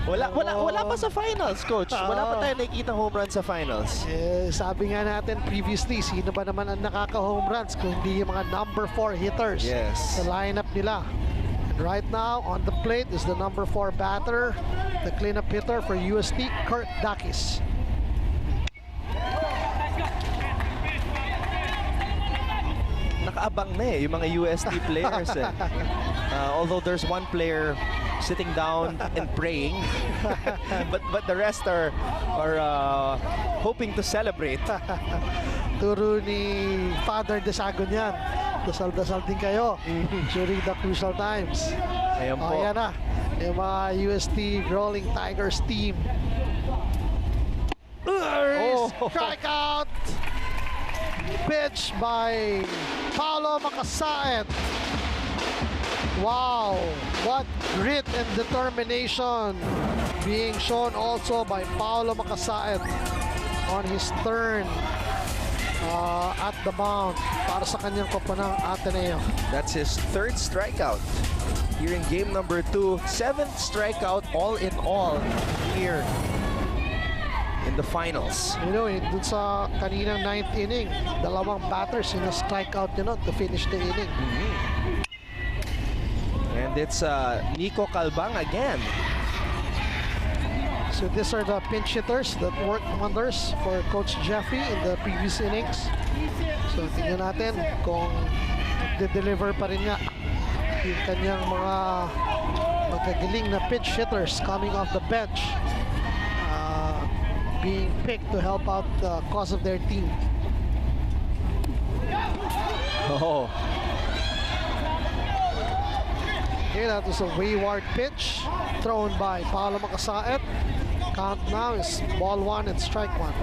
S1: Wala pa sa finals, Coach. Wala pa tayo nakikitang home run sa finals.
S2: Sabi nga natin previously, sino ba naman ang nakaka-home runs kung hindi yung mga number 4 hitters sa lineup nila. Right now, on the plate is the number 4 batter, the cleanup hitter for UST, Kurt Dakis.
S1: Nakaabang na yung mga UST players. Although there's one player sitting down and praying, but the rest are hoping to celebrate.
S2: Turo ni Father Desagon yan. Dasal-dasal din kayo during the crucial times.
S1: Ayan po.
S2: Ayan na, yung mga UST Rolling Tigers team. Strikeout! Pitch by Paolo Macasaet. Wow, what grit and determination being shown also by Paolo Macasaet on his turn at the mound para sa kanyang koponang Ateneo.
S1: That's his 3rd strikeout here in game number 2. 7th strikeout all in all here in the finals.
S2: You know, dun sa kaninang 9th inning, dalawang batters yung strikeout nyo to finish the inning.
S1: And it's Nico Calbang again.
S2: So these are the pinch hitters that worked wonders for Coach Jeffrey in the previous innings. So tingnan natin kung de-deliver pa rin nga yung kanyang mga magagaling na pinch hitters coming off the bench, being picked to help out the cause of their team.
S1: Oh.
S2: Okay, that was a wayward pitch thrown by Paolo Macasaet. Count now is ball 1 and strike 1.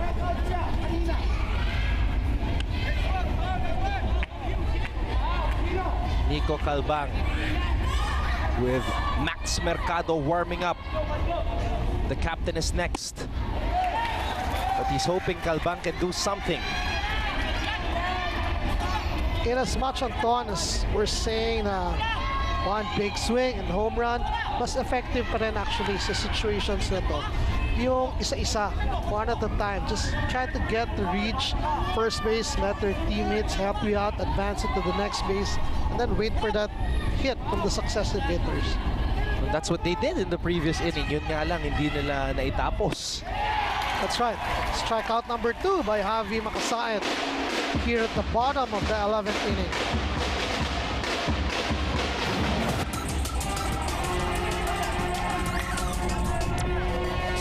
S1: Nico Calbang with Max Mercado warming up. The captain is next, but he's hoping Calbang can do something.
S2: In as much, Anton, as we're saying one big swing and home run, mas effective pa rin actually sa situations na to yung isa-isa, one at a time. Just try to get to reach first base, let their teammates help you out, advance it to the next base, and then wait for that hit from the successive hitters.
S1: And that's what they did in the previous inning. Yun nga lang, hindi nila naitapos.
S2: That's right. Strikeout number 2 by Javi Makasaet here at the bottom of the 11th inning.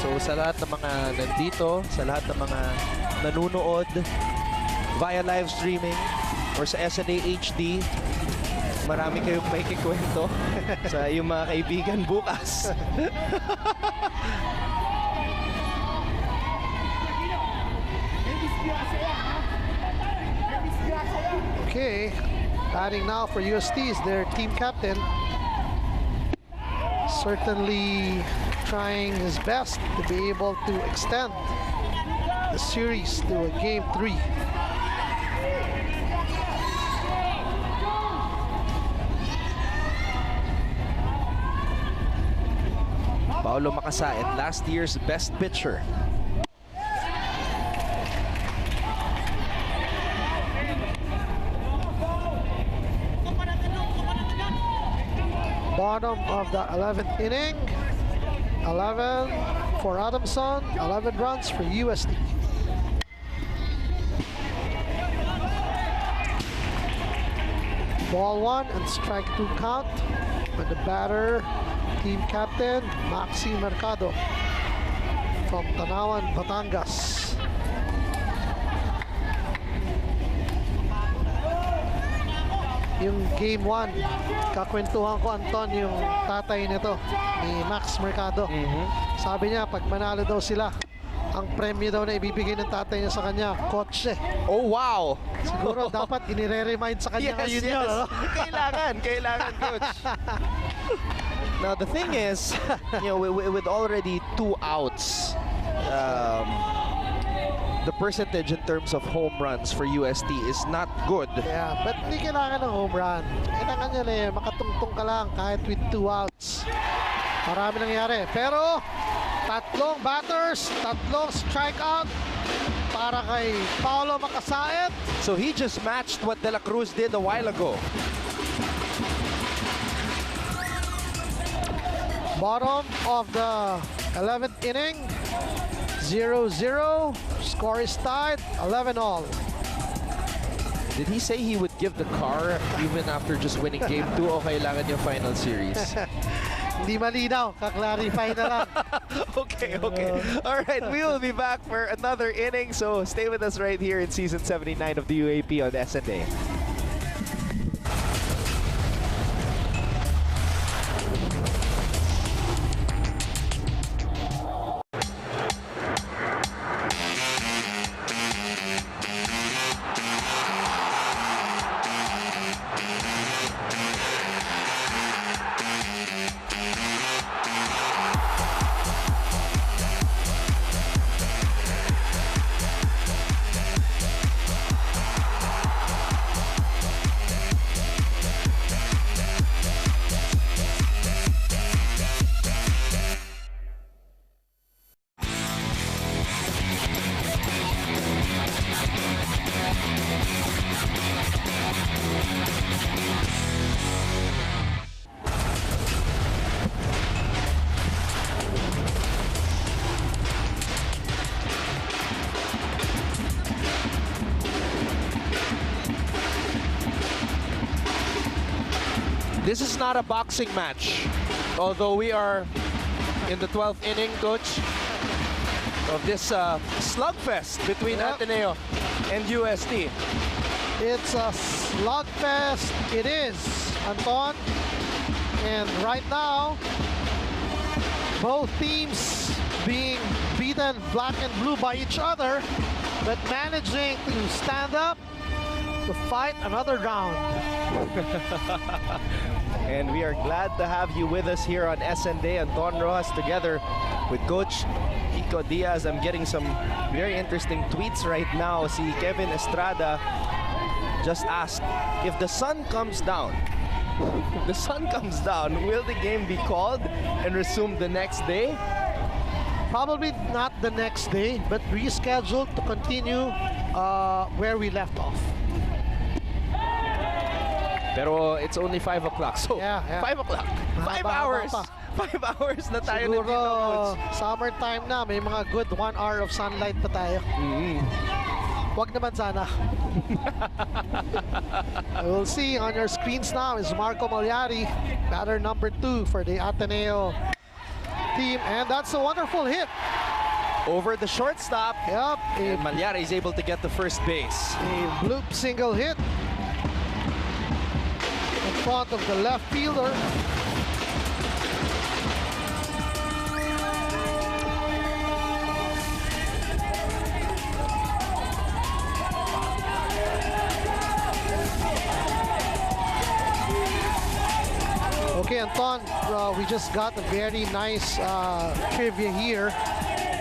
S1: So sa lahat ng mga nandito, sa lahat ng mga nanunood via live streaming or sa SNA HD, marami kayong may kikwento sa iyong mga kaibigan bukas.
S2: Okay, batting now for UST is their team captain. Certainly trying his best to be able to extend the series to a game 3.
S1: Paolo Makasaet, last year's best pitcher.
S2: Bottom of the 11th inning. 11 for Adamson, 11 runs for UST. Ball 1 and strike 2 count. And the batter, team captain, Maxi Mercado from Tanawan, Batangas. Yung game 1, kakwentuhan ko, Anton, yung tatay nito, ni Max Mercado. Sabi niya, pag manalo daw sila, ang premyo daw na ibibigay ng tatay niya sa kanya, kotse.
S1: Oh, wow!
S2: Siguro dapat inire-remind sa kanya ngayon yun. Ano?
S1: Kailangan, coach. Now, the thing is, you know, with already 2 outs, the percentage in terms of home runs for UST is not good.
S2: Yeah, but hindi kailangan ng home run. Kailangan niya na makatungtong ka lang kahit with 2 outs. Marami nangyari. Pero, 3 batters, 3 strikeout para kay Paolo Makasaet.
S1: So he just matched what De La Cruz did a while ago.
S2: Bottom of the 11th inning, 0-0. Score is tied, 11-all.
S1: Did he say he would give the car even after just winning game 2 o kailangan yung final series?
S2: Hindi malinaw, kaklarify na lang.
S1: Okay. All right, we will be back for another inning. So stay with us right here in season 79 of the UAP on SNA. This is not a boxing match, although we are in the 12th inning, coach, of this slugfest between Ateneo and UST.
S2: It's a slugfest. It is, Anton. And right now, both teams being beaten black and blue by each other, but managing to stand up to fight another round.
S1: And we are glad to have you with us here on SND. Anton Rojas together with Coach Kiko Diaz. I'm getting some very interesting tweets right now. See, Kevin Estrada just asked, if the sun comes down, will the game be called and resumed the next day?
S2: Probably not the next day, but rescheduled to continue where we left off.
S1: Pero it's only 5 o'clock, so
S2: Yeah.
S1: 5 o'clock, 5
S2: Mahaba-haba
S1: hours.
S2: pa.
S1: 5 hours na tayo
S2: Siguro,
S1: nandito, Coach.
S2: summertime na, may mga good 1 hour of sunlight pa tayo. Wag naman sana. We'll see on your screens now is Marco Malyari, batter number 2 for the Ateneo team, and that's a wonderful hit.
S1: Over the shortstop.
S2: Yep,
S1: And Malyari is able to get the first base.
S2: a bloop single hit in front of the left fielder. Okay, Anton, we just got a very nice trivia here.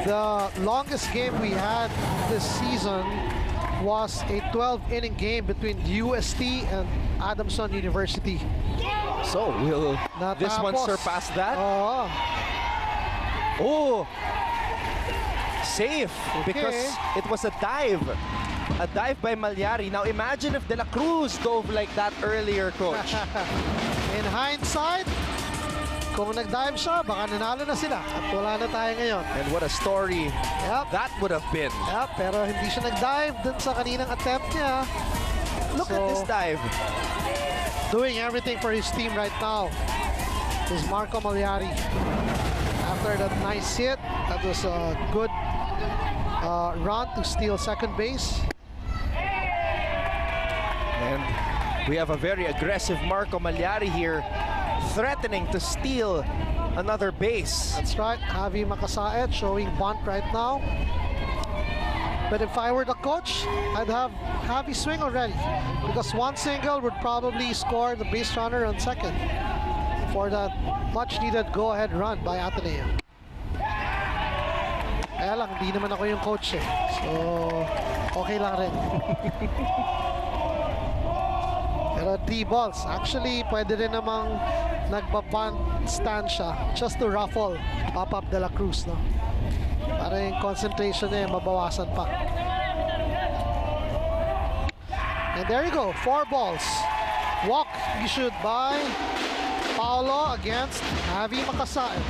S2: The longest game we had this season was a 12-inning game between UST and Adamson University.
S1: So, will this one
S2: Natapos.
S1: surpass that?
S2: Oo.
S1: Oh! Safe because it was a dive. A dive by Malyari. Now imagine if De La Cruz dove like that earlier, Coach.
S2: In hindsight, kung nag-dive siya, baka nanalo na sila at wala na tayo ngayon.
S1: And what a story
S2: Yep.
S1: that would have been.
S2: Yep, pero hindi siya nag-dive dun sa kaninang attempt niya.
S1: Look at this dive.
S2: Doing everything for his team right now is Marco Malyari. After that nice hit, that was a good run to steal second base.
S1: And we have a very aggressive Marco Malyari here, threatening to steal another base.
S2: That's right, Javi Makasaet showing bunt right now. But if I were the coach, I'd have Javi swing already, because one single would probably score the base runner on second for that much needed go-ahead run by Ateneo. Kaya lang, hindi naman ako yung coach eh. So, okay lang rin. Pero 3 balls. Actually, pwede rin namang nagbabunt stand siya just to ruffle Uaap De La Cruz, no? Para yung concentration niya mabawasan pa. And there you go, 4 balls. Walk issued by Paolo against Javi Makasaet.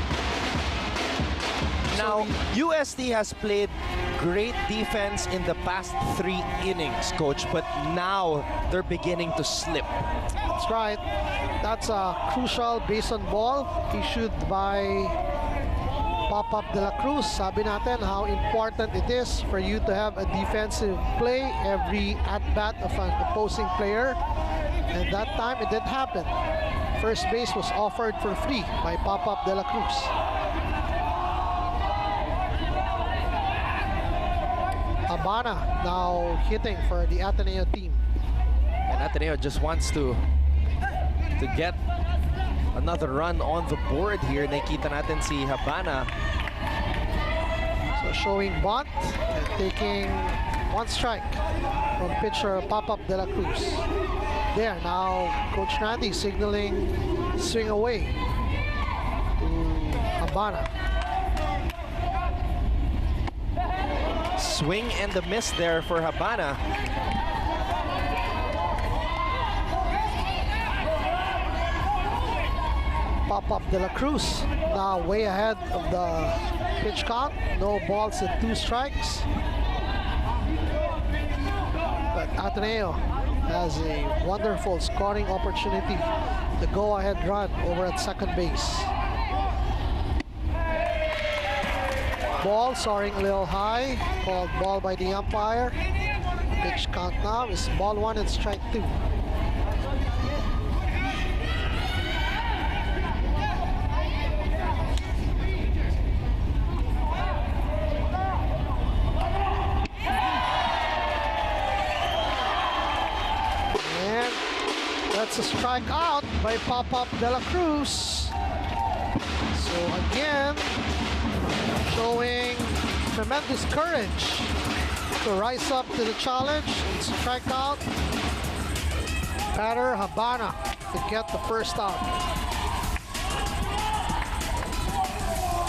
S1: Now, UST has played great defense in the past 3 innings, Coach, but now they're beginning to slip.
S2: That's right. That's a crucial base on ball issued by Uaap De La Cruz. Sabi natin how important it is for you to have a defensive play every at-bat of an opposing player. And that time, it did happen. First base was offered for free by Uaap De La Cruz. Habana now hitting for the Ateneo team.
S1: And Ateneo just wants to get another run on the board here. Nakita natin si Habana.
S2: So showing bunt and taking 1 strike from pitcher Uaap De La Cruz. There, now Coach Randy signaling swing away to Habana.
S1: Swing and a miss there for Habana.
S2: Uaap De La Cruz now way ahead of the pitch count. No balls and 2 strikes. But Ateneo has a wonderful scoring opportunity. The go-ahead run over at second base. Ball soaring a little high, called ball by the umpire. Pitch count now is ball 1 and strike 2. And that's a strikeout by Uaap De La Cruz. So again, showing tremendous courage to rise up to the challenge and strike out batter Habana to get the first out.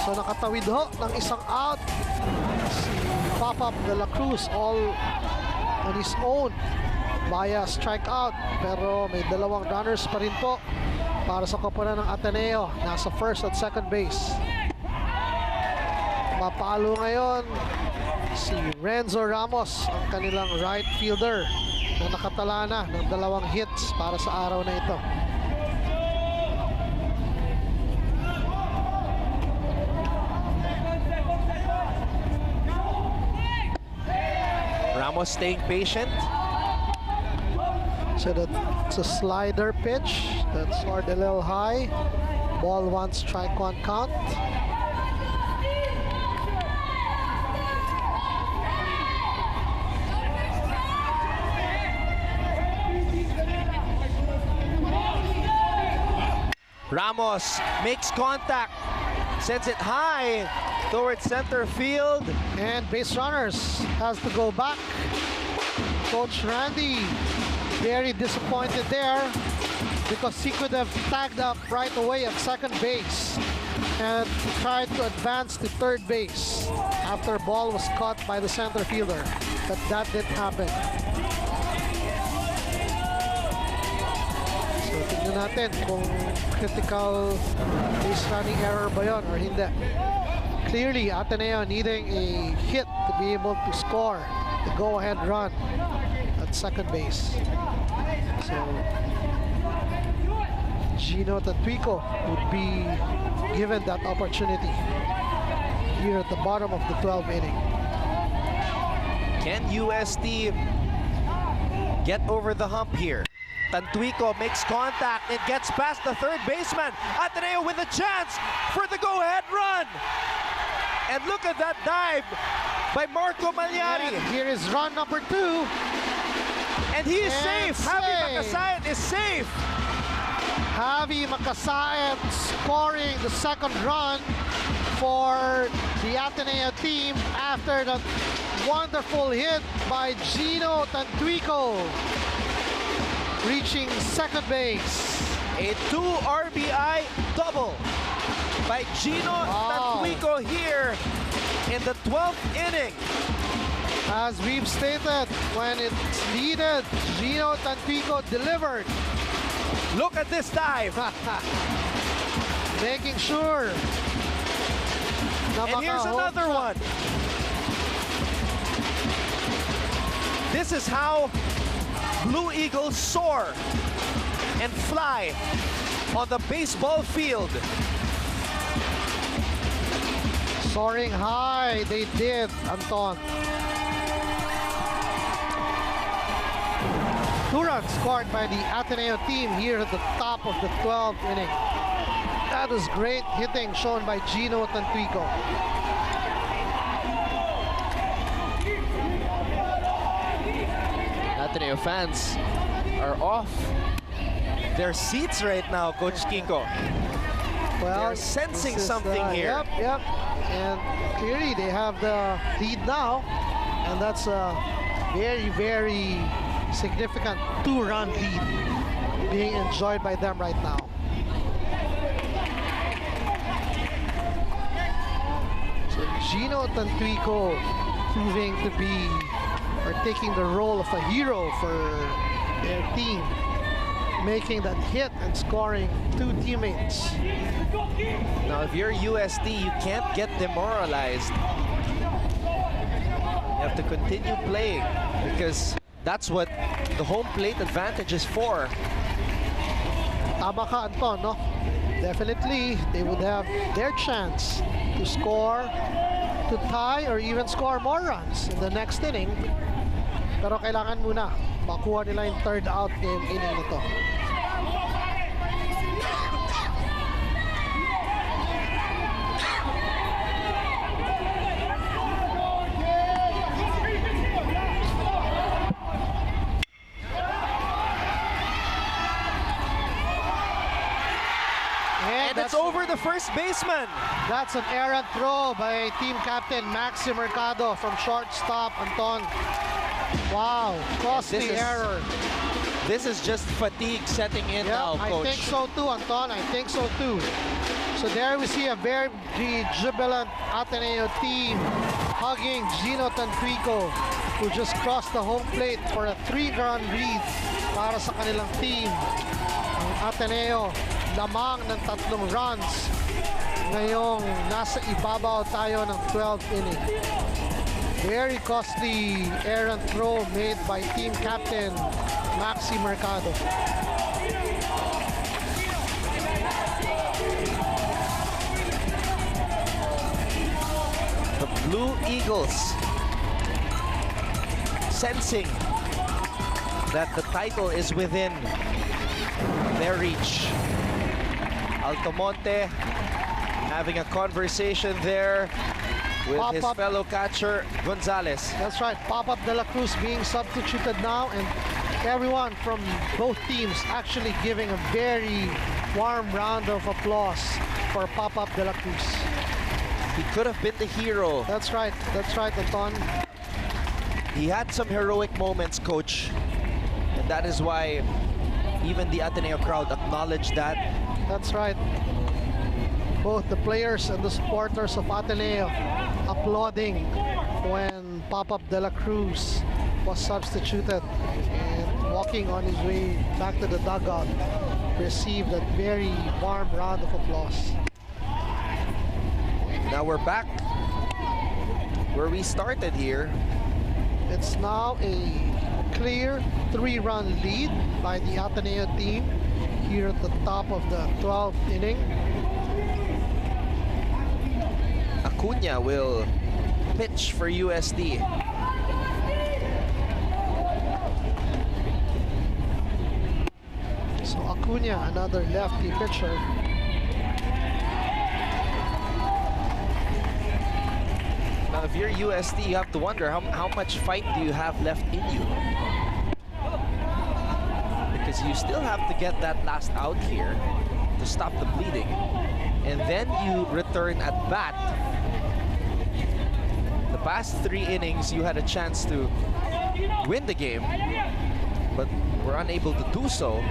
S2: So nakatawid ho ng isang out si Uaap De La Cruz all on his own via strikeout, pero may 2 runners pa rin po para sa koponan ng Ateneo. Nasa first at second base. Mapalo ngayon si Renzo Ramos, ang kanilang right fielder na nakatala na ng 2 hits para sa araw na ito.
S1: Ramos staying patient.
S2: So that's a slider pitch that soared a little high. Ball 1, strike 1 count.
S1: Ramos makes contact, sends it high towards center field.
S2: And base runners has to go back. Coach Randy very disappointed there because he could have tagged up right away at second base and tried to advance to third base after ball was caught by the center fielder. But that didn't happen. So tignan natin kung critical base running error ba yun or hindi. Clearly, Ateneo needing a hit to be able to score the go-ahead run at second base. So, Gino Tatuico would be given that opportunity here at the bottom of the 12th inning.
S1: Can UST get over the hump here? Tantuico makes contact. It gets past the third baseman. Ateneo with a chance for the go-ahead run. And look at that dive by Marco Magliari.
S2: And here is run number 2.
S1: And he is safe. Javi
S2: safe.
S1: Makasayan is safe.
S2: Javi Makasayan scoring the second run for the Ateneo team after the wonderful hit by Gino Tantuico, reaching second base.
S1: A 2 RBI double by Gino Tantuico here in the 12th inning.
S2: As we've stated, when it's needed, Gino Tantuico delivered.
S1: Look at this dive.
S2: Making sure.
S1: And here's another one. This is how Blue Eagles soar and fly on the baseball field.
S2: Soaring high, they did, Anton. 2 runs scored by the Ateneo team here at the top of the 12th inning. That is great hitting shown by Gino Tantuico.
S1: Ateneo fans are off their seats right now, Coach Kiko.
S2: Well,
S1: they're sensing
S2: this is,
S1: something here.
S2: Yep. And clearly they have the lead now. And that's a very, very significant 2-run lead being enjoyed by them right now. So Gino Tantuico proving to be or taking the role of a hero for their team, making that hit and scoring 2 teammates.
S1: Now, if you're USD, you can't get demoralized. You have to continue playing because that's what the home plate advantage is for.
S2: Tama ka, Anton, no? Definitely, they would have their chance to score, to tie, or even score more runs in the next inning. Pero kailangan muna makuha nila yung third out ngayong inning na to.
S1: And it's over the first baseman.
S2: That's an errant throw by team captain Maxi Mercado from shortstop, Anton. Wow, costly error.
S1: This is just fatigue setting in now, Coach.
S2: I think so too, Anton. I think so too. So there we see a very jubilant Ateneo team hugging Gino Tantuico, who just crossed the home plate for a 3-run lead para sa kanilang team. Ang Ateneo lamang ng 3 runs. Ngayong nasa ibabaw tayo ng 12th inning. Very costly errant throw made by team captain Maxi Mercado.
S1: The Blue Eagles, sensing that the title is within their reach. Altomonte having a conversation there with his fellow catcher, Gonzalez.
S2: That's right, Pop-Up De La Cruz being substituted now, and everyone from both teams actually giving a very warm round of applause for Pop-Up De La Cruz.
S1: He could have been the hero.
S2: That's right, Anton.
S1: He had some heroic moments, coach, and that is why even the Ateneo crowd acknowledged that.
S2: That's right. Both the players and the supporters of Ateneo applauding when Pop-Up De La Cruz was substituted and walking on his way back to the dugout, received a very warm round of applause.
S1: Now we're back where we started here.
S2: It's now a clear 3-run lead by the Ateneo team here at the top of the 12th inning.
S1: Acuna will pitch for USD.
S2: So Acuna, another lefty pitcher.
S1: Now if you're USD, you have to wonder how much fight do you have left in you? Because you still have to get that last out here to stop the bleeding. And then you return at bat. The past 3 innings, you had a chance to win the game, but were unable to do so.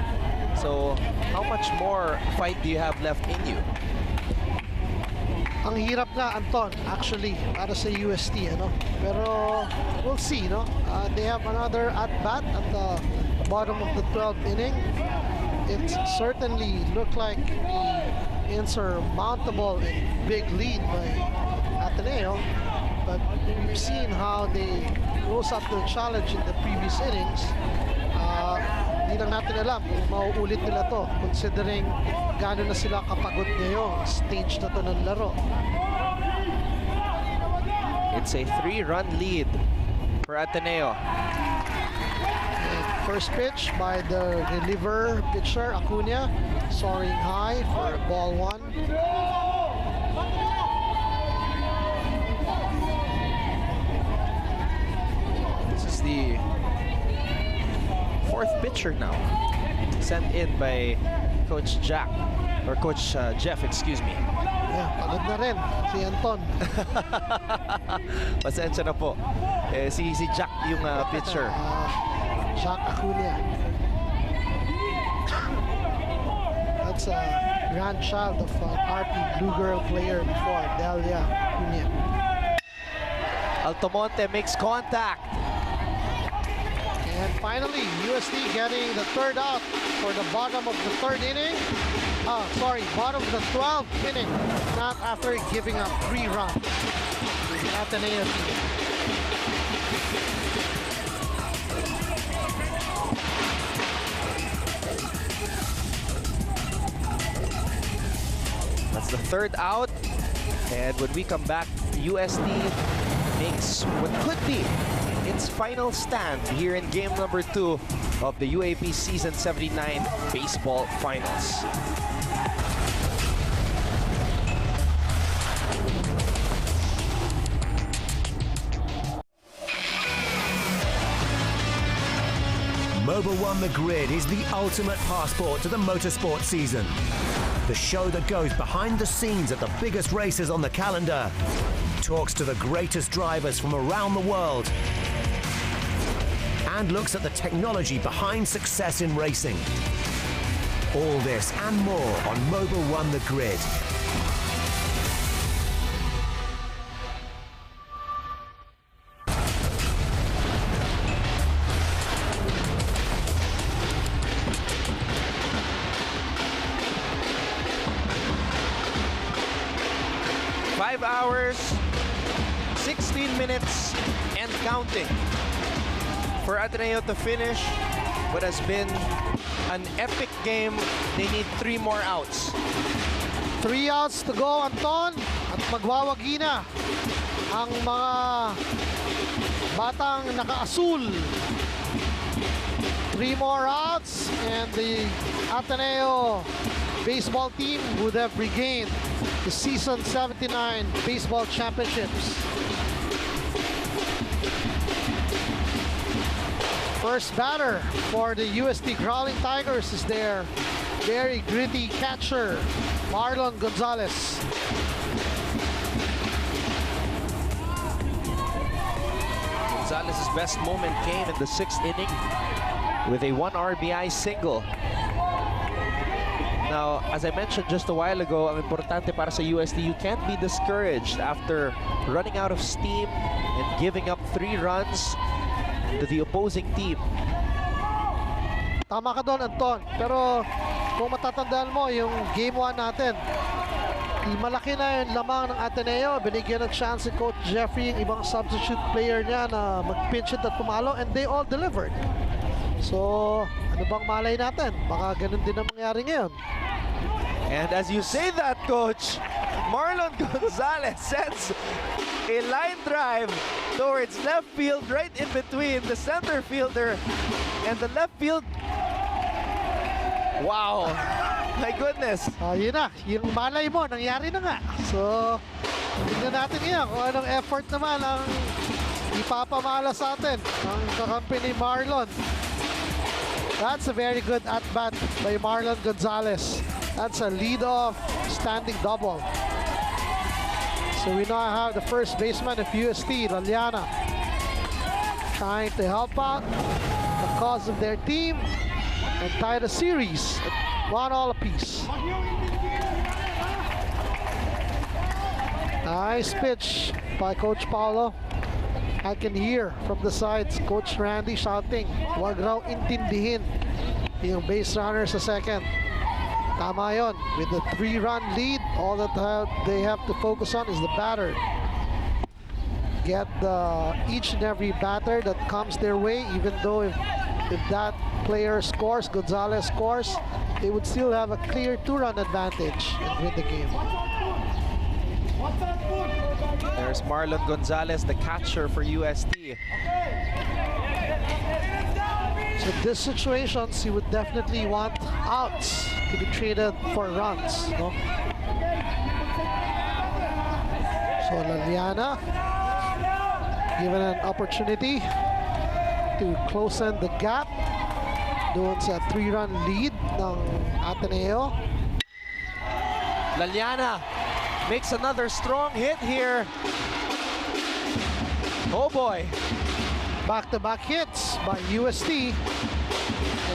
S1: So, how much more fight do you have left in you?
S2: Ang hirap nga, Anton, actually, para sa UST, ano? Pero, we'll see, no? They have another at-bat at the bottom of the 12th inning. It certainly looked like the insurmountable and big lead by Ateneo, but we've seen how they rose up to the challenge in the previous innings. Hindi lang natin alam kung mauulit nila to, considering gano'n na sila kapagod ngayong stage na to ng laro.
S1: It's a 3-run lead for Ateneo.
S2: First pitch by the reliever pitcher, Acuna, soaring high for ball 1.
S1: This is the 4th pitcher now, sent in by Coach Jack, or Coach Jeff, excuse me.
S2: Yeah, pagod na rin si Anton.
S1: Pasensya na po. Si Jack yung pitcher.
S2: Jack Acuna. That's a grandchild of an RP Blue Girl player before, Delia Acuna.
S1: Altomonte makes contact.
S2: And finally, USD getting the 3rd out for the bottom of the 3rd inning. Bottom of the 12th inning. Not after giving up 3 runs to the Ateneo team.
S1: That's the 3rd out. And when we come back, USD makes what could be its final stand here in game number 2 of the UAP Season 79 Baseball Finals.
S5: Mobil One The Grid is the ultimate passport to the motorsport season. The show that goes behind the scenes at the biggest races on the calendar, talks to the greatest drivers from around the world, and looks at the technology behind success in racing. All this and more on Mobil One The Grid.
S1: 5 hours, 16 minutes, and counting for Ateneo to finish what has been an epic game. They need 3 more outs.
S2: 3 outs to go, Anton. At magwawagi na ang mga batang naka-asul. 3 more outs and the Ateneo baseball team would have regained the season 79 baseball championships. First batter for the UST Growling Tigers is their very gritty catcher, Marlon Gonzalez.
S1: Gonzalez's best moment came in the 6th inning with a 1 RBI single. Now, as I mentioned just a while ago, ang importante para sa UST, you can't be discouraged after running out of steam and giving up 3 runs to the opposing team.
S2: Tama ka doon, Anton. Pero kung matatandaan mo yung game 1 natin, malaki na yung lamang ng Ateneo. Binigyan ng chance si Coach Jeffrey yung ibang substitute player niya na mag-pinch it at pumalo, and they all delivered. So, ano bang malay natin? Baka ganun din ang mangyari ngayon.
S1: And as you say that, Coach, Marlon Gonzalez sends a line drive towards left field, right in between the center fielder and the left field. Wow, my goodness.
S2: Yun na, yung malay mo, nangyari na nga. So, tignan natin yan kung anong effort naman ang ipapamala sa atin ng kakampi ni Marlon. That's a very good at-bat by Marlon Gonzalez. That's a lead-off standing double. So we now have the first baseman of UST, Laliana, trying to help out the cause of their team and tie the series at 1-1 apiece. Nice pitch by Coach Paulo. I can hear from the sides Coach Randy shouting, "Wag raw intindihin yung base runner sa second." Tama yun. With the 3-run lead, all that they have to focus on is the batter. Get each and every batter that comes their way, even though if that player scores, Gonzalez scores, they would still have a clear 2-run advantage and win the game.
S1: There's Marlon Gonzalez, the catcher for UST.
S2: So in this situations, you would definitely want outs to be traded for runs, no? So Laliana given an opportunity to closen the gap doon sa 3-run lead ng Ateneo.
S1: Laliana makes another strong hit here. Oh boy.
S2: Back-to-back hits by UST,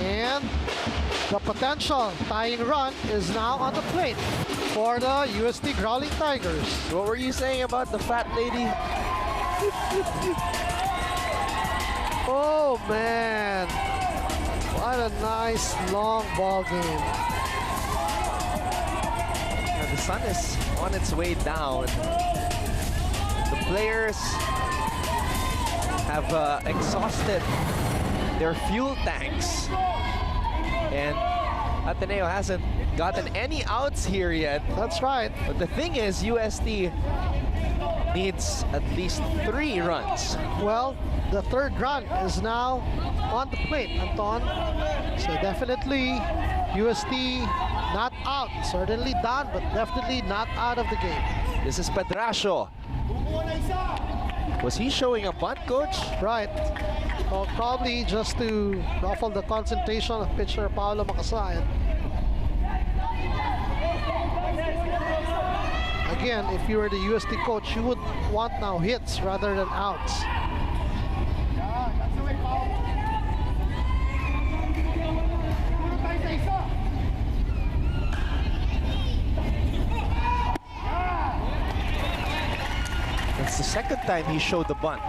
S2: and the potential tying run is now on the plate for the UST Growling Tigers.
S1: What were you saying about the fat lady?
S2: Oh man, what a nice long ball game.
S1: Yeah, the sun is on its way down. The players have exhausted their fuel tanks, and Ateneo hasn't gotten any outs here yet.
S2: That's right.
S1: But the thing is, UST needs at least 3 runs.
S2: Well, the 3rd run is now on the plate, Anton. So definitely UST not out. Certainly done, but definitely not out of the game.
S1: This is Pedracio. Was he showing a bunt, Coach?
S2: Right. Well, probably just to ruffle the concentration of pitcher Paolo Macasayat. Again, if you were the UST coach, you would want now hits rather than outs.
S1: It's the second time he showed the bunt.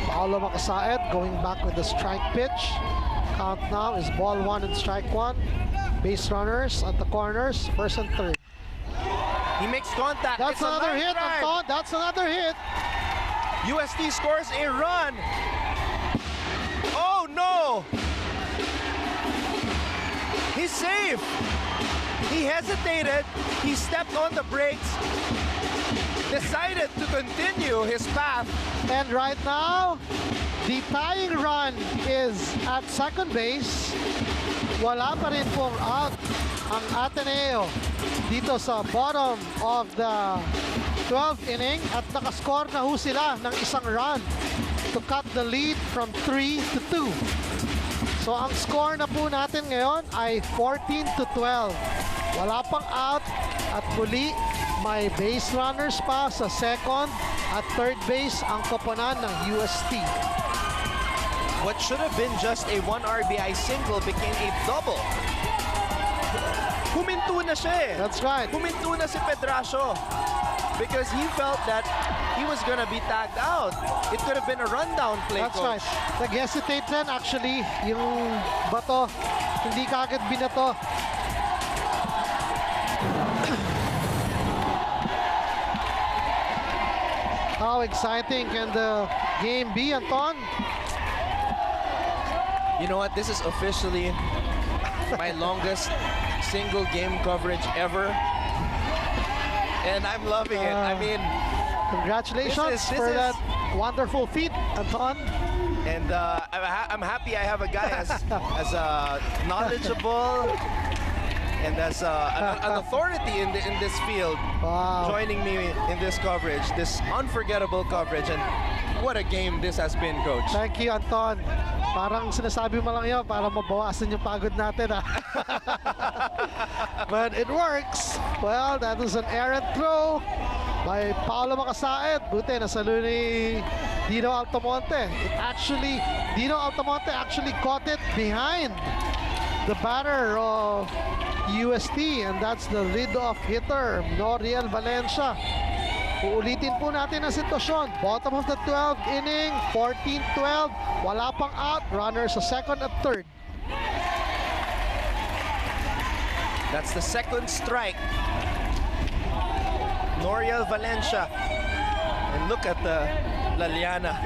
S2: Paolo Macasayat going back with the strike pitch. Count now is ball 1 and strike 1. Base runners at the corners, first and third.
S1: He makes contact.
S2: That's
S1: It's a
S2: another
S1: line
S2: hit,
S1: drive.
S2: Anton. That's another hit.
S1: UST scores a run. Oh no! He's safe. He hesitated. He stepped on the brakes. Decided to continue his path.
S2: And right now, the tying run is at second base. Wala pa rin pong out ang Ateneo dito sa bottom of the 12th inning at nakascore na ho sila ng isang run to cut the lead from 3 to 2. So ang score na po natin ngayon ay 14 to 12. Wala pang out at muli may base runners pa sa second at third base ang koponan ng UST.
S1: What should have been just a 1 RBI single became a double. Huminto na siya eh.
S2: That's right.
S1: Huminto na si Pedracio because he felt that he was gonna be tagged out. It could have been a rundown play,
S2: That's
S1: coach.
S2: right. Nag-hesitate din actually yung bato. Hindi kagad binato. How exciting can the game be, Anton?
S1: You know what? This is officially my longest single game coverage ever. And I'm loving it. I mean,
S2: Congratulations
S1: This
S2: for
S1: is-
S2: that wonderful feat, Anton.
S1: and I'm happy I have a guy as knowledgeable and as an authority in this field
S2: Wow.
S1: joining me in this coverage, this unforgettable coverage. And what a game this has been, Coach.
S2: Thank you, Anton. Parang sinasabi mo lang yun para mabawasan yung pagod natin, ha? But it works. Well, that was an errant throw by Paolo Macasaet. Buti, nasalo ni Dino Altamonte. Dino Altamonte actually caught it behind the batter of UST, and that's the lead-off hitter, Noriel Valencia. Uulitin po natin ang sitwasyon. Bottom of the 12th inning, 14-12. Wala pang out. Runners sa second at third.
S1: That's the second strike. Noriel Valencia. And look at the Laliana.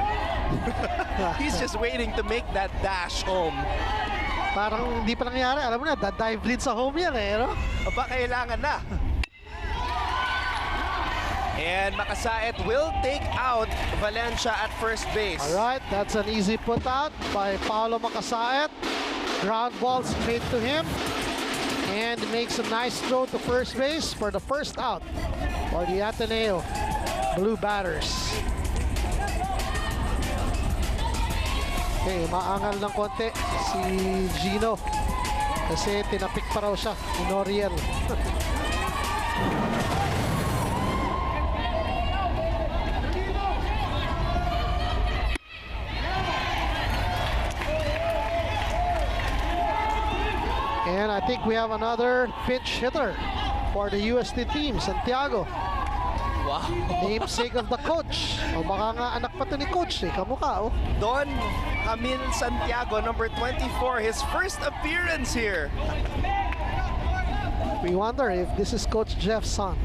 S1: He's just waiting to make that dash home.
S2: Parang hindi pa nangyari. Alam mo na, dive lead sa home yan eh. No?
S1: Aba, kailangan na. And Macasaet will take out Valencia at first base.
S2: Alright, that's an easy put out by Paolo Macasaet. Ground balls made to him. And makes a nice throw to first base for the first out for the Ateneo Blue Batters. Okay, maangal ng konti si Gino kasi tinapik pa raw siya ni Noriel. And I think we have another pinch hitter for the UST team, Santiago.
S1: Wow.
S2: Namesake of the coach. O baka nga anak pa to ni coach eh, kamukha oh.
S1: Don Camil Santiago, number 24, his first appearance here.
S2: We wonder if this is Coach Jeff's son.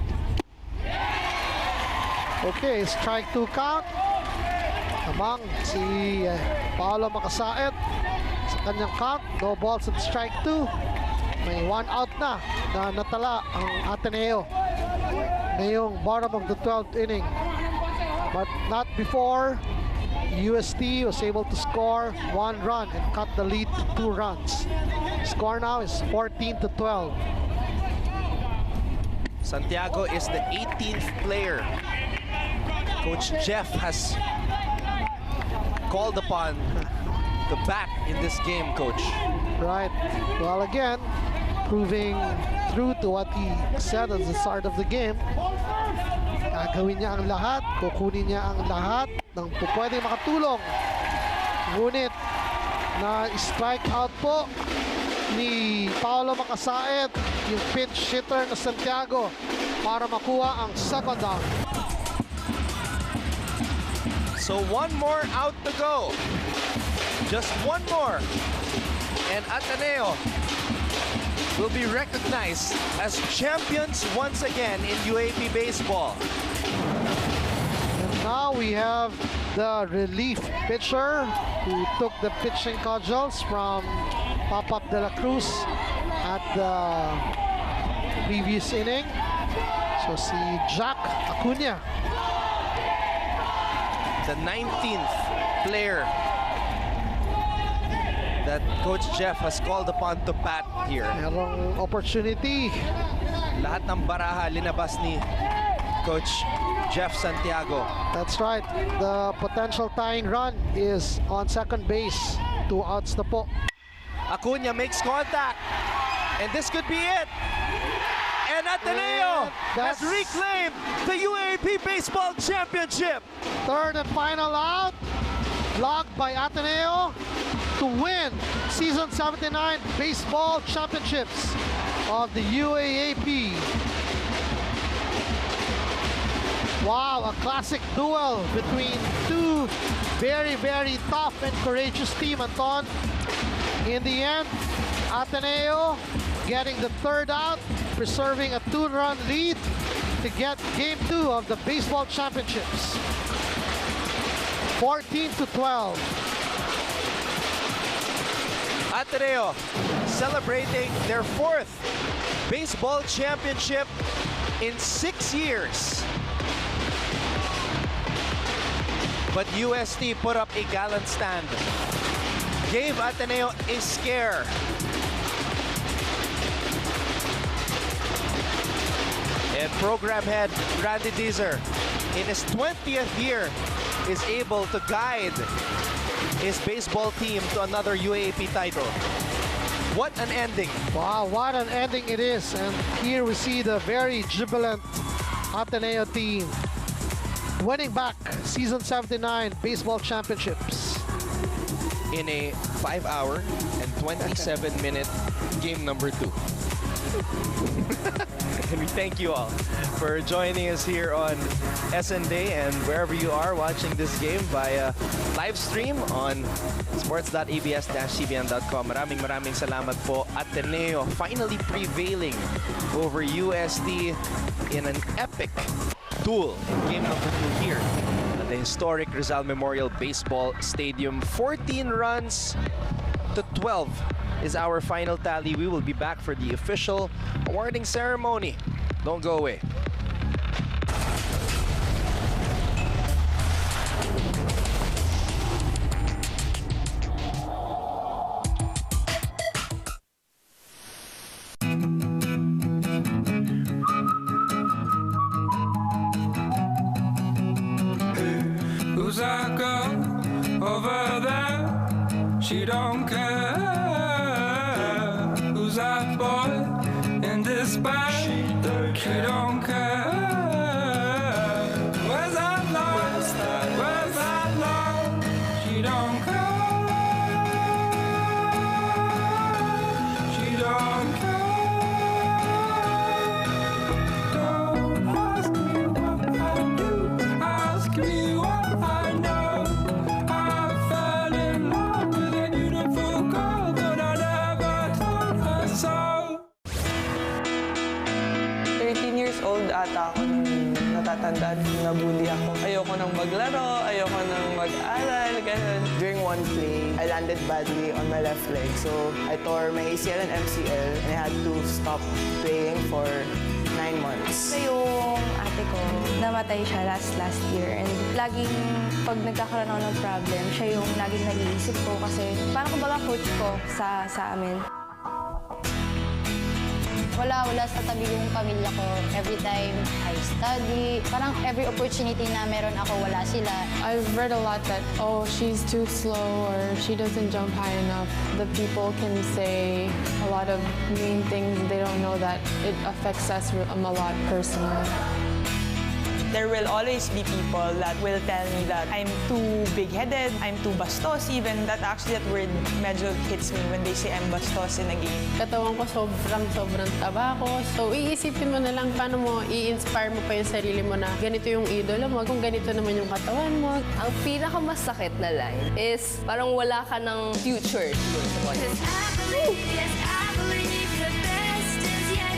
S2: Okay, strike 2 count. Amang si Paolo Macasaet sa kanyang count. No balls at strike 2. May 1 out na natala ang Ateneo ngayong bottom of the 12th inning. But not before UST was able to score 1 run and cut the lead to 2 runs. Score now is 14-12.
S1: Santiago is the 18th player Coach Jeff has called upon to bat in this game, Coach.
S2: Right. Well, again, proving true to what he said at the start of the game. Gagawin niya ang lahat, kukunin niya ang lahat ng pwedeng makatulong. Ngunit na strike out po ni Paolo Macasaet, yung pinch hitter na Santiago, para makuha ang second down.
S1: So 1 more out to go. Just 1 more. And Ateneo will be recognized as champions once again in UAP baseball.
S2: And now we have the relief pitcher who took the pitching cudgels from Pop-Up de la Cruz at the previous inning. So si Jack Acuna.
S1: The 19th player that Coach Jeff has called upon to bat here.
S2: Merong opportunity.
S1: Lahat ng baraha linabas ni Coach Jeff Santiago.
S2: That's right. The potential tying run is on second base. 2 outs na po.
S1: Acuna makes contact. And this could be it. And Ateneo has reclaimed the UAP Baseball Championship.
S2: Third and final out. Blocked by Ateneo to win Season 79 Baseball Championships of the UAAP. Wow, a classic duel between two very, very tough and courageous team, Anton. In the end, Ateneo getting the third out, preserving a 2-run lead to get Game 2 of the Baseball Championships. 14-12.
S1: Ateneo celebrating their 4th baseball championship in 6 years. But UST put up a gallant stand. Gave Ateneo a scare. And program head Randy Deezer, in his 20th year, is able to guide his baseball team to another UAAP title. What an ending.
S2: Wow, what an ending it is. And here we see the very jubilant Ateneo team winning back Season 79 Baseball Championships.
S1: In a 5-hour and 27-minute game number 2. And we thank you all for joining us here on SN Day and wherever you are watching this game via live stream on sports.abs-cbn.com. Maraming salamat po. Ateneo finally prevailing over UST in an epic duel in game number 2 here at the historic Rizal Memorial Baseball Stadium. 14 runs to 12 is our final tally. We will be back for the official awarding ceremony. Don't go away.
S10: Who's that girl over there? She don't care. Who's that boy in this bag? She don't care. Where's that love? Where's that love? She don't care. She don't care. Don't ask me what I do. Ask me what I know. I fell in love with a beautiful girl, but I never told her so.
S8: 13 years old ata ako nung natatandaan, nabully ako. Ayoko nang maglaro, ayoko nang mag-aral, ganun.
S11: During one play, I landed badly on my left leg. So I tore my ACL and MCL and I had to stop playing for 9 months.
S9: So yung ate ko, namatay siya last year. And laging pag nagkakaroon ako ng problem, siya yung laging nag-iisip ko kasi parang kumbaga coach ko sa amin.
S7: Wala sa tabi yung pamilya ko. Every time I study, parang every opportunity na meron ako, wala sila.
S12: I've read a lot that, oh, she's too slow or she doesn't jump high enough. The people can say a lot of mean things. They don't know that it affects us a lot personally.
S8: There will always be people that will tell me that I'm too big-headed, I'm too bastos even. That word medyo hits me when they say I'm bastos in a game.
S12: Katawan ko sobrang taba ko. So, iisipin mo na lang paano mo i-inspire mo pa yung sarili mo na ganito yung idolo mo, kung ganito naman yung katawan mo.
S13: Ang pinakamasakit na line is parang wala ka ng future.
S4: Yes, I believe that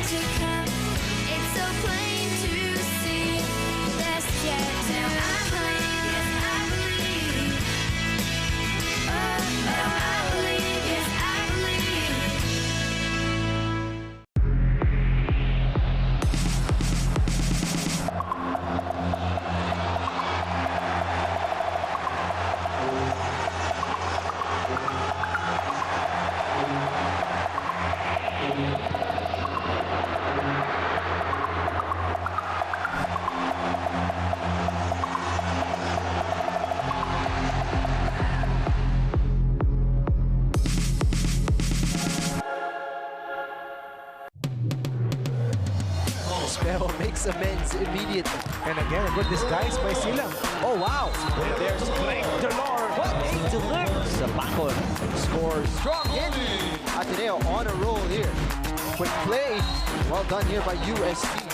S4: to come. It's so plain to see. Best yet to believe. Yes, I believe. Oh, I believe. Yes, I believe.
S1: Espejo makes amends immediately. And again, a good disguise by sila. Oh, wow. And there's Blake Delor. What a deliver. Sabacon scores strong hit. Ateneo on a roll here. Quick play. Well done here by UST.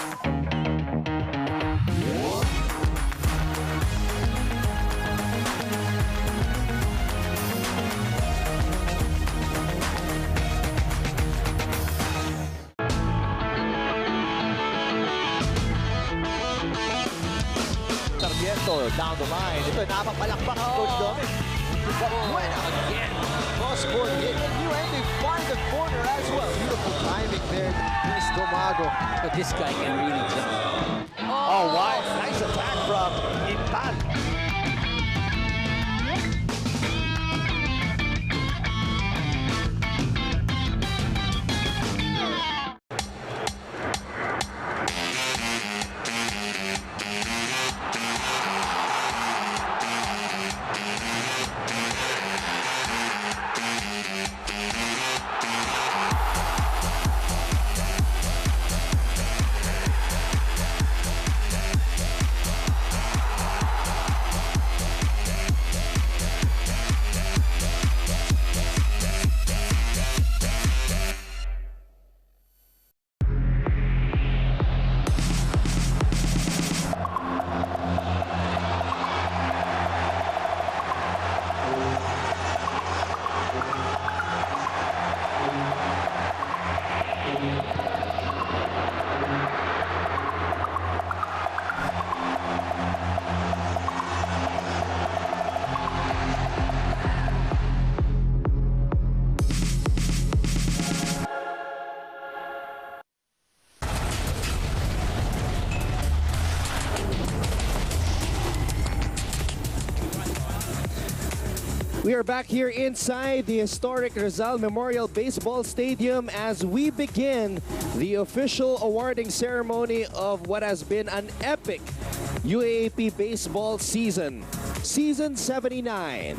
S1: Down the line. Ito, napapalakpak si Coach Dominic. But Buena again. Cross-court hit. And they find the corner as well. Beautiful timing there. Luis Domago.
S14: But this guy can really jump.
S1: Oh, wow. Nice attack from Intal. We are back here inside the historic Rizal Memorial Baseball Stadium as we begin the official awarding ceremony of what has been an epic UAAP baseball season. Season 79.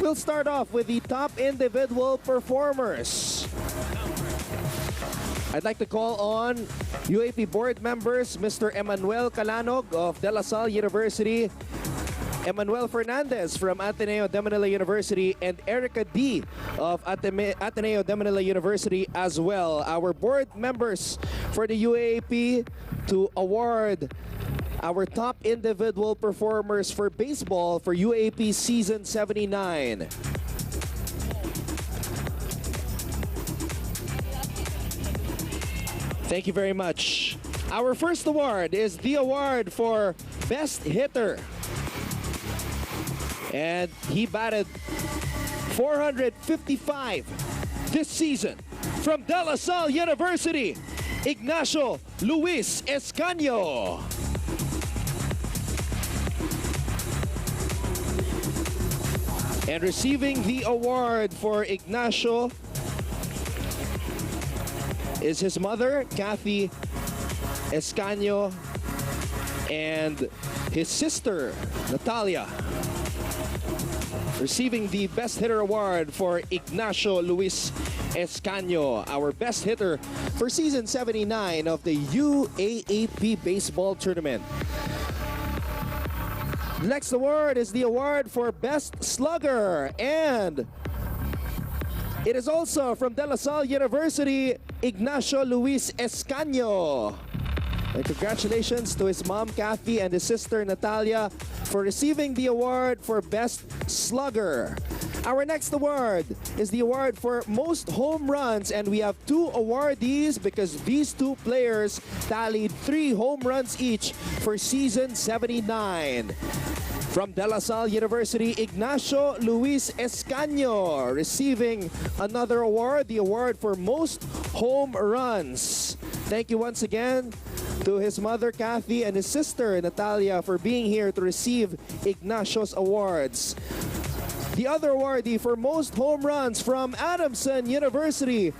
S1: We'll start off with the top individual performers. I'd like to call on UAP board members, Mr. Emmanuel Calanog of De La Salle University, Emmanuel Fernandez from Ateneo de Manila University, and Erica D of Ateneo de Manila University as well. Our board members for the UAAP to award our top individual performers for baseball for UAAP Season 79. Thank you very much. Our first award is the award for Best Hitter. And he batted .455 this season. From De La Salle University, Ignacio Luis Escaño. And receiving the award for Ignacio is his mother, Kathy Escaño, and his sister, Natalia. Receiving the Best Hitter Award for Ignacio Luis Escaño, our best hitter for Season 79 of the UAAP Baseball Tournament. The next award is the award for Best Slugger, and it is also from De La Salle University, Ignacio Luis Escaño. And congratulations to his mom, Kathy, and his sister, Natalia, for receiving the award for Best Slugger. Our next award is the award for most home runs, and we have two awardees because these two players tallied 3 home runs each for season 79. From De La Salle University, Ignacio Luis Escaño receiving another award, the award for most home runs. Thank you once again to his mother Kathy and his sister Natalia for being here to receive Ignacio's awards. The other awardee for most home runs from Adamson University,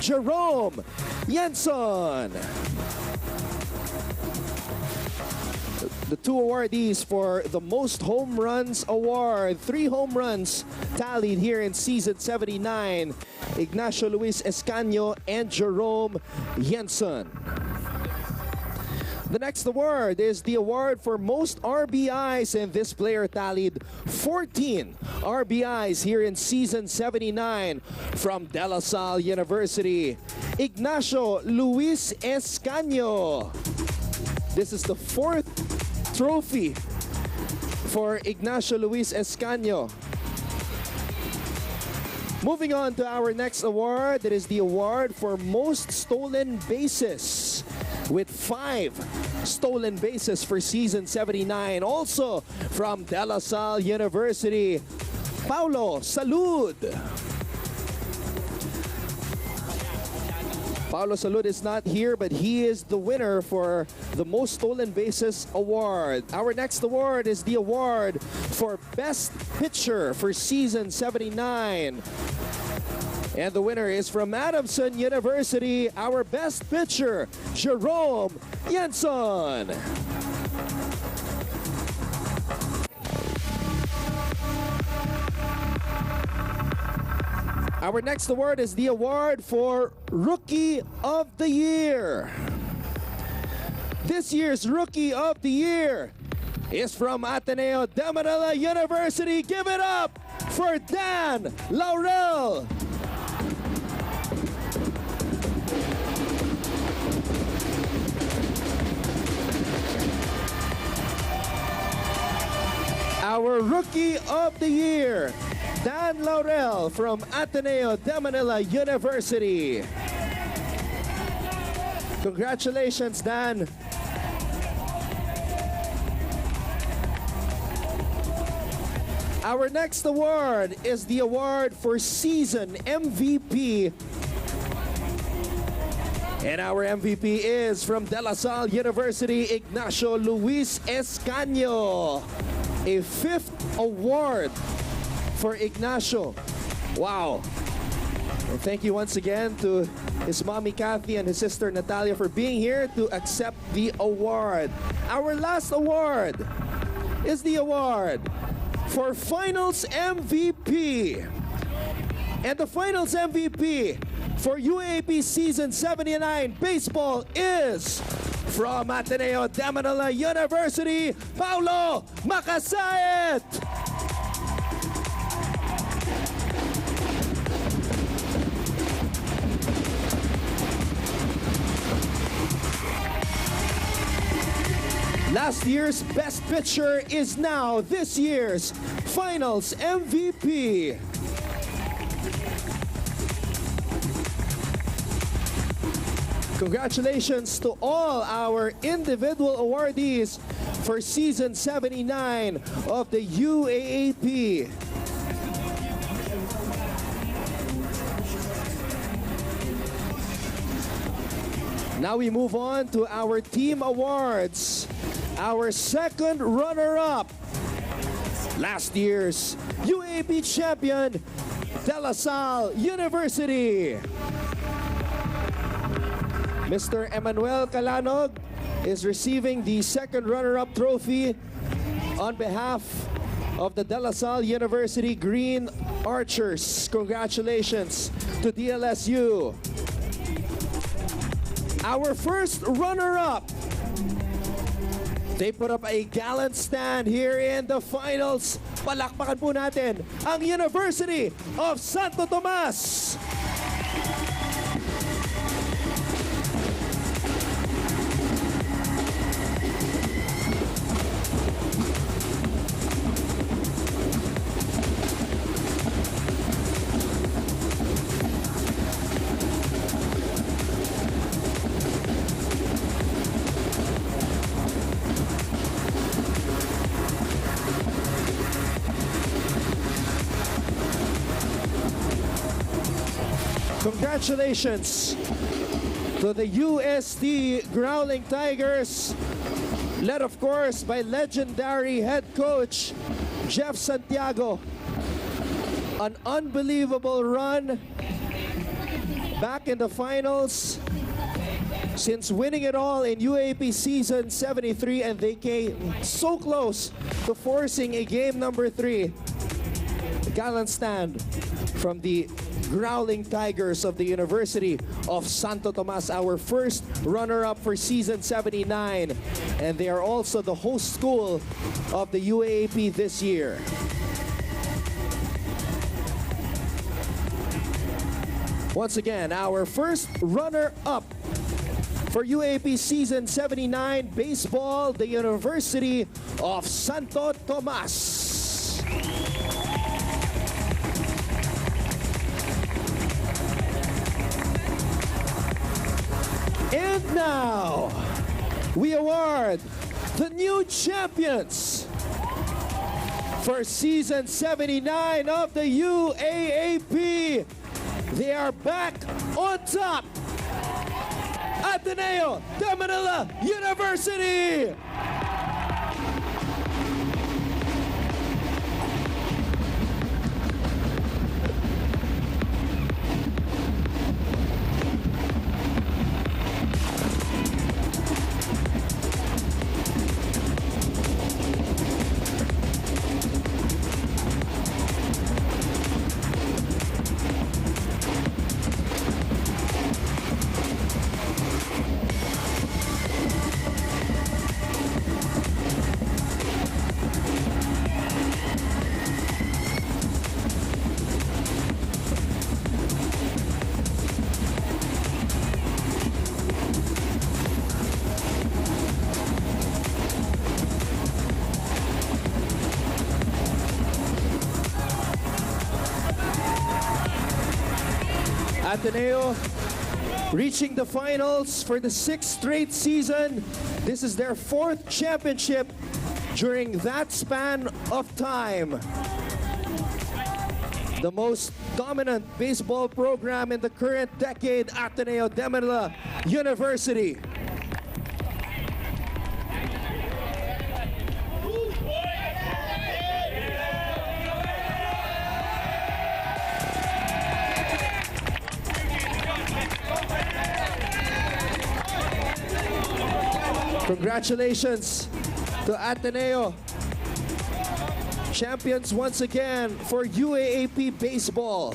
S1: Jerome Jensen. The two awardees for the most home runs award, 3 home runs tallied here in season 79, Ignacio Luis Escaño and Jerome Jensen. The next award is the award for most RBIs, and this player tallied 14 RBIs here in season 79 from De La Salle University, Ignacio Luis Escaño. This is the 4th trophy for Ignacio Luis Escaño. Moving on to our next award, it is the award for most stolen bases, with 5 stolen bases for season 79. Also from De La Salle University, Paulo Salud. Paulo Salud is not here, but he is the winner for the Most Stolen Bases Award. Our next award is the award for Best Pitcher for season 79. And the winner is from Adamson University, our best pitcher, Jerome Jensen. Our next award is the award for Rookie of the Year. This year's Rookie of the Year is from Ateneo de Manila University. Give it up for Dan Laurel. Our Rookie of the Year, Dan Laurel from Ateneo de Manila University. Congratulations, Dan. Our next award is the award for Season MVP. And our MVP is from De La Salle University, Ignacio Luis Escaño. A 5th award for Ignacio. Wow. And thank you once again to his mommy Kathy and his sister Natalia for being here to accept the award. Our last award is the award for Finals MVP. And the Finals MVP for UAP Season 79 Baseball is from Ateneo de Manila University, Paulo Makasait. Last year's best pitcher is now this year's Finals MVP. Congratulations to all our individual awardees for season 79 of the UAAP. Now we move on to our team awards. Our second runner-up, last year's UAP champion, De La Salle University. Mr. Emmanuel Calanog is receiving the second runner-up trophy on behalf of the De La Salle University Green Archers. Congratulations to DLSU. Our first runner-up, they put up a gallant stand here in the finals. Palakpakan po natin ang University of Santo Tomas.
S15: Congratulations to the UST Growling Tigers, led of course by legendary head coach Jeff Santiago. An unbelievable run back in the finals since winning it all in UAP season 73, and they came so close to forcing a game number 3. Gallant stand from the Growling Tigers of the University of Santo Tomas, our first runner-up for season 79, and they are also the host school of the UAAP this year. Once again, our first runner-up for UAP season 79 baseball, the University of Santo Tomas. And now, we award the new champions for season 79 of the UAAP. They are back on top. Ateneo de Manila University. Ateneo reaching the finals for the 6th straight season. This is their 4th championship during that span of time. The most dominant baseball program in the current decade, Ateneo de Manila University. Congratulations to Ateneo, champions once again for UAAP baseball.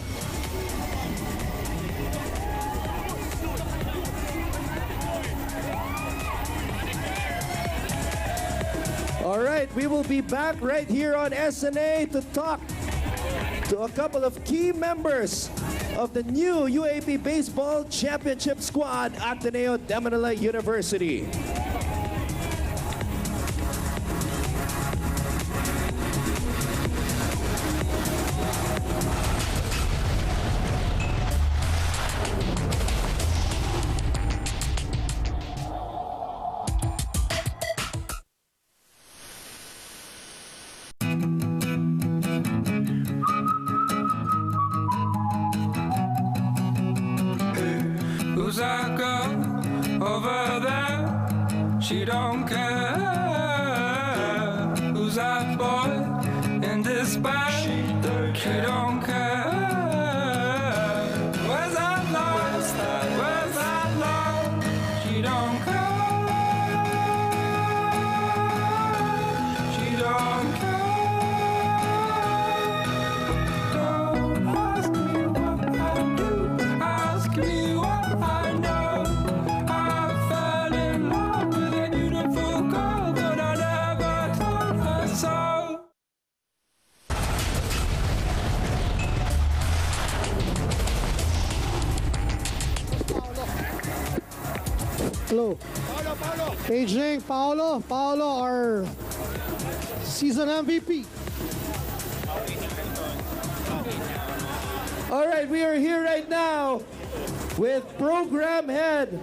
S15: All right, we will be back right here on SNA to talk to a couple of key members of the new UAAP Baseball Championship squad, Ateneo de Manila University.
S10: Who's that girl over there? She don't care. Who's that boy in this band? She don't care. Where's that love? Where's that love? She don't care. She don't care. Don't ask me what I do. Ask me what I know. I fell in love with a beautiful girl, but I never told her so.
S2: Hello. Aging Paolo. Paolo, our season MVP.
S15: All right, we are here right now with program head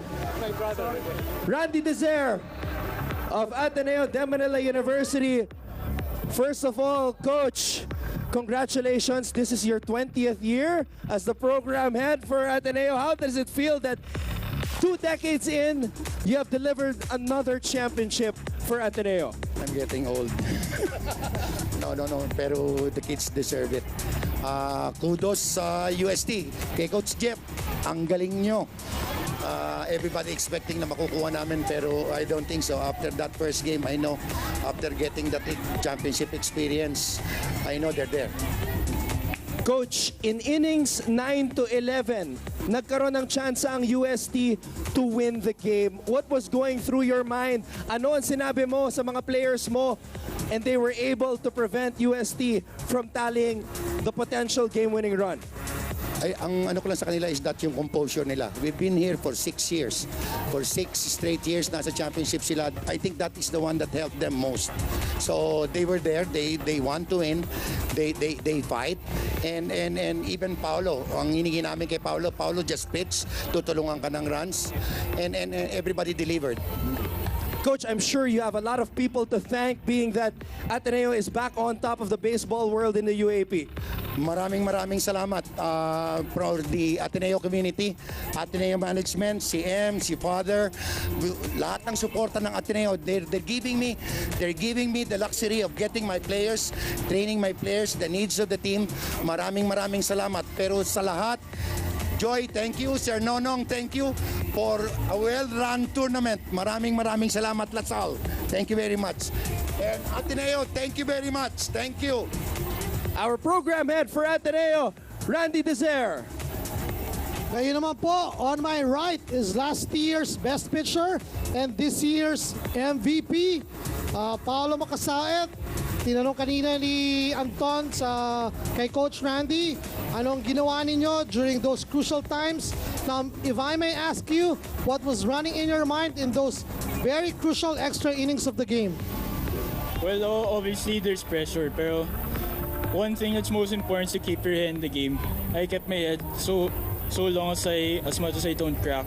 S15: Randy Desir of Ateneo de Manila University. First of all, Coach, congratulations. This is your 20th year as the program head for Ateneo. How does it feel that 2 decades in, you have delivered another championship for Ateneo?
S16: I'm getting old. No. Pero the kids deserve it. Kudos sa UST. Kay Coach Jeff, ang galing nyo. Everybody expecting na makukuha namin pero I don't think so. After that first game, I know after getting that championship experience, I know they're there.
S15: Coach, in innings 9 to 11, nagkaroon ng chance ang UST to win the game. What was going through your mind? Ano ang sinabi mo sa mga players mo? And they were able to prevent UST from tallying the potential game-winning run.
S16: Ay, ang ano ko lang sa kanila is that yung composure nila. We've been here for 6 years. For 6 straight years, nasa championship sila. I think that is the one that helped them most. So they were there. They want to win. They fight. And even Paolo, ang hiningin namin kay Paolo just pitch, tutulungan ka ng runs. And everybody delivered.
S15: Coach, I'm sure you have a lot of people to thank being that Ateneo is back on top of the baseball world in the UAP.
S16: Maraming salamat for the Ateneo community, Ateneo management, si M, si Father, lahat ng suporta ng Ateneo. They're giving me the luxury of getting my players, training my players, the needs of the team. Maraming salamat. Pero sa lahat, Joy, thank you. Sir Nonong, thank you for a well-run tournament. Maraming salamat, Lasal. Thank you very much. And Ateneo, thank you very much. Thank you.
S15: Our program head for Ateneo, Randy Desir.
S2: Ngayon naman po, on my right is last year's best pitcher and this year's MVP, Paolo Makasaet. Tinanong kanina ni Anton kay Coach Randy, anong ginawa ninyo during those crucial times? Now, if I may ask you, what was running in your mind in those very crucial extra innings of the game?
S17: Well, obviously there's pressure, pero one thing that's most important is to keep your head in the game. I kept my head so long as much as I don't crack,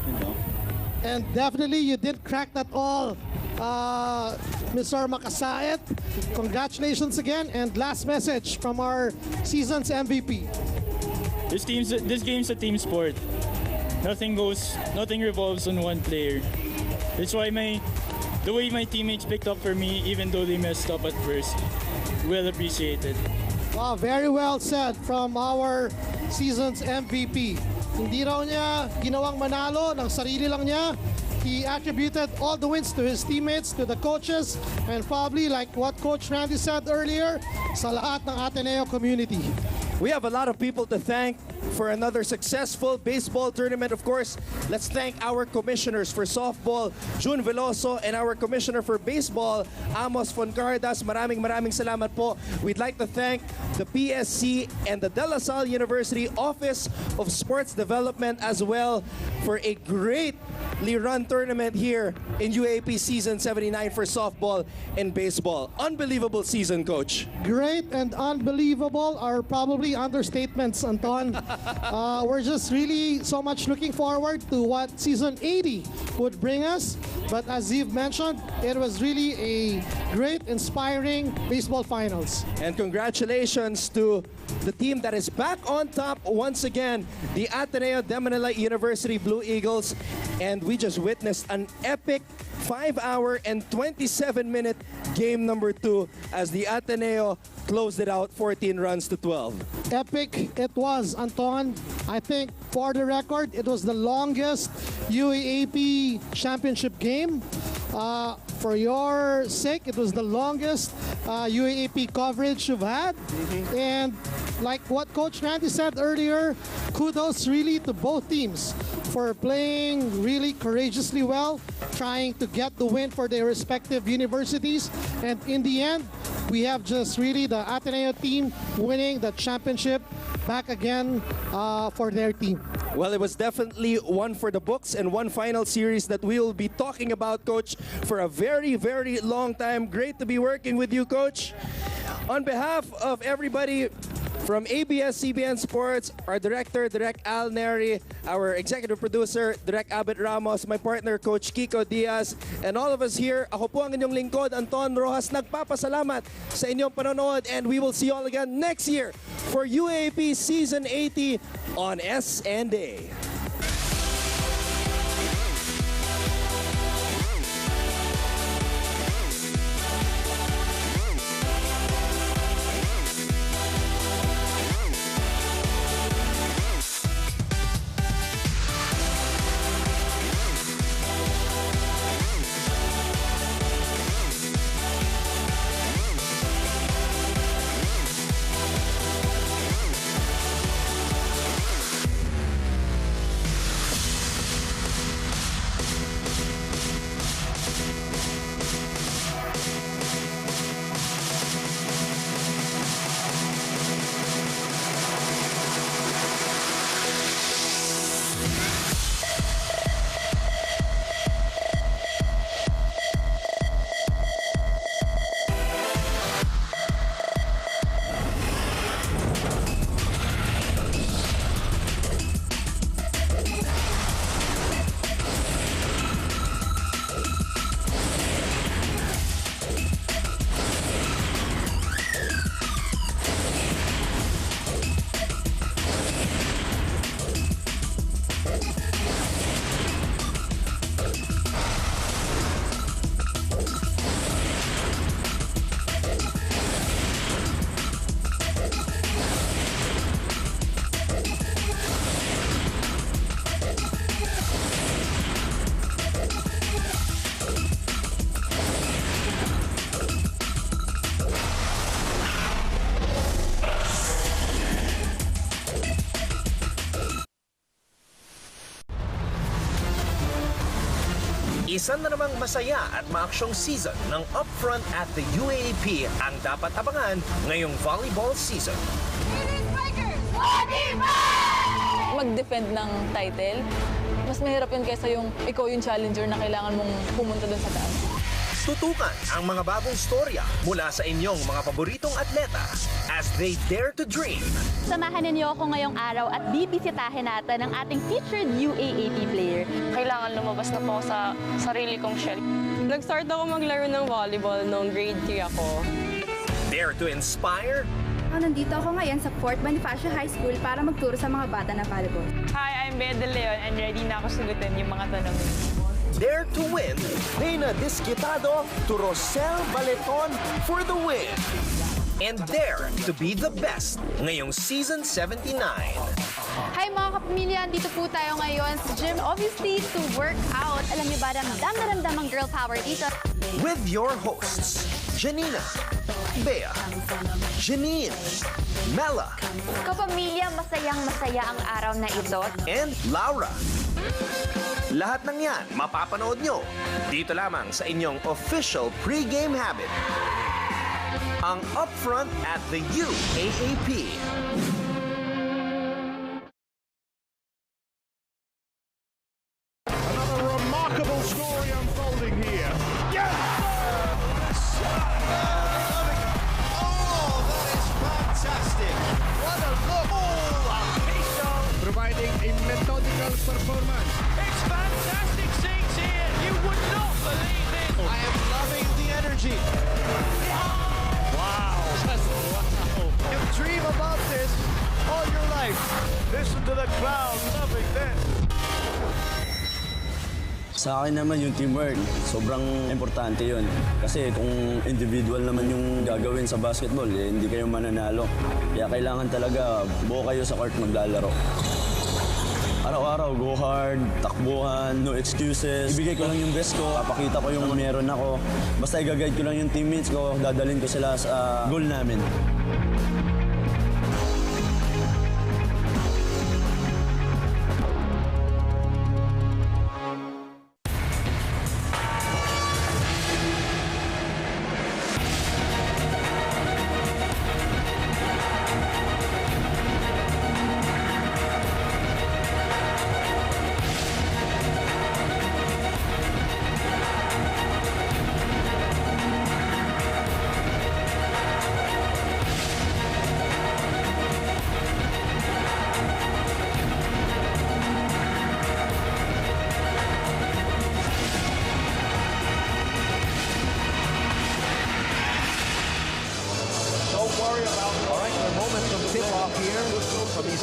S17: you know.
S2: And definitely you didn't crack that all, Mr. Makasaet. Congratulations again, and last message from our season's MVP.
S17: This game's a team sport. Nothing revolves on one player. That's why the way my teammates picked up for me, even though they messed up at first, well appreciated.
S2: Wow, very well said from our season's MVP. Hindi raw niya ginawang manalo, ng sarili lang niya. He attributed all the wins to his teammates, to the coaches, and probably like what Coach Randy said earlier, sa lahat ng Ateneo community.
S15: We have a lot of people to thank for another successful baseball tournament. Of course, let's thank our commissioners for softball, June Veloso, and our commissioner for baseball, Amos Foncardas. Maraming salamat po. We'd like to thank the PSC and the De La Salle University Office of Sports Development as well for a greatly run tournament here in UAP Season 79 for softball and baseball. Unbelievable season, Coach.
S2: Great and unbelievable are probably understatements, Anton. We're just really so much looking forward to what season 80 would bring us. But as you've mentioned, it was really a great, inspiring baseball finals.
S15: And congratulations to the team that is back on top once again, the Ateneo de Manila University Blue Eagles. And we just witnessed an epic 5-hour and 27-minute game number 2 as the Ateneo closed it out 14 runs to 12.
S2: Epic it was, Anton. I think for the record, it was the longest UAAP championship game. For your sake, it was the longest UAAP coverage you've had. And like what Coach Randy said earlier, kudos really to both teams for playing really courageously well, trying to get the win for their respective universities. And in the end, we have just really the Ateneo team winning the championship back again for their team.
S15: Well, it was definitely one for the books and one final series that we will be talking about, Coach, for a very long time. Great to be working with you, Coach. On behalf of everybody From ABS-CBN Sports, our director, Direk Al Neri, our executive producer, Direk Abet Ramos, my partner, Coach Kiko Diaz, and all of us here, ako po ang inyong lingkod, Anton Rojas, nagpapasalamat sa inyong panonood, and we will see you all again next year for UAP Season 80 on SNA.
S5: Isa na namang masaya at maaksyong season ng Upfront at the UAAP ang dapat abangan ngayong volleyball season.
S6: Mag-defend ng title, mas mahirap yun kaysa yung ikaw yung challenger na kailangan mong pumunta dun sa taas.
S5: Tutukan ang mga bagong storya mula sa inyong mga paboritong atleta as they dare to dream.
S7: Samahan ninyo ako ngayong araw at bibisitahin natin ang ating featured UAAP player.
S9: Kailangan lumabas na po ako sa sarili kong shell. Nag-start ako maglaro ng volleyball noong grade 3 ako.
S5: Dare to inspire.
S7: Nandito ako ngayon sa Fort Bonifacio High School para magturo sa mga bata ng volleyball.
S8: Hi, I'm Bea De Leon and ready na ako sagutin yung mga tanong niyo.
S5: Dare to win. Reina Disquitado to Rosel Baleton for the win. And dare to be the best ngayong season 79.
S7: Hi mga kapamilya, dito po tayo ngayon sa gym. Obviously, to work out. Alam niyo ba, ramdam na ramdam ang girl power dito.
S5: With your hosts, Janina, Bea, Janine, Mela,
S7: Kapamilya, masayang-masaya ang araw na ito.
S5: and Laura. Lahat ng yan mapapanood nyo dito lamang sa inyong official pre-game habit. Ang Upfront at the UAAP.
S18: Another remarkable story unfolding here. Yes! Oh, that is fantastic. What a look. Providing a methodical performance. It's fantastic scenes here. You would not believe this. I am loving the energy. Wow. You dream about this all your life. Listen to the crowd loving this.
S3: Sa akin naman yung teamwork, sobrang importante yun. Kasi kung individual naman yung gagawin sa basketball, hindi kayo mananalo. Kaya kailangan talaga buo kayo sa court maglalaro. Araw-araw, go hard, takbuhan, no excuses. Ibigay ko lang yung best ko, papakita ko yung meron ako. Basta i-guide ko lang yung teammates ko, dadalhin ko sila sa goal namin.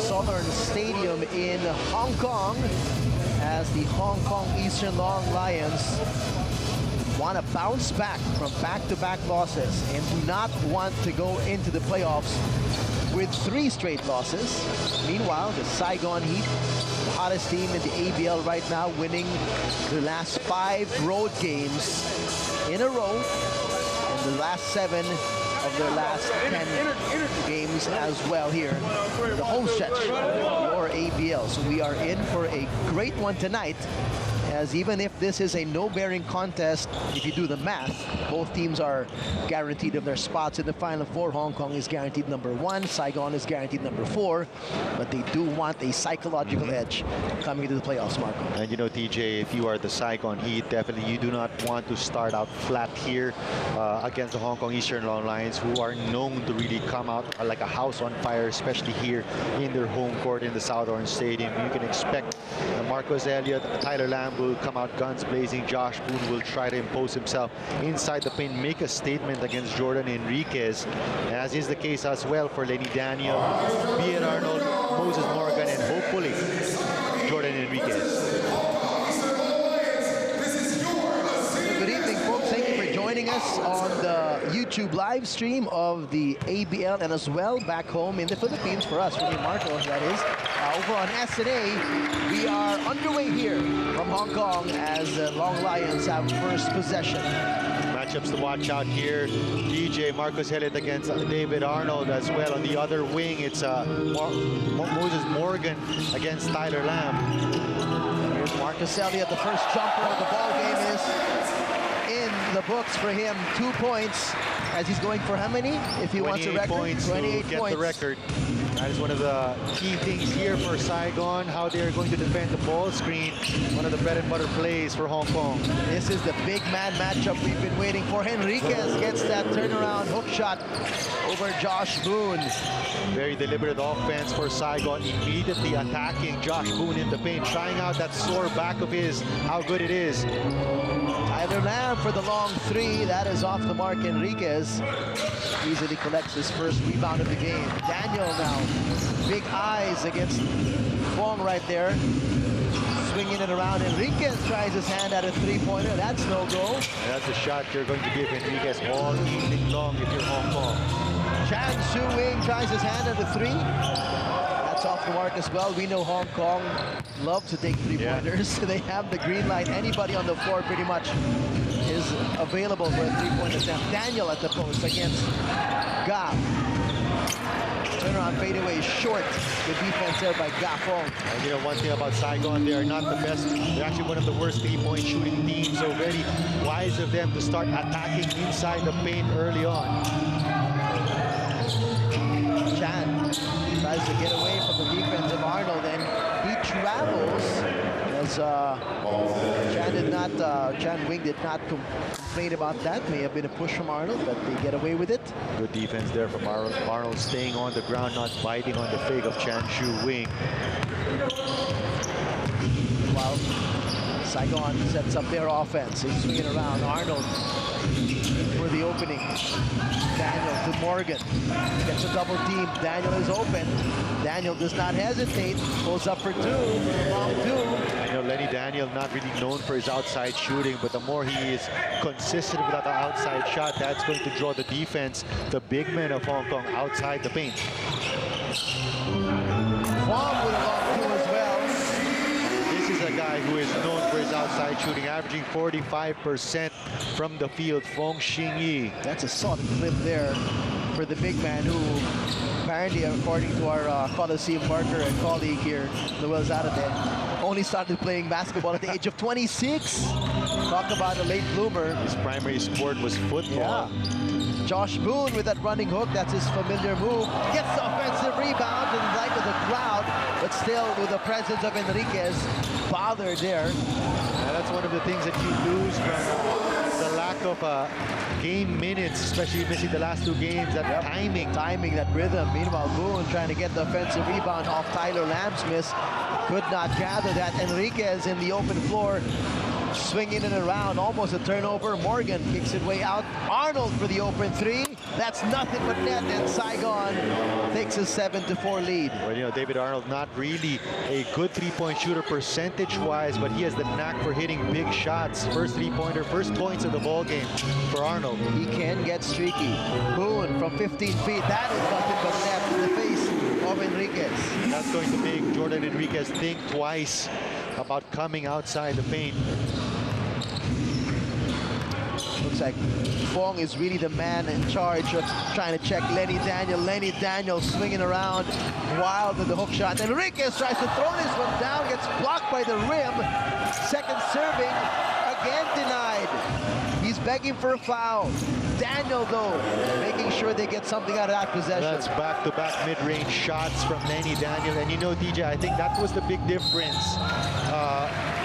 S19: Southern Stadium in Hong Kong as the Hong Kong Eastern Long Lions want to bounce back from back-to-back losses and do not want to go into the playoffs with 3 straight losses. Meanwhile, the Saigon Heat, the hottest team in the ABL right now, winning the last 5 road games in a row, and the last 7 of their last 10 games as well here, the home stretch of your ABL. So we are in for a great one tonight, as even if this is a no-bearing contest, if you do the math, both teams are guaranteed of their spots in the Final Four. Hong Kong is guaranteed number 1, Saigon is guaranteed number 4, but they do want a psychological edge coming into the playoffs, Marco.
S20: And you know, TJ, if you are the Saigon Heat, definitely you do not want to start out flat here against the Hong Kong Eastern Long Lions, who are known to really come out like a house on fire, especially here in their home court in the Southern Stadium. You can expect Marcus Elliott, Tyler Lamb will come out guns blazing. Josh Boone will try to impose himself inside the paint, make a statement against Jordan Enriquez, as is the case as well for Lenny Daniel, Beard Arnold, Moses Morgan, and hopefully Jordan Enriquez.
S19: Good evening, folks. Thank you for joining us on the YouTube live stream of the ABL, and as well back home in the Philippines for us, for me, Marco, that is. Over on SNA, we are underway here from Hong Kong as the Long Lions have first possession.
S20: Matchups to watch out here. DJ Marcus Elliott against David Arnold as well. On the other wing, it's Moses Morgan against Tyler Lamb.
S19: Here's Marcus Elliott. The first jumper of the ball game is in the books for him. 2 points, as he's going for how many? If he wants a record,
S20: 28
S19: points.
S20: Get the record. That is one of the key things here for Saigon, how they're going to defend the ball screen. One of the bread and butter plays for Hong Kong.
S19: This is the big man matchup we've been waiting for. Enriquez gets that turnaround hook shot over Josh Boone.
S20: Very deliberate offense for Saigon, immediately attacking Josh Boone in the paint, trying out that sore back of his, how good it is.
S19: Tyler Lamb for the long 3. That is off the mark. Enriquez easily collects his first rebound of the game. Daniel now, big eyes against Fong right there. Swinging it around. Enriquez tries his hand at a 3-pointer. That's no go.
S20: That's a shot you're going to give Enriquez all evening long if you're Hong Kong.
S19: Chan Su Wing tries his hand at a 3. That's off the mark as well. We know Hong Kong love to take 3-pointers. They have the green light. Anybody on the floor pretty much is available for a 3-point attempt. Daniel at the post against Ga. Turnaround fadeaway short. The defense there by Ga Fong.
S20: And you know, one thing about Saigon, they are not the best. They're actually one of the worst 3-point shooting teams. So very wise of them to start attacking inside the paint early on.
S19: Chan tries to get away from the defense of Arnold, and he travels as Chan Wing did not complain about that. May have been a push from Arnold, but they get away with it.
S20: Good defense there from Arnold. Arnold staying on the ground, not biting on the fake of Chan Shu Wing.
S19: While Saigon sets up their offense, he's swinging around. Arnold for the opening. Daniel to Morgan. Gets a double team. Daniel is open. Daniel does not hesitate. Pulls up for 2. Long 2.
S20: I know Lenny Daniel not really known for his outside shooting, but the more he is consistent with that outside shot, that's going to draw the defense, the big men of Hong Kong, outside the paint.
S19: Fong with a long 2 as well.
S20: This is a guy who is known for his outside shooting, averaging 45% from the field. Fong Xingyi.
S19: That's a solid clip there for the big man, who apparently, according to our Coliseum marker and colleague here, Noel Zarate, only started playing basketball at the age of 26. Talk about a late bloomer.
S20: His primary sport was football.
S19: Yeah. Josh Boone with that running hook. That's his familiar move. Gets the offensive rebound to the right of the crowd, but still with the presence of Enriquez bothered there.
S20: And that's one of the things that you lose from the lack of game minutes, especially missing the last 2 games. That
S19: timing, that rhythm. Meanwhile, Boone trying to get the offensive rebound off Tyler Lamb's miss. Could not gather that. Enriquez in the open floor, swinging it around, almost a turnover. Morgan kicks it way out. Arnold for the open 3. That's nothing but net, and Saigon takes a 7-4 lead.
S20: Well, you know, David Arnold, not really a good three-point shooter percentage-wise, but he has the knack for hitting big shots. First three-pointer, first points of the ball game for Arnold.
S19: He can get streaky. Boone from 15 feet. That is nothing but net in the face of Enriquez.
S20: That's going to make Jordan Enriquez think twice about coming outside the paint.
S19: Looks like Fong is really the man in charge of trying to check Lenny Daniel. Lenny Daniel swinging around wild with the hook shot. Enriquez tries to throw this one down, gets blocked by the rim. Second serving, again denied. He's begging for a foul. Daniel, though, making sure they get something out of that possession.
S20: That's back-to-back mid-range shots from Lenny Daniel. And you know, DJ, I think that was the big difference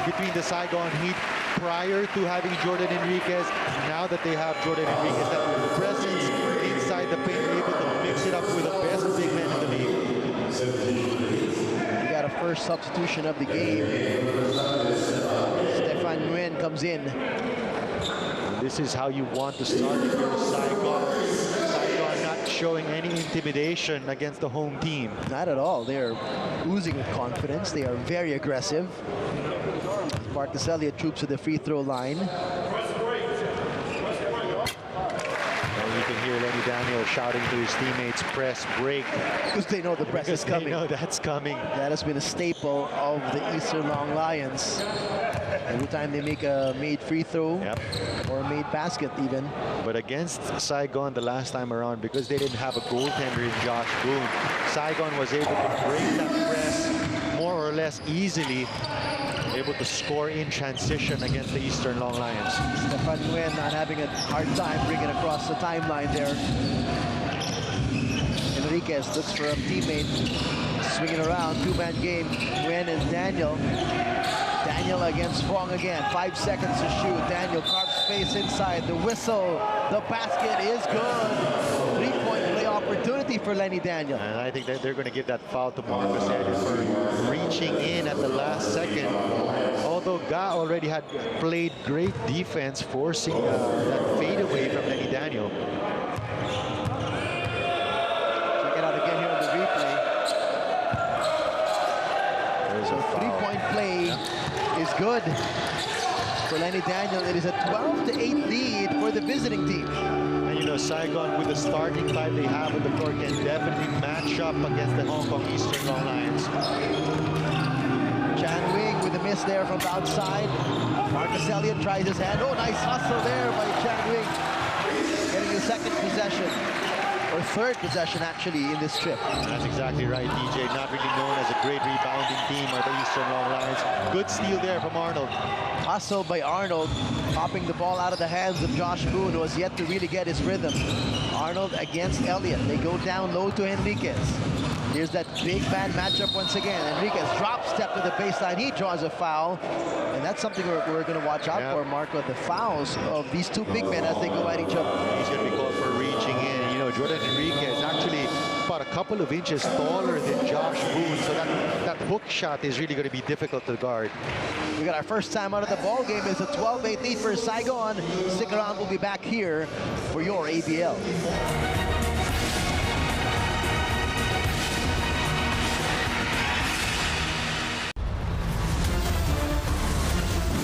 S20: between the Saigon Heat prior to having Jordan Enriquez. Now that they have Jordan Enriquez, that presence inside the paint, able to mix it up with the best big men in the league.
S19: We got a first substitution of the game. Stefan Nguyen comes in.
S20: This is how you want to start if you're Saigon. Saigon not showing any intimidation against the home team.
S19: Not at all. They're oozing with confidence. They are very aggressive. Marcus Elliott troops to the free throw line.
S20: And you can hear Lenny Daniel shouting to his teammates, press, break.
S19: Because they know the press is coming.
S20: They know that's coming.
S19: That has been a staple of the Eastern Long Lions. Every time they make a made free throw or a made basket even.
S20: But against Saigon the last time around, because they didn't have a goaltender in Josh Boone, Saigon was able to break that press more or less easily, able to score in transition against the Eastern Long Lions.
S19: Stefan Nguyen not having a hard time bringing across the timeline there. Enriquez looks for a teammate, swinging around, two-man game. Nguyen and Daniel. Daniel against Fong again. 5 seconds to shoot. Daniel carves space inside. The whistle. The basket is good. Three-point play opportunity for Lenny Daniel.
S20: And I think that they're going to give that foul to Marcus Elliott for reaching in at the last second. Although Ga already had played great defense, forcing that fadeaway from Lenny Daniel.
S19: Check it out again here on the replay. So three-point play is good for Lenny Daniel. It is a 12-8 lead for the visiting team.
S20: And you know, Saigon with the starting five they have with the court can definitely match up against the Hong Kong Eastern Long Lions.
S19: Chan Wing with a miss there from the outside. Marcus Elliott tries his hand. Oh, nice hustle there by Chan Wing. Getting his second possession. Or third possession, actually, in this trip.
S20: That's exactly right, DJ. Not really known as a great rebounding team are the Eastern Long Lions. Good steal there from Arnold.
S19: Hustle by Arnold, popping the ball out of the hands of Josh Boone, who has yet to really get his rhythm. Arnold against Elliott. They go down low to Enriquez. Here's that big man matchup once again. Enriquez drop step to the baseline. He draws a foul. And that's something we're going to watch out for, Marco. The fouls of these two big men as they go at each other.
S20: He's going to be called for reaching in. You know, Jordan Enriquez actually about a couple of inches taller than Josh Boone. So that hook shot is really going to be difficult to guard.
S19: We got our first time out of the ball game. It's a 12-8 lead for Saigon. Stick around. We'll be back here for your ABL.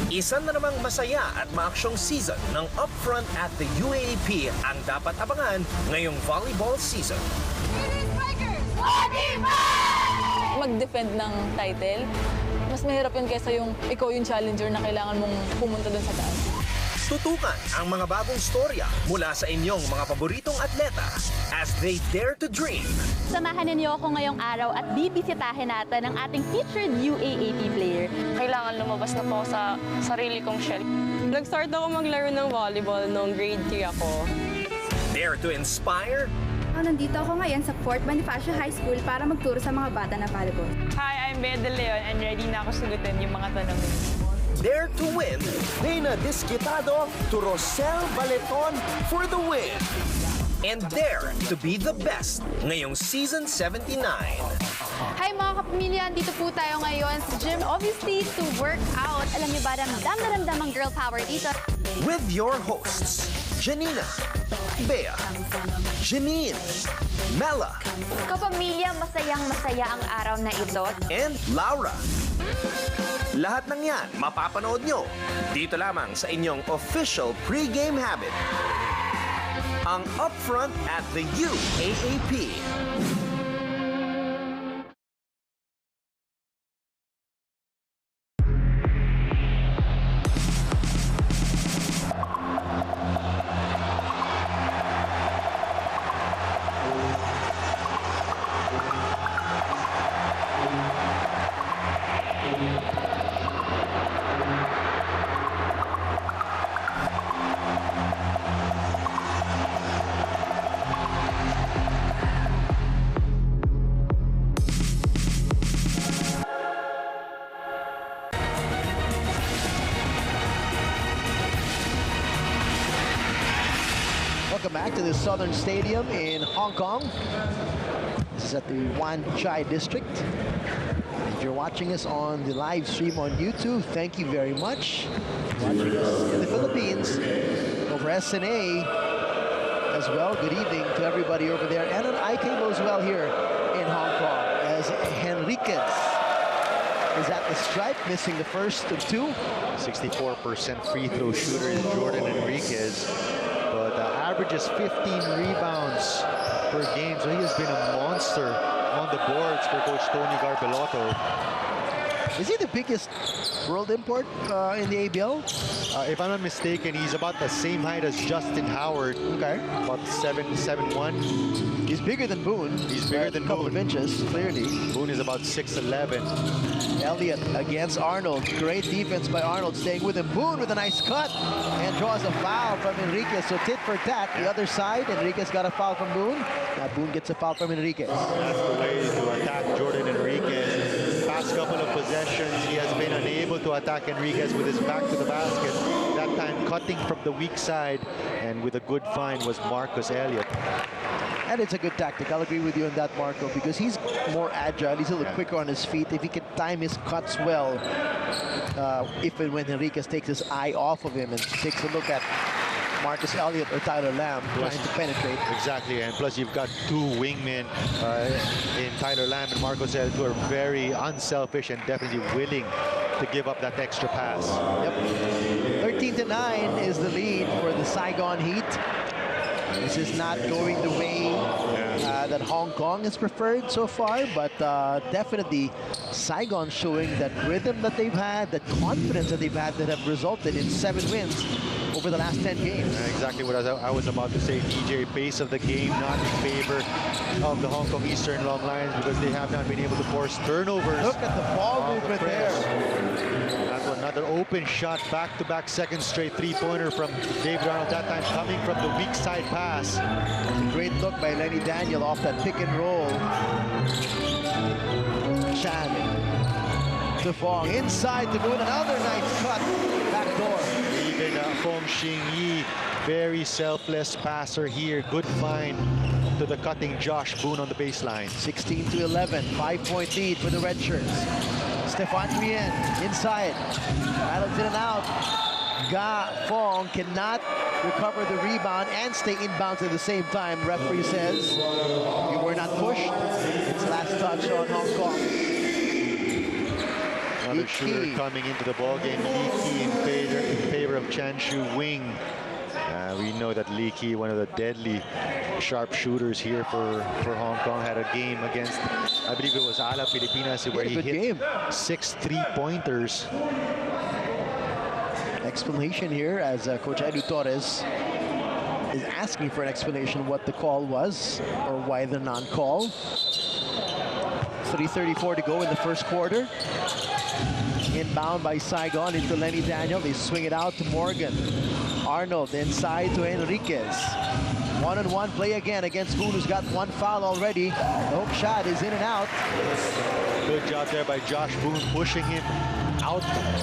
S5: Isa na namang masaya at maaksyong season ng Upfront at the UAAP ang dapat abangan ngayong volleyball season.
S6: Mag-defend ng title, mas mahirap yun kaysa yung ikaw yung challenger na kailangan mong pumunta dun sa taas.
S5: Tutukan ang mga bagong storya mula sa inyong mga paboritong atleta as they dare to dream.
S7: Samahan ninyo ako ngayong araw at bibisitahin natin ang ating featured UAAP player.
S9: Kailangan lumabas na po sa sarili kong shell. Nag-start ako maglaro ng volleyball noong grade 3 ako.
S5: Dare to inspire.
S21: Nandito ako ngayon sa Fort Bonifacio High School para magturo sa mga bata na volleyball.
S8: Hi, I'm Bea De Leon and ready na ako sagutin yung mga tanong niyo.
S5: Dare to win. Dana Disquitado to Rosel Baleton for the win. And dare to be the best ngayong season 79.
S7: Hi mga kapamilya, dito po tayo ngayon sa gym. Obviously, to work out. Alam niyo ba, ramdam na ramdam ang girl power dito.
S5: With your hosts, Janina, Bea, Janine, Mela,
S11: Kapamilya, masayang-masaya ang araw na ito.
S5: and Laura. Lahat ng yan mapapanood nyo dito lamang sa inyong official pre-game habit. Ang Upfront at the UAAP.
S19: Welcome back to the Southern Stadium in Hong Kong. This is at the Wan Chai District. If you're watching us on the live stream on YouTube, thank you very much. Watching us in the Philippines over SNA as well. Good evening to everybody over there. And on iCable as well here in Hong Kong as Henriquez is at the stripe, missing the first of two.
S20: 64% free throw shooter is Jordan Enriquez, but averages 15 rebounds per game, so he has been a monster on the boards for Coach Tony Garbelotto.
S19: Is he the biggest world import in the ABL?
S20: If I'm not mistaken, he's about the same height as Justin Howard.
S19: Okay.
S20: About 7'1".
S19: He's bigger than Boone.
S20: He's bigger than
S19: a couple
S20: Boone.
S19: of inches, clearly.
S20: Boone is about 6'11".
S19: Elliott against Arnold. Great defense by Arnold, staying with him. Boone with a nice cut and draws a foul from Enriquez. So tit for tat. The other side, Enriquez got a foul from Boone. Now Boone gets a foul from Enriquez.
S20: That's the way to attack Jordan Enriquez. Past couple of possessions, he has been unable to attack Enriquez with his back to the basket. That time cutting from the weak side, and with a good find was Marcus Elliott.
S19: And it's a good tactic. I'll agree with you on that, Marco, because he's more agile. He's a little quicker on his feet. If he can time his cuts well, if and when Enriquez takes his eye off of him and takes a look at Marcus Elliott or Tyler Lamb trying to penetrate.
S20: Exactly, and plus you've got two wingmen in Tyler Lamb and Marcus Elliott who are very unselfish and definitely willing to give up that extra pass.
S19: Yep. 13-9 is the lead for the Saigon Heat. This is not going the way that Hong Kong has preferred so far, but definitely Saigon showing that rhythm that they've had, that confidence that they've had that have resulted in 7 wins over the last 10 games.
S20: Exactly what I was about to say, DJ. Pace of the game not in favor of the Hong Kong Eastern Long Lions because they have not been able to force turnovers.
S19: Look at the ball movement there.
S20: That's another open shot, back-to-back second straight three-pointer from David Arnold, that time coming from the weak side pass.
S19: A great look by Lenny Daniel off that pick and roll. Chan to Fong inside to Boone, another nice cut, back door.
S20: Even Fong Xing Yi, very selfless passer here, good find to the cutting Josh Boone on the baseline.
S19: 16-11, 5-point lead for the red shirts. Stefan Nguyen inside, battles in and out. Ga Fong cannot recover the rebound and stay inbounds at the same time. Referee says you were not pushed. It's last touch on Hong Kong.
S20: Another shooter coming into the ballgame. Lee Ki in favor of Chan Shu Wing. We know that Lee Ki, one of the deadly sharp shooters here for Hong Kong, had a game against, I believe it was Ala Pilipinas, where he hit 6 3-pointers. Explanation here as Coach Edu Torres is asking for an explanation what the call was or why the non-call. 3:34 to go in the first quarter. Inbound by Saigon into Lenny Daniel. They swing it out to Morgan. Arnold inside to Enriquez. One-on-one play again against Boone, who's got one foul already. The hook shot is in and out. Good job there by Josh Boone, pushing him out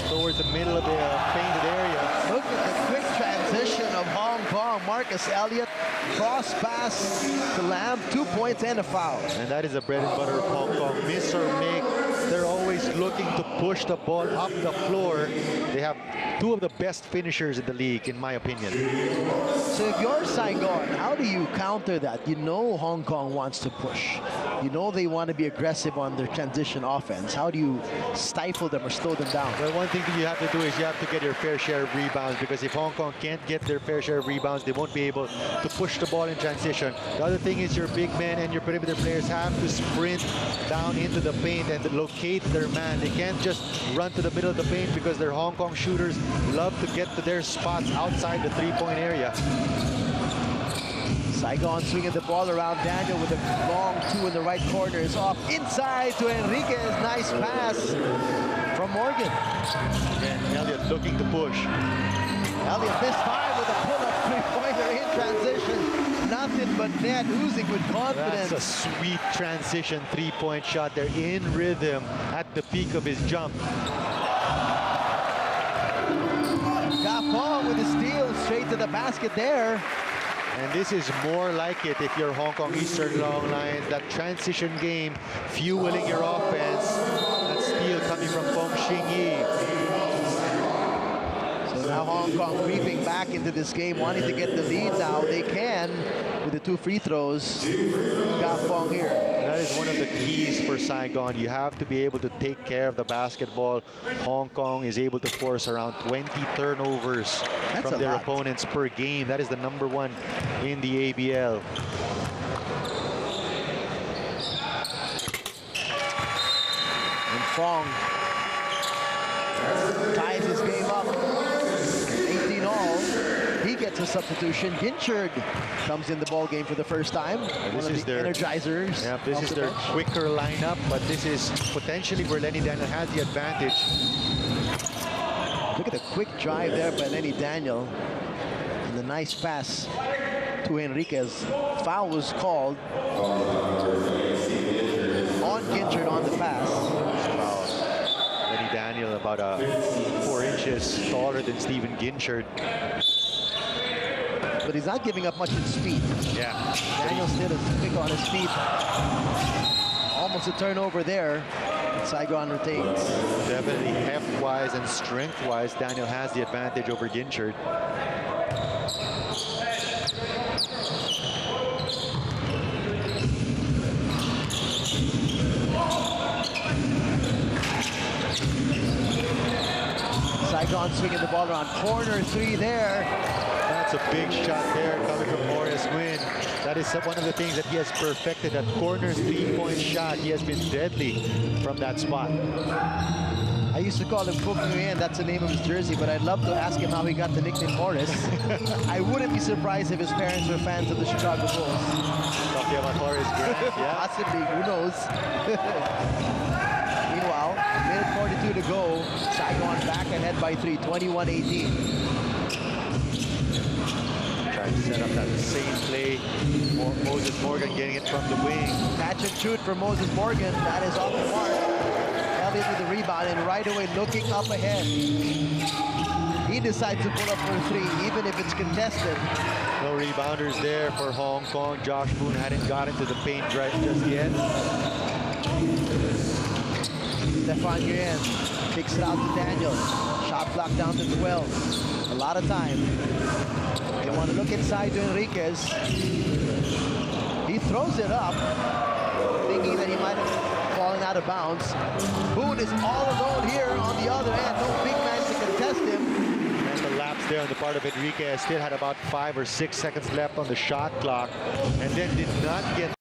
S20: towards the middle of the painted area. Look at the quick transition of Hong Kong. Marcus Elliott, cross pass to Lamb, 2 points and a foul. And that is the bread and butter of Hong Kong. Miss or make, they're always always looking to push the ball up the floor. They have two of the best finishers in the league, in my opinion.
S19: So if you're Saigon, how do you counter that? You know Hong Kong wants to push. You know they want to be aggressive on their transition offense. How do you stifle them or slow them down?
S20: Well, one thing that you have to do is you have to get your fair share of rebounds, because if Hong Kong can't get their fair share of rebounds, they won't be able to push the ball in transition. The other thing is your big men and your perimeter players have to sprint down into the paint and locate their man. They can't just run to the middle of the paint, because their Hong Kong shooters love to get to their spots outside the three-point area.
S19: Saigon swinging the ball around. Daniel with a long two in the right corner is off inside to Enriquez. Nice pass from Morgan.
S20: And Elliott looking to push.
S19: Elliott this time with a pull-up three-pointer in transition. Nothing but net, oozing with confidence.
S20: That's a sweet transition three-point shot. They're in rhythm at the peak of his jump.
S19: Gapong with the steal straight to the basket there.
S20: And this is more like it if you're Hong Kong Eastern Long Lions. That transition game fueling your offense. That steal coming from Fong Xingyi.
S19: So now Hong Kong creeping back into this game, wanting to get the lead now. They can with the two free throws. Gapong here.
S20: That is one of the keys for Saigon. You have to be able to take care of the basketball. Hong Kong is able to force around 20 turnovers from their opponents per game. That is the #1 in the ABL.
S19: And Fong ties his game up. 18 all. He gets a substitution. Ginchard comes in the ball game for the first time.
S20: This is their
S19: energizers.
S20: Yeah, this is their quicker lineup, but this is potentially where Lenny Daniel has the advantage.
S19: Look at the quick drive there by Lenny Daniel. And the nice pass to Enriquez. Foul was called on Ginchard on the pass.
S20: Wow. Lenny Daniel about 4 inches taller than Steven Ginchard.
S19: But he's not giving up much in speed.
S20: Yeah.
S19: Daniel still is quick on his feet. Almost a turnover there. Saigon retains.
S20: Definitely heft-wise and strength-wise, Daniel has the advantage over Ginchard.
S19: Saigon swinging the ball around. Corner three there.
S20: That's a big shot there coming from Horace Nguyen. That is one of the things that he has perfected, that corner three-point shot. He has been deadly from that spot.
S19: I used to call him Book Nguyen, that's the name of his jersey, but I'd love to ask him how he got the nickname Horace. I wouldn't be surprised if his parents were fans of the Chicago Bulls.
S20: Talking about Horace Grant, yeah.
S19: Possibly, who knows? Meanwhile, minute 42 to go. Saigon back ahead by 3, 21-18.
S20: Trying to set up that same play. Moses Morgan getting it from the wing.
S19: Catch and shoot for Moses Morgan. That is off the mark. Elliott with the rebound and right away looking up ahead. He decides to pull up for 3, even if it's contested.
S20: No rebounders there for Hong Kong. Josh Boone hadn't got into the paint right just yet.
S19: Stefan Nguyen kicks it out to Daniel. Shot clock down to 12. A lot of time. They want to look inside to Enriquez. He throws it up, thinking that he might have fallen out of bounds. Boone is all alone here on the other end. No big man to contest him.
S20: And the lapse there on the part of Enriquez. Still had about 5 or 6 seconds left on the shot clock. And then did not get